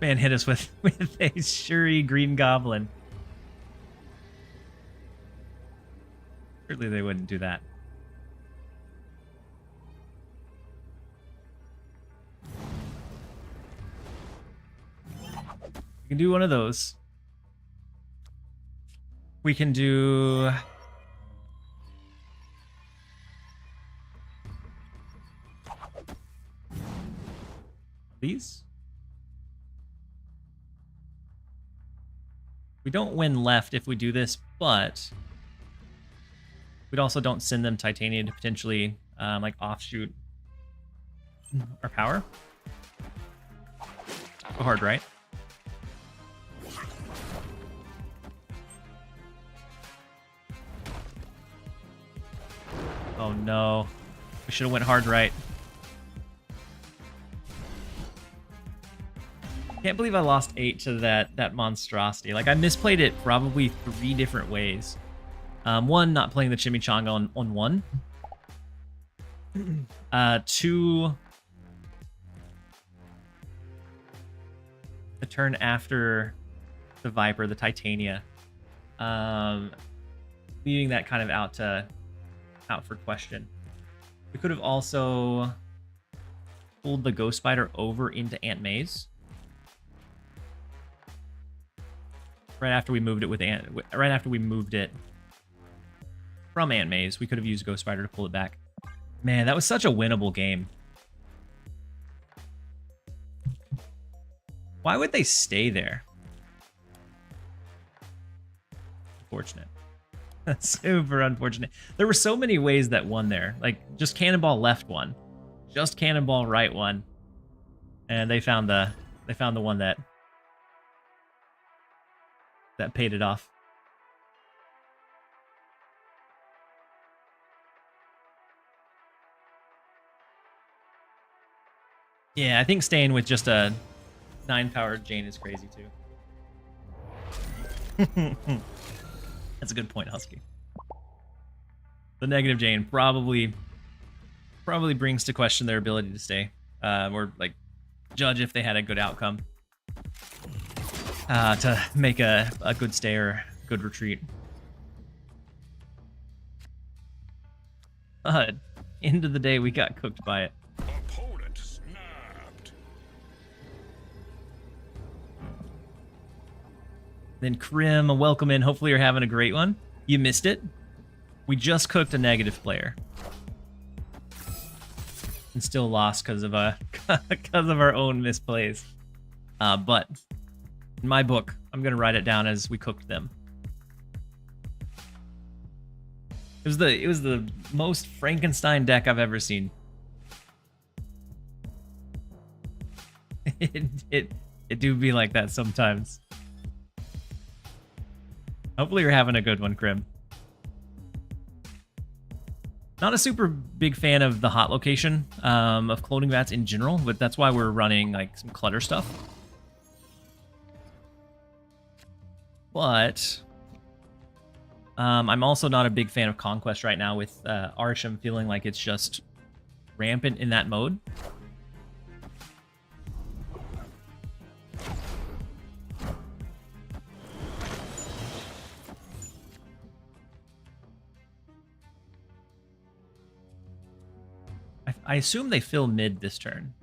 Man hit us with a Shuri green goblin. Surely they wouldn't do that. We can do one of those. We can do... these? We don't win left if we do this, but we also don't send them Titania to potentially like offshoot our power. Go hard, right? Oh no. We should have went hard right. Can't believe I lost 8 to that monstrosity. Like, I misplayed it probably 3 different ways. One, not playing the chimichanga on 1. 2, the turn after the Viper, the Titania. Leaving that kind of out for question. We could have also pulled the Ghost Spider over into Aunt May's. Right after we moved it from Aunt May's, we could have used Ghost Spider to pull it back. Man, that was such a winnable game. Why would they stay there? Unfortunate. That's super unfortunate. There were so many ways that won there. Like, just Cannonball left one. Just Cannonball right one. And they found the one that paid it off. Yeah, I think staying with just a 9-powered Jane is crazy too. That's a good point, Husky. The negative Jane probably brings to question their ability to stay, or like judge if they had a good outcome to make a good stay or good retreat. But end of the day, we got cooked by it. Opponent snapped. Then Krim, welcome in. Hopefully you're having a great one. You missed it. We just cooked a negative player. And still lost because of our own misplays. But in my book, I'm gonna write it down as we cooked them. It was the most Frankenstein deck I've ever seen. It do be like that sometimes. Hopefully you're having a good one, Krim. Not a super big fan of the hot location of cloning vats in general, but that's why we're running like some clutter stuff. But I'm also not a big fan of Conquest right now with Arch. I'm feeling like it's just rampant in that mode. I assume they fill mid this turn.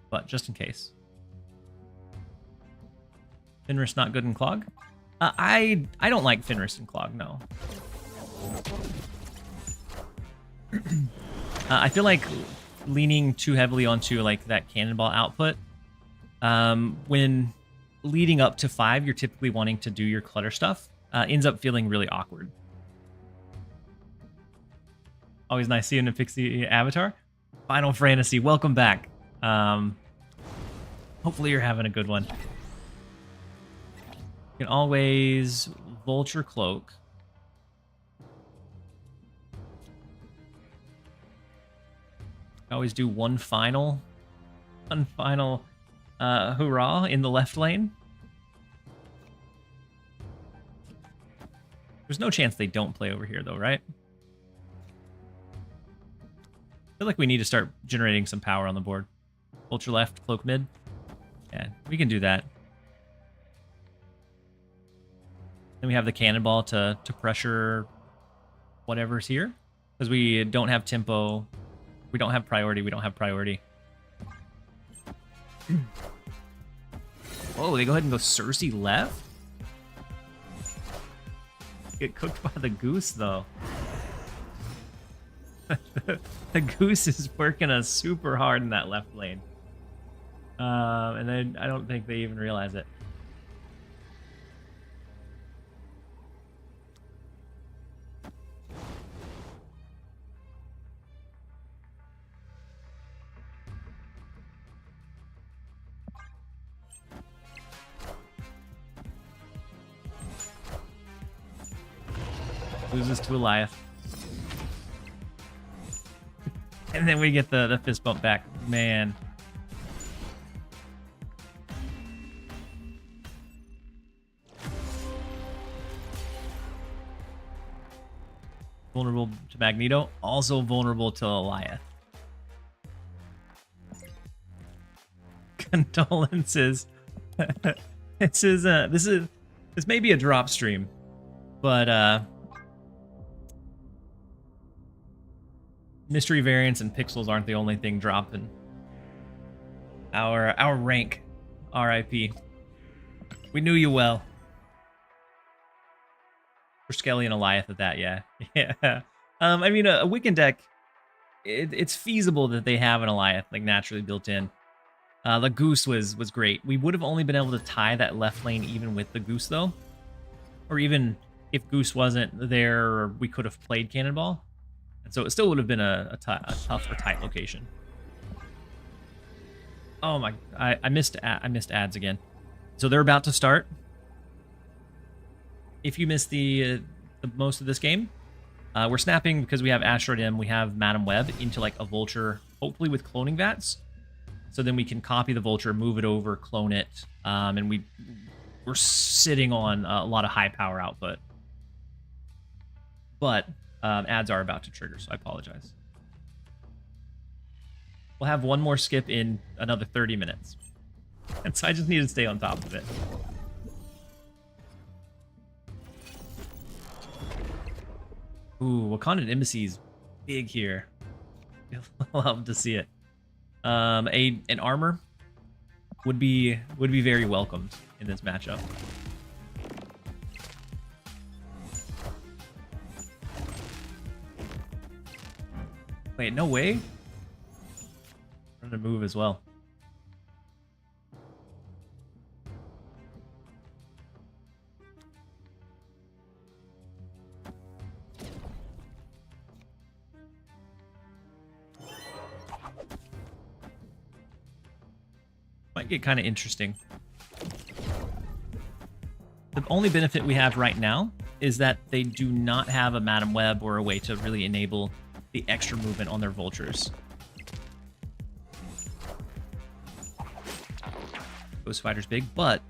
But just in case. Fenris not good in Clog? I don't like Fenris in Clog, no. I feel like leaning too heavily onto like that cannonball output. When leading up to 5, you're typically wanting to do your clutter stuff. Ends up feeling really awkward. Always nice seeing a Pixie avatar. Final Fantasy, welcome back. Hopefully you're having a good one. You can always Vulture Cloak. Always do one final hurrah in the left lane. There's no chance they don't play over here, though, right? I feel like we need to start generating some power on the board. Ultra left, cloak mid. Yeah, we can do that. Then we have the cannonball to pressure whatever's here. Because we don't have tempo. We don't have priority. We don't have priority. Whoa, they go ahead and go Cersei left? Get cooked by the goose, though. The goose is working us super hard in that left lane. And then I don't think they even realize it. Loses to Eliath. And then we get the fist bump back. Man. Vulnerable to Magneto. Also vulnerable to Eliath. Condolences. This may be a drop stream, but mystery variants and pixels aren't the only thing dropping. Our rank, RIP. We knew you well. For Skelly and Eliath at that, yeah. Yeah. I mean, a Wiccan deck, it's feasible that they have an Eliath like naturally built in. The Goose was great. We would have only been able to tie that left lane even with the Goose, though. Or even if Goose wasn't there, we could have played Cannonball. And so it still would have been a tough or tight location. Oh my, I missed ads again. So they're about to start. If you missed the most of this game, We're snapping because we have Asteroid M, we have Madam Web into like a Vulture, hopefully with cloning vats. So then we can copy the Vulture, move it over, clone it, and we're sitting on a lot of high power output. But ads are about to trigger, so I apologize. We'll have one more skip in another 30 minutes. And so I just need to stay on top of it. Ooh, Wakandan Embassy is big here. Love to see it. An armor would be very welcomed in this matchup. Wait, no way. I'm gonna move as well. Might get kind of interesting. The only benefit we have right now is that they do not have a Madam Web or a way to really enable the extra movement on their Vultures. Ghost Spider's big, but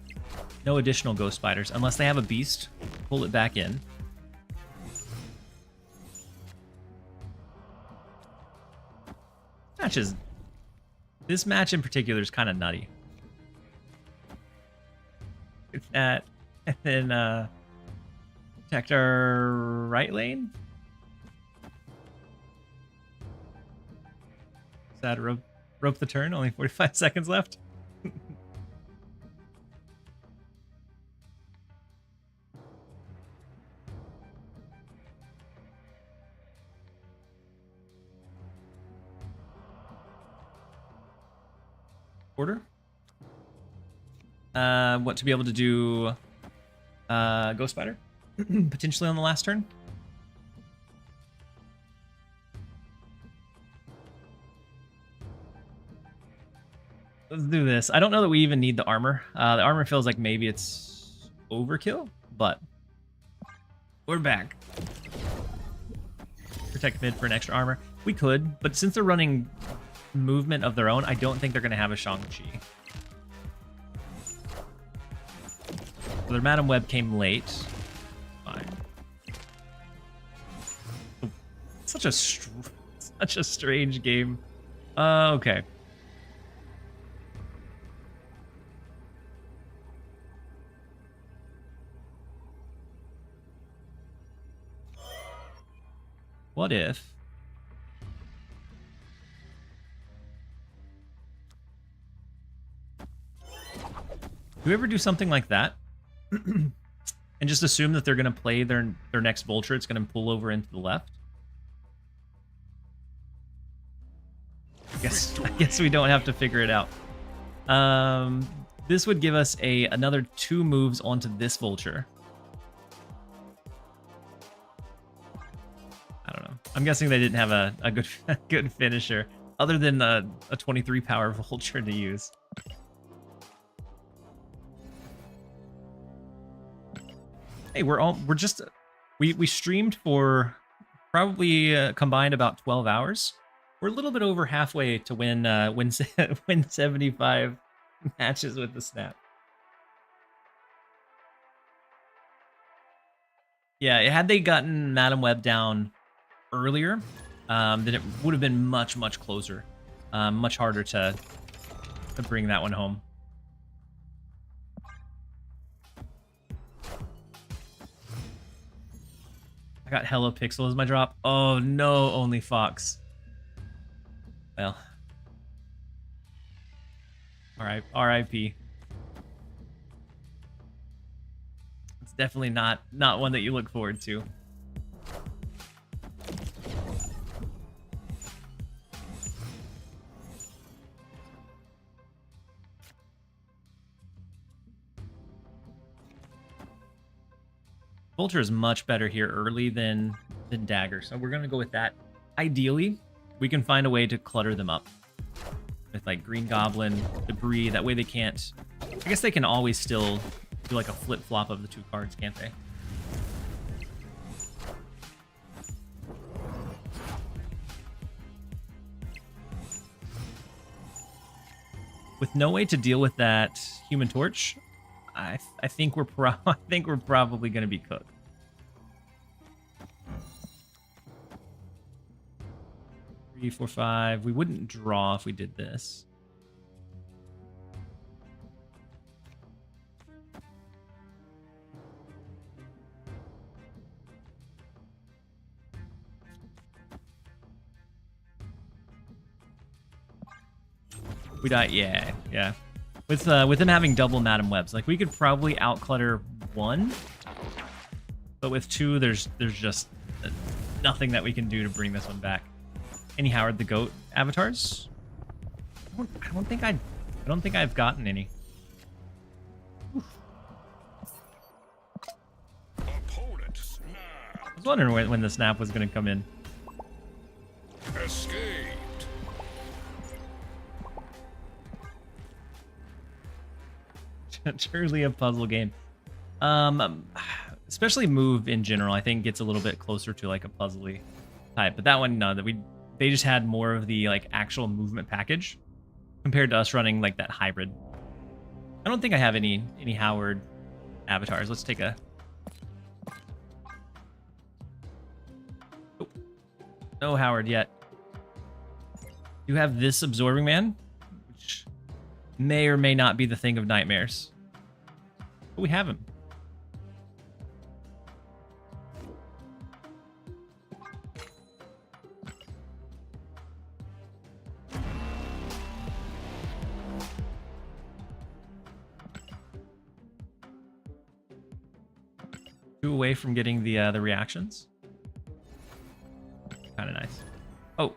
no additional Ghost Spiders unless they have a Beast. Pull it back in. This match in particular is kind of nutty. It's that, and then protect our right lane. Sad rope the turn. Only 45 seconds left. Order. What to be able to do? Ghost Spider, potentially on the last turn. Let's do this. I don't know that we even need the armor. The armor feels like maybe it's overkill, but we're back. Protect mid for an extra armor. We could, but since they're running movement of their own, I don't think they're going to have a Shang-Chi. So their Madam Web came late. Fine. Such a strange game. Okay. What if... Do we ever do something like that? And just assume that they're going to play their next Vulture, it's going to pull over into the left? I guess we don't have to figure it out. This would give us another 2 moves onto this Vulture. I don't know. I'm guessing they didn't have a good finisher other than a 23 power Vulture to use. Hey, we streamed for probably combined about 12 hours. We're a little bit over halfway to win 75 matches with the snap. Yeah, had they gotten Madam Web down earlier, then it would have been much closer, much harder to bring that one home. I got Hello Pixel as my drop. Oh no, only Fox. Well. Alright, RIP. It's definitely not one that you look forward to. Vulture is much better here early than Dagger, so we're gonna go with that. Ideally, we can find a way to clutter them up with like Green Goblin, Debris. That way they can't. I guess they can always still do like a flip flop of the 2 cards, can't they? with no way to deal with that Human Torch, I think we're probably gonna be cooked. Three, four, five. We wouldn't draw if we did this. We die. Yeah. With them having double Madam Webs, like we could probably outclutter one, but with two, there's just nothing that we can do to bring this one back. Any Howard the Goat avatars? I don't think I've gotten any. Opponent snap. I was wondering when the snap was going to come in. Escaped. Truly a puzzle game. Especially move in general, I think gets a little bit closer to like a puzzly type. But that one, no, they just had more of the like actual movement package compared to us running like that hybrid. I don't think I have any Howard avatars. Let's take a. Oh, no Howard yet. You have this Absorbing Man, which may or may not be the thing of nightmares. But we have him. Two away from getting the reactions. Kind of nice. Oh.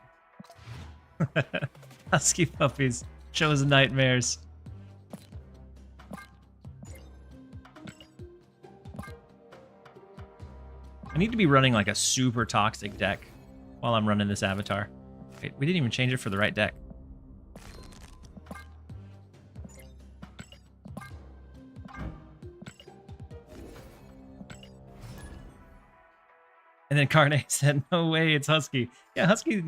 Husky puppies. Chosen nightmares. I need to be running like a super toxic deck while I'm running this avatar. Wait, we didn't even change it for the right deck. And then Carne said, no way, it's Husky. Yeah, Husky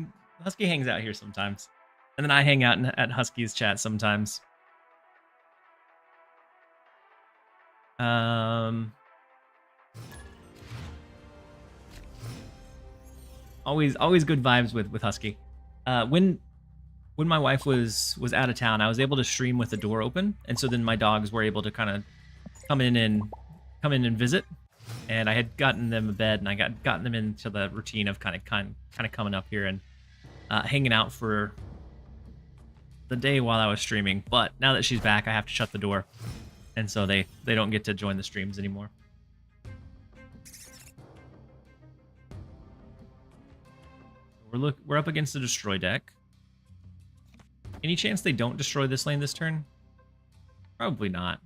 hangs out here sometimes. And then I hang out at Husky's chat sometimes. Always good vibes with Husky. When my wife was out of town, I was able to stream with the door open, and so then my dogs were able to kind of come in and visit. And I had gotten them a bed, and I gotten them into the routine of kind of coming up here and hanging out for the day while I was streaming. But now that she's back, I have to shut the door, and so they don't get to join the streams anymore. We're up against the destroy deck. Any chance they don't destroy this lane this turn? Probably not.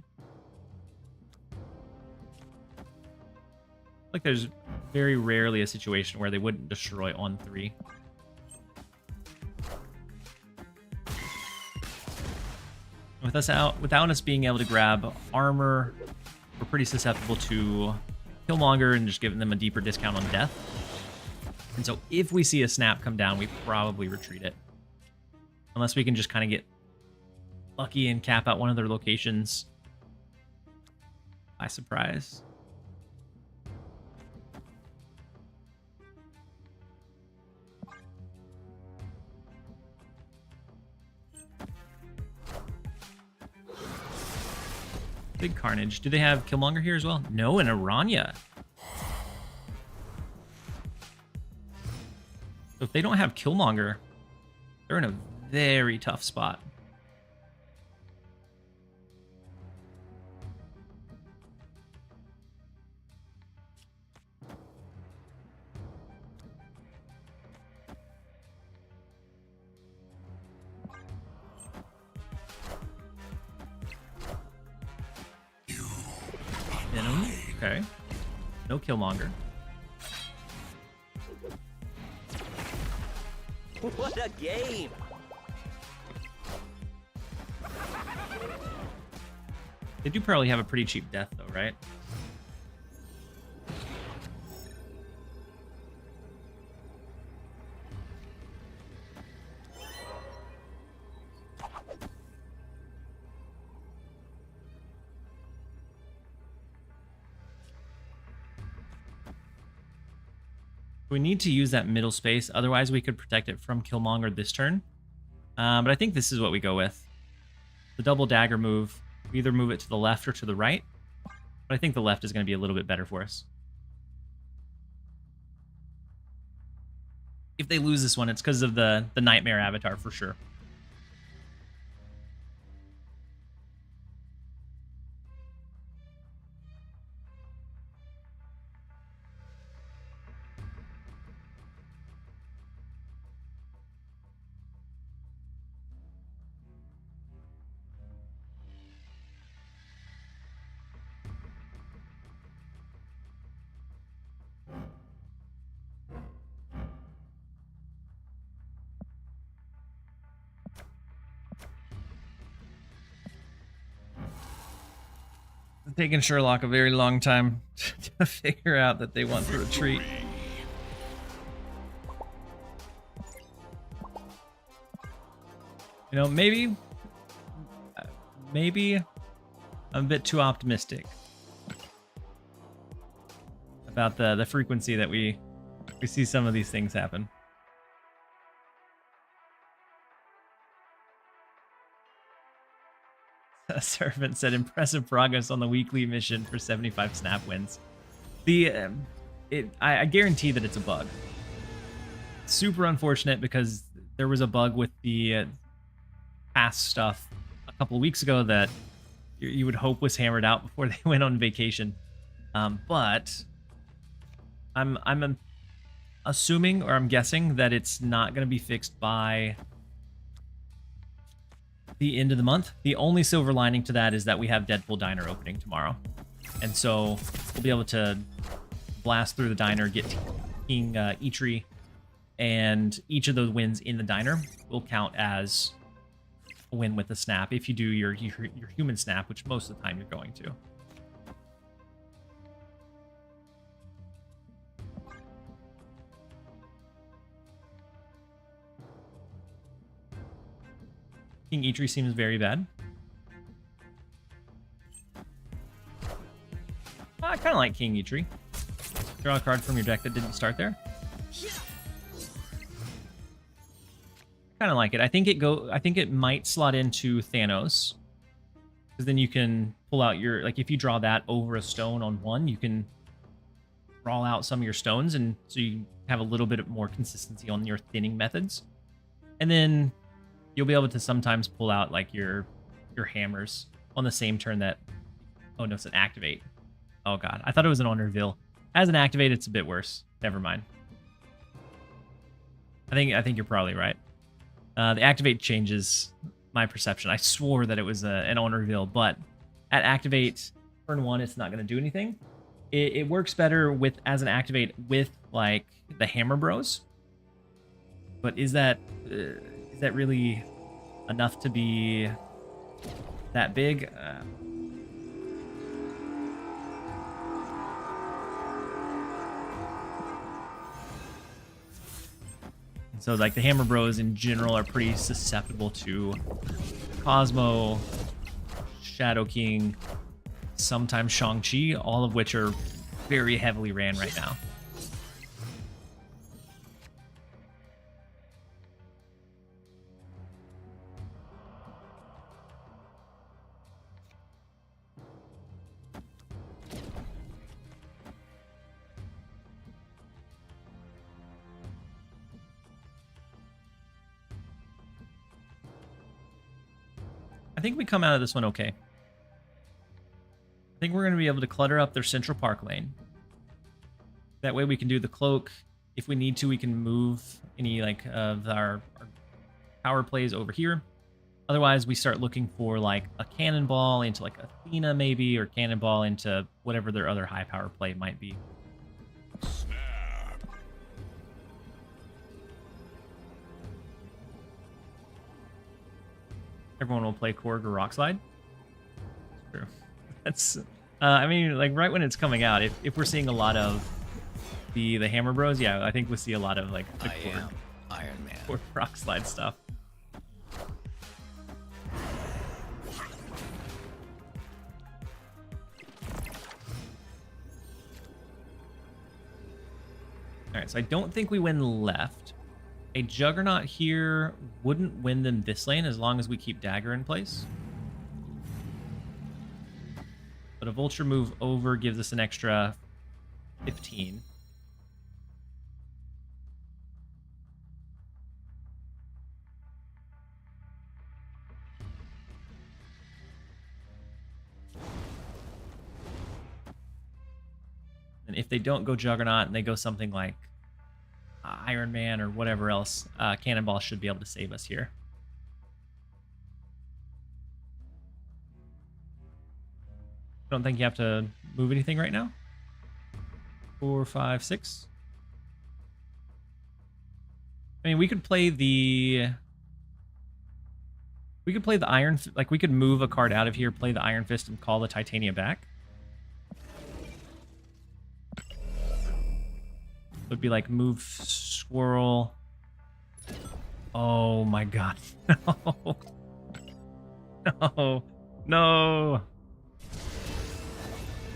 Like there's very rarely a situation where they wouldn't destroy on 3. Without us being able to grab armor, we're pretty susceptible to Killmonger and just giving them a deeper discount on death. And so if we see a snap come down, we probably retreat it. Unless we can just kind of get lucky and cap out one of their locations by surprise. Big carnage. Do they have Killmonger here as well? No, and Aranya. So if they don't have Killmonger, they're in a very tough spot. Venom. Okay. No Killmonger. What a game! They do probably have a pretty cheap death though, right? We need to use that middle space, otherwise we could protect it from Killmonger this turn. But I think this is what we go with. The double dagger move, we either move it to the left or to the right. But I think the left is going to be a little bit better for us. If they lose this one, it's because of the Nightmare avatar for sure. Taking Sherlock a very long time to figure out that they want to retreat. You know, maybe I'm a bit too optimistic about the frequency that we see some of these things happen. A servant said impressive progress on the weekly mission for 75 snap wins. I guarantee that it's a bug. Super unfortunate because there was a bug with the past stuff a couple of weeks ago that you would hope was hammered out before they went on vacation. But I'm assuming, or I'm guessing, that it's not going to be fixed by the end of the month. The only silver lining to that is that we have Deadpool Diner opening tomorrow. And so we'll be able to blast through the diner, get King Eitri, and each of those wins in the diner will count as a win with a snap if you do your human snap, which most of the time you're going to. King Eitri seems very bad. I kind of like King Eitri. Draw a card from your deck that didn't start there. Kind of like it. I think it might slot into Thanos, because then you can pull out your, like, if you draw that over a stone on one, you can draw out some of your stones, and so you have a little bit more consistency on your thinning methods. And then you'll be able to sometimes pull out like your hammers on the same turn that, oh no, it's an activate. Oh god, I thought it was an on reveal. As an activate, it's a bit worse. Never mind. I think you're probably right. The activate changes my perception. I swore that it was an on reveal, but at activate turn 1, it's not going to do anything. It works better with as an activate with like the Hammer Bros. But is that really enough to be that big? So like the Hammer Bros in general are pretty susceptible to Cosmo, Shadow King, sometimes Shang-Chi, all of which are very heavily ran right now. I think we come out of this one okay. I think we're going to be able to clutter up their Central Park lane. That way we can do the cloak. If we need to, we can move any like of our power plays over here. Otherwise, we start looking for like a cannonball into like Athena maybe, or cannonball into whatever their other high power play might be. Everyone will play Korg or Rock Slide. True. That's, I mean, like right when it's coming out, if we're seeing a lot of the Hammer Bros, yeah, I think we'll see a lot of like the Korg, Iron Man. Korg Rock Slide stuff. Alright, so I don't think we win left. A Juggernaut here wouldn't win them this lane as long as we keep Dagger in place. But a Vulture move over gives us an extra 15. And if they don't go Juggernaut and they go something like Iron Man or whatever else, Cannonball should be able to save us here. Don't think you have to move anything right now. 4, 5, 6. I mean, we could play the Iron, like we could move a card out of here, play the Iron Fist, and call the Titania back. It would be like move swirl. Oh my god. No. No. No.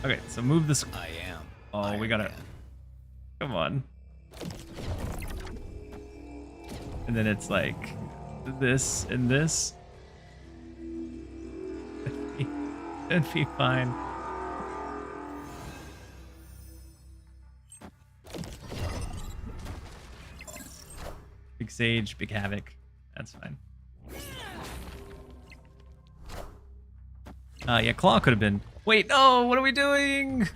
Okay, so move this. I am. Oh, Iron we gotta. Man. Come on. And then it's like this and this. It'd be fine. Big Sage, Big Havoc. That's fine. Yeah, Claw could have been. Wait, no! What are we doing?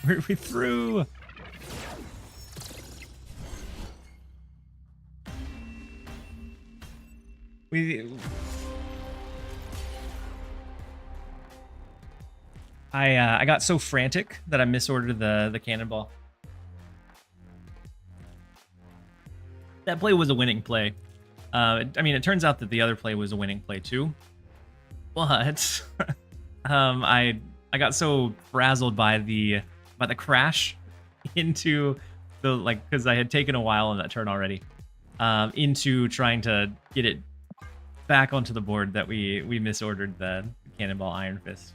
We threw. I got so frantic that I misordered the cannonball. That play was a winning play. I mean, it turns out that the other play was a winning play too. But I got so frazzled by the crash into the, like, because I had taken a while on that turn already, into trying to get it back onto the board that we misordered the Cannonball Iron Fist.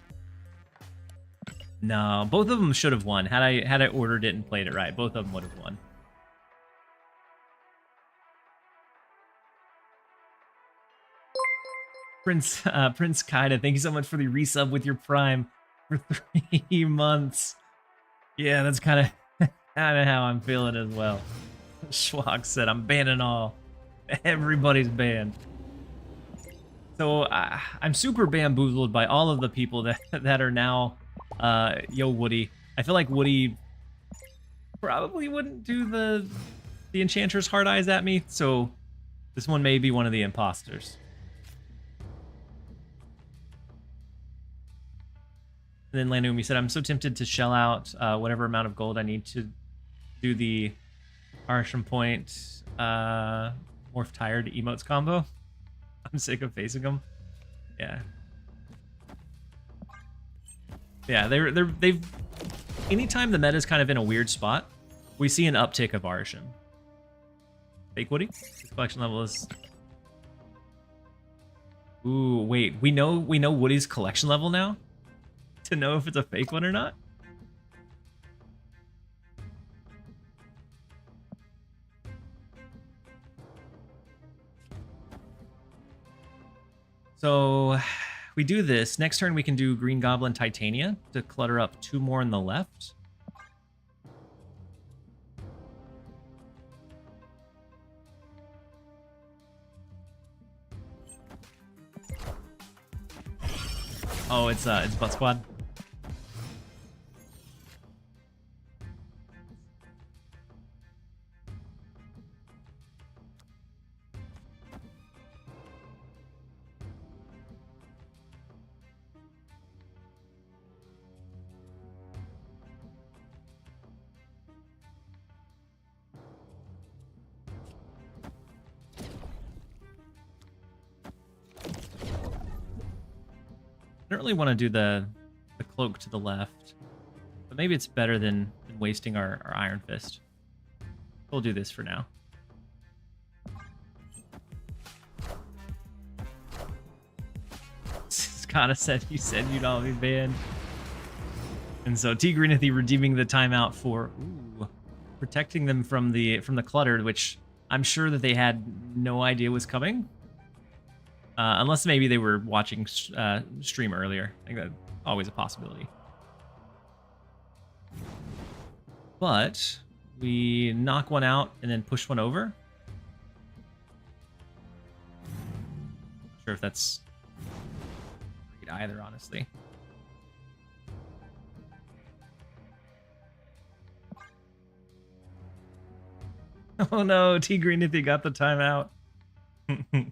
No, both of them should have won. Had I ordered it and played it right, both of them would have won. Prince Kaida, thank you so much for the resub with your Prime for 3 months. Yeah, that's kind of how I'm feeling as well. Schwag said, I'm banning all. Everybody's banned. So I'm super bamboozled by all of the people that are now, yo, Woody. I feel like Woody probably wouldn't do the Enchantress Hard Eyes at me, so this one may be one of the imposters. And then Lanumi said, I'm so tempted to shell out whatever amount of gold I need to do the Arsham Point Morph Tired emotes combo. I'm sick of facing them. Yeah. Yeah, they've... Anytime the meta's kind of in a weird spot, we see an uptick of Arsham. Fake Woody? His collection level is... Ooh, wait. We know Woody's collection level now? To know if it's a fake one or not? So we do this. Next turn we can do Green Goblin Titania to clutter up 2 more on the left. Oh, it's Butt Squad. I don't really want to do the cloak to the left, but maybe it's better than wasting our Iron Fist. We'll do this for now. Scott said you said you'd all be banned. And so T Greenathy redeeming the timeout for protecting them from the clutter, which I'm sure that they had no idea was coming. Unless maybe they were watching stream earlier. I think that's always a possibility. But we knock one out and then push one over. Not sure if that's great either, honestly. Oh no, T Greenithy got the timeout. You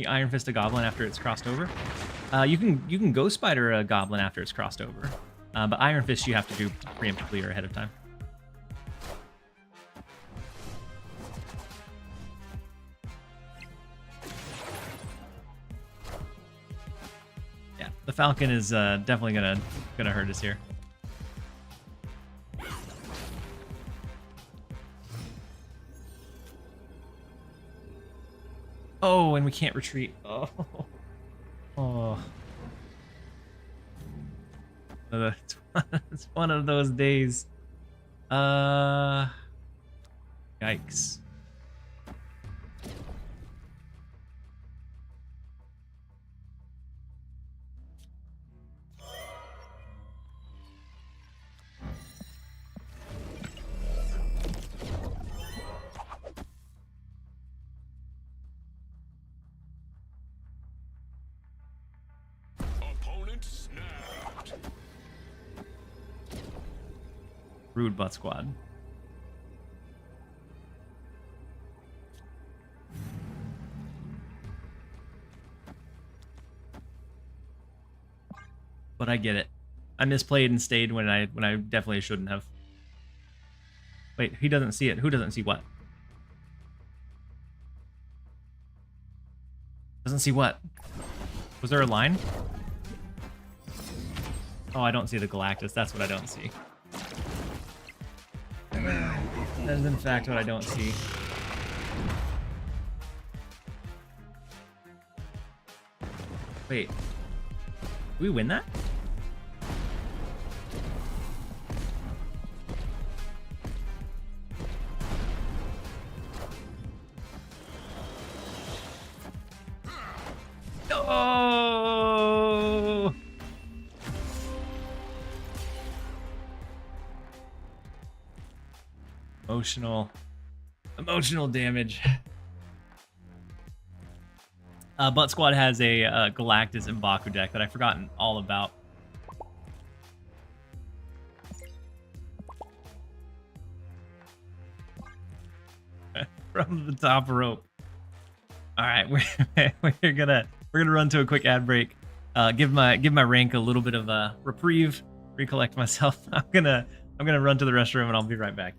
Iron Fist a goblin after it's crossed over. You can Ghost Spider a goblin after it's crossed over. But Iron Fist you have to do preemptively or ahead of time. Yeah, the Falcon is definitely gonna hurt us here. Oh, and we can't retreat. Oh. Oh. It's one of those days. Yikes. Opponent snapped. Rude butt squad. But I get it. I misplayed and stayed when I definitely shouldn't have. Wait, he doesn't see it. Who doesn't see what? Doesn't see what? Was there a line? Oh, I don't see the Galactus. That's what I don't see. That is in fact what I don't see. Wait. Did we win that? No! Emotional damage. Butt Squad has a Galactus and Baku deck that I've forgotten all about. From the top rope. All right, we're gonna run to a quick ad break. Give my rank a little bit of a reprieve. Recollect myself. I'm gonna run to the restroom and I'll be right back.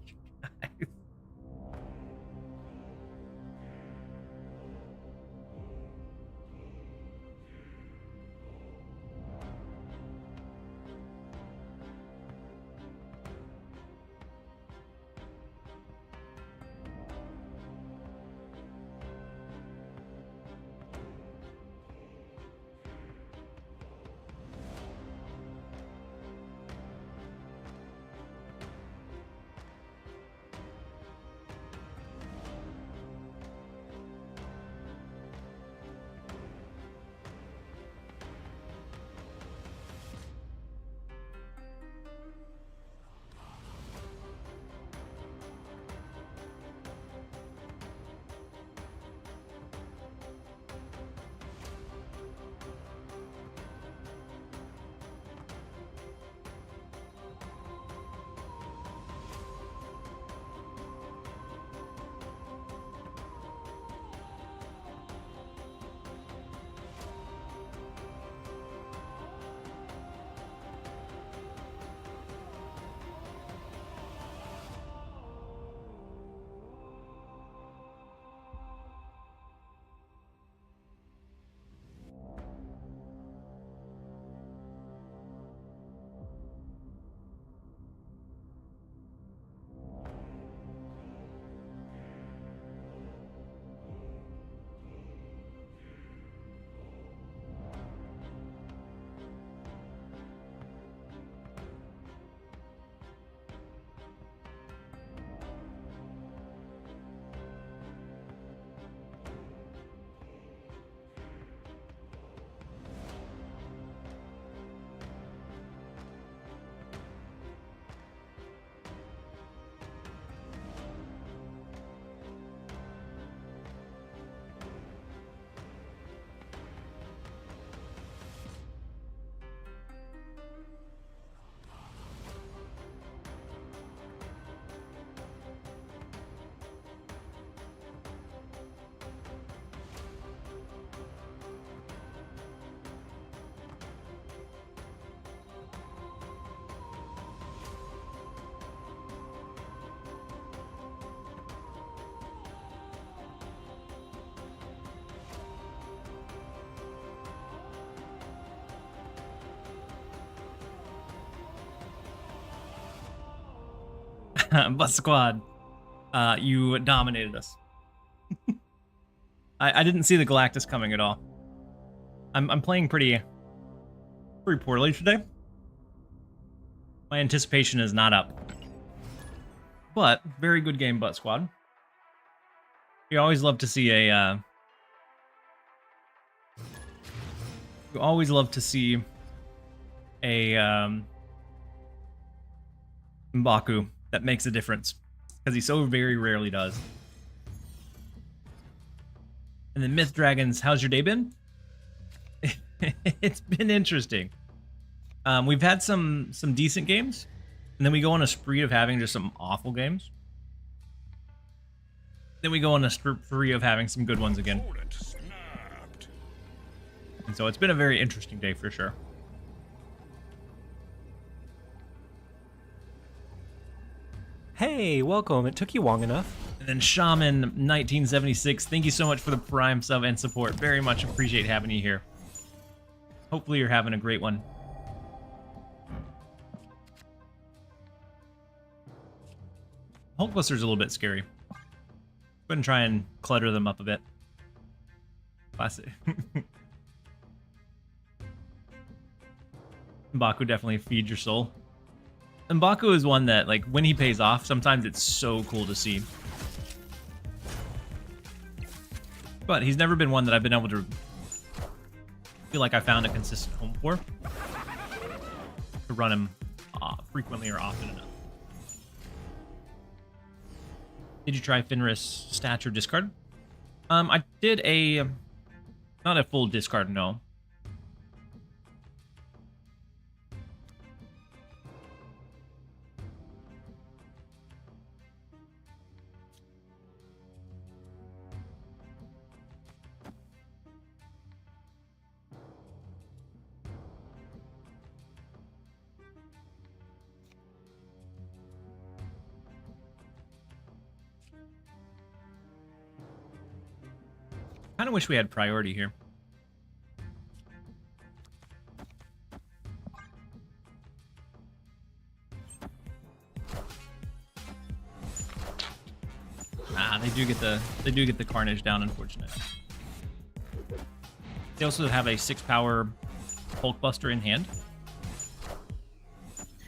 Bus Squad, you dominated us. I didn't see the Galactus coming at all. I'm playing pretty poorly today. My anticipation is not up. But very good game, Butt Squad. You always love to see a you always love to see a M'Baku that makes a difference, because he so very rarely does. And then Myth Dragons, how's your day been? It's been interesting. We've had some decent games, and then we go on a spree of having just some awful games. Then we go on a spree of having some good ones again. Opponent snapped. And so it's been a very interesting day for sure. Hey, welcome. It took you long enough. And then Shaman 1976, thank you so much for the Prime sub and support. Very much appreciate having you here. Hopefully you're having a great one. Hulkbuster's a little bit scary. Go ahead and try and clutter them up a bit. Classic. M'Baku definitely feeds your soul. M'Baku is one that, like, when he pays off, sometimes it's so cool to see. But he's never been one that I've been able to feel like I found a consistent home for. To run him frequently or often enough. Did you try Fenris stature discard? I did a... not a full discard, no. Kind of wish we had priority here. They do get the Carnage down, unfortunately. They also have a 6-power Hulkbuster in hand.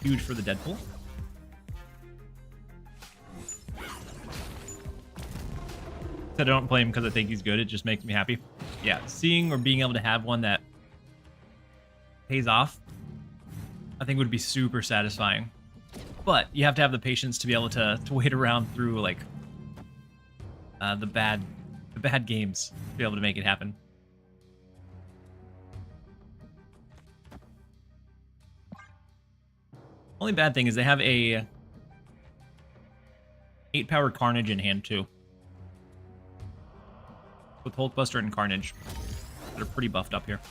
Huge for the Deadpool. I don't play him because I think he's good. It just makes me happy. Yeah, seeing or being able to have one that pays off, I think would be super satisfying. But you have to have the patience to be able to wait around through like the bad games to be able to make it happen. Only bad thing is they have a 8-power Carnage in hand too. With Hulkbuster and Carnage. They're pretty buffed up here.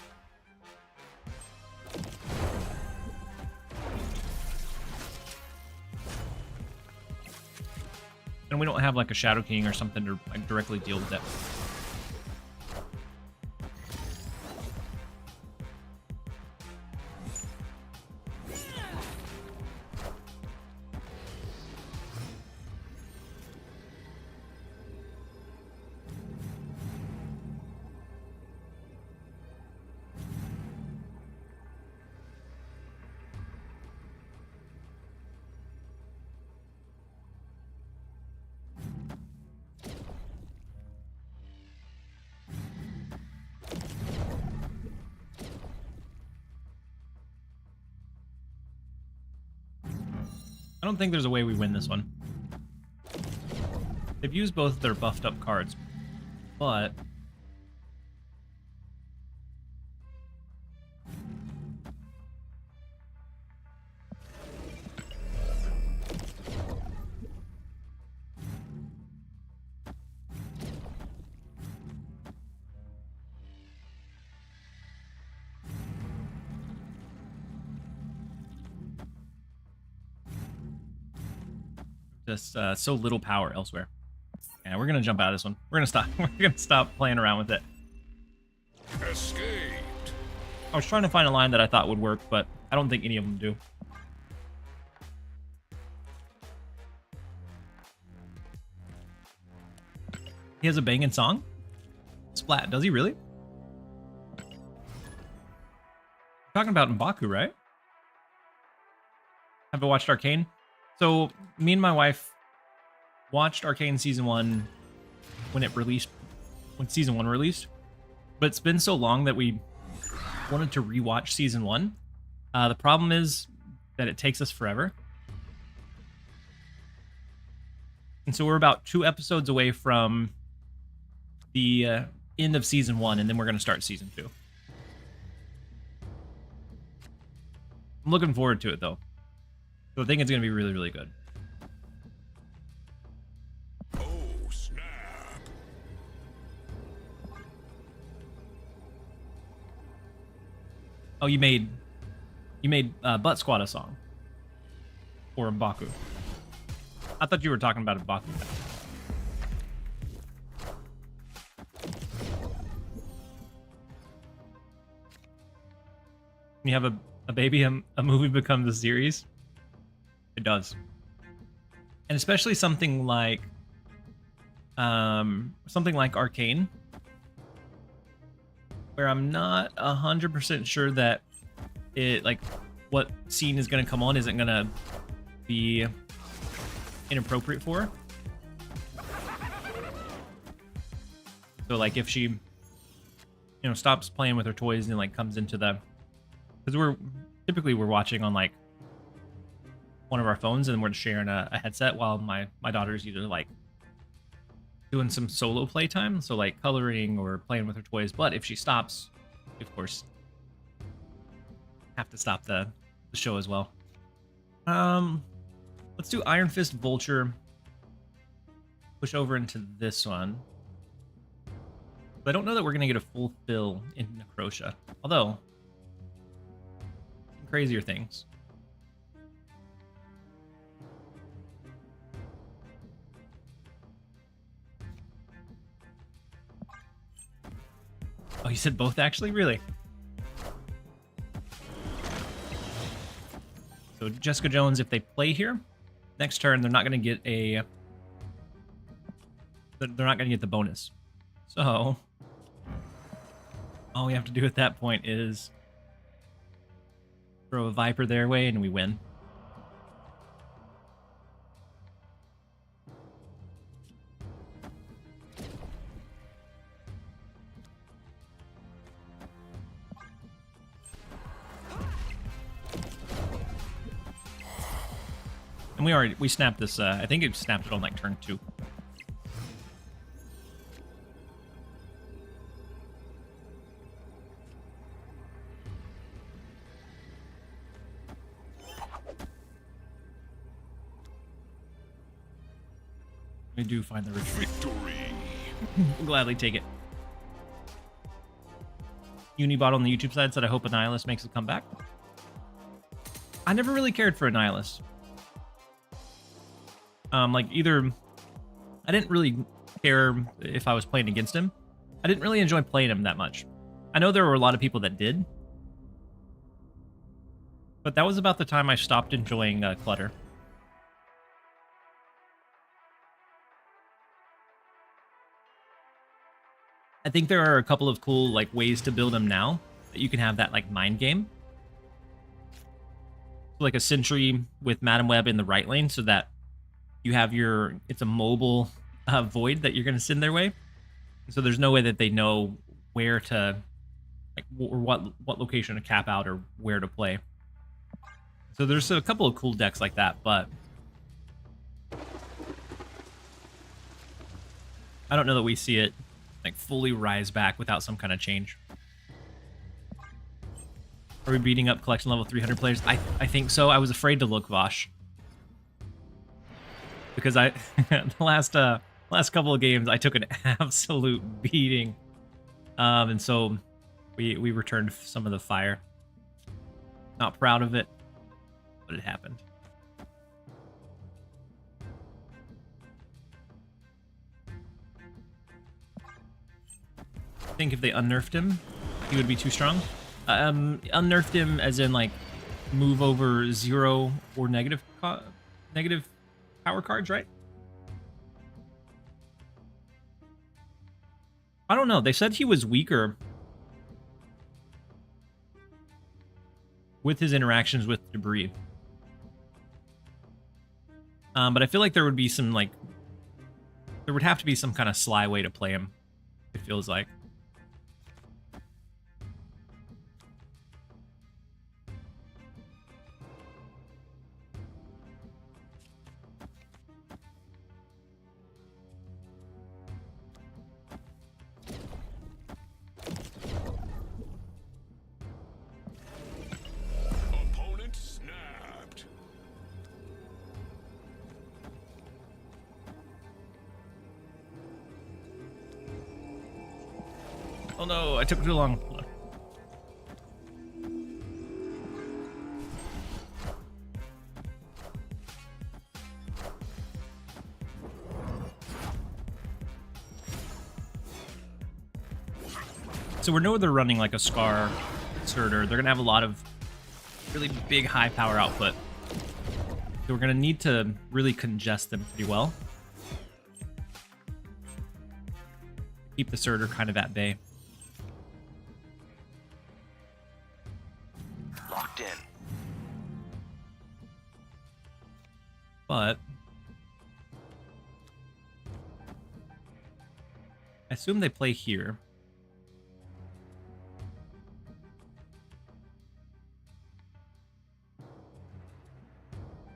And we don't have like a Shadow King or something to like directly deal with it. I don't think there's a way we win this one. They've used both their buffed up cards, but just so little power elsewhere. Yeah, we're gonna jump out of this one. We're gonna stop. We're gonna stop playing around with it. Escaped. I was trying to find a line that I thought would work, but I don't think any of them do. He has a banging song? Splat, does he really? Talking about M'Baku, right? Haven't watched Arcane. So me and my wife watched Arcane season 1 when it released, when season 1 released, but it's been so long that we wanted to rewatch season 1. The problem is that it takes us forever. And so we're about 2 episodes away from the end of season 1, and then we're going to start season 2. I'm looking forward to it, though. So I think it's going to be really, really good. Oh, snap. Oh, you made Butt Squad a song. Or M'Baku. I thought you were talking about M'Baku. When you have a baby, a movie becomes a series. It does. And especially something like Arcane, where I'm not 100% sure that it, like, what scene is going to come on isn't going to be inappropriate for her. So, like, if she, stops playing with her toys and, like, comes into the, because we're watching on, like, one of our phones, and we're sharing a headset while my daughter's either, like, doing some solo playtime, so, like, coloring or playing with her toys. But if she stops, we, of course, have to stop the show as well. Let's do Iron Fist Vulture. Push over into this one. But I don't know that we're going to get a full fill in Necrotia. Although, crazier things. Oh, you said both actually? Really? So Jessica Jones, if they play here, next turn they're not going to get a... They're not going to get the bonus. So all we have to do at that point is throw a Viper their way and we win. And we snapped this, I think it snapped it on like turn 2. We do find the retreat. Victory. We'll gladly take it. Unibot on the YouTube side said, I hope Annihilus makes a comeback. I never really cared for Annihilus. Like, either... I didn't really care if I was playing against him. I didn't really enjoy playing him that much. I know there were a lot of people that did. But that was about the time I stopped enjoying Clutter. I think there are a couple of cool, like, ways to build him now. That you can have that, like, mind game. So, like a Sentry with Madam Web in the right lane so that you have your... It's a mobile Void that you're going to send their way. So there's no way that they know where to... Like, or what location to cap out or where to play. So there's a couple of cool decks like that, but... I don't know that we see it like fully rise back without some kind of change. Are we beating up collection level 300 players? I think so. I was afraid to look, Vosh. Because the last couple of games I took an absolute beating. And so we returned some of the fire. Not proud of it, but it happened. I think if they unnerfed him, he would be too strong. Unnerfed him as in, like, move over 0 or negative power cards, right? I don't know. They said he was weaker with his interactions with debris. But I feel like there would be some, like, there would have to be some kind of sly way to play him, it feels like. Opponent snapped. Oh no, I took too long. So we know they're running like a Scar Surtur. They're gonna have a lot of really big high power output. So we're gonna need to really congest them pretty well. Keep the Surtur kind of at bay. Locked in. But I assume they play here.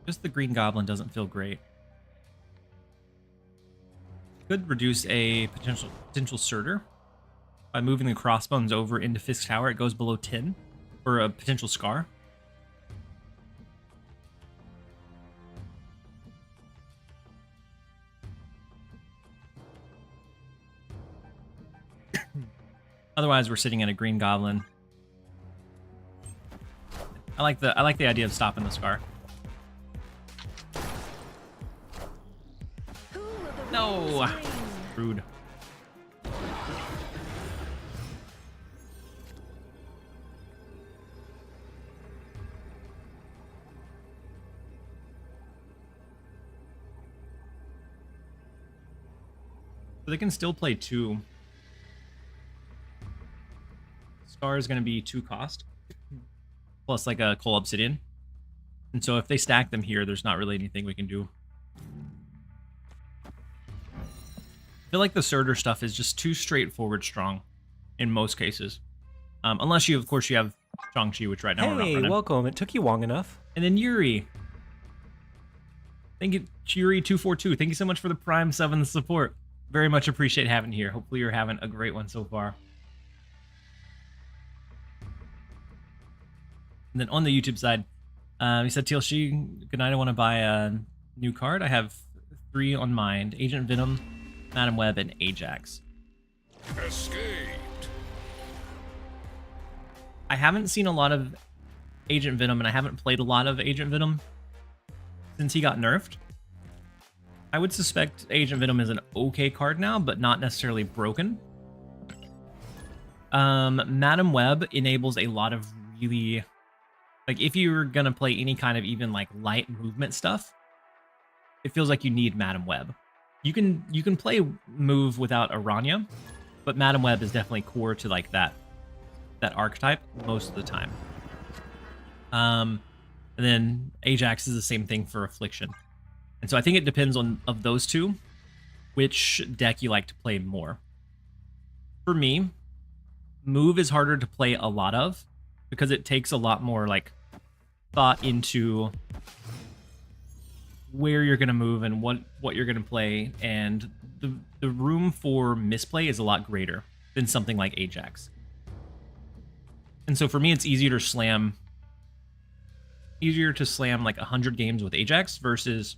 Just the Green Goblin doesn't feel great. Could reduce a potential Surtur by moving the Crossbones over into Fisk Tower. It goes below 10 for a potential Scar. Otherwise, we're sitting at a Green Goblin. I like the idea of stopping the Scar. No, rude. So they can still play 2. Scar is going to be 2 cost, plus like a Coal Obsidian. And so if they stack them here, there's not really anything we can do. I feel like the Surtur stuff is just too straightforward strong in most cases. Unless you, of course, you have Shang-Chi, which right now we're not Hey, running. welcome. It took you long enough. And then Yuri. Thank you, Yuri242. Thank you so much for the Prime 7 support. Very much appreciate having you here. Hopefully you're having a great one so far. And then on the YouTube side, he said, TLSG, good night. I want to buy a new card. I have 3 on mind. Agent Venom, Madam Web, and Ajax. Escaped. I haven't seen a lot of Agent Venom, and I haven't played a lot of Agent Venom since he got nerfed. I would suspect Agent Venom is an okay card now, but not necessarily broken. Madam Web enables a lot of really... Like, if you're gonna play any kind of even, like, light movement stuff, it feels like you need Madam Web. You can play move without Aranya, but Madam Web is definitely core to, like, that archetype most of the time. And then Ajax is the same thing for Affliction. And so I think it depends on, of those two, which deck you like to play more. For me, move is harder to play a lot of, because it takes a lot more, like, thought into where you're going to move and what you're going to play, and the room for misplay is a lot greater than something like Ajax. And so for me, it's easier to slam like 100 games with Ajax versus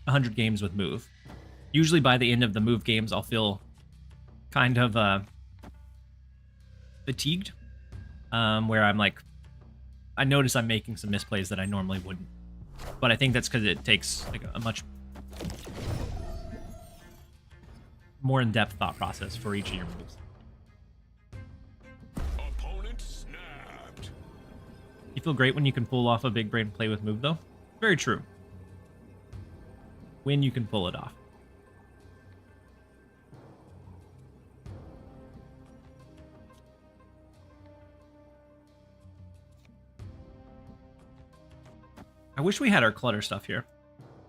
100 games with move. Usually by the end of the move games, I'll feel kind of fatigued, where I'm like, I notice I'm making some misplays that I normally wouldn't. But I think that's because it takes like a much more in-depth thought process for each of your moves. Opponent snapped. You feel great when you can pull off a big brain play with move, though. Very true. When you can pull it off. I wish we had our clutter stuff here.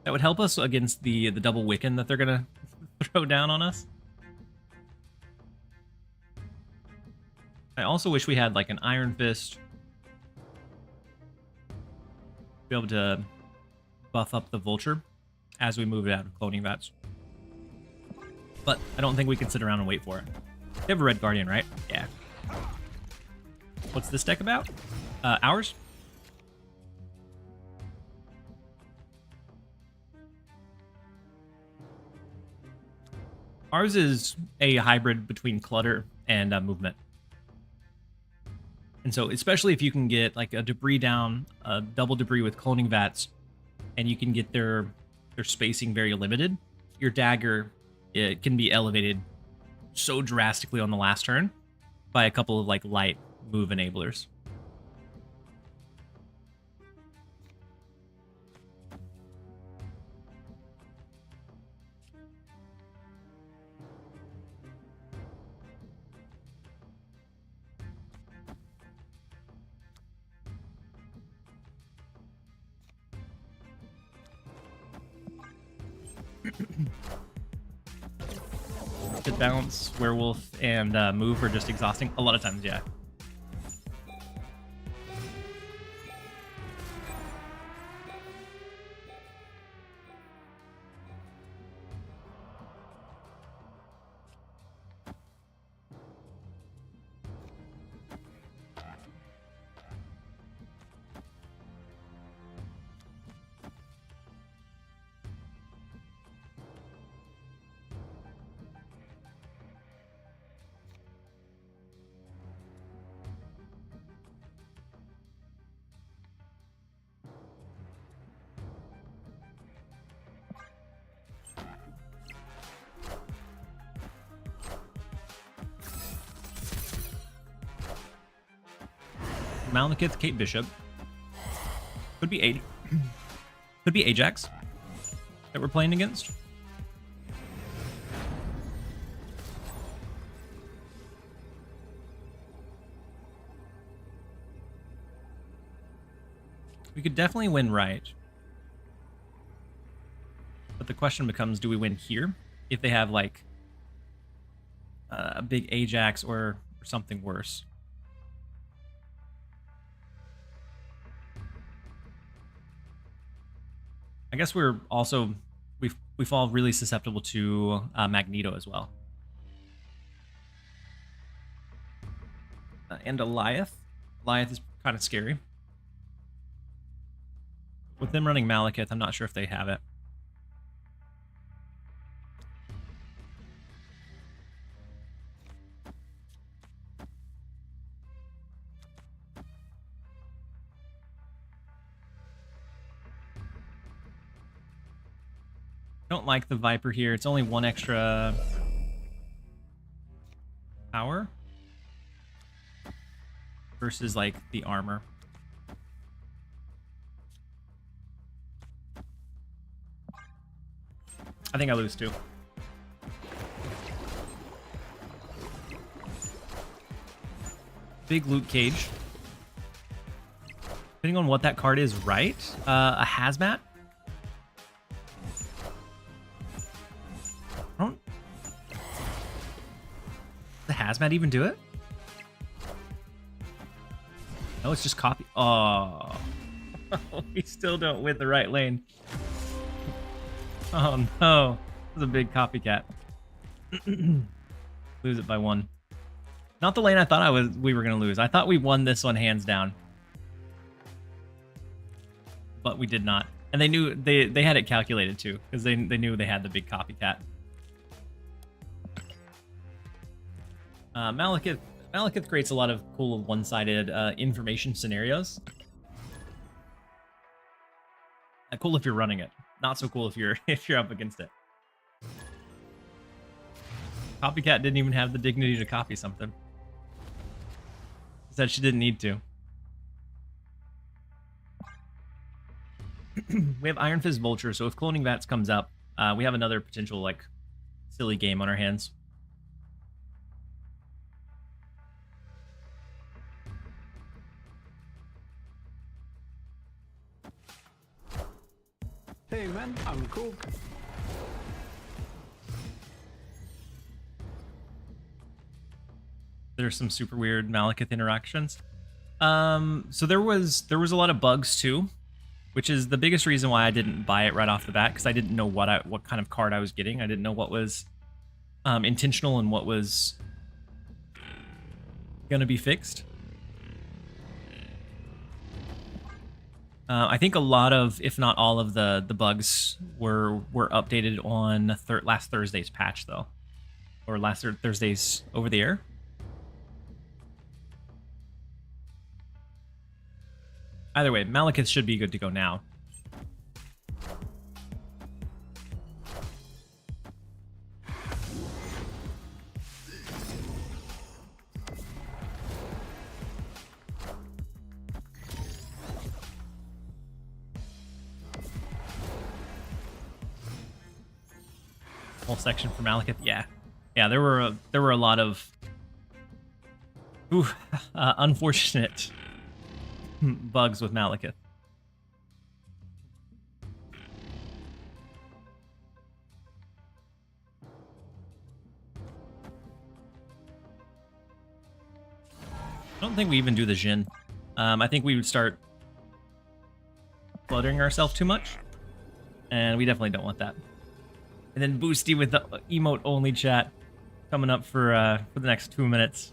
That would help us against the double Wiccan that they're gonna throw down on us. I also wish we had like an Iron Fist. Be able to buff up the Vulture as we move it out of cloning vats. But I don't think we can sit around and wait for it. You have a Red Guardian, right? Yeah. What's this deck about? Ours? Ours is a hybrid between clutter and movement. And so, especially if you can get like a debris down, a double debris with cloning vats, and you can get their spacing very limited, your dagger, it can be elevated so drastically on the last turn by a couple of like light move enablers. Good balance, werewolf, and move are just exhausting. A lot of times, yeah. Malekith, Kate Bishop. Could be could be Ajax that we're playing against. We could definitely win right. But the question becomes, do we win here? If they have like a big Ajax or something worse. I guess we're also we fall really susceptible to Magneto as well, and Eliath. Eliath is kind of scary. With them running Malekith, I'm not sure if they have it. Don't like the Viper here. It's only one extra power versus like the armor. I think I lose too. Big loot cage. Depending on what that card is, right? A hazmat. The hazmat even do it? No, it's just copy. Oh, we still don't win the right lane. Oh no, this is a big copycat. Lose it by 1. Not the lane I thought we were gonna lose. I thought we won this one hands down, but we did not. And they knew they had it calculated too, because they knew they had the big copycat. Malekith creates a lot of cool one-sided information scenarios. Cool if you're running it. Not so cool if you're up against it. Copycat didn't even have the dignity to copy something. Said she didn't need to. We have Iron Fist Vulture, so if Cloning Vats comes up, we have another potential like silly game on our hands. Hey man, I'm cool. There's some super weird Malekith interactions. So there was a lot of bugs too, which is the biggest reason why I didn't buy it right off the bat, because I didn't know what kind of card I was getting. I didn't know what was intentional and what was gonna be fixed. I think a lot of, if not all of the bugs were updated on last Thursday's patch though, or last Thursday's over the air. Either way, Malekith should be good to go now. Whole section for Malekith, yeah, there were a lot of unfortunate bugs with Malekith. I don't think we even do the Jhin. I think we would start fluttering ourselves too much, and we definitely don't want that. And then Boosty with the emote only chat coming up for the next 2 minutes.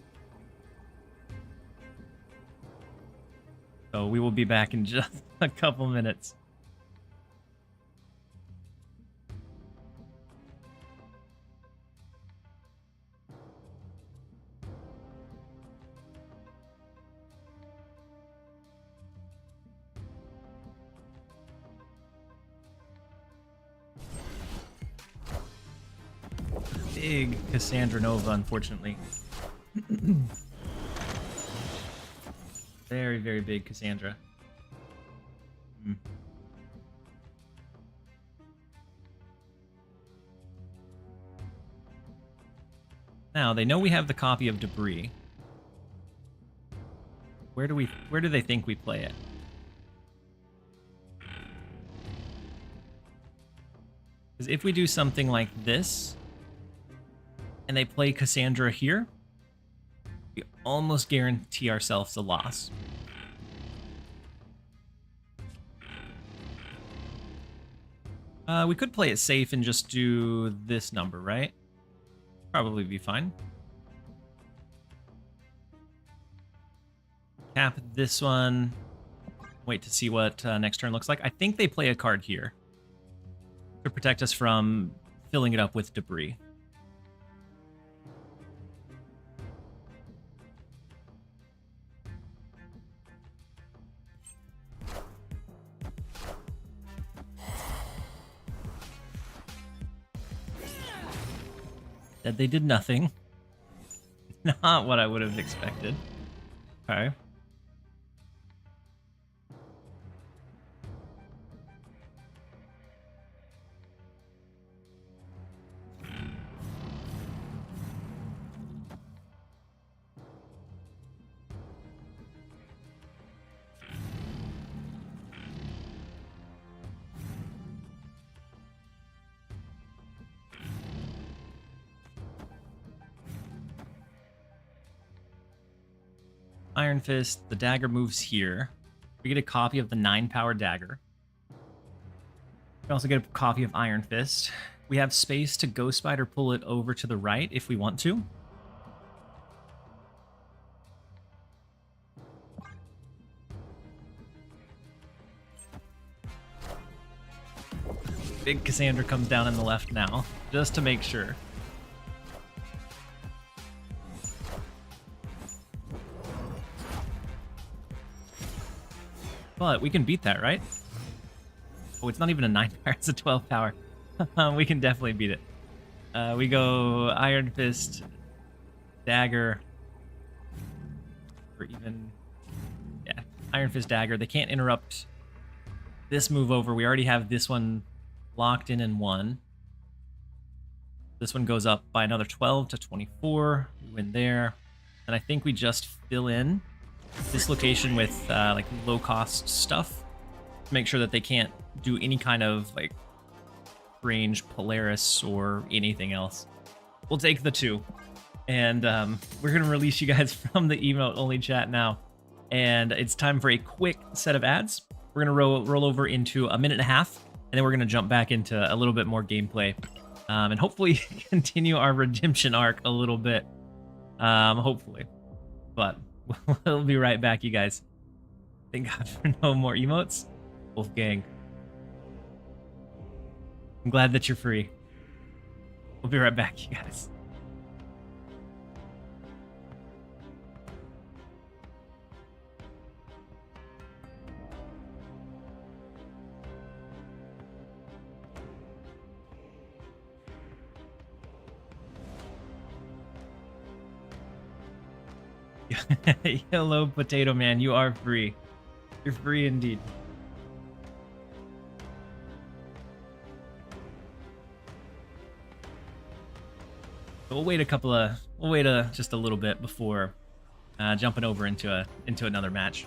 So we will be back in just a couple minutes. Big Cassandra Nova, unfortunately. Very, very big Cassandra. Now, they know we have the copy of Debris. Where do they think we play it? Because if we do something like this, and they play Cassandra here, we almost guarantee ourselves a loss. We could play it safe and just do this number, right? Probably be fine. Cap this one. Wait to see what next turn looks like. I think they play a card here to protect us from filling it up with debris. That they did nothing. Not what I would have expected. Okay. Iron Fist, the dagger moves here. We get a copy of the 9-power dagger. We can also get a copy of Iron Fist. We have space to Ghost Spider pull it over to the right if we want to. Big Cassandra comes down in the left now, just to make sure. But we can beat that, right? Oh, it's not even a 9-power, it's a 12-power. We can definitely beat it. We go Iron Fist, Dagger, or even... Yeah, Iron Fist, Dagger. They can't interrupt this move over. We already have this one locked in 1. This one goes up by another 12 to 24. We win there. And I think we just fill in this location with like low-cost stuff. make sure that they can't do any kind of like range Polaris or anything else. We'll take the 2. And we're going to release you guys from the emote only chat now. And it's time for a quick set of ads. We're going to roll over into a minute and a half, and then we're going to jump back into a little bit more gameplay. And hopefully continue our redemption arc a little bit. Hopefully. But we'll be right back, you guys. Thank God for no more emotes. Wolfgang. I'm glad that you're free. We'll be right back, you guys. Hello, Potato Man. You are free. You're free indeed. We'll wait just a little bit before jumping over into another match.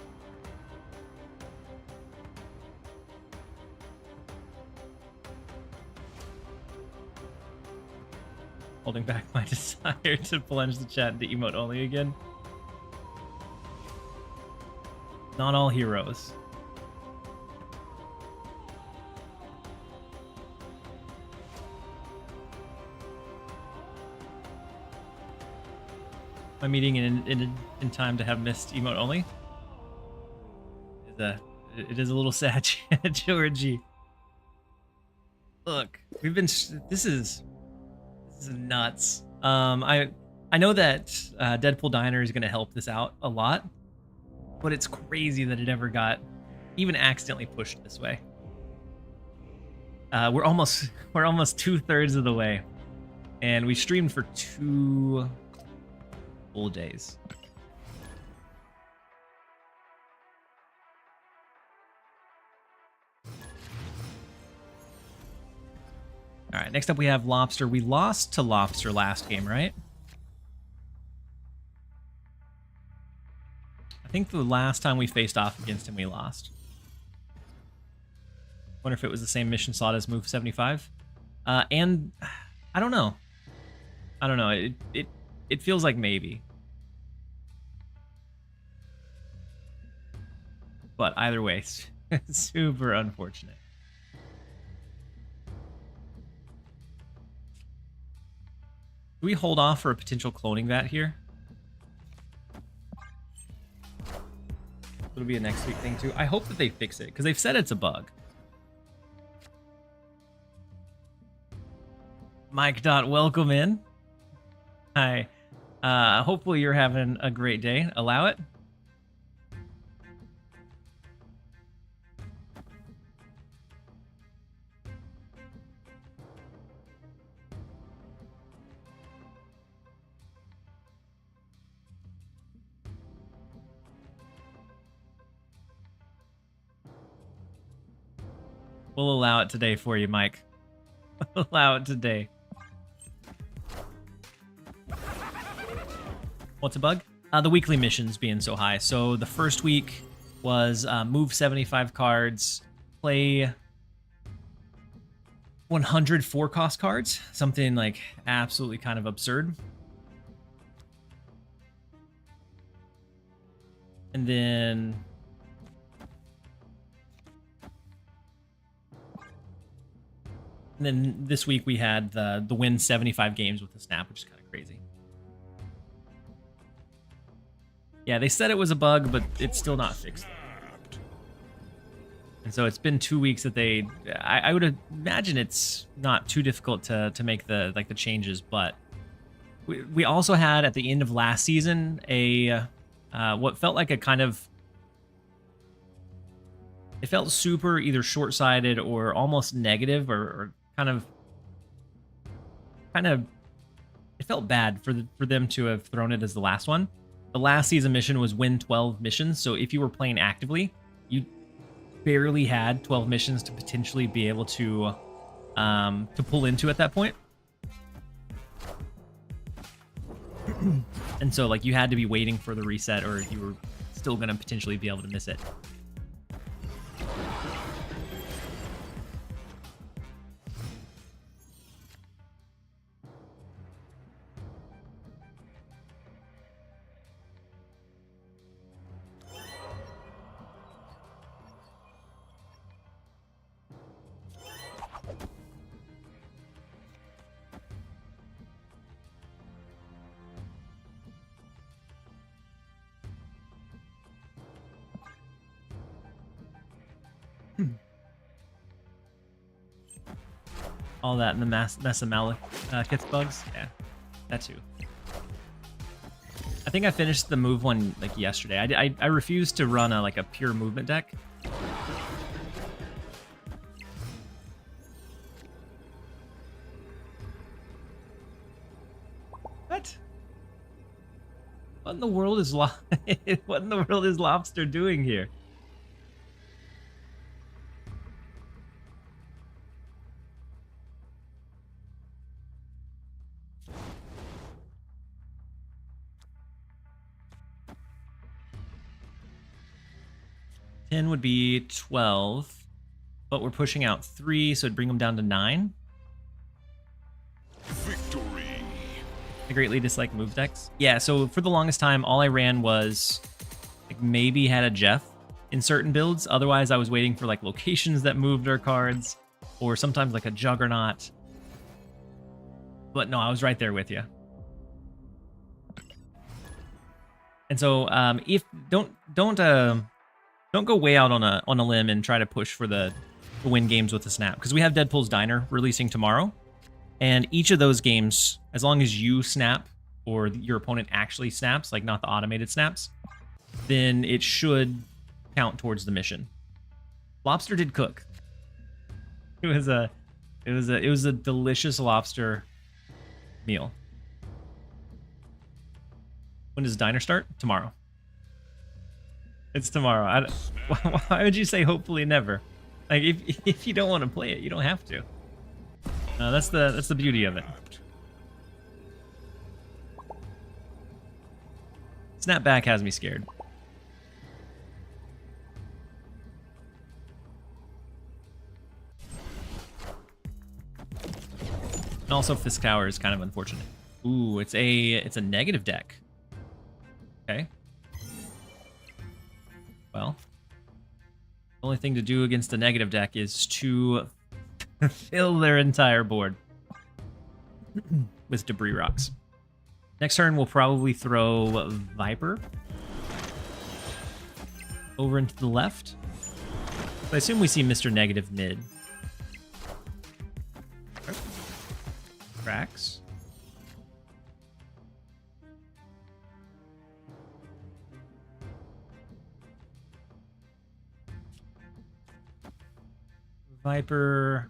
Holding back my desire to plunge the chat into emote only again. Not all heroes. My meeting in time to have missed emote only. It is a little sad, Georgie. Look, we've been. This is nuts. I know that Deadpool Diner is going to help this out a lot, but it's crazy that it ever got even accidentally pushed this way. We're almost 2/3 of the way, and we streamed for 2 full days. All right, next up we have Lobster. We lost to Lobster last game, right? I think the last time we faced off against him, we lost. Wonder if it was the same mission slot as Move 75. And I don't know. It feels like maybe. But either way, super unfortunate. Do we hold off for a potential cloning vat here? It'll be a next week thing too. I hope that they fix it, because they've said it's a bug. Mike Dot, welcome in. Hi. Hopefully you're having a great day. Allow it. We'll allow it today for you, Mike. Allow it today. What's a bug? The weekly missions being so high. So the first week was move 75 cards, play 100 4-cost cards. Something like absolutely kind of absurd. And then this week we had the win 75 games with the snap, which is kind of crazy. Yeah, they said it was a bug, but it's still not fixed. And so it's been 2 weeks that they. I would imagine it's not too difficult to make the changes, but we also had at the end of last season a what felt like a kind of. It felt super either short-sighted or almost negative or kind of it felt bad for them to have thrown it as the last one. The last season mission was win 12 missions, so if you were playing actively, you barely had 12 missions to potentially be able to pull into at that point. And so like you had to be waiting for the reset, or you were still going to potentially be able to miss it. All that in the mess of kits bugs. Yeah, that too. I think I finished the move one like yesterday. I refused to run a pure movement deck. What? What in the world is what in the world is Lobster doing here? Ten would be 12, but we're pushing out 3, so it'd bring them down to 9. Victory. I greatly dislike move decks. Yeah, so for the longest time, all I ran was like maybe had a Jeff in certain builds. Otherwise, I was waiting for like locations that moved our cards, or sometimes like a Juggernaut. But no, I was right there with you. And so, if don't go way out on a limb and try to push for to win games with the snap, because we have Deadpool's Diner releasing tomorrow. And each of those games, as long as you snap or your opponent actually snaps, like not the automated snaps, then it should count towards the mission. Lobster did cook. It was a delicious lobster meal. When does Diner start? Tomorrow. It's tomorrow. Why would you say hopefully never? Like if you don't want to play it, you don't have to. That's the beauty of it. Snapback has me scared. And also Fisk Tower is kind of unfortunate. Ooh, it's a negative deck. Okay. Well, the only thing to do against a negative deck is to fill their entire board with debris rocks. Next turn, we'll probably throw Viper over into the left. I assume we see Mr. Negative mid. Cracks. Viper.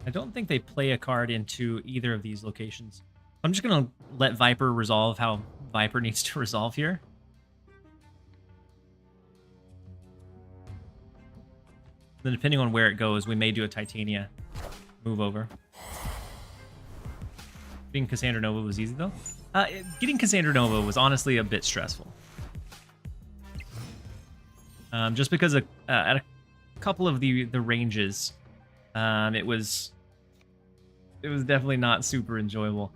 I don't think they play a card into either of these locations. I'm just going to let Viper resolve how Viper needs to resolve here. Then depending on where it goes, we may do a Titania move over. Getting Cassandra Nova was easy, though. Getting Cassandra Nova was honestly a bit stressful. Just because at a couple of the ranges, it was definitely not super enjoyable.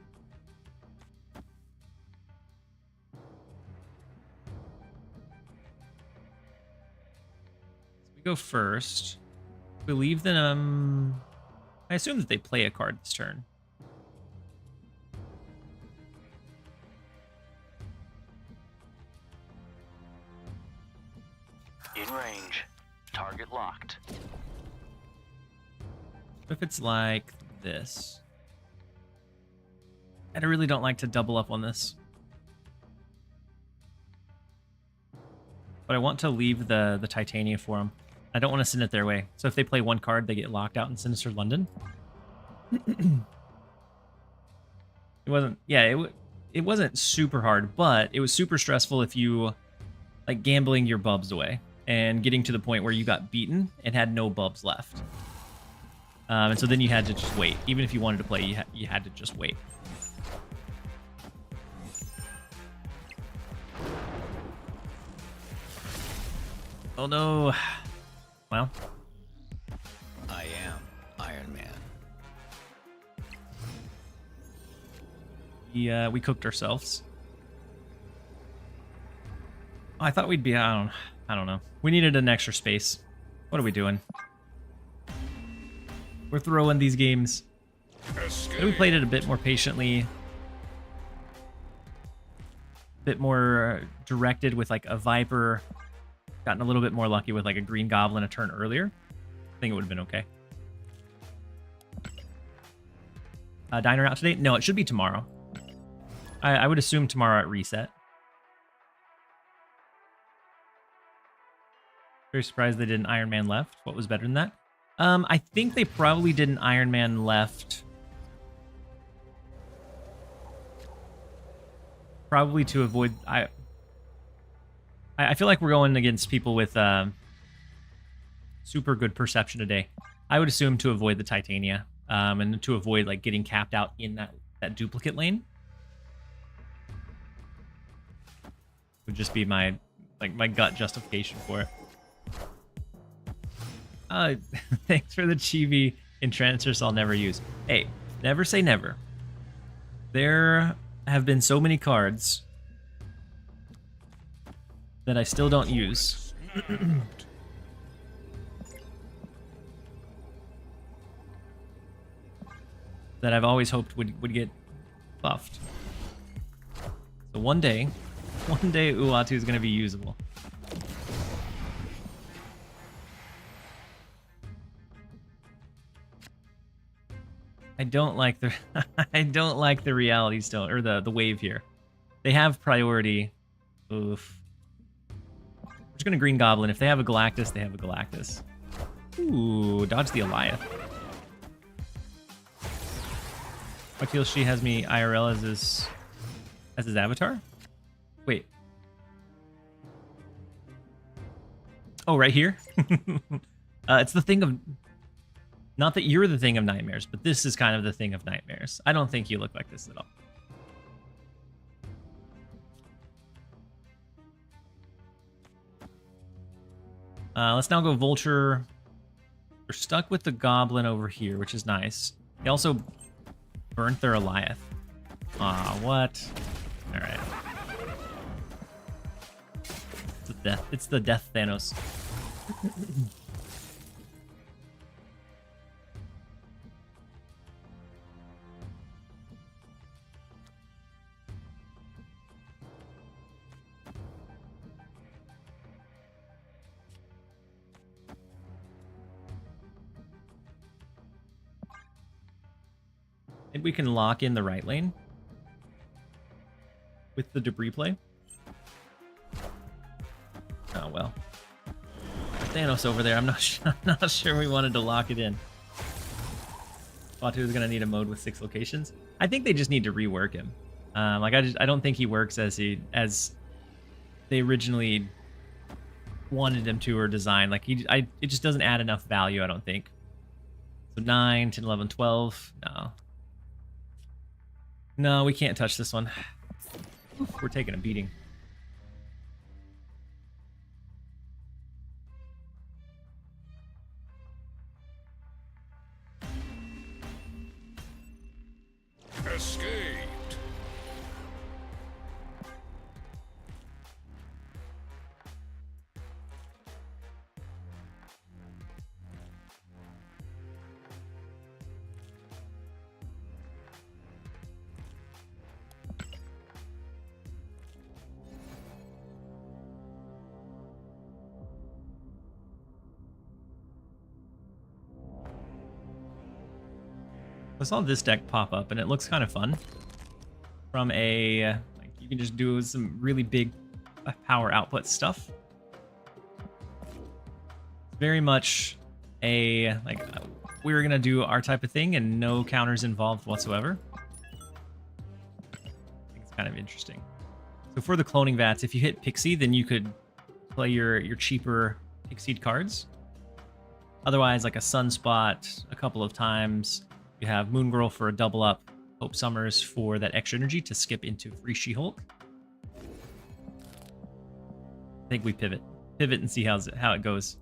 So we go first. We leave them. I assume that they play a card this turn. In range. Target locked. What if it's like this? I really don't like to double up on this. But I want to leave the Titania for them. I don't want to send it their way. So if they play one card, they get locked out in Sinister London. It wasn't... Yeah, it wasn't super hard, but it was super stressful if you... like gambling your bubs away and getting to the point where you got beaten and had no bubs left. And so then you had to just wait. Even if you wanted to play, you had to just wait. Oh no. Well. I am Iron Man. We cooked ourselves. Oh, I thought we'd be, I don't know. We needed an extra space. What are we doing? We're throwing these games. Escape. We played it a bit more patiently, a bit more directed with like a Viper, gotten a little bit more lucky with like a Green Goblin a turn earlier. I think it would have been okay. Diner out today? No, it should be tomorrow. I would assume tomorrow at reset. Very surprised they did an Iron Man left. What was better than that? I think they probably did an Iron Man left. Probably to avoid... I feel like we're going against people with super good perception today. I would assume to avoid the Titania. And to avoid like getting capped out in that duplicate lane. Would just be my gut justification for it. Thanks for the chibi entrancers I'll never use. Hey, never say never. There have been so many cards that I still don't use. That I've always hoped would get buffed. So one day Uatu is going to be usable. I don't like the I don't like the reality stone or the wave here. They have priority. Oof. We're just gonna Green Goblin. If they have a Galactus, they have a Galactus. Ooh, dodge the Eliath. TLSG has me IRL as his avatar. Wait. Oh, right here. It's the thing of. Not that you're the thing of nightmares, but this is kind of the thing of nightmares. I don't think you look like this at all. Let's now go Vulture. We're stuck with the Goblin over here, which is nice. They also burnt their Eliath. Aw, what? All right. It's the death Thanos. Maybe we can lock in the right lane with the debris play. Oh well. Thanos over there. I'm not sure we wanted to lock it in. Batu is gonna need a mode with 6 locations. I think they just need to rework him. I don't think he works as they originally wanted him to or designed. Like it just doesn't add enough value. I don't think. So 9, 10, 11, 12. No, we can't touch this one. We're taking a beating. Escaped. I saw this deck pop up and it looks kind of fun. From a, like, you can just do some really big power output stuff. Very much a, like, we're gonna do our type of thing and no counters involved whatsoever. I think it's kind of interesting. So for the cloning vats, if you hit Pixie, then you could play your cheaper Pixied cards. Otherwise, like a Sunspot a couple of times. You have Moon Girl for a double up, Hope Summers for that extra energy to skip into free She-Hulk. I think we pivot and see how it goes.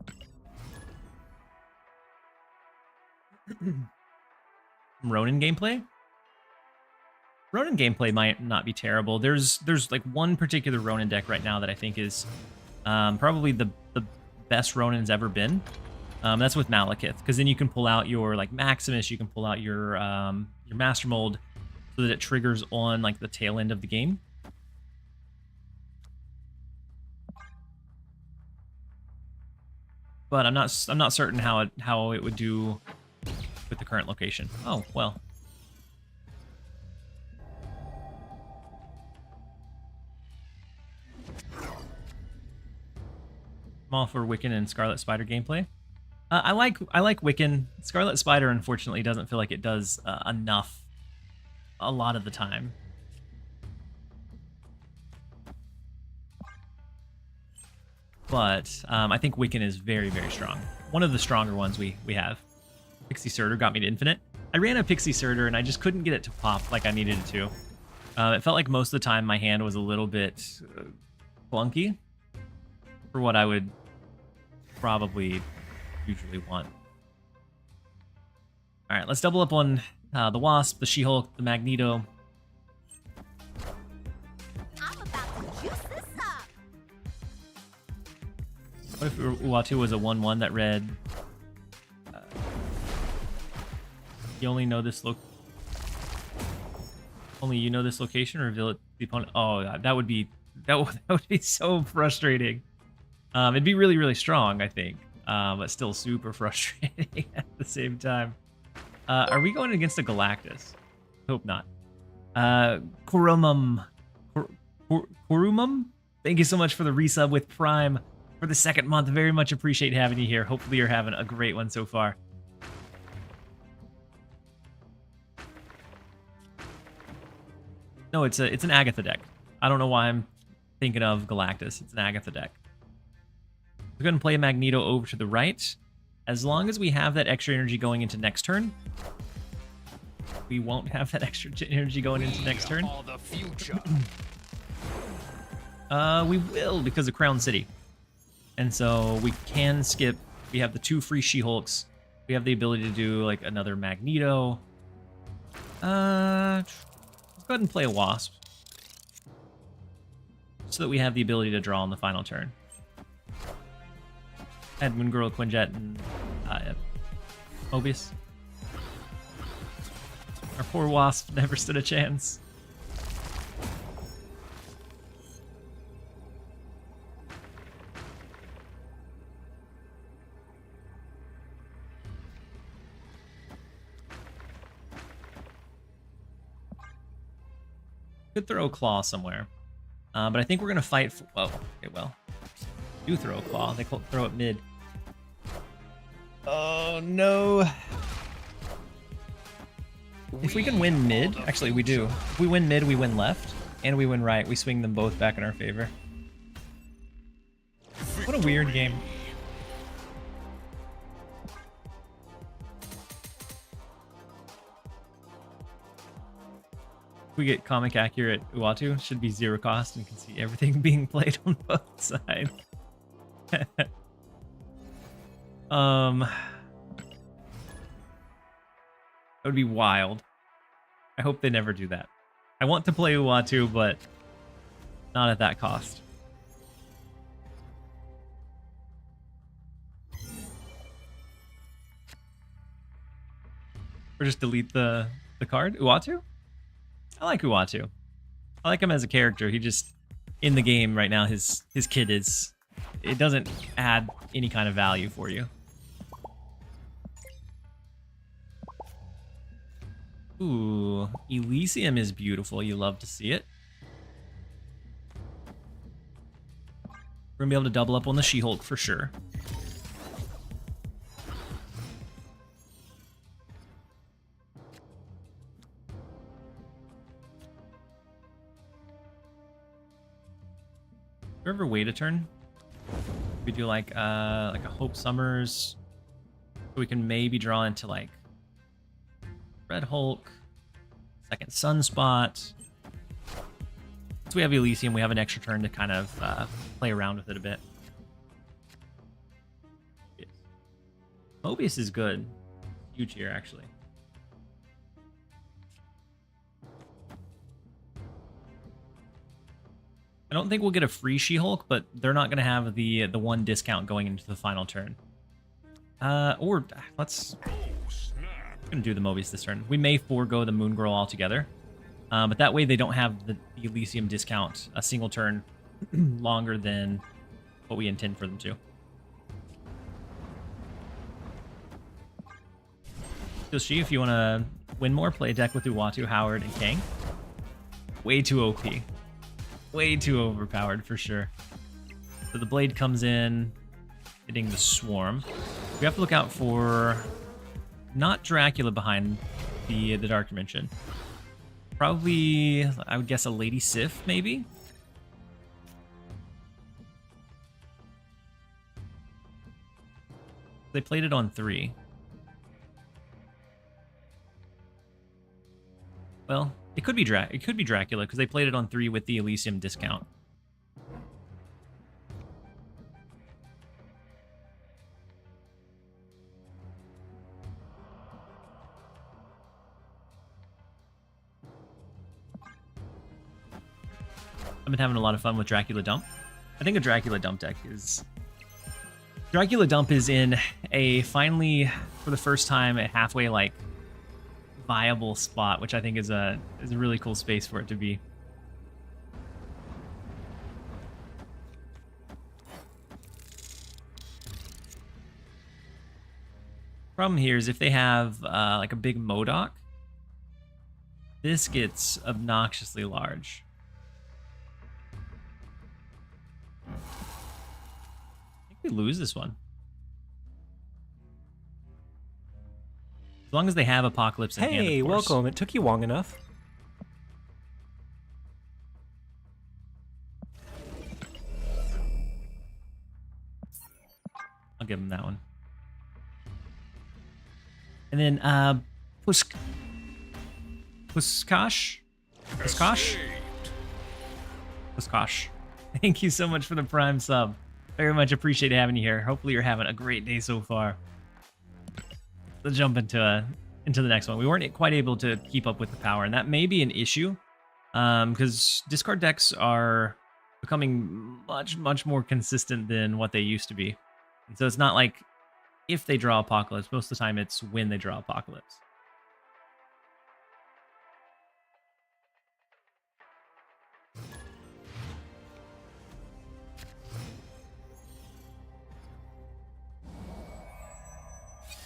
Ronin gameplay? Ronin gameplay might not be terrible. There's like one particular Ronin deck right now that I think is probably the best Ronin's ever been. That's with Malekith, because then you can pull out your like Maximus, you can pull out your Master Mold, so that it triggers on like the tail end of the game. But I'm not certain how it would do with the current location. Oh well. I'm all for Wiccan and Scarlet Spider gameplay. I like Wiccan. Scarlet Spider, unfortunately, doesn't feel like it does enough a lot of the time. But I think Wiccan is very, very strong. One of the stronger ones we have. Pixie Surtur got me to infinite. I ran a Pixie Surtur and I just couldn't get it to pop like I needed it to. It felt like most of the time my hand was a little bit clunky for what I would probably usually want. All right, let's double up on the Wasp, the She-Hulk, the Magneto. I'm about to juice this up. What if Uatu was a 1/1 that read, you only know this only you know this location, or reveal it to the opponent? Oh, God, that would be so frustrating. It'd be really, really strong, I think, but still super frustrating at the same time. Are we going against a Galactus? Hope not. Kurumum. Thank you so much for the resub with Prime for the 2nd month. Very much appreciate having you here. Hopefully you're having a great one so far. No, it's an Agatha deck. I don't know why I'm thinking of Galactus. It's an Agatha deck. We're going to play Magneto over to the right. As long as we have that extra energy going into next turn. We won't have that extra energy going into next turn. The future. We will, because of Crown City. And so we can skip. We have the 2 free She-Hulks. We have the ability to do like another Magneto. Let's go ahead and play a Wasp. So that we have the ability to draw on the final turn. Add Moon Girl, Quinjet, and Mobius. Our poor Wasp never stood a chance. Could throw a Claw somewhere. But I think we're going to fight for... Whoa. Okay, well. Do throw a Claw. They throw it mid. Oh, no. If we can win mid... Actually, we do. If we win mid, we win left. And we win right. We swing them both back in our favor. What a weird game. If we get comic accurate Uatu, should be 0 cost and can see everything being played on both sides. That would be wild. I hope they never do that. I want to play Uatu, but not at that cost. Or just delete the card? Uatu? I like Uatu. I like him as a character. He just, in the game right now, his kit is... It doesn't add any kind of value for you. Ooh, Elysium is beautiful. You love to see it. We're going to be able to double up on the She-Hulk for sure. Do you ever wait a turn? We do like a Hope Summers, so we can maybe draw into like Red Hulk, second Sunspot. Once we have Elysium, we have an extra turn to kind of play around with it a bit. Yes. Mobius is good. Huge here, actually. I don't think we'll get a free She-Hulk, but they're not going to have the 1 discount going into the final turn. Or let's Oh, snap. gonna do the Mobius this turn. We may forego the Moon Girl altogether, but that way they don't have the Elysium discount a single turn longer than what we intend for them to. TLSG, if you want to win more, play a deck with Uatu, Howard, and Kang. Way too OP. Way too overpowered for sure. So the Blade comes in, hitting the Swarm. We have to look out for not Dracula behind the Dark Dimension. Probably, I would guess, a Lady Sif, maybe? They played it on 3. Well, it could be Dracula because they played it on 3 with the Elysium discount. I've been having a lot of fun with Dracula Dump. I think a Dracula Dump deck is... Dracula Dump is in a finally, for the first time, a halfway, like, viable spot, which I think is a really cool space for it to be. Problem here is if they have like a big Modoc, this gets obnoxiously large. I think we lose this one. As long as they have Apocalypse in hand, Hey, of course. welcome. It took you long enough. I'll give him that one. And then, Puskosh? Puskosh? Puskosh. Thank you so much for the Prime sub. Very much appreciate having you here. Hopefully you're having a great day so far. Let's jump into the next one. We weren't quite able to keep up with the power, and that may be an issue because discard decks are becoming much more consistent than what they used to be. And so it's not like if they draw Apocalypse, most of the time it's when they draw Apocalypse.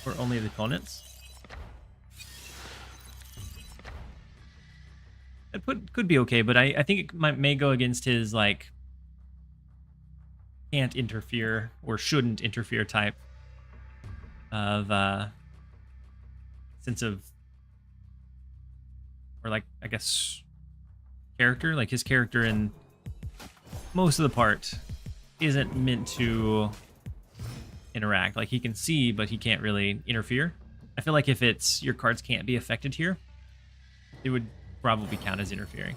Or only the opponents. It could be okay, but I think it may go against his, like, can't interfere or shouldn't interfere type of sense of, or, like, I guess character. Like, his character in most of the part isn't meant to interact. Like, he can see, but he can't really interfere. I feel like if it's your cards can't be affected here, it would probably count as interfering.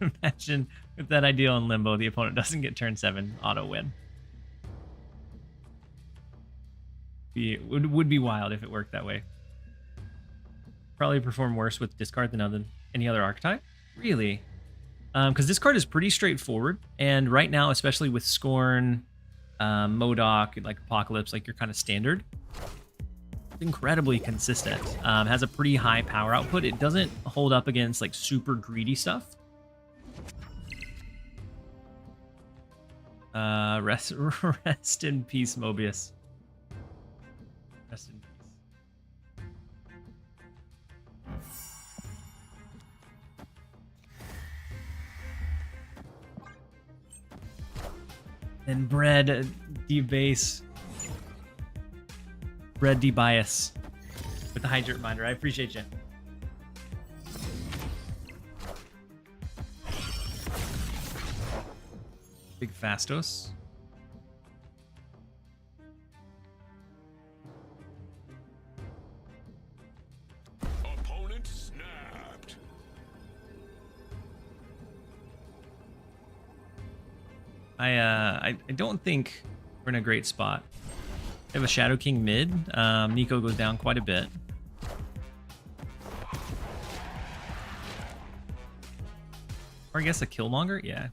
Imagine with that ideal in limbo, the opponent doesn't get turn 7 auto win. It would be wild if it worked that way. Probably perform worse with discard than any other archetype. Really? Because this card is pretty straightforward, and right now, especially with Scorn, MODOK, like Apocalypse, like your kind of standard, it's incredibly consistent. Has a pretty high power output. It doesn't hold up against like super greedy stuff. Rest in peace, Mobius. Rest in peace. And Bread debase. Bread debias with the hydrate reminder. I appreciate you. Big Fastos. Opponent snapped. I don't think we're in a great spot. We have a Shadow King mid. Nico goes down quite a bit. Or I guess a Killmonger? Yeah.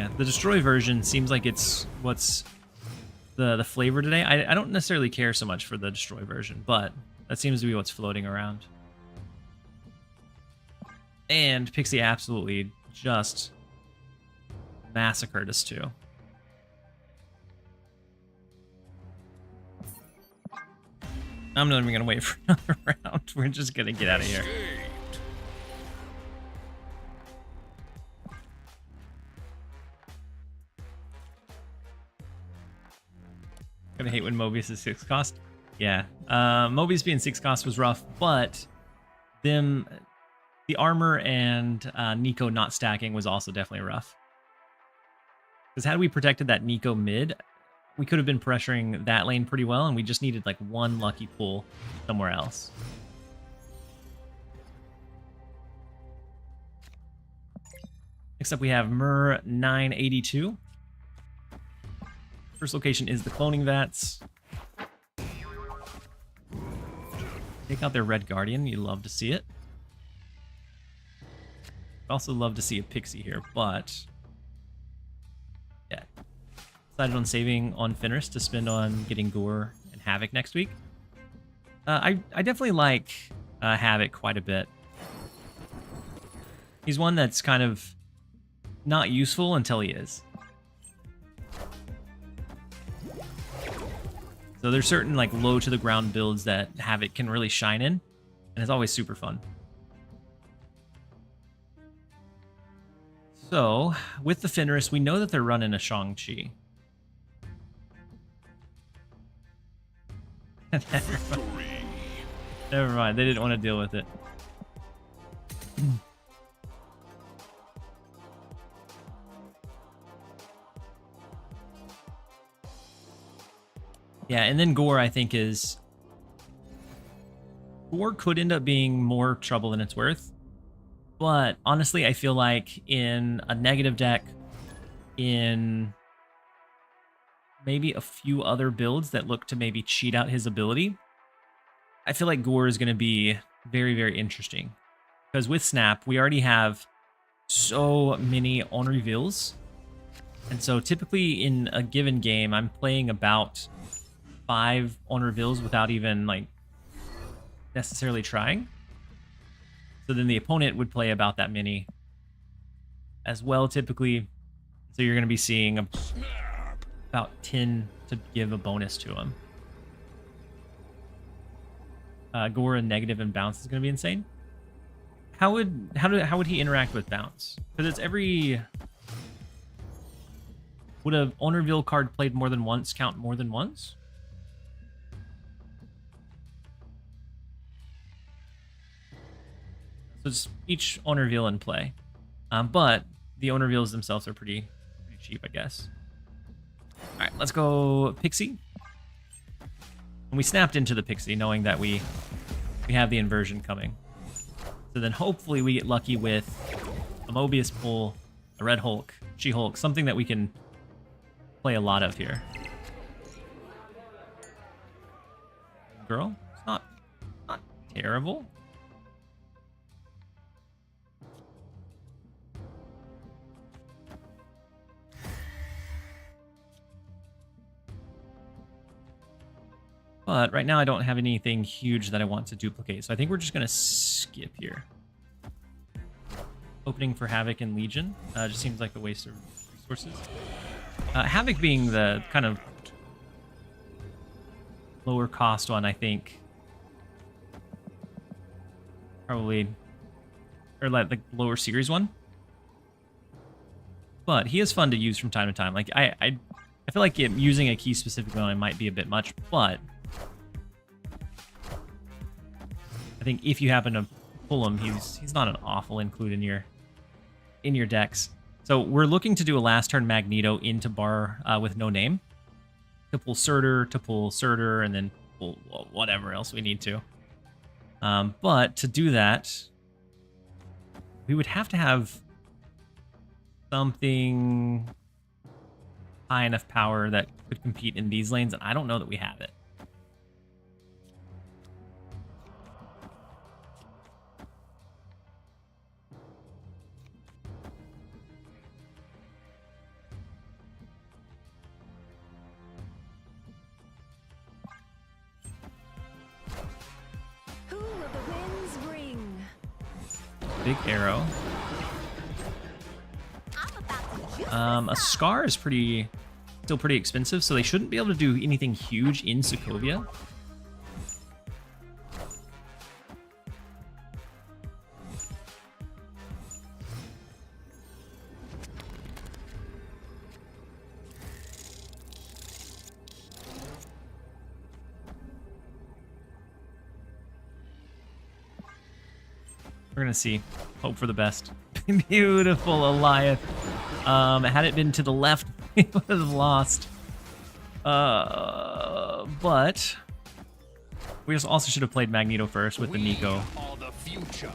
Yeah, the destroy version seems like it's what's the flavor today. I don't necessarily care so much for the destroy version, but that seems to be what's floating around. And Pixie absolutely just massacred us too. I'm not even gonna wait for another round. We're just gonna get out of here. Escaped. Gonna hate when Mobius is 6 cost. Yeah, Mobius being 6 cost was rough, but the armor and Nico not stacking was also definitely rough. Because had we protected that Nico mid, we could have been pressuring that lane pretty well, and we just needed like one lucky pull somewhere else. Next up, we have Mur 982. First location is the cloning vats. Take out their Red Guardian. You love to see it. I'd also love to see a Pixie here, but yeah. Decided on saving on Fenris to spend on getting Gore and Havoc next week. I definitely like Havoc quite a bit. He's one that's kind of not useful until he is. So there's certain like low to the ground builds that Havoc can really shine in, and it's always super fun. So with the Fenris, we know that they're running a Shang-Chi. Never mind, they didn't want to deal with it. Yeah, and then Gore, I think, is... Gore could end up being more trouble than it's worth. But honestly, I feel like in a negative deck, in maybe a few other builds that look to maybe cheat out his ability, I feel like Gore is going to be very, very interesting. Because with Snap, we already have so many on reveals. And so typically in a given game, I'm playing about 5 on reveals without even like necessarily trying. So then the opponent would play about that many as well typically. So you're going to be seeing about 10 to give a bonus to him. Gore and negative and bounce is going to be insane. How would he interact with bounce? Because it's every... Would a on reveal card played more than once count more than once? So it's each on reveal in play. But the on reveals themselves are pretty cheap, I guess. All right, let's go Pixie. And we snapped into the Pixie knowing that we have the inversion coming. So then hopefully we get lucky with a Mobius pull, a Red Hulk, She-Hulk, something that we can play a lot of here. Girl, it's not terrible. But right now I don't have anything huge that I want to duplicate, so I think we're just going to skip here. Opening for Havoc and Legion just seems like a waste of resources. Havoc being the kind of lower cost one, I think. Probably, or like the lower series one. But he is fun to use from time to time. Like I feel like using a key specifically on him might be a bit much, but I think if you happen to pull him, he's not an awful include in your decks. So we're looking to do a last turn Magneto into bar with no name to pull Surtur, and then pull whatever else we need to. But to do that, we would have to have something high enough power that could compete in these lanes, and I don't know that we have it. big arrow. I'm about to juice A scar is still pretty expensive, so they shouldn't be able to do anything huge in Sokovia. We're gonna see. Hope for the best. Beautiful Eliath. Had it been to the left, we would have lost. But we also should have played Magneto first with the Nico. All the future.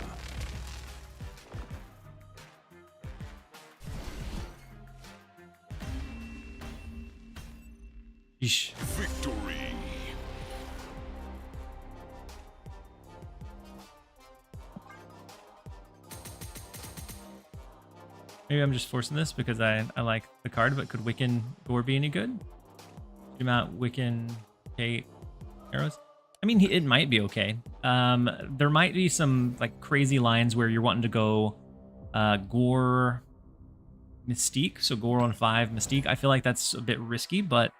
Yeesh. Victory. Maybe I'm just forcing this because I like the card, but could Wiccan Gore be any good? Shoot him out Wiccan Kate arrows? I mean, it might be okay. There might be some like crazy lines where you're wanting to go Gore Mystique, so Gore on 5 Mystique. I feel like that's a bit risky, but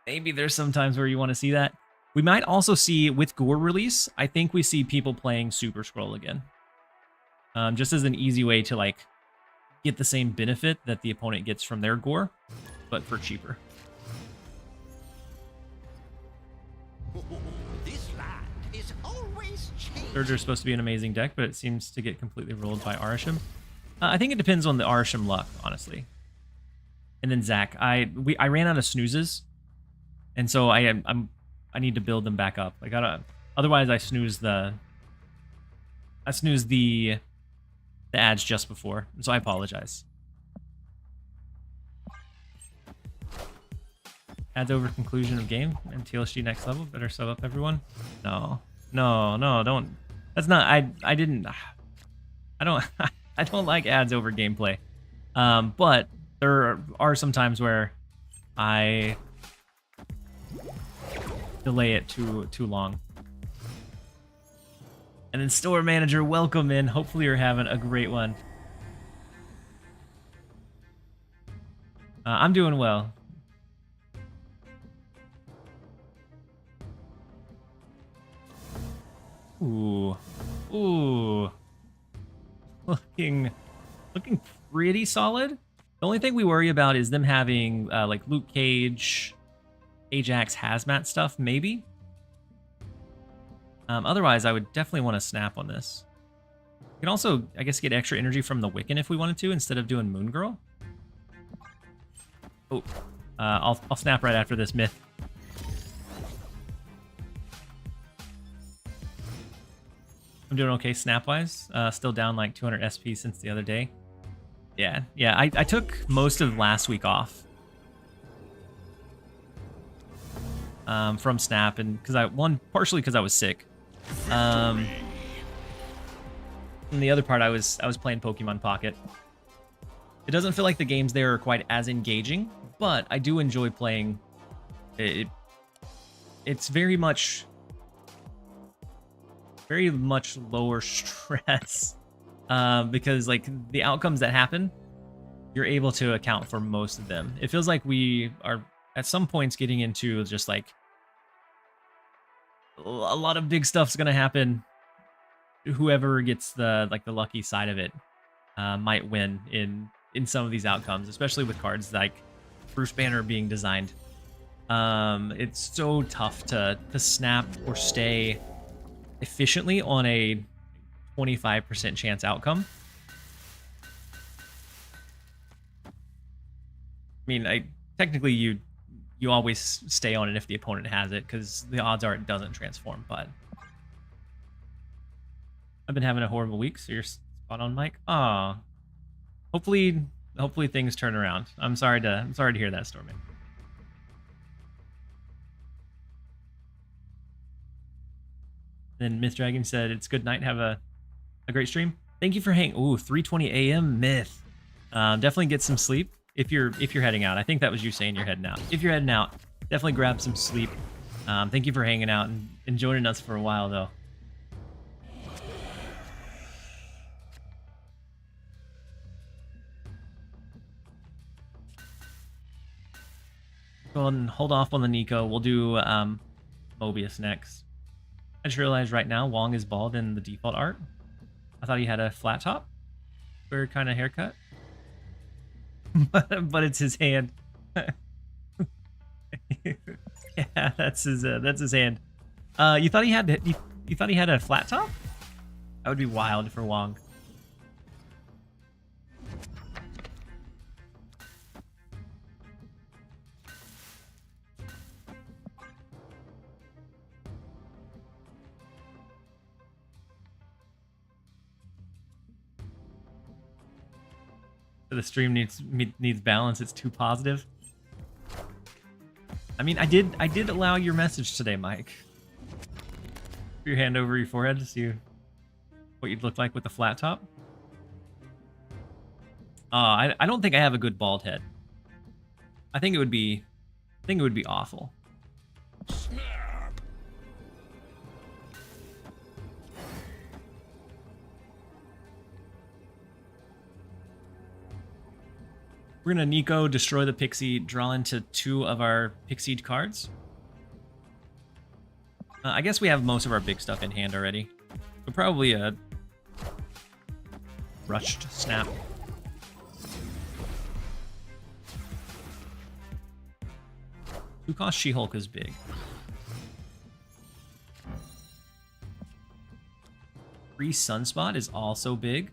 maybe there's some times where you want to see that. We might also see with Gore release, I think we see people playing Super Scroll again. Just as an easy way to like get the same benefit that the opponent gets from their Gore, but for cheaper. This land is always changing. Surger's supposed to be an amazing deck, but it seems to get completely rolled by Arisham. I think it depends on the Arisham luck, honestly. And then Zach, I ran out of snoozes, and so I need to build them back up. I gotta, otherwise I snooze the ads just before, so I apologize. Ads over conclusion of game and TLSG next level. Better sub up everyone. No, don't. That's not. I don't like ads over gameplay. But there are some times where I delay it too long. And then store manager, welcome in. Hopefully you're having a great one. I'm doing well. Ooh. Looking pretty solid. The only thing we worry about is them having like Luke Cage, Ajax hazmat stuff, maybe. Otherwise, I would definitely want to snap on this. You can also, I guess, get extra energy from the Wiccan if we wanted to, instead of doing Moon Girl. Oh, I'll snap right after this myth. I'm doing okay snap-wise. Still down like 200 SP since the other day. Yeah. I took most of last week off from snap, and partially because I was sick. And the other part, I was playing Pokemon Pocket. It doesn't feel like the games there are quite as engaging, but I do enjoy playing. It's very much lower stress because like the outcomes that happen, you're able to account for most of them. It feels like we are at some points getting into just like a lot of big stuff's gonna happen. Whoever gets the lucky side of it might win in some of these outcomes, especially with cards like Bruce Banner being designed. It's so tough to snap or stay efficiently on a 25% chance outcome. I mean, technically you always stay on it if the opponent has it, because the odds are it doesn't transform. But I've been having a horrible week, so you're spot on, Mike. Ah, hopefully things turn around. I'm sorry to hear that, Stormy. Then Myth Dragon said, "It's good night. Have a great stream. Thank you for hanging." Ooh, 3:20 a.m. Myth. Definitely get some sleep if you're heading out. I think that was you saying you're heading out. If you're heading out, definitely grab some sleep. Thank you for hanging out and joining us for a while, though. Go ahead and hold off on the Nico. We'll do Mobius next. I just realized right now Wong is bald in the default art. I thought he had a flat top. Weird kind of haircut. but it's his hand. Yeah, that's his hand. You thought he had you thought he had a flat top? That would be wild for Wong. The stream needs balance. It's too positive. I mean, I did allow your message today, Mike. Put your hand over your forehead to see what you'd look like with a flat top. I don't think I have a good bald head. I think it would be awful. Snap. We're gonna Nico, destroy the Pixie, draw into 2 of our Pixied cards. I guess we have most of our big stuff in hand already. So probably a rushed snap. Who cost She-Hulk is big. Free Sunspot is also big.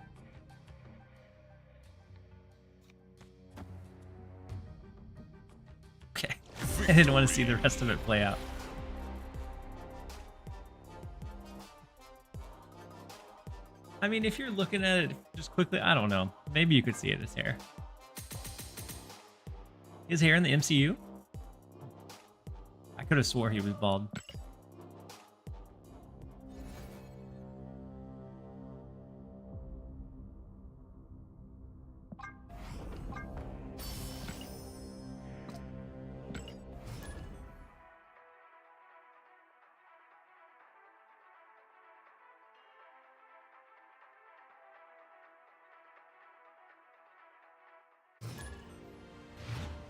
Okay, I didn't want to see the rest of it play out. I mean, if you're looking at it just quickly, I don't know. Maybe you could see it, his hair. His hair in the MCU? I could have swore he was bald.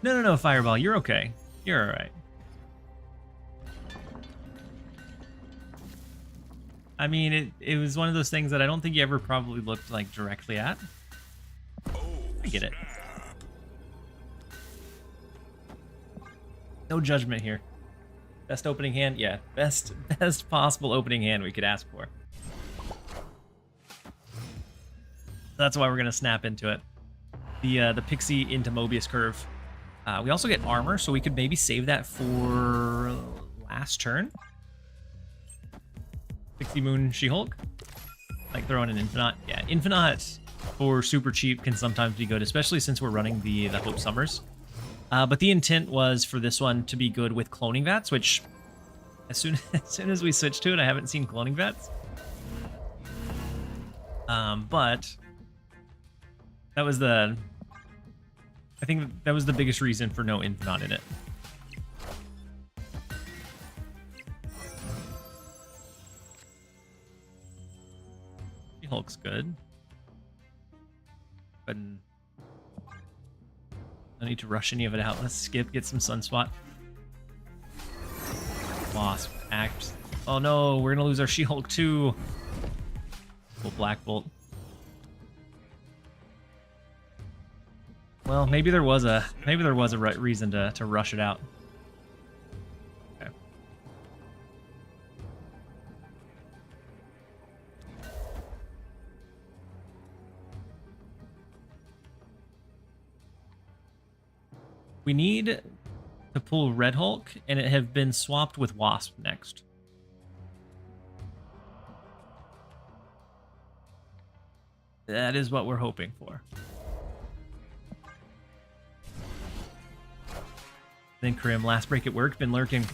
No, Fireball, you're okay. You're alright. I mean, it was one of those things that I don't think you ever probably looked like directly at. I get it. No judgment here. Best opening hand? Yeah, best possible opening hand we could ask for. That's why we're gonna snap into it. The Pixie into Mobius curve. We also get armor, so we could maybe save that for last turn. Pixie Moon She-Hulk. Like throwing an Infinite. Yeah, Infinite for super cheap can sometimes be good, especially since we're running the Hope Summers. But the intent was for this one to be good with cloning vats, which as soon as we switch to it, I haven't seen cloning vats. But that was I think that was the biggest reason for no Infinite in it. Hulk's good. But no need to rush any of it out. Let's skip, get some Sunspot. Wasp, Act. Oh no, we're gonna lose our She-Hulk too. Well, Black Bolt. Well, maybe there was a right reason to rush it out. Okay. We need to pull Red Hulk, and it have been swapped with Wasp next. That is what we're hoping for. Then Krim, last break at work, been lurking.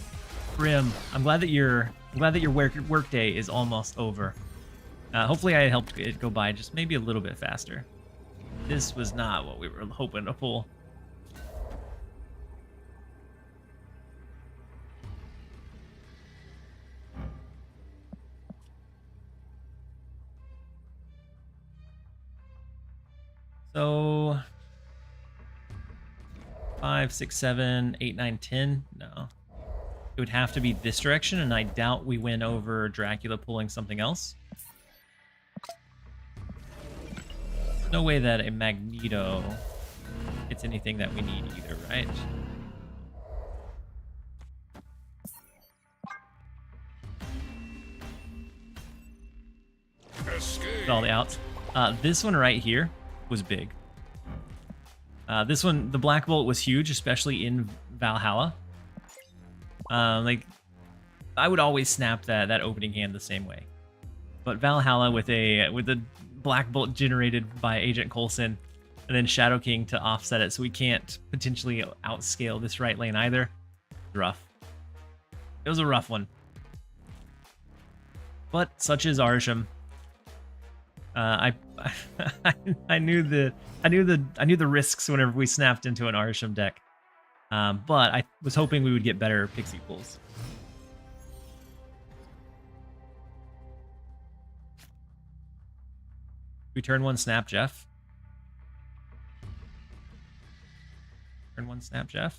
Krim, I'm glad that your work day is almost over. Hopefully I helped it go by just maybe a little bit faster. This was not what we were hoping to pull. So 5, 6, 7, 8, 9, 10. No. It would have to be this direction, and I doubt we win over Dracula pulling something else. No way that a Magneto gets anything that we need either, right? Escape. All the outs. This one right here was big. This one, the Black Bolt was huge, especially in Valhalla. Like, I would always snap that opening hand the same way. But Valhalla with the Black Bolt generated by Agent Coulson, and then Shadow King to offset it, so we can't potentially outscale this right lane either. Rough. It was a rough one. But such is Arsham. I knew the risks whenever we snapped into an Arsham deck. But I was hoping we would get better pixie pulls. We turn one snap, Jeff. Turn one snap, Jeff.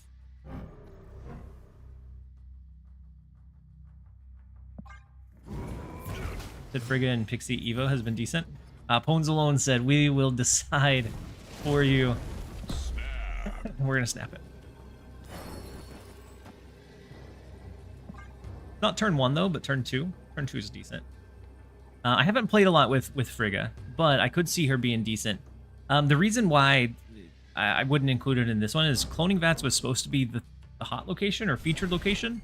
Sid Frigga and Pixie Evo has been decent. Pones Alone said, we will decide for you. We're going to snap it. Not turn 1, though, but turn 2. Turn 2 is decent. I haven't played a lot with Frigga, but I could see her being decent. The reason why I wouldn't include it in this one is Cloning Vats was supposed to be the hot location or featured location,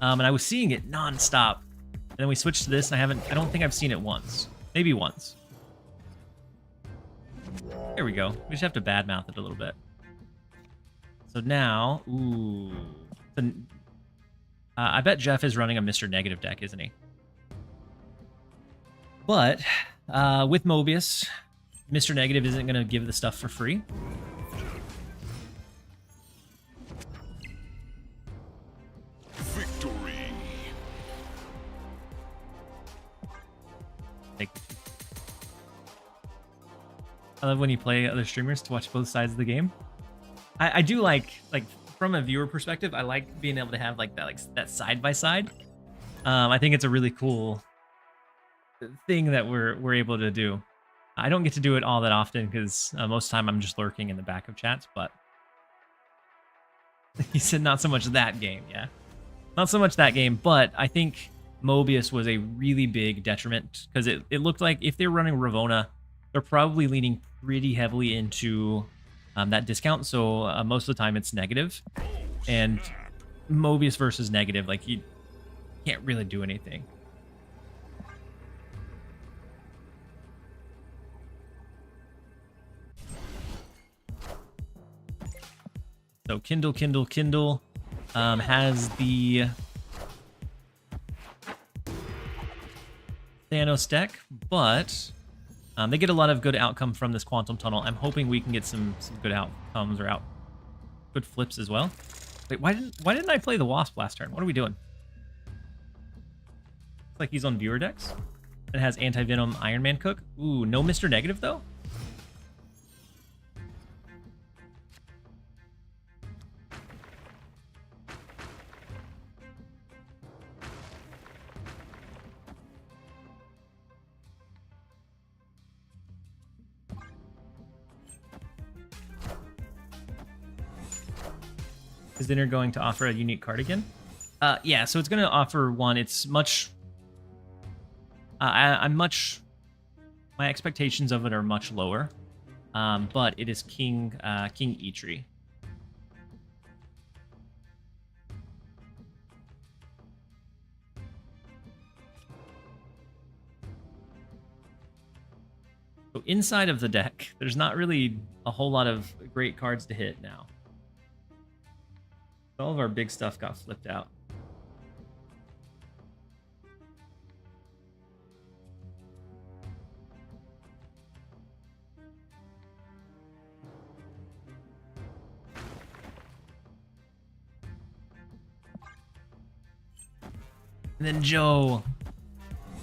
and I was seeing it non-stop. And then we switched to this, and I don't think I've seen it once. Maybe once. There we go. We just have to badmouth it a little bit. So now, ooh. I bet Jeff is running a Mr. Negative deck, isn't he? But with Mobius, Mr. Negative isn't going to give the stuff for free. Victory. I love when you play other streamers to watch both sides of the game. I do like from a viewer perspective, I like being able to have that side by side. I think it's a really cool thing that we're able to do. I don't get to do it all that often because most of the time I'm just lurking in the back of chats, but he said not so much that game, yeah. Not so much that game, but I think Mobius was a really big detriment because it looked like if they're running Ravona, they're probably leaning pretty heavily into that discount, so most of the time it's negative. And Mobius versus negative, like, you can't really do anything. So Kindle has the Thanos deck, but they get a lot of good outcome from this Quantum Tunnel. I'm hoping we can get some good outcomes or good flips as well. Wait, why didn't I play the Wasp last turn? What are we doing? Looks like he's on viewer decks. It has Anti-Venom Iron Man Cook. Ooh, no Mr. Negative though? Is Dinner going to offer a unique card again? Yeah, so it's going to offer one. It's much... my expectations of it are much lower, but it is King Eitri. So inside of the deck, there's not really a whole lot of great cards to hit now. All of our big stuff got flipped out. And then Joe,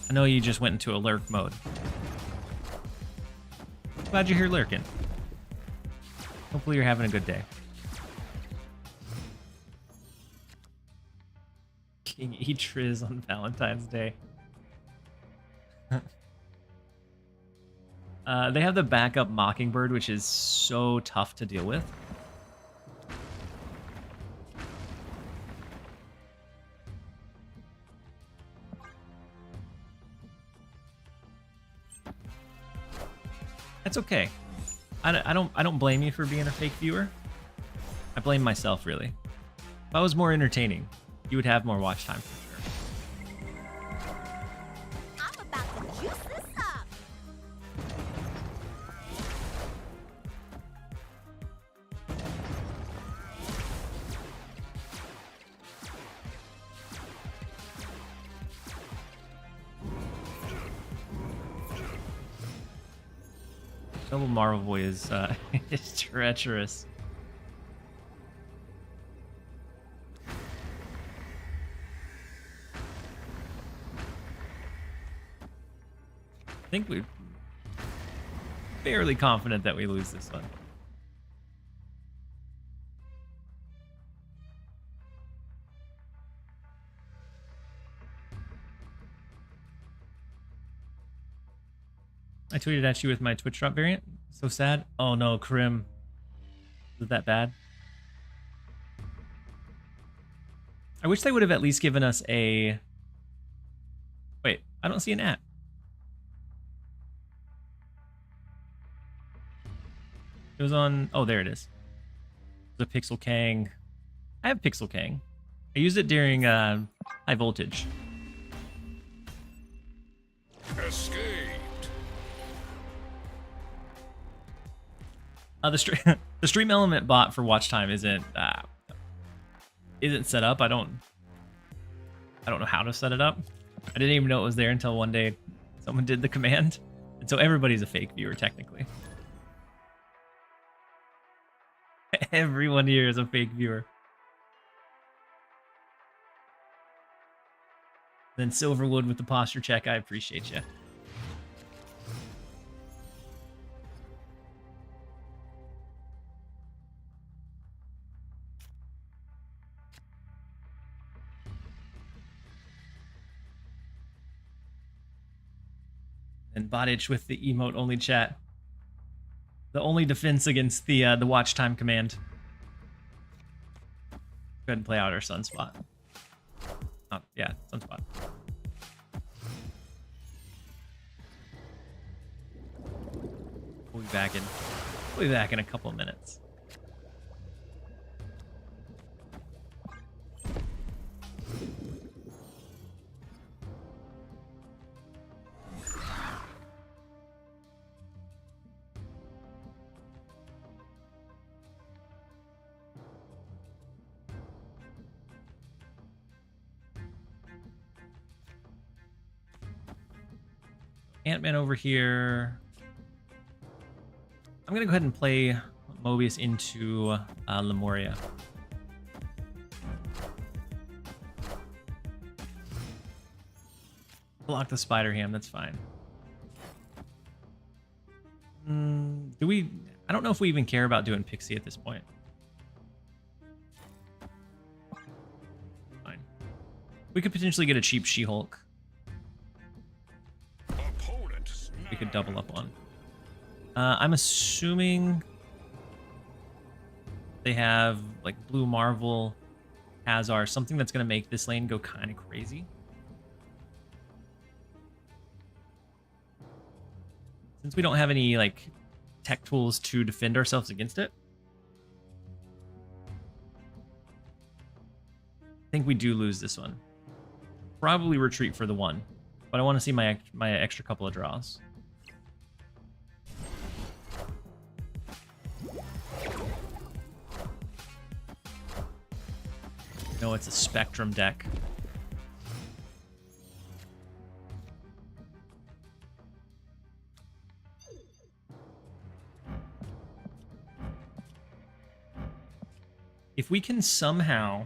I know you just went into a lurk mode. Glad you're here lurking. Hopefully you're having a good day. King E-Triz on Valentine's Day. They have the backup Mockingbird, which is so tough to deal with. That's okay. I don't blame you for being a fake viewer. I blame myself, really. If I was more entertaining, you would have more watch time for sure. I'm about to juice this up. Double Marvel Boy is is treacherous. I think we're fairly confident that we lose this one. I tweeted at you with my Twitch drop variant. So sad. Oh no, Krim. Is it that bad? I wish they would have at least given us a... Wait, I don't see an at. It was on... Oh, there it is. The Pixel Kang. I have Pixel Kang. I used it during high voltage. Escaped. The stream element bot for watch time isn't set up. I don't know how to set it up. I didn't even know it was there until one day someone did the command. And so everybody's a fake viewer technically. Everyone here is a fake viewer. Then Silverwood with the posture check. I appreciate you. And Botich with the emote only chat. The only defense against the watch time command. Go ahead and play out our sunspot. Oh, yeah, sunspot. We'll be back in a couple of minutes. Ant-Man over here. I'm gonna go ahead and play Mobius into Lemuria. Block the Spider Ham, that's fine. Do we... I don't know if we even care about doing Pixie at this point. Fine. We could potentially get a cheap She-Hulk. We could double up on. I'm assuming they have like Blue Marvel, Hazar, something that's going to make this lane go kind of crazy. Since we don't have any like tech tools to defend ourselves against it, I think we do lose this one. Probably retreat for the one, but I want to see my extra couple of draws. No, it's a Spectrum deck. If we can somehow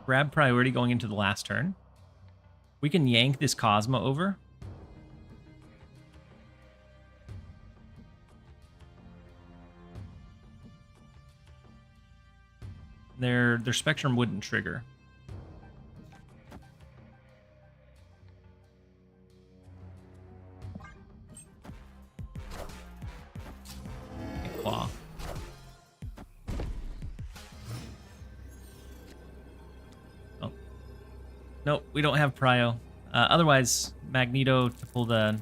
grab priority going into the last turn, we can yank this Cosmo over. Their Spectrum wouldn't trigger. Nope, we don't have Prio. Otherwise, Magneto to pull the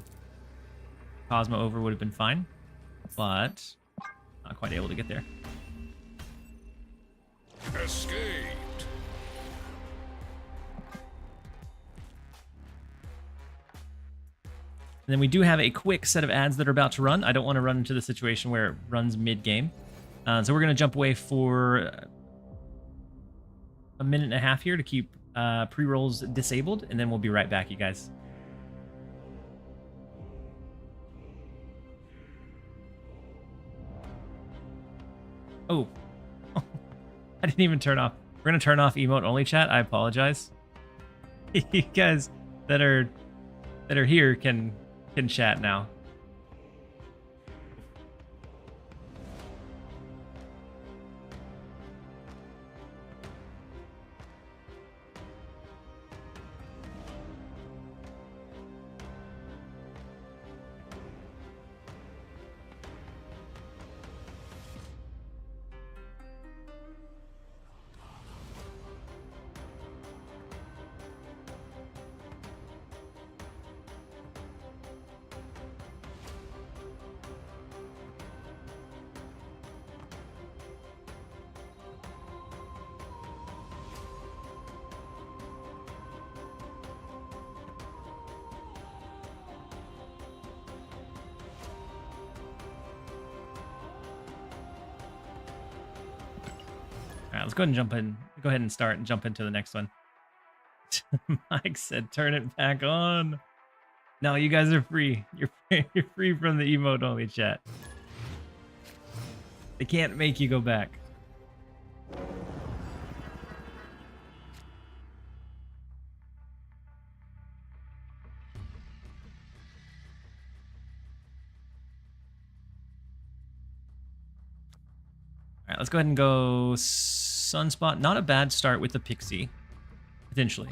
Cosmo over would have been fine, but not quite able to get there. Escaped. And then we do have a quick set of ads that are about to run. I don't want to run into the situation where it runs mid-game. So we're going to jump away for a minute and a half here to keep pre-rolls disabled, and then we'll be right back, you guys. Oh, I didn't even turn off. We're going to turn off emote only chat. I apologize. You guys that are here can chat now. All right, let's go ahead and jump in. Go ahead and start and jump into the next one. Mike said, "Turn it back on." No, you guys are free. You're free from the emote only chat. They can't make you go back. All right, let's go ahead and go Sunspot. Not a bad start with the Pixie, potentially.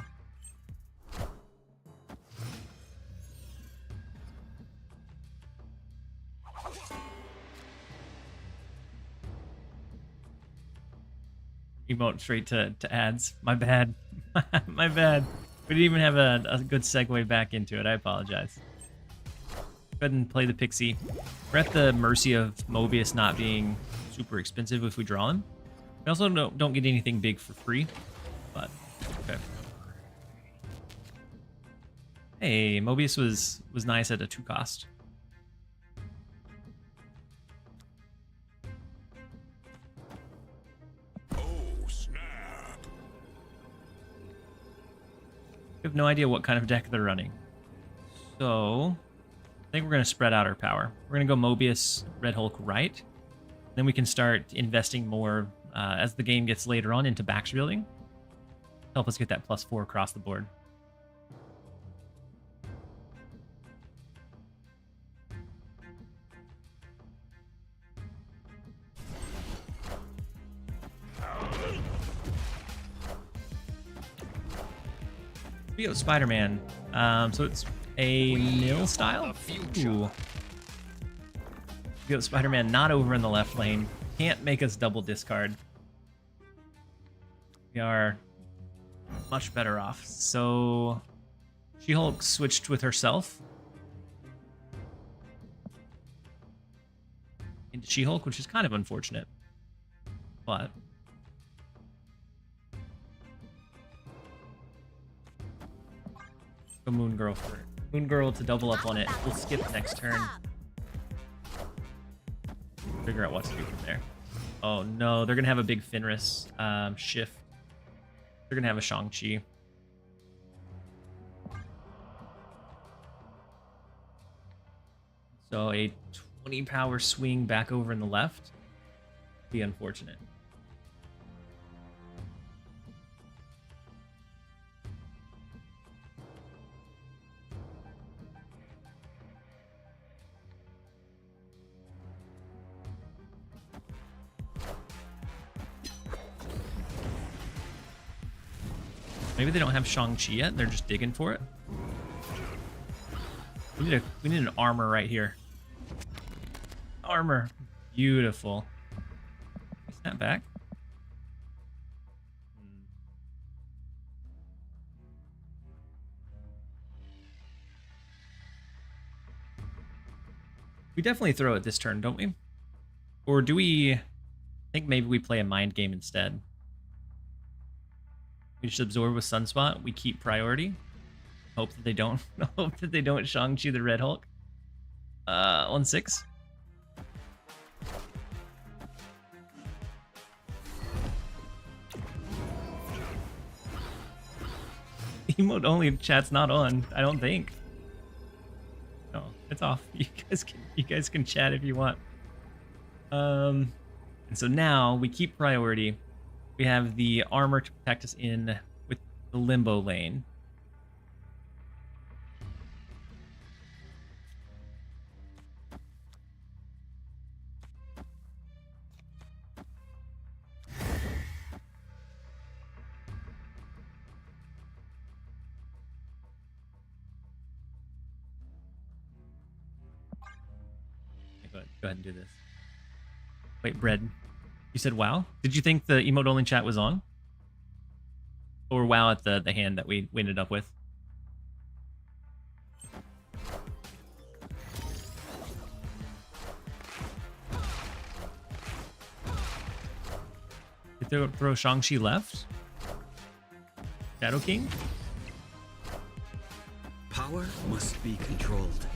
Emote straight to ads. My bad. My bad. We didn't even have a good segue back into it. I apologize. Go ahead and play the Pixie. We're at the mercy of Mobius not being super expensive if we draw him. We also don't get anything big for free, but okay. Hey, Mobius was nice at a 2 cost. Oh, snap. We have no idea what kind of deck they're running. So I think we're going to spread out our power. We're going to go Mobius, Red Hulk right. Then we can start investing more as the game gets later on into backshielding. Help us get that +4 across the board. We go Spider-Man. So it's a mill style. Ooh. We go Spider-Man not over in the left lane. Can't make us double discard. We are much better off. So She-Hulk switched with herself into She-Hulk, which is kind of unfortunate. But go Moon Girl for it. Moon Girl to double up on it. We'll skip next turn. Figure out what to do from there. Oh no, they're gonna have a big Fenris shift. They're gonna have a Shang-Chi. So a 20 power swing back over in the left. Be unfortunate. Maybe they don't have Shang-Chi yet. They're just digging for it. We need an armor right here. Armor. Beautiful. Snap back. We definitely throw it this turn, don't we? Or do we think maybe we play a mind game instead? We just absorb with Sunspot. We keep priority. Hope that they don't. Hope that they don't Shang-Chi the Red Hulk. 1/6. Emote only chat's not on. I don't think. No, it's off. You guys can chat if you want. And so now we keep priority. We have the armor to protect us in with the limbo lane. Go ahead and do this. Wait, Bread. You said wow? Did you think the emote only chat was on? Or wow at the hand that we ended up with? Did they throw Shang-Chi left? Shadow King? Power must be controlled.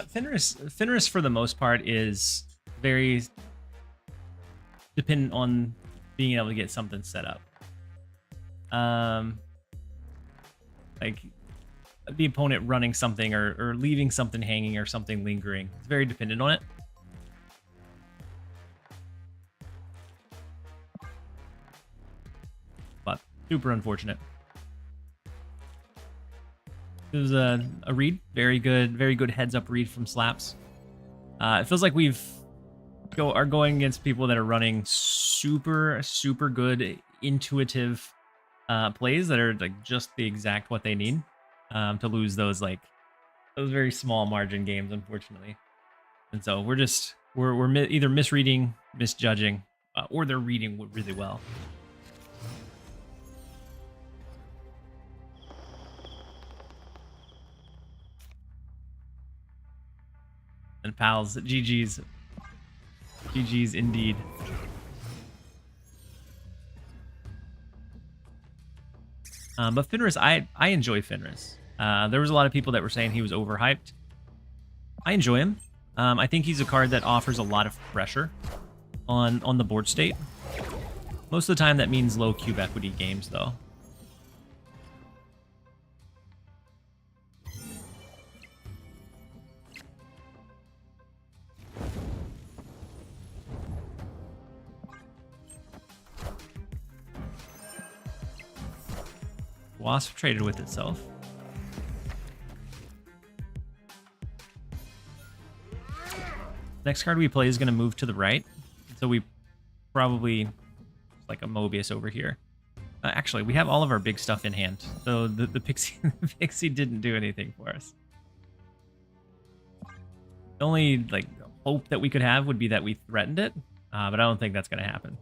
Fenris for the most part is very dependent on being able to get something set up. Like the opponent running something or leaving something hanging or something lingering. It's very dependent on it. But super unfortunate. It was a read, very good heads up read from Slaps. It feels like are going against people that are running super good intuitive plays that are like just the exact what they need to lose those very small margin games, unfortunately. And so we're either misreading, misjudging, or they're reading really well. And pals, GG's. GG's indeed. But Fenris, I enjoy Fenris. There was a lot of people that were saying he was overhyped. I enjoy him. I think he's a card that offers a lot of pressure on the board state. Most of the time that means low cube equity games, though. Wasp traded with itself. Next card we play is going to move to the right. So we probably like a Mobius over here. Actually, we have all of our big stuff in hand. So the Pixie, the Pixie didn't do anything for us. The only hope that we could have would be that we threatened it. But I don't think that's going to happen.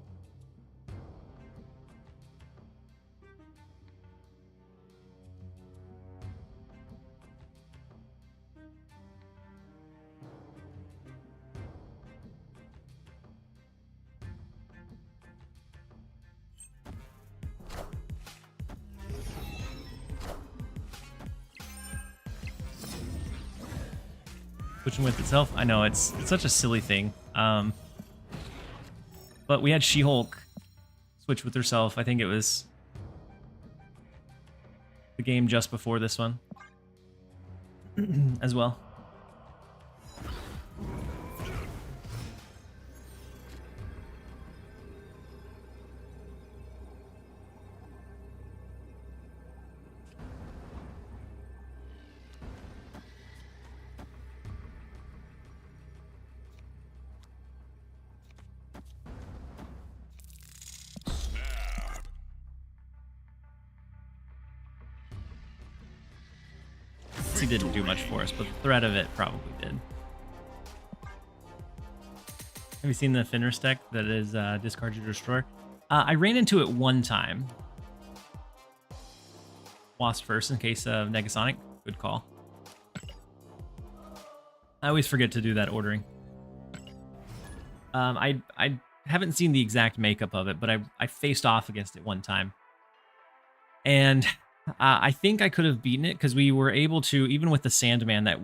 Switching with itself. I know it's such a silly thing. But we had She-Hulk switch with herself. I think it was the game just before this one as well. Legacy didn't do much for us, but the threat of it probably did. Have you seen the Fenris deck that is discard your destroyer? I ran into it one time. Wasp first in case of Negasonic. Good call. I always forget to do that ordering. I haven't seen the exact makeup of it, but I faced off against it one time. And I think I could have beaten it because we were able to, even with the Sandman that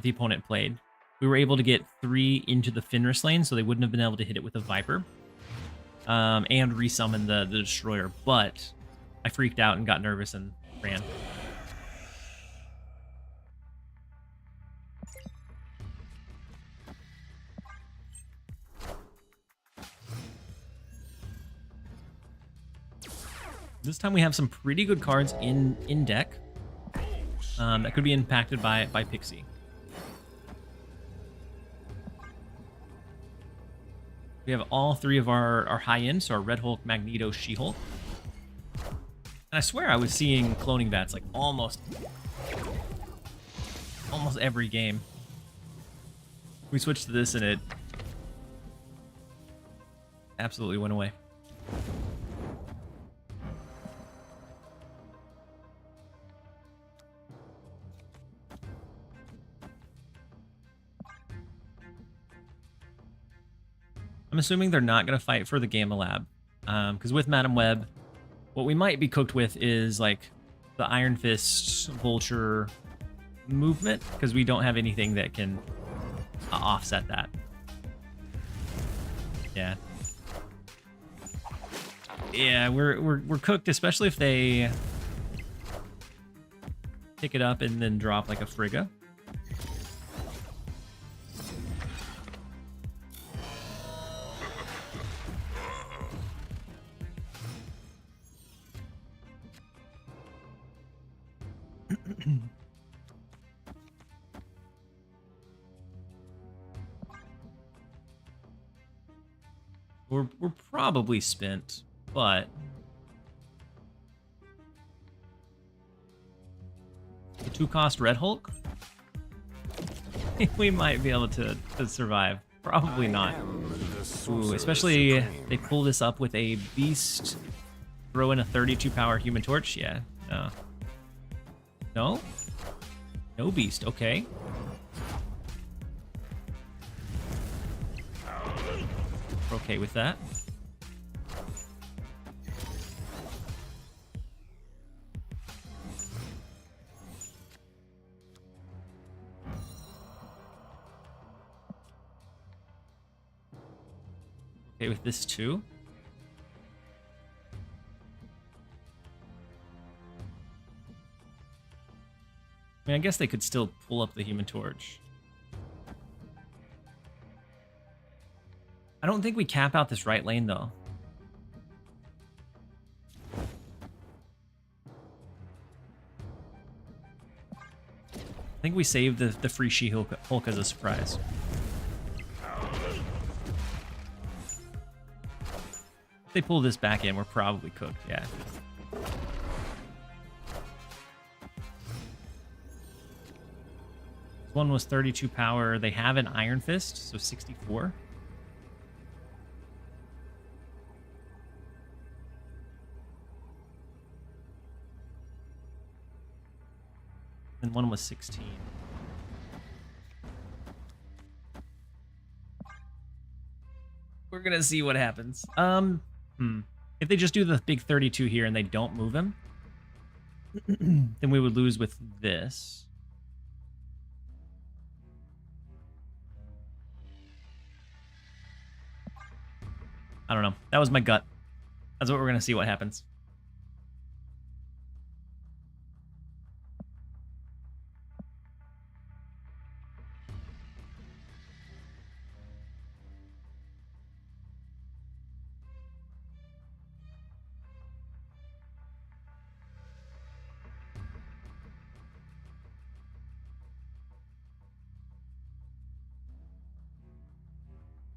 the opponent played, we were able to get 3 into the Fenris lane, so they wouldn't have been able to hit it with a Viper. And resummon the Destroyer, but I freaked out and got nervous and ran. This time we have some pretty good cards in deck that could be impacted by Pixie. We have all 3 of our high end, so our Red Hulk, Magneto, She-Hulk. And I swear I was seeing cloning bats like almost every game. We switched to this and it absolutely went away. I'm assuming they're not going to fight for the Gamma Lab, because with Madam Web, what we might be cooked with is like the Iron Fist Vulture movement, because we don't have anything that can offset that. Yeah. Yeah, we're cooked, especially if they pick it up and then drop like a Frigga. We're probably spent, but the 2-cost Red Hulk, we might be able to survive. Probably not. Ooh, especially they pull this up with a beast, throw in a 32 power Human Torch. Yeah, no. No? No beast, okay. We're okay with that. Okay with this too. I mean, I guess they could still pull up the Human Torch. I don't think we cap out this right lane, though. I think we saved the free She-Hulk as a surprise. If they pull this back in, we're probably cooked, yeah. One was 32 power. They have an Iron Fist, so 64. And one was 16. We're gonna see what happens. If they just do the big 32 here and they don't move him, then we would lose with this. I don't know. That was my gut. That's what we're gonna see what happens.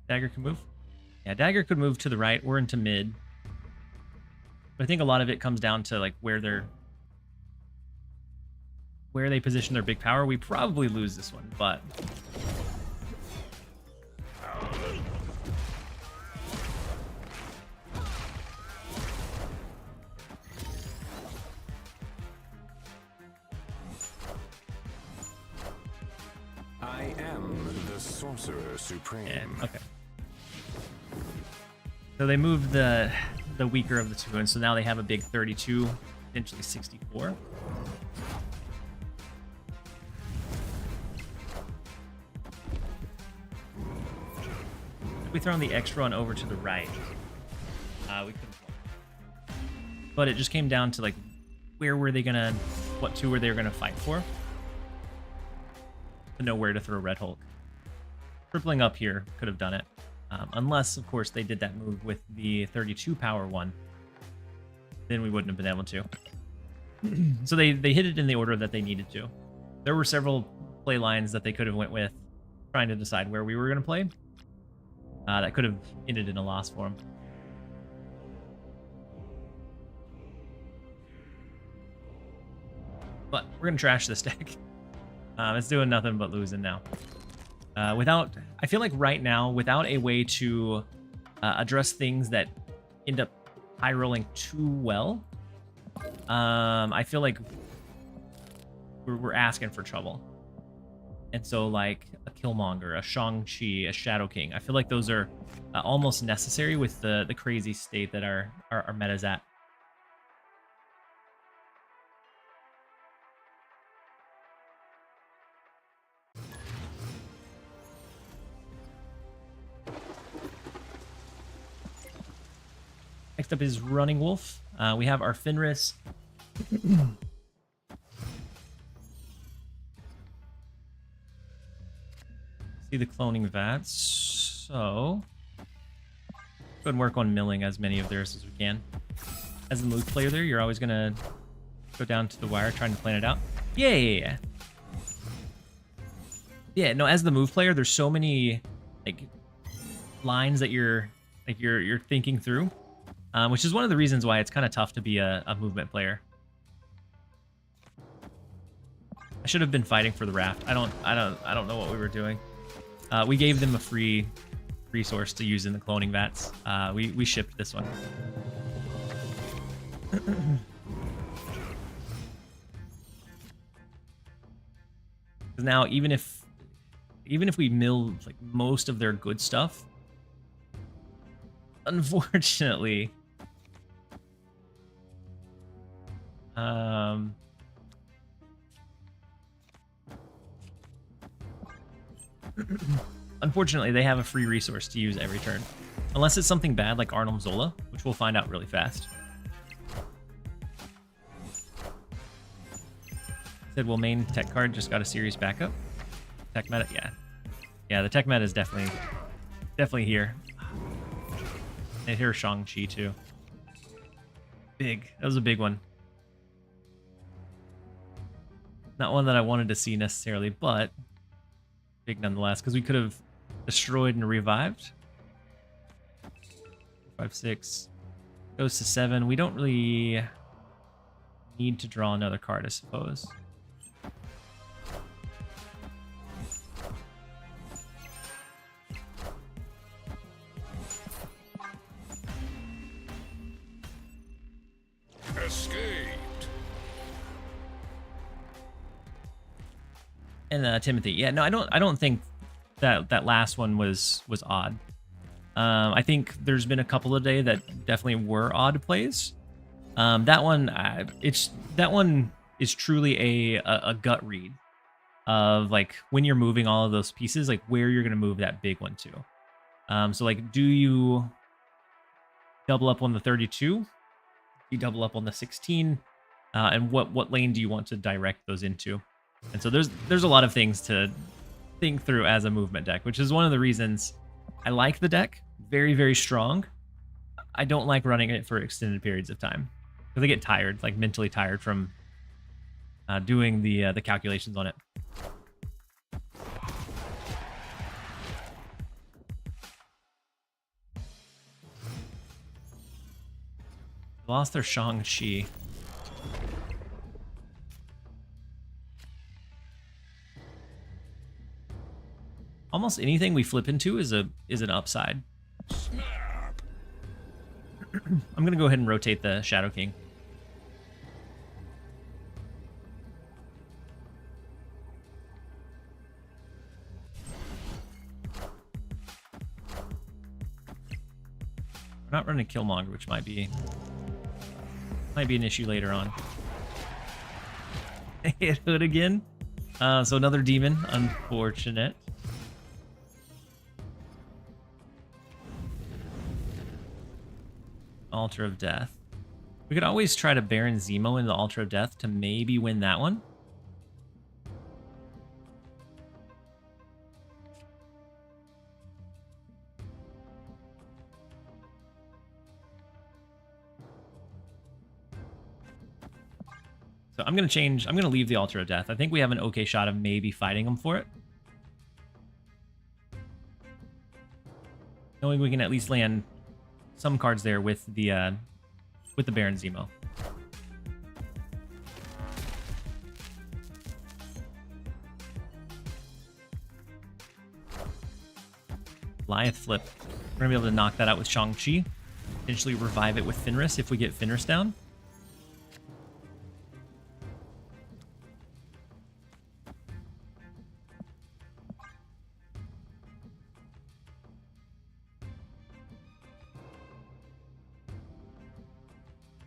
Dagger can move. Yeah, Dagger could move to the right or into mid. But I think a lot of it comes down to like where where they position their big power, we probably lose this one, but I am the Sorcerer Supreme. yeah, okay. So they moved the weaker of the two, and so now they have a big 32, potentially 64. If we throw in the extra one over to the right, we could have won. But it just came down to like, where were they gonna, what two were they gonna fight for? To know where to throw Red Hulk. Tripling up here could have done it. Unless, of course, they did that move with the 32 power one. Then we wouldn't have been able to. So they hit it in the order that they needed to. There were several play lines that they could have went with, trying to decide where we were going to play. That could have ended in a loss for them. But we're going to trash this deck. It's doing nothing but losing now. I feel like right now, without a way to address things that end up high rolling too well, I feel like we're asking for trouble. And so, like a Killmonger, a Shang-Chi, a Shadow King, I feel like those are almost necessary with the crazy state that our meta's at. Next up is Running Wolf. We have our Fenris. See the cloning vats. So, go and work on milling as many of theirs as we can. As the move player there, you're always going to go down to the wire trying to plan it out. Yeah. Yeah, no, as the move player, there's so many like lines that you're thinking through. Which is one of the reasons why it's kind of tough to be a movement player. I should have been fighting for the raft. I don't know what we were doing. We gave them a free resource to use in the cloning vats. We shipped this one. Because now even if we mill like most of their good stuff, unfortunately, unfortunately, they have a free resource to use every turn. Unless it's something bad like Arnhem Zola, which we'll find out really fast. Said, well, main tech card just got a series backup. Tech meta, yeah. Yeah, the tech meta is definitely here. And here's Shang-Chi too. Big. That was a big one. Not one that I wanted to see necessarily, but big nonetheless, because we could have destroyed and revived. 5, 6. Goes to 7. We don't really need to draw another card, I suppose. Escaped. And Timothy, yeah, no, I don't think that last one was odd. I think there's been a couple today that definitely were odd plays. That one is truly a gut read of like when you're moving all of those pieces, like where you're gonna move that big one to. So like, do you double up on the 32? Do you double up on the 16? And what lane do you want to direct those into? And so there's a lot of things to think through as a movement deck, which is one of the reasons I like the deck. Very, very strong. I don't like running it for extended periods of time because I get tired, like mentally tired from doing the calculations on it. Lost their Shang-Chi. almost anything we flip into is an upside. Snap. I'm gonna go ahead and rotate the Shadow King. We're not running Killmonger, which might be an issue later on. Hit Hood again. So another demon. Unfortunate. Altar of Death. We could always try to Baron Zemo in the Altar of Death to maybe win that one. So I'm going to leave the Altar of Death. I think we have an okay shot of maybe fighting him for it. Knowing we can at least land some cards there with the Baron Zemo. Goliath flip. We're going to be able to knock that out with Shang-Chi. Potentially revive it with Fenris if we get Fenris down.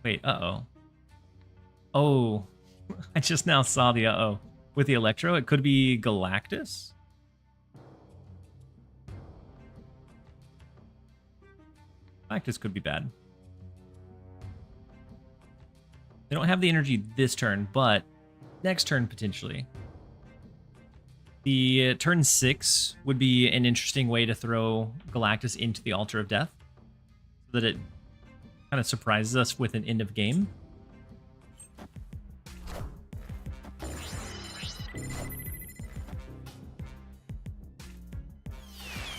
Wait, uh-oh. Oh, I just now saw the uh-oh. With the Electro, it could be Galactus? Galactus could be bad. They don't have the energy this turn, but next turn, potentially. The turn 6 would be an interesting way to throw Galactus into the Altar of Death, so that it kind of surprises us with an end of game.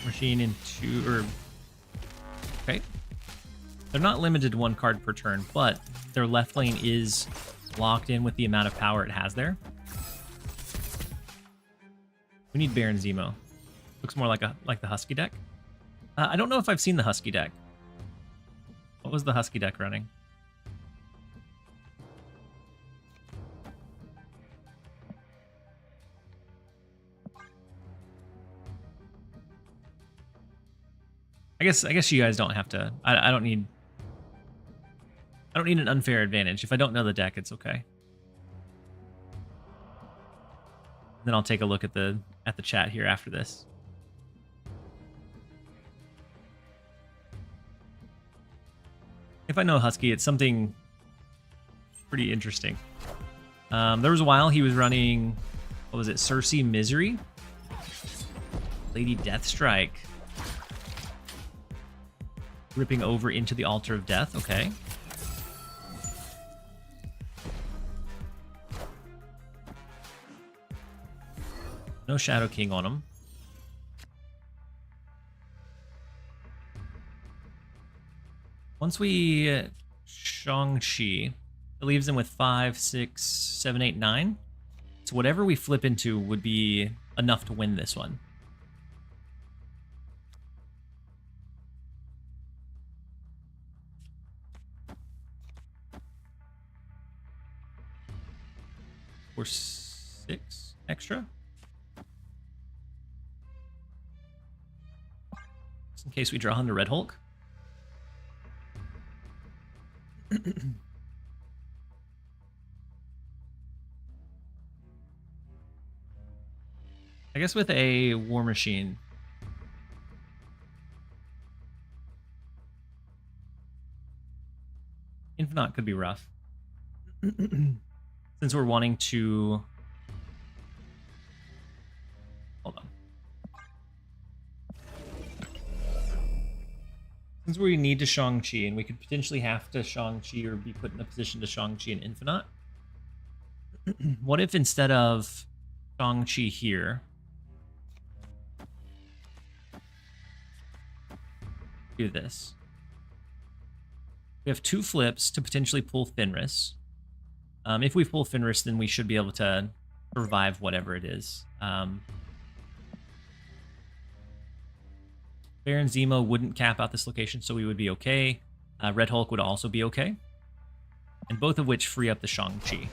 Machine into, or okay. They're not limited to one card per turn, but their left lane is locked in with the amount of power it has there. We need Baron Zemo. Looks more like the Husky deck. I don't know if I've seen the Husky deck. What was the Husky deck running? I guess you guys don't have to. I don't need an unfair advantage. If I don't know the deck, it's okay. Then I'll take a look at the chat here after this. If I know Husky, it's something pretty interesting. There was a while he was running, what was it, Cersei Misery? Lady Deathstrike. Ripping over into the Altar of Death, okay. No Shadow King on him. Once we Shang-Chi, it leaves him with 5, 6, 7, 8, 9. So whatever we flip into would be enough to win this one. Or 6 extra. Just in case we draw on the Red Hulk. I guess with a War Machine, Infinite could be rough. Since we're wanting to... Hold on. Since we need to Shang-Chi, and we could potentially have to Shang-Chi or be put in a position to Shang-Chi and Infinite, what if instead of Shang-Chi here, do this? We have 2 flips to potentially pull Fenris. If we pull Fenris, then we should be able to revive whatever it is. Baron Zemo wouldn't cap out this location, so we would be okay. Red Hulk would also be okay. And both of which free up the Shang-Chi.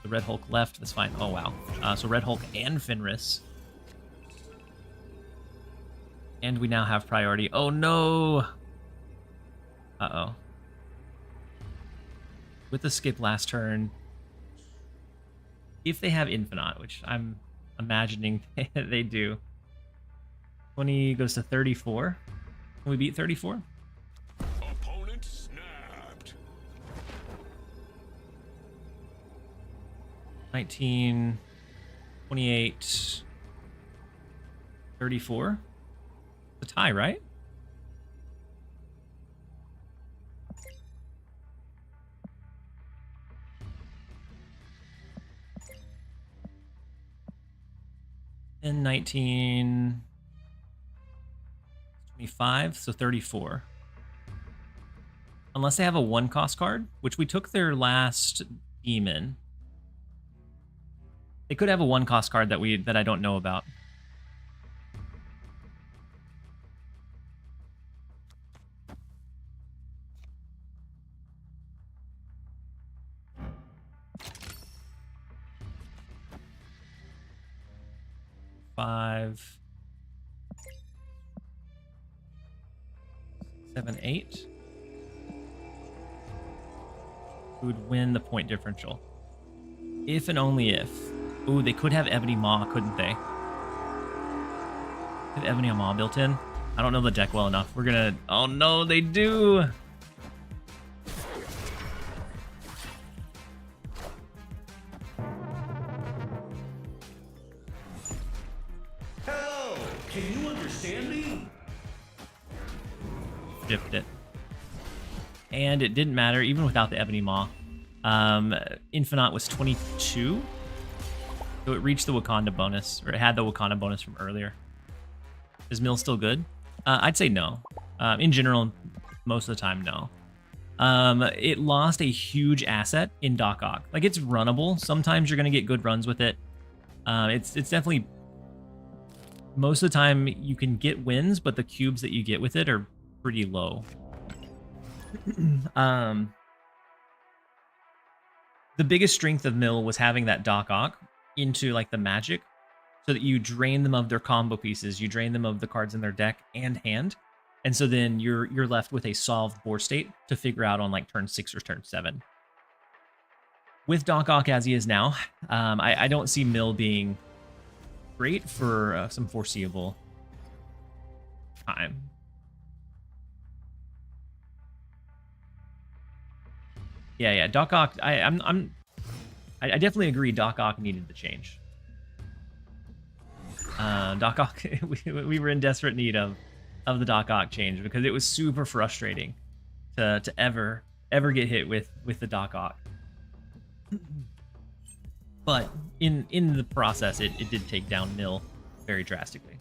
The Red Hulk left, that's fine. Oh, wow. So Red Hulk and Fenris. And we now have priority. Oh, no! Uh-oh. With the skip last turn, if they have Infinite, which I'm imagining they do, 20 goes to 34. Can we beat 34? Opponent snapped. 19, 28, 34. The tie, right? And 19, 25, so 34. Unless they have a 1-cost card, which we took their last demon. They could have a 1-cost card that I don't know about. Five, 7, 8. Who would win the point differential? If and only if. Ooh, they could have Ebony Maw, couldn't they? Have Ebony Maw built in? I don't know the deck well enough. We're gonna... Oh no, they do! Hello, can you understand me? Shipped it. And it didn't matter, even without the Ebony Maw. Infinite was 22. So it reached the Wakanda bonus, or it had the Wakanda bonus from earlier. Is Mill still good? I'd say no. In general, most of the time, no. It lost a huge asset in Doc Ock. Like, it's runnable. Sometimes you're going to get good runs with it. It's definitely... Most of the time, you can get wins, but the cubes that you get with it are pretty low. The biggest strength of Mill was having that Doc Ock into like the magic, so that you drain them of their combo pieces, you drain them of the cards in their deck and hand, and so then you're left with a solved board state to figure out on like turn 6 or turn 7. With Doc Ock as he is now, I don't see Mill being great for some foreseeable time. Yeah, Doc Ock. I definitely agree. Doc Ock needed to change. Doc Ock. we were in desperate need of the Doc Ock change, because it was super frustrating to ever get hit with the Doc Ock. But in the process, it did take down Mill very drastically.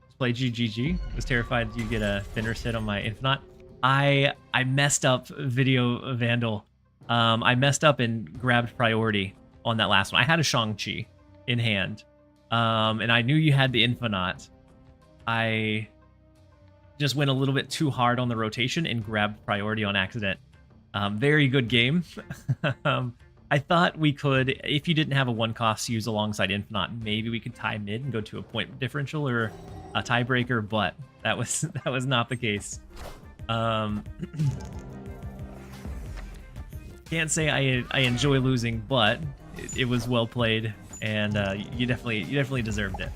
Just played GGG. Was terrified you'd get a Fenris hit on my Infinite. I messed up Video Vandal. I messed up and grabbed priority on that last one. I had a Shang-Chi in hand, and I knew you had the Infinite. I just went a little bit too hard on the rotation and grabbed priority on accident. Very good game. I thought we could, if you didn't have a 1-cost to use alongside Infinite, maybe we could tie mid and go to a point differential or a tiebreaker, but that was not the case. Can't say I enjoy losing, but it was well played, and you definitely deserved it.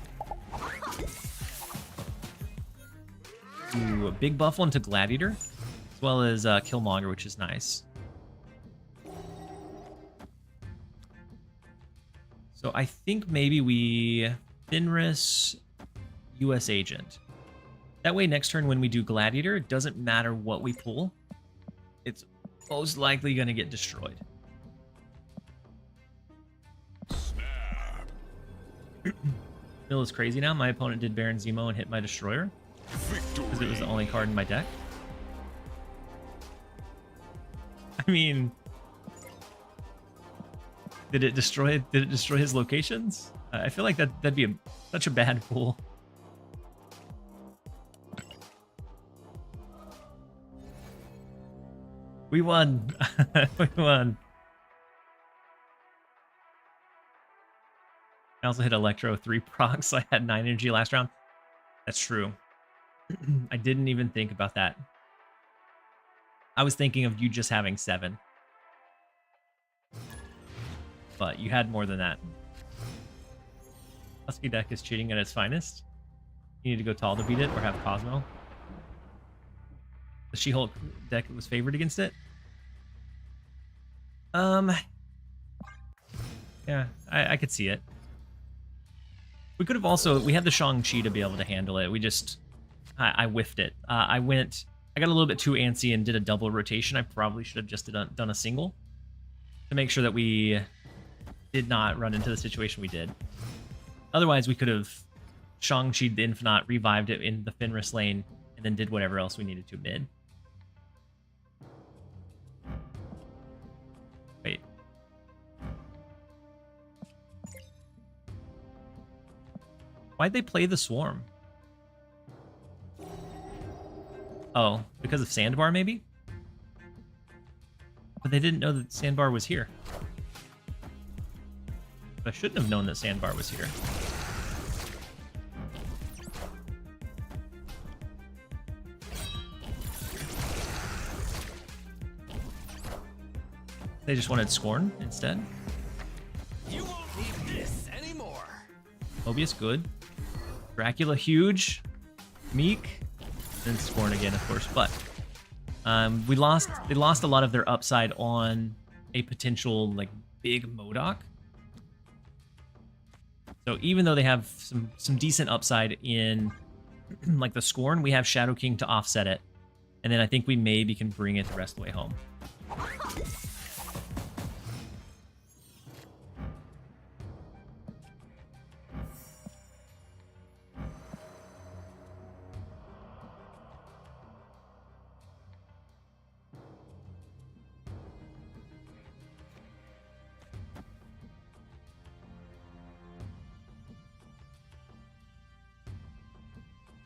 Ooh, a big buff onto Gladiator, as well as Killmonger, which is nice. So I think maybe we Fenris US Agent. That way next turn when we do Gladiator, it doesn't matter what we pull. It's most likely going to get destroyed. Snap. Mill is crazy now. My opponent did Baron Zemo and hit my Destroyer, because it was the only card in my deck. I mean, Did it destroy his locations? I feel like that'd be such a bad pool. We won. We won. I also hit Electro 3 procs, so I had 9 energy last round. That's true. I didn't even think about that. I was thinking of you just having 7. But you had more than that. Husky deck is cheating at its finest. You need to go tall to beat it or have Cosmo. The She-Hulk deck was favored against it. Yeah, I could see it. We could have also, we had the Shang-Chi to be able to handle it. We just, I whiffed it. I got a little bit too antsy and did a double rotation. I probably should have just done a single to make sure that we did not run into the situation we did. Otherwise, we could have Shang-Chi'd the Infinite, revived it in the Fenris lane, and then did whatever else we needed to mid. Wait. Why'd they play the Swarm? Oh, because of Sandbar, maybe? But they didn't know that Sandbar was here. I shouldn't have known that Sandbar was here. They just wanted Scorn instead. You won't need this anymore. Mobius, good. Dracula, huge. Meek. And Scorn again, of course. But they lost a lot of their upside on a potential like big MODOK. So even though they have some decent upside in like the Scorn, we have Shadow King to offset it. And then I think we maybe can bring it the rest of the way home.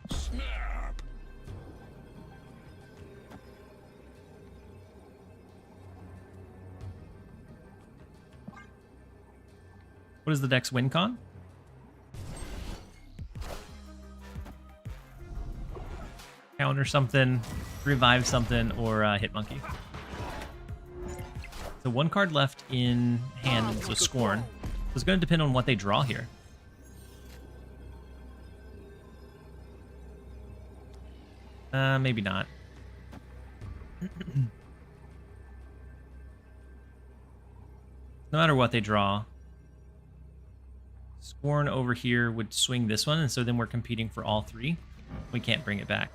Snap. What is the deck's win con? Counter something, revive something, or hit monkey. So one card left in hand, so Scorn. So it's going to depend on what they draw here. Maybe not. No matter what they draw, Scorn over here would swing this one, and so then we're competing for all 3. We can't bring it back.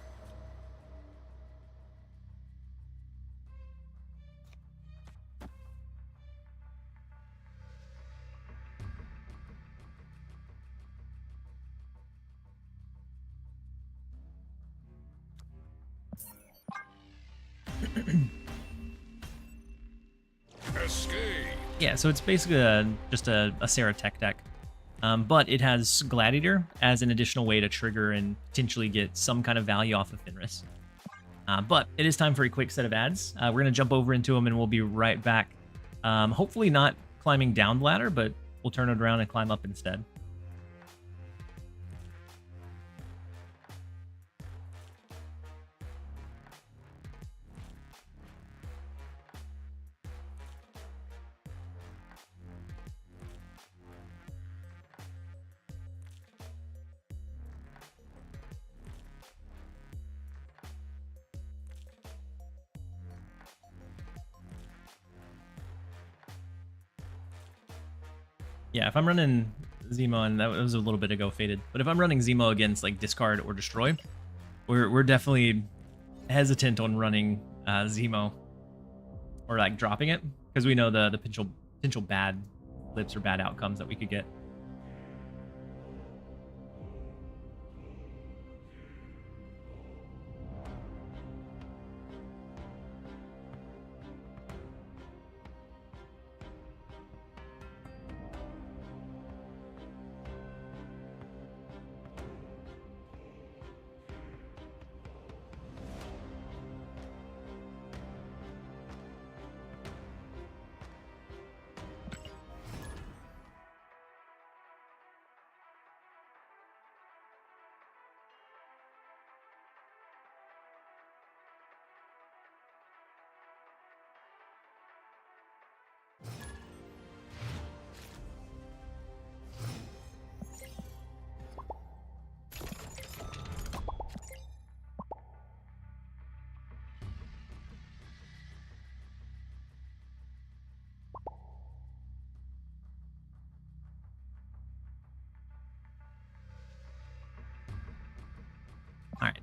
Escape. Yeah, so it's basically just a Sarah Tech deck. But it has Gladiator as an additional way to trigger and potentially get some kind of value off of Fenris. But it is time for a quick set of ads. We're going to jump over into them and we'll be right back. Hopefully not climbing down the ladder, but we'll turn it around and climb up instead. Yeah, if I'm running Zemo, and that was a little bit ago faded, but if I'm running Zemo against like discard or destroy, we're definitely hesitant on running Zemo or like dropping it because we know the potential bad flips or bad outcomes that we could get.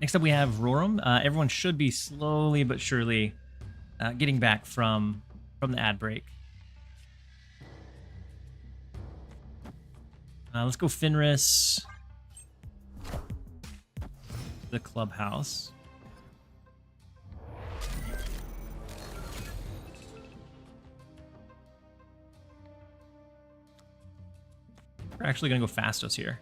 next up we have Roram. Everyone should be slowly but surely getting back from the ad break. Let's go Fenris. The clubhouse. We're actually gonna go Fastos here.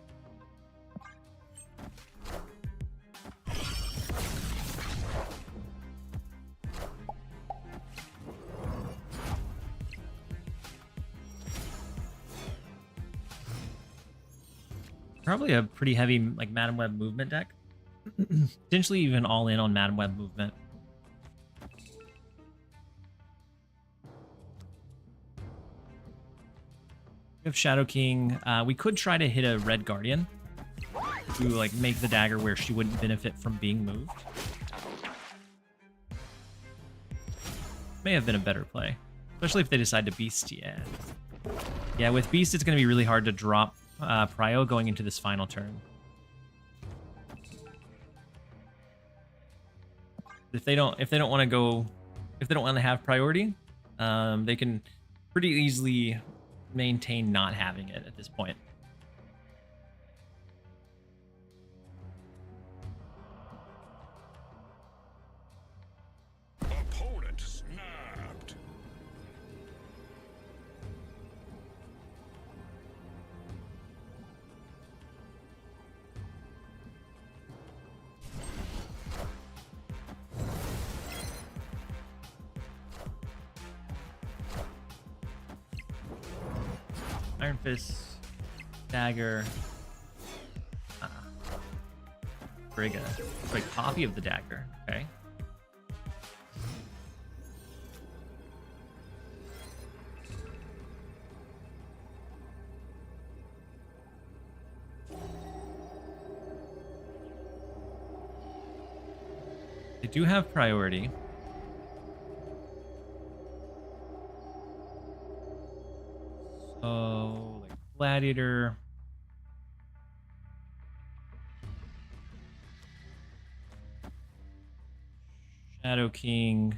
Probably a pretty heavy like Madam Web movement deck. Potentially even all in on Madam Web movement. We have Shadow King. We could try to hit a Red Guardian to like make the dagger where she wouldn't benefit from being moved. May have been a better play, especially if they decide to Beast. Yeah, with Beast it's going to be really hard to drop Prio going into this final turn. If they don't want to go, if they don't want to have priority, they can pretty easily maintain not having it at this point. Opponent snapped. Iron Fist, dagger, Brigga, like copy of the dagger. Okay. They do have priority. So, like Gladiator. Shadow King.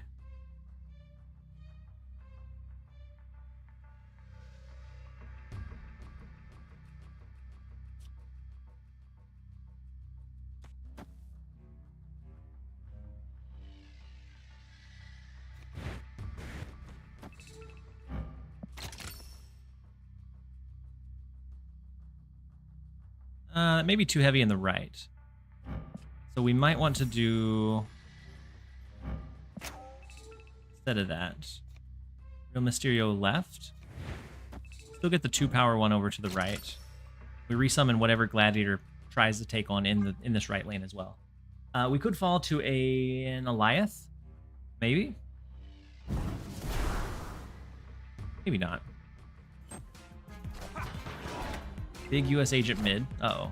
Maybe too heavy in the right. So we might want to do, instead of that, Real Mysterio left. Still get the 2-power one over to the right. We resummon whatever Gladiator tries to take on in this right lane as well. We could fall to an Eliath, maybe. Maybe not. Big US agent mid. Uh-oh.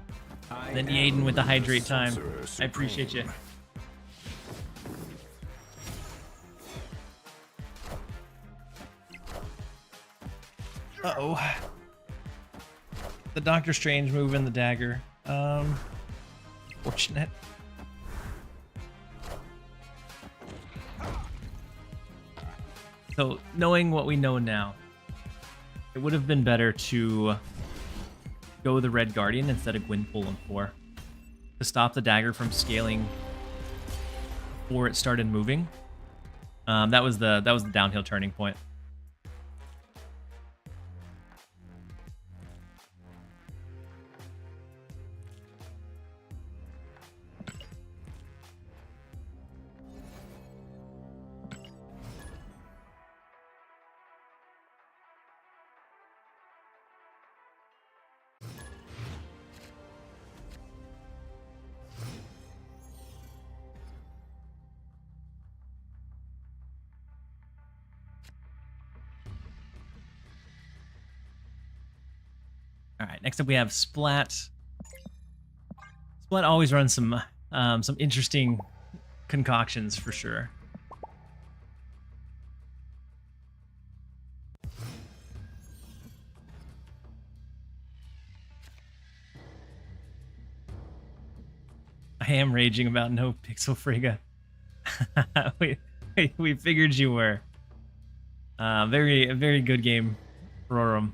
Then Yaden with the hydrate time. I appreciate you. Uh-oh. The Doctor Strange moving the dagger. Fortunate. So, knowing what we know now, it would have been better to go the Red Guardian instead of Gwynpool and 4 to stop the dagger from scaling before it started moving. That was the downhill turning point. All right, next up we have Splat. Splat always runs some interesting concoctions for sure. I I am raging about no Pixel Frigga. we figured you were. Very good game, Rorum.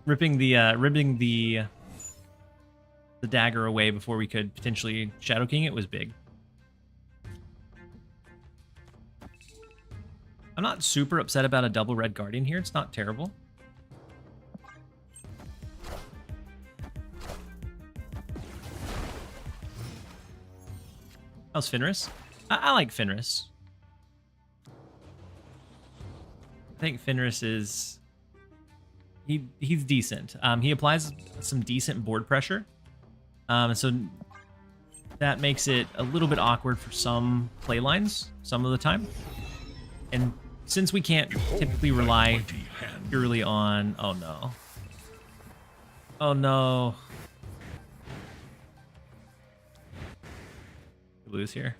ripping the dagger away before we could potentially Shadow King it was big. I'm not super upset about a double red guardian here. It's not terrible. How's Fenris? I like Fenris. I think Fenris is... He's decent. He applies some decent board pressure. So that makes it a little bit awkward for some play lines some of the time. And since we can't typically rely purely on... Oh no. Oh no. We lose here.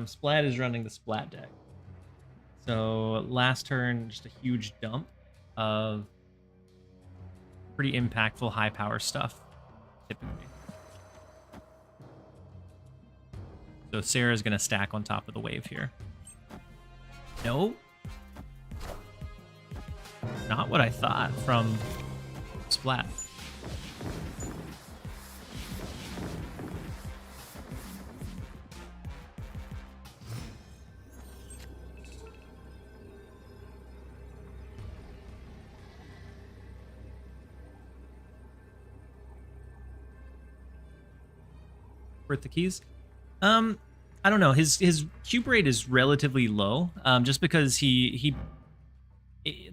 Splat is running the Splat deck. So last turn, just a huge dump of pretty impactful high power stuff, typically. So Sarah's gonna stack on top of the wave here. No. Not what I thought from Splat. The keys. I don't know. His cube rate is relatively low, just because he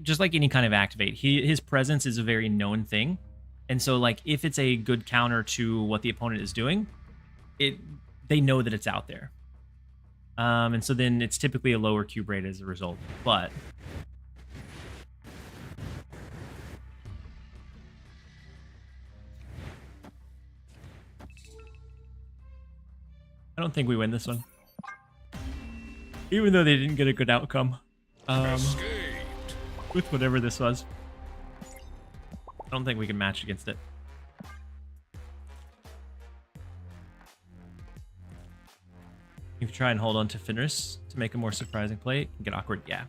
just like any kind of activate, his presence is a very known thing, and so like if it's a good counter to what the opponent is doing, they know that it's out there, and so then it's typically a lower cube rate as a result. But I don't think we win this one. Even though they didn't get a good outcome. With whatever this was. I don't think we can match against it. If you try and hold on to Fenris to make a more surprising play, it can get awkward. Yeah.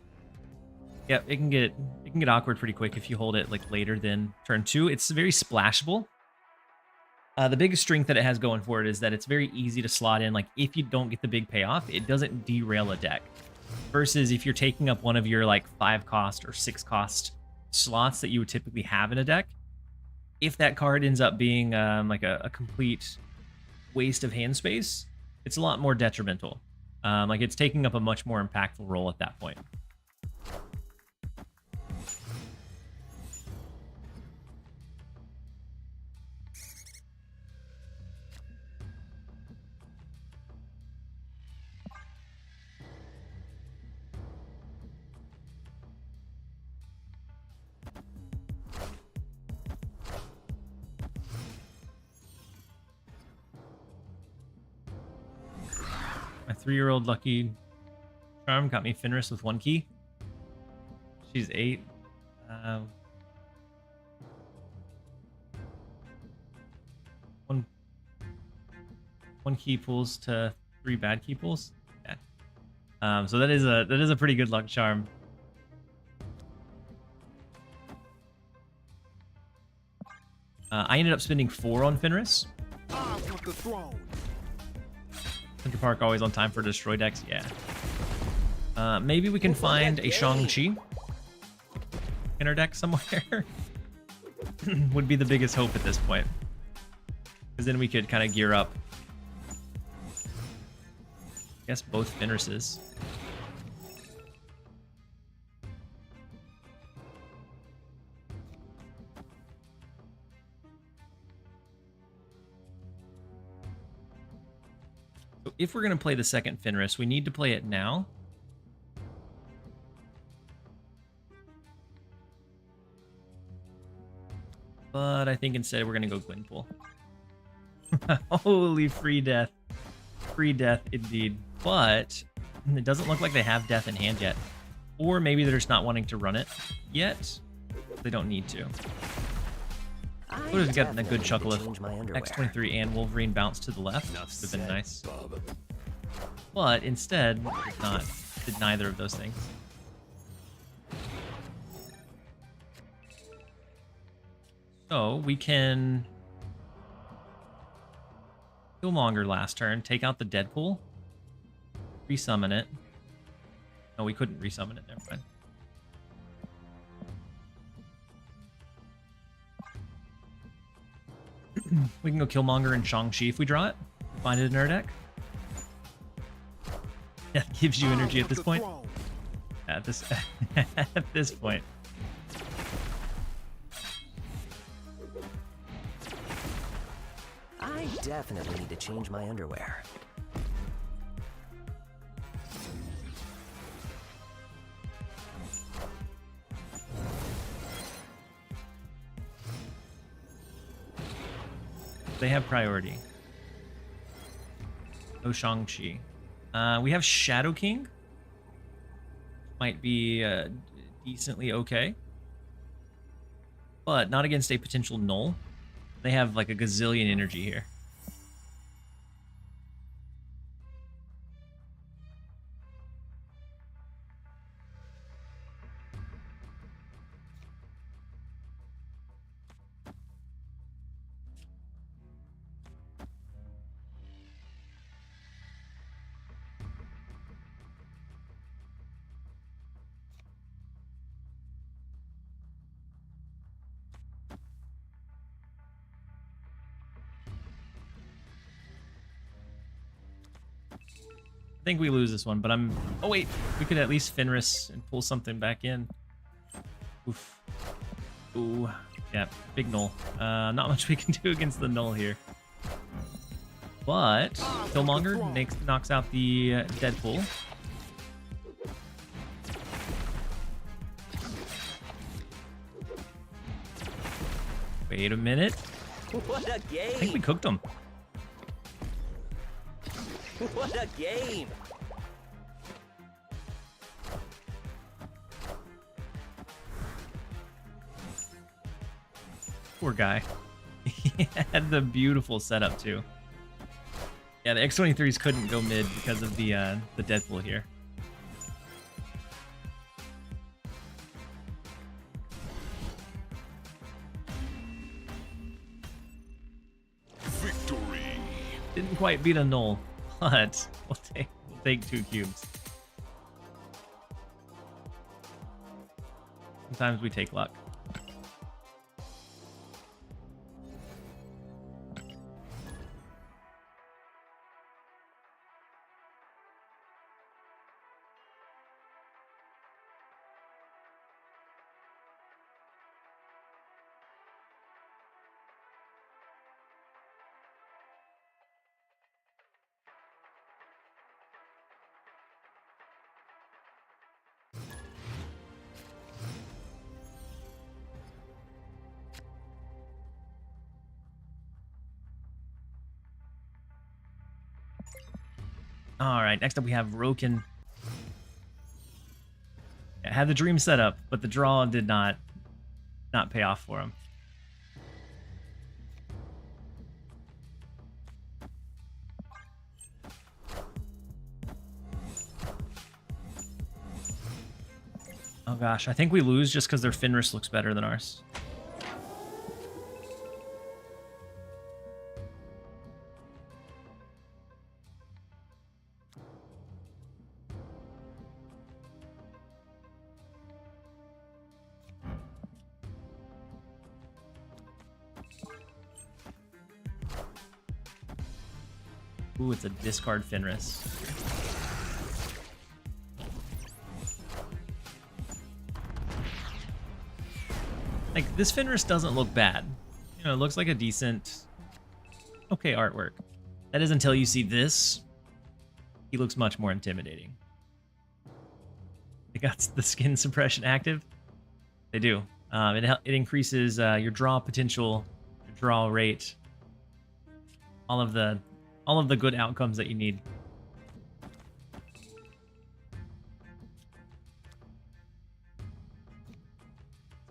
Yeah, it can get awkward pretty quick if you hold it like later than turn 2. It's very splashable. The biggest strength that it has going for it is that it's very easy to slot in. Like, if you don't get the big payoff, it doesn't derail a deck. Versus if you're taking up one of your, like, 5 cost or 6 cost slots that you would typically have in a deck, if that card ends up being, like, a complete waste of hand space, it's a lot more detrimental. Like, it's taking up a much more impactful role at that point. My 3-year-old Lucky Charm got me Fenris with 1 key. She's 8. One key pulls to 3 bad key pulls. Yeah. So that is a pretty good luck charm. I ended up spending 4 on Fenris. Central Park always on time for destroy decks. Yeah. Maybe we can find a Shang-Chi in our deck somewhere. Would be the biggest hope at this point. Because then we could kind of gear up. I guess both Fenrises. So if we're going to play the second Fenris, we need to play it now. But I think instead we're going to go Gwynpool. Holy free death. Free death indeed. But it doesn't look like they have death in hand yet. Or maybe they're just not wanting to run it yet. They don't need to. Would have gotten a good chuckle if X23 and Wolverine bounced to the left. Would have been nice. But instead, did neither of those things. So we can Killmonger last turn, take out the Deadpool, resummon it. No, we couldn't resummon it. Never mind. We can go Killmonger and Shang-Chi if we draw it. Find it in our deck. That gives you energy at this point. At this at this point. I definitely need to change my underwear. They have priority. Oh, Shang-Chi. We have Shadow King. Might be decently okay. But not against a potential null. They have like a gazillion energy here. I think we lose this one, but I'm... Oh, wait. We could at least Fenris and pull something back in. Oof. Ooh. Yeah, big null. Not much we can do against the null here. But Killmonger knocks out the Deadpool. Wait a minute. What a game! I think we cooked him. What a game! Poor guy. He had the beautiful setup too. Yeah, the X-23s couldn't go mid because of the Deadpool here. Victory. Didn't quite beat a null, but we'll take 2 cubes. Sometimes we take luck. All right, next up we have Roken. Yeah, had the dream set up, but the draw did not pay off for him. Oh gosh, I think we lose just because their Fenris looks better than ours. Ooh, it's a discard Fenris. Like, this Fenris doesn't look bad. You know, it looks like a decent, okay artwork. That is until you see this. He looks much more intimidating. They got the skin suppression active. They do. It increases your draw potential, your draw rate, all of the good outcomes that you need.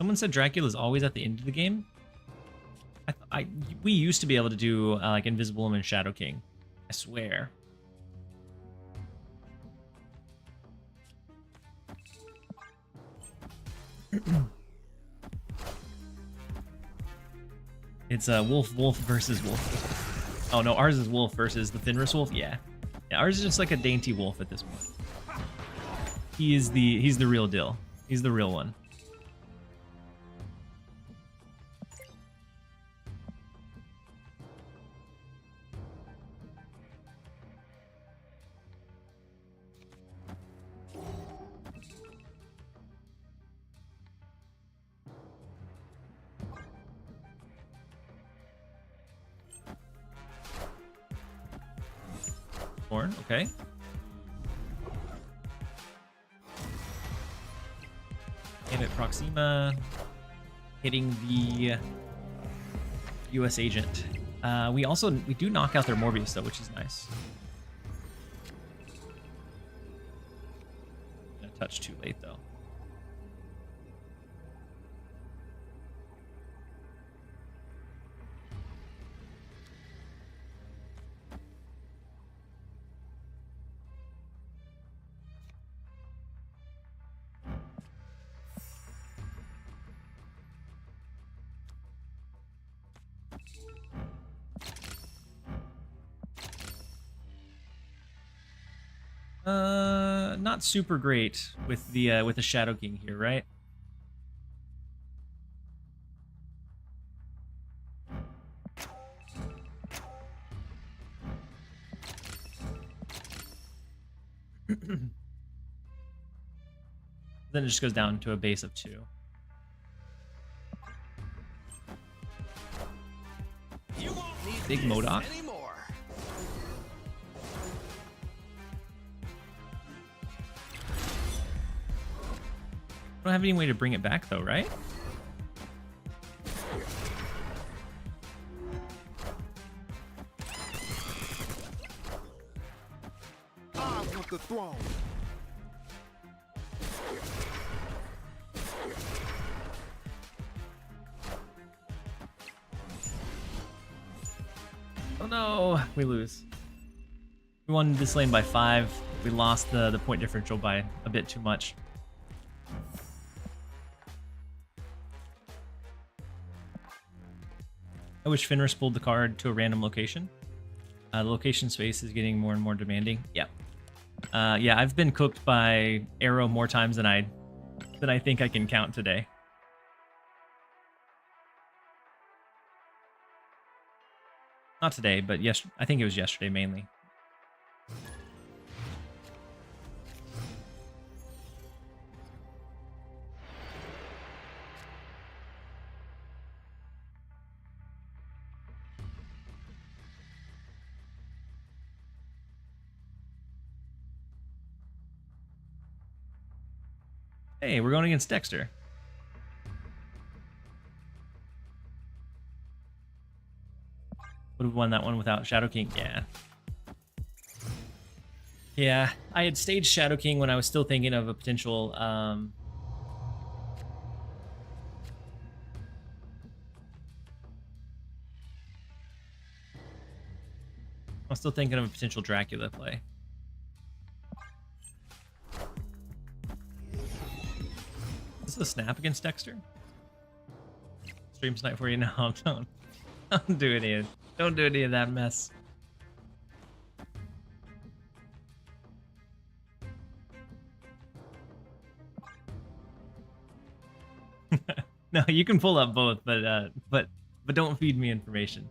Someone said Dracula's always at the end of the game. We used to be able to do like Invisible Woman, Shadow King. I swear. It's wolf versus wolf. Oh no, ours is wolf versus the Fenris wolf. Yeah, ours is just like a dainty wolf at this point. He's the real deal. He's the real one. Okay. Damn it, Proxima hitting the US agent. We do knock out their Morbius though, which is nice. A touch too late though. Not super great with the Shadow King here, right? Then it just goes down to a base of 2. You won't need Big this Modoc. anymore. I don't have any way to bring it back though, right? I want the throne. Oh no, we lose. We won this lane by 5. We lost the point differential by a bit too much. I wish Fenris pulled the card to a random location. The location space is getting more and more demanding. Yeah. Yeah, I've been cooked by Arrow more times than I think I can count today. Not today, but I think it was yesterday mainly. Hey, we're going against Dexter. Would have won that one without Shadow King. Yeah. Yeah, I had staged Shadow King when I was still thinking of a potential I was still thinking of a potential Dracula play. Is this a snap against Dexter? Stream snipe for you now. Don't do any of that mess. No, you can pull up both, but don't feed me information.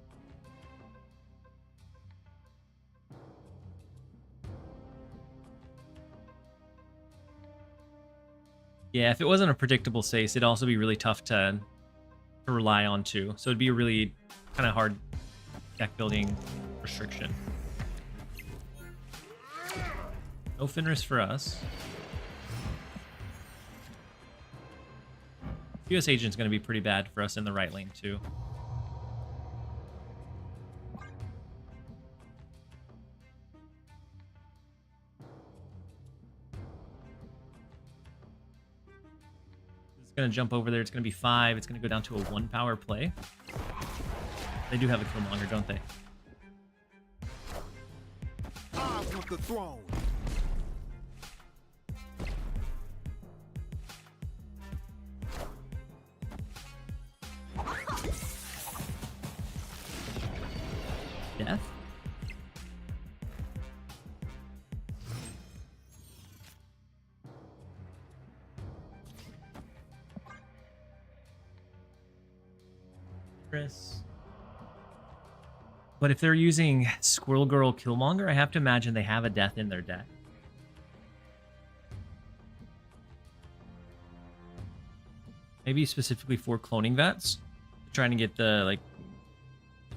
Yeah, if it wasn't a predictable Sace, it'd also be really tough to rely on too. So it'd be a really kind of hard deck building restriction. No Fenris for us. US Agent's going to be pretty bad for us in the right lane too. going to jump over there. It's going to be 5. It's going to go down to a 1 power play. They do have a Killmonger, don't they? I want the throne. Death? Chris. But if they're using Squirrel Girl Killmonger, I have to imagine they have a death in their deck. Maybe specifically for cloning vets, trying to get the like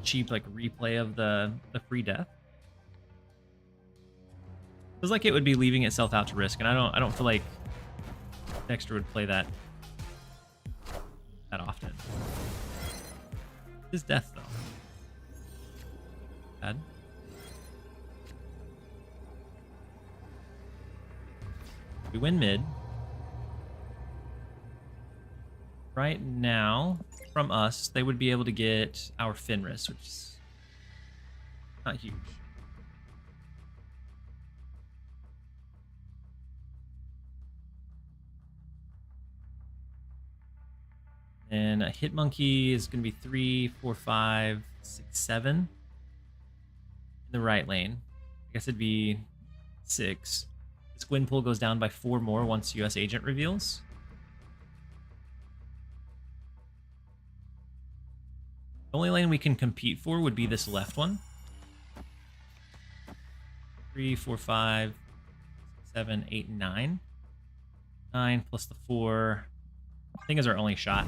cheap like replay of the free death. Feels like it would be leaving itself out to risk, and I don't feel like Dexter would play that often. His death though. Bad. We win mid. Right now, from us, they would be able to get our Fenris, which is not huge. And a Hit Monkey is going to be 3, 4, 5, 6, 7 in the right lane. I guess it'd be 6. This win pool goes down by 4 more once US Agent reveals. The only lane we can compete for would be this left one. 3, 4, 5, 7, 8, 9. 9 plus the 4. I think is our only shot.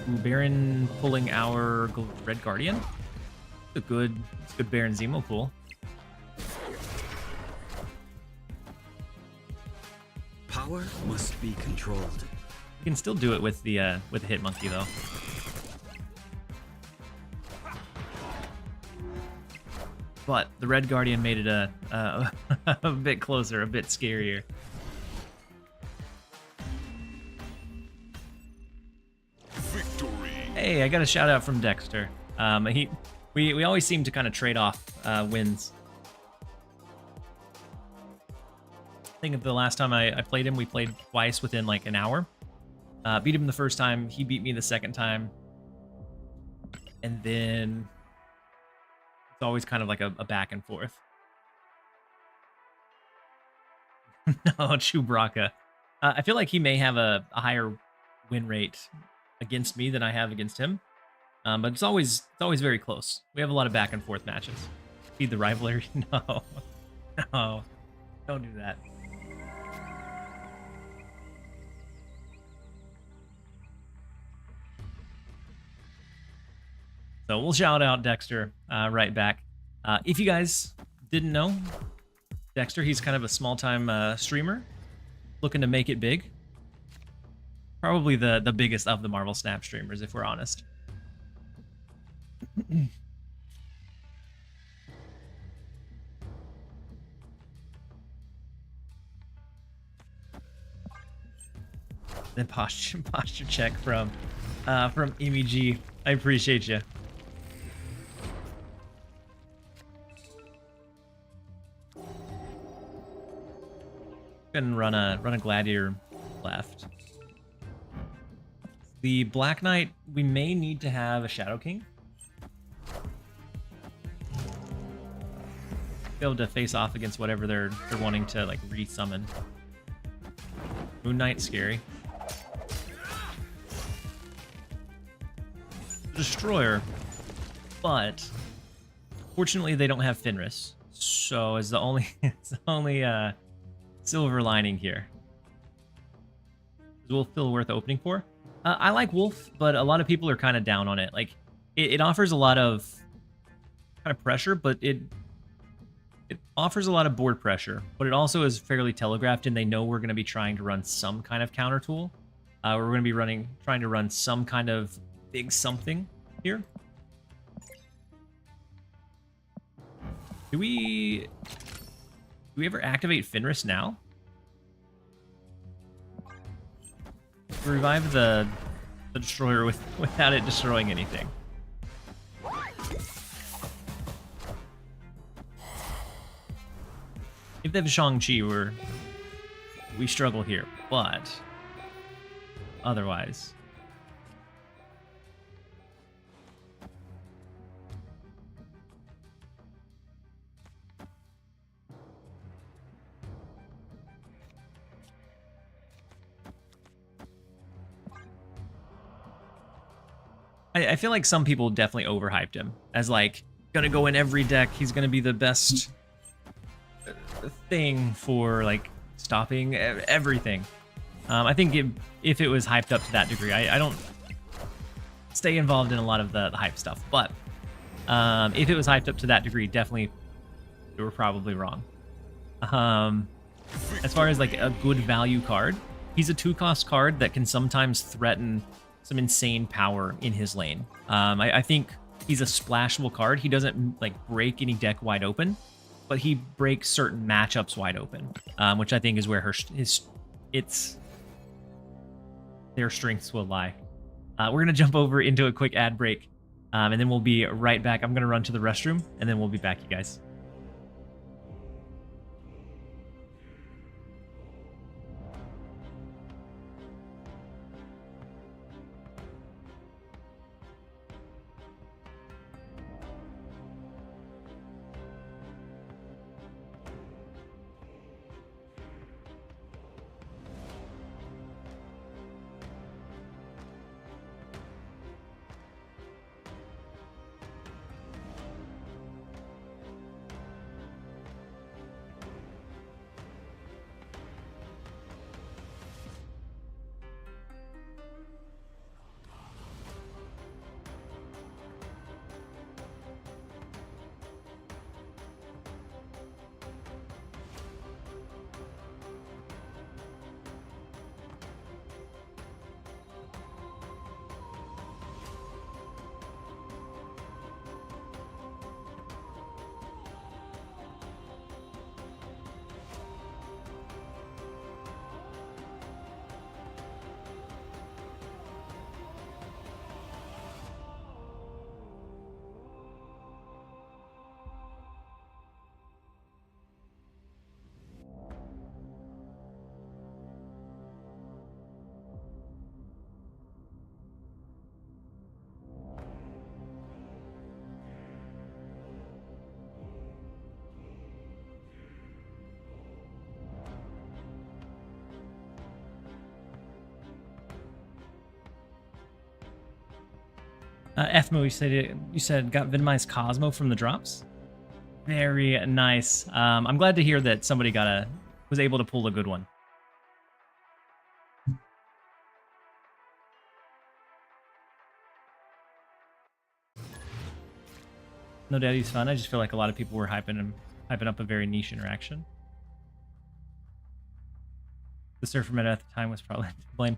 Ooh, Baron pulling our Red Guardian. It's a good Baron Zemo pool. Power must be controlled. You can still do it with the Hit Monkey though. But the Red Guardian made it a bit closer, a bit scarier. Victory. Hey, I got a shout out from Dexter. We always seem to kind of trade off wins. I think the last time I played him, we played twice within like an hour. Beat him the first time, he beat me the second time. And then it's always kind of like a back and forth. No, Chewbacca. I feel like he may have a higher win rate against me than I have against him. But it's always very close. We have a lot of back and forth matches. Feed the rivalry? No. No. Don't do that. So we'll shout out Dexter right back. If you guys didn't know, Dexter, he's kind of a small-time streamer looking to make it big. Probably the biggest of the Marvel Snap streamers, if we're honest. Then posture check from MEG. I appreciate you. Gonna run a gladiator left. The Black Knight, we may need to have a Shadow King. Be able to face off against whatever they're wanting to like re-summon. Moon Knight, scary. Destroyer, but fortunately they don't have Fenris, so it's the only silver lining here. Is Wolf still worth opening for? I like Wolf, but a lot of people are kind of down on it. Like it offers a lot of kind of pressure, but it offers a lot of board pressure, but it also is fairly telegraphed, and they know we're going to be trying to run some kind of counter tool. We're going to be trying to run some kind of big something here. Do we ever activate Fenris now? Revive the destroyer without it destroying anything. If they have Shang-Chi, we struggle here, but otherwise. I feel like some people definitely overhyped him as like gonna go in every deck. He's gonna be the best thing for like stopping everything. I think if it was hyped up to that degree, I don't stay involved in a lot of the hype stuff, but if it was hyped up to that degree, definitely you were probably wrong. As far as like a good value card, he's a 2-cost card that can sometimes threaten some insane power in his lane. I think he's a splashable card. He doesn't like break any deck wide open, but he breaks certain matchups wide open, which I think is where their strengths will lie. We're gonna jump over into a quick ad break, and then we'll be right back. I'm gonna run to the restroom, and then we'll be back, you guys. FMO, you said got Venomized Cosmo from the drops. Very nice. I'm glad to hear that somebody was able to pull a good one. No doubt he's fun. I just feel like a lot of people were hyping up a very niche interaction. The surfer meta at the time was probably to blame.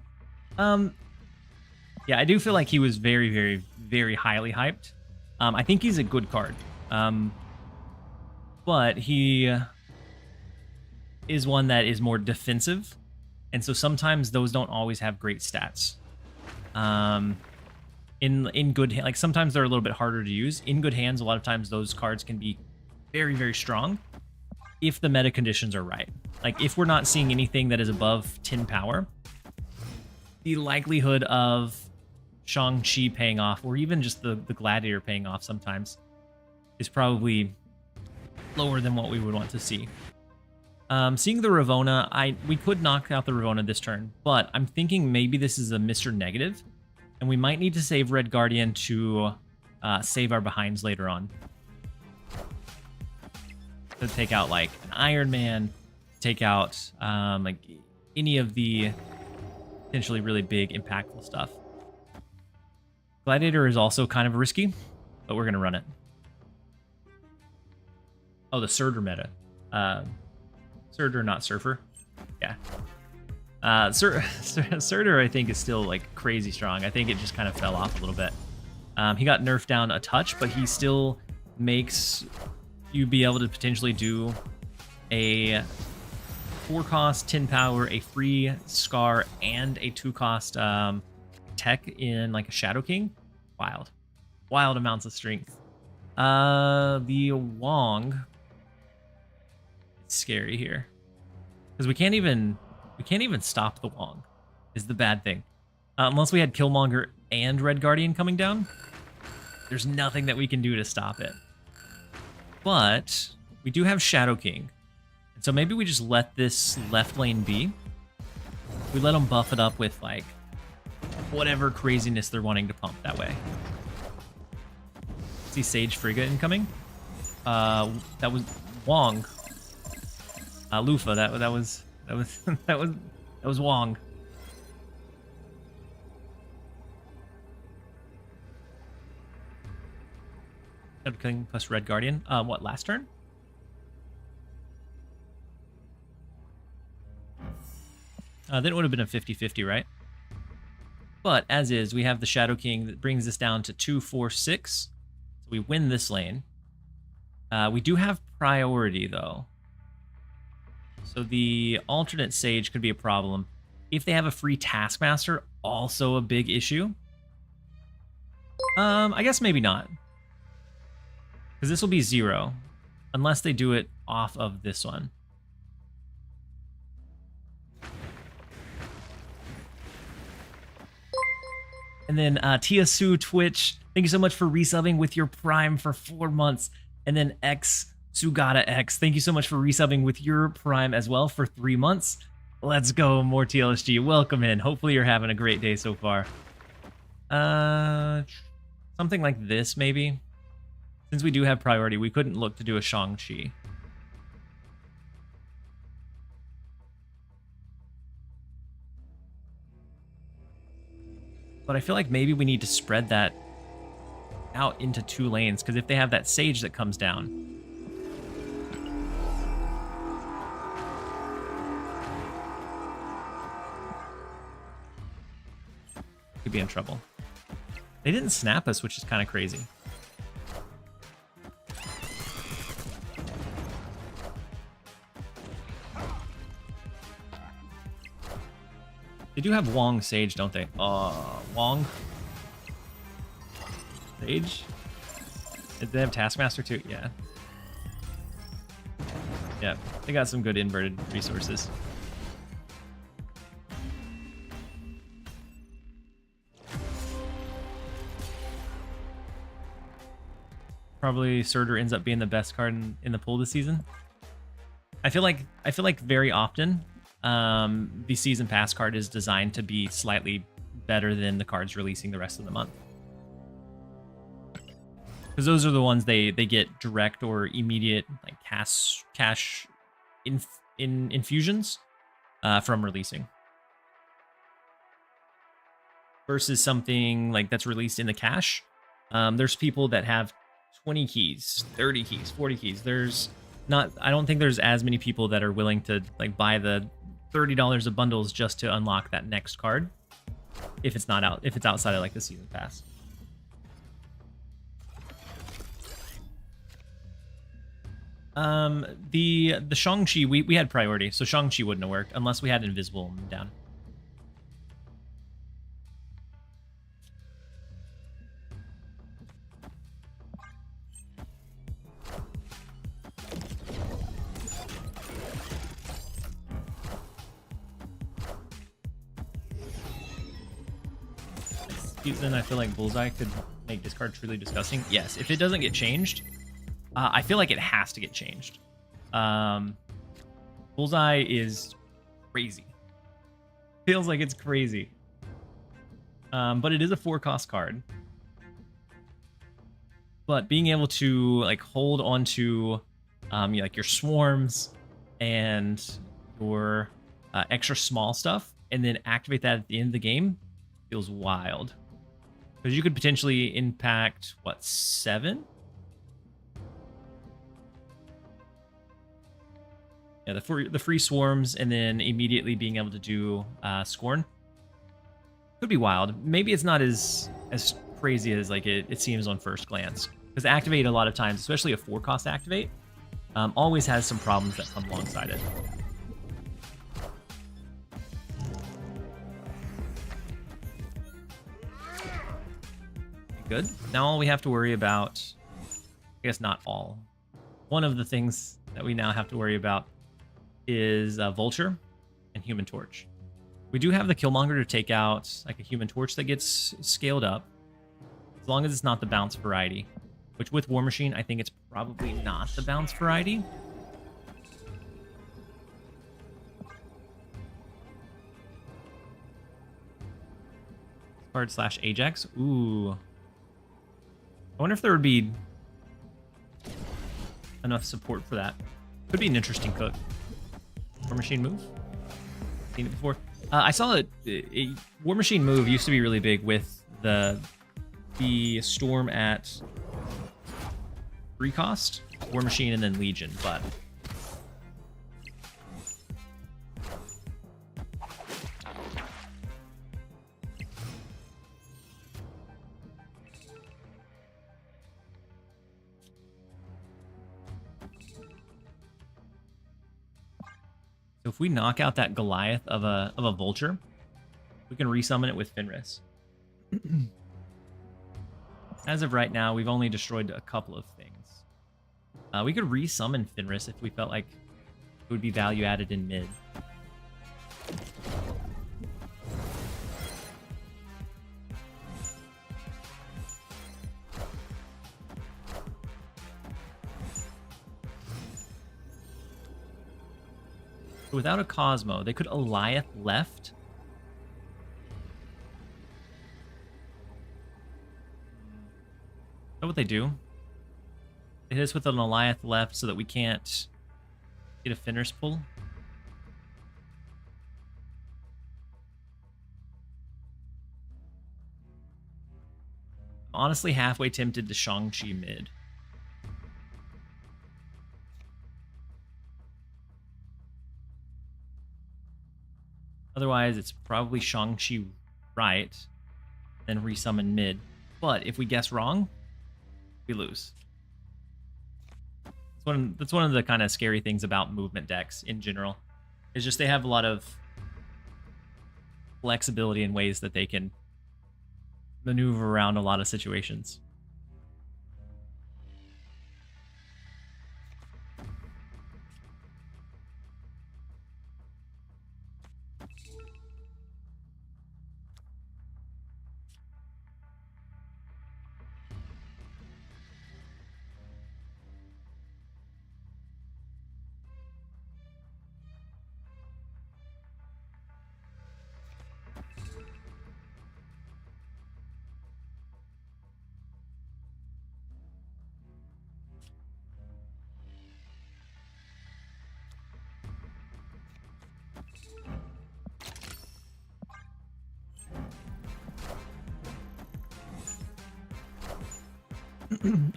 Yeah, I do feel like he was very, very, very highly hyped. I think he's a good card. But he is one that is more defensive. And so sometimes those don't always have great stats. In good hands, like sometimes they're a little bit harder to use. In good hands, a lot of times those cards can be very, very strong if the meta conditions are right. Like if we're not seeing anything that is above 10 power, the likelihood of Shang-Chi paying off, or even just the Gladiator paying off sometimes, is probably lower than what we would want to see. Seeing the Ravona, we could knock out the Ravona this turn, but I'm thinking maybe this is a Mr. Negative, and we might need to save Red Guardian to save our behinds later on. To take out like an Iron Man, take out like any of the potentially really big impactful stuff. Gladiator is also kind of risky, but we're gonna run it. Oh, the Surtur meta. Surtur, not Surfer. Yeah. Surtur, I think, is still like crazy strong. I think it just kind of fell off a little bit. He got nerfed down a touch, but he still makes you'd be able to potentially do a 4-cost 10 power, a free Scar, and a 2-cost tech in like a Shadow King. Wild amounts of strength. The Wong, it's scary here because we can't even stop the Wong. Is the bad thing. Unless we had Killmonger and Red Guardian coming down, there's nothing that we can do to stop it. But we do have Shadow King. And so maybe we just let this left lane be. We let them buff it up with like whatever craziness they're wanting to pump that way. See Sage Frigga incoming. That was Wong. Lufa. That was that was Wong. Shadow King plus Red Guardian. What, last turn? Then it would have been a 50-50, right? But as is, we have the Shadow King that brings us down to 2, 4, 6. So we win this lane. We do have priority, though. So the alternate Sage could be a problem. If they have a free Taskmaster, also a big issue. I guess maybe not. Because this will be 0. Unless they do it off of this one. And then Tiasu Twitch, thank you so much for resubbing with your Prime for 4 months. And then X Sugata X, thank you so much for resubbing with your Prime as well for 3 months. Let's go, more TLSG. Welcome in. Hopefully you're having a great day so far. Something like this, maybe. Since we do have priority, we couldn't look to do a Shang-Chi. But I feel like maybe we need to spread that out into 2 lanes, because if they have that Sage that comes down, could be in trouble. They didn't snap us, which is kind of crazy. They do have Wong Sage, don't they? Wong? Sage? Did they have Taskmaster too? Yeah. Yeah, they got some good inverted resources. Probably Surtur ends up being the best card in the pool this season. I feel like very often the season pass card is designed to be slightly better than the cards releasing the rest of the month, because those are the ones they get direct or immediate like cash infusions from releasing, versus something like that's released in the cache. There's people that have 20 keys, 30 keys, 40 keys. I don't think there's as many people that are willing to like buy the $30 of bundles just to unlock that next card if it's outside of like the season pass. The Shang-Chi, we had priority, so Shang-Chi wouldn't have worked unless we had Invisible down. Season, I feel like Bullseye could make this card truly disgusting. Yes, if it doesn't get changed, I feel like it has to get changed. Bullseye is crazy. Feels like it's crazy. But it is a 4-cost card. But being able to like hold onto like your swarms and your extra small stuff, and then activate that at the end of the game feels wild. Because you could potentially impact, what, 7? Yeah, the free swarms, and then immediately being able to do Scorn. Could be wild. Maybe it's not as crazy as like it seems on first glance. Because activate a lot of times, especially a 4-cost activate, always has some problems that come alongside it. Good. Now all we have to worry about, I guess not all, one of the things that we now have to worry about is Vulture and Human Torch. We do have the Killmonger to take out like a Human Torch that gets scaled up, as long as it's not the bounce variety, which with War Machine, I think it's probably not the bounce variety. / Ajax. Ooh. I wonder if there would be enough support for that. Could be an interesting cook. War Machine move. Seen it before. I saw a War Machine move used to be really big with the Storm at free cost, War Machine, and then Legion, but so if we knock out that Goliath of a Vulture, we can resummon it with Fenris. As of right now, we've only destroyed a couple of things. We could resummon Fenris if we felt like it would be value added in mid. Without a Cosmo, they could Goliath left. Is that what they do? They hit us with an Goliath left so that we can't get a Fenris pull. I'm honestly halfway tempted to Shang-Chi mid. Otherwise, it's probably Shang-Chi right, then resummon mid. But if we guess wrong, we lose. That's one of the kind of scary things about movement decks in general. Is just they have a lot of flexibility in ways that they can maneuver around a lot of situations.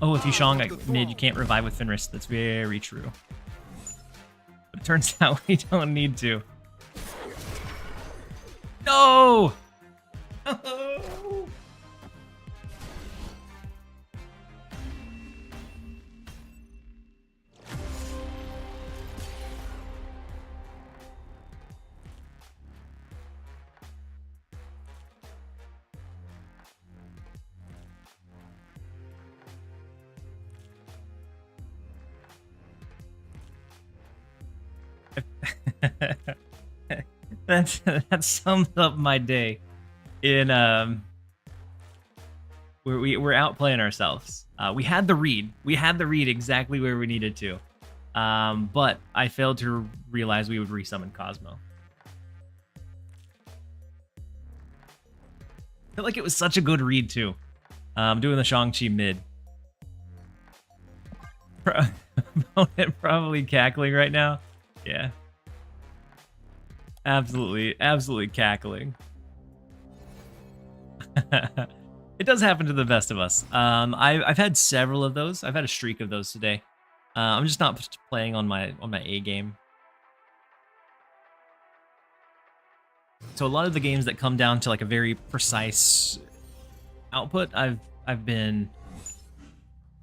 Oh, if you Shang at mid, you can't revive with Fenris. That's very true. But it turns out we don't need to. No! No! that sums up my day. In we're outplaying ourselves. We had the read. We had the read exactly where we needed to. But I failed to realize we would resummon Cosmo. I felt like it was such a good read too. Doing the Shang-Chi mid. Opponent probably cackling right now. Yeah. Absolutely cackling. It does happen to the best of us. I've had several of those. I've had a streak of those today. I'm just not playing on my A game. So a lot of the games that come down to like a very precise output, I've been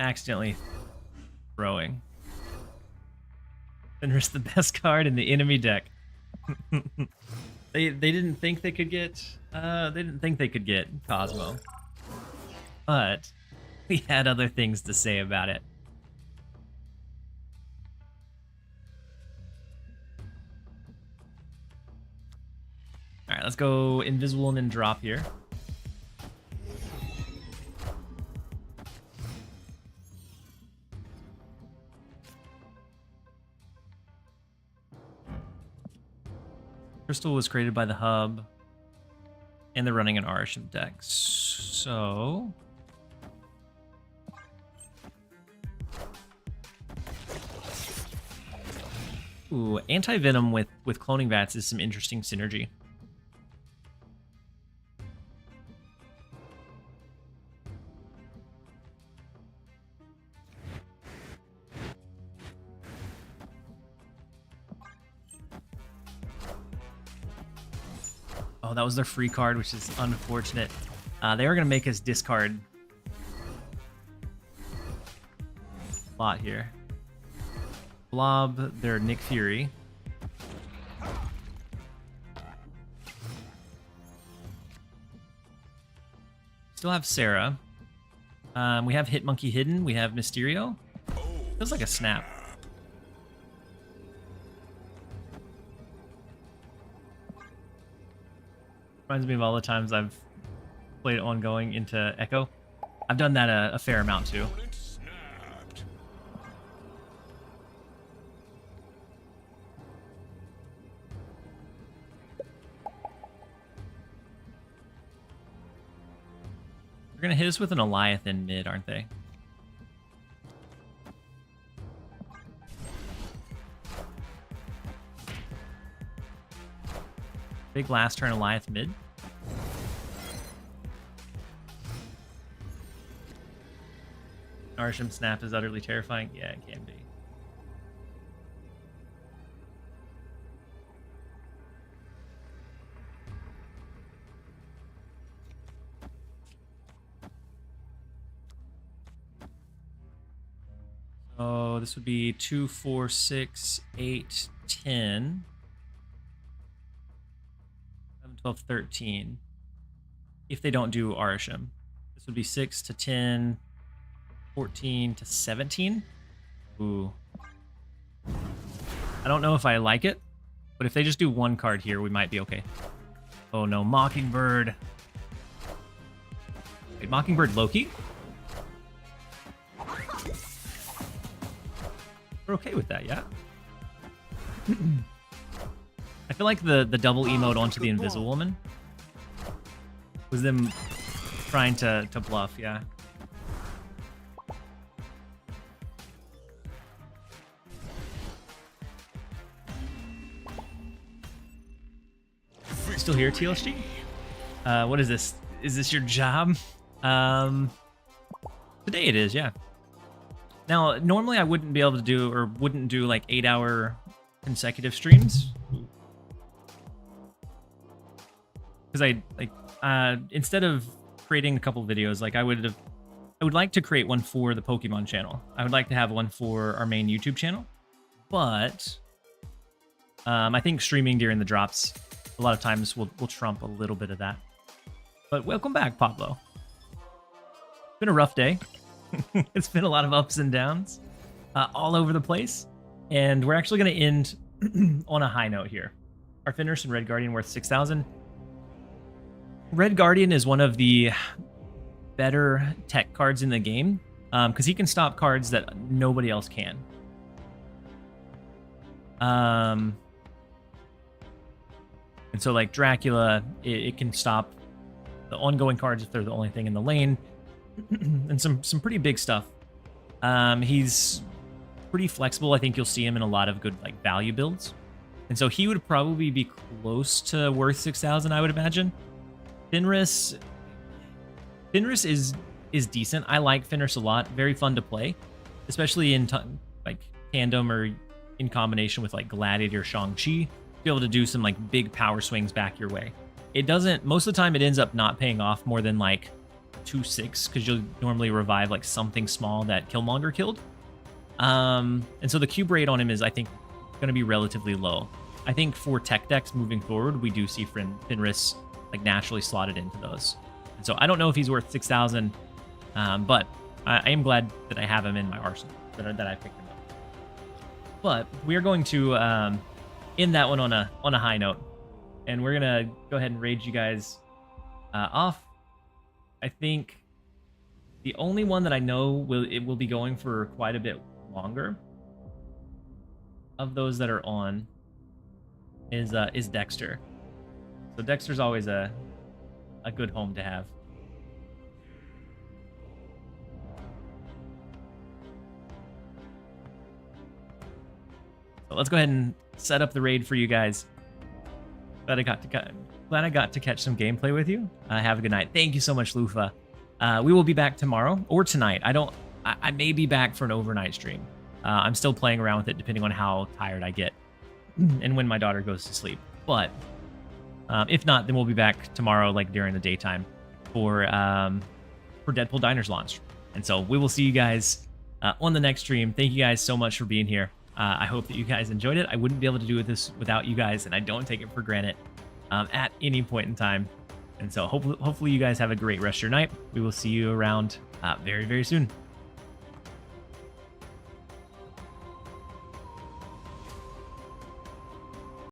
accidentally throwing. Fenris the best card in the enemy deck. They didn't think they could get Cosmo, but we had other things to say about it. All right, let's go Invisible and then drop here. Crystal was created by the hub, and they're running an Arisham deck. So ooh, anti-venom with cloning vats is some interesting synergy. Oh, that was their free card, which is unfortunate. They are going to make us discard a lot here. Blob, their Nick Fury. Still have Sarah. We have Hitmonkey hidden. We have Mysterio. Feels like a snap. Reminds me of all the times I've played ongoing into Echo. I've done that a fair amount too. They're gonna hit us with an Eliathan mid, aren't they? Big last turn Eliath mid. Arsham snap is utterly terrifying. Yeah, it can be. So this would be 2, 4, 6, 8, 10. 12, 13. If they don't do Arisham. This would be 6 to 10, 14 to 17. Ooh. I don't know if I like it, but if they just do one card here, we might be okay. Oh no, Mockingbird. Wait, Mockingbird Loki? We're okay with that, yeah? I feel like the double emote onto the Invisible Woman was them trying to bluff, yeah. Still here, TLSG? What is this? Is this your job? Today it is, yeah. Now, normally I wouldn't be able to do, or wouldn't do like 8-hour consecutive streams. Because instead of creating a couple videos, like I would like to create one for the Pokemon channel. I would like to have one for our main YouTube channel, but I think streaming during the drops a lot of times will trump a little bit of that. But welcome back, Pablo. It's been a rough day. It's been a lot of ups and downs all over the place, and we're actually going to end on a high note here. Our Fenris and Red Guardian worth 6,000. Red Guardian is one of the better tech cards in the game because he can stop cards that nobody else can. And so like Dracula, it can stop the ongoing cards if they're the only thing in the lane, and some pretty big stuff. He's pretty flexible. I think you'll see him in a lot of good like value builds, and so he would probably be close to worth 6,000, I would imagine. Fenris is decent. I like Fenris a lot. Very fun to play, especially in like tandem or in combination with like Gladiator, Shang-Chi. Be able to do some like big power swings back your way. It doesn't, most of the time it ends up not paying off more than like 2/6 because you'll normally revive like something small that Killmonger killed. And so the cube rate on him is, I think, going to be relatively low. I think for tech decks moving forward, we do see Fenris like naturally slotted into those. And so I don't know if he's worth 6,000, but I am glad that I have him in my arsenal, that I picked him up. But we are going to end that one on a high note, and we're gonna go ahead and raid you guys off. I think the only one that I know will be going for quite a bit longer of those that are on is Dexter. So Dexter's always a good home to have. So let's go ahead and set up the raid for you guys. Glad I got to catch some gameplay with you. Have a good night. Thank you so much, Lufa. We will be back tomorrow or tonight. I may be back for an overnight stream. I'm still playing around with it depending on how tired I get and when my daughter goes to sleep. But if not, then we'll be back tomorrow, like during the daytime, for Deadpool Diners launch. And so we will see you guys on the next stream. Thank you guys so much for being here. I hope that you guys enjoyed it. I wouldn't be able to do this without you guys, and I don't take it for granted at any point in time. And so hopefully you guys have a great rest of your night. We will see you around very, very soon.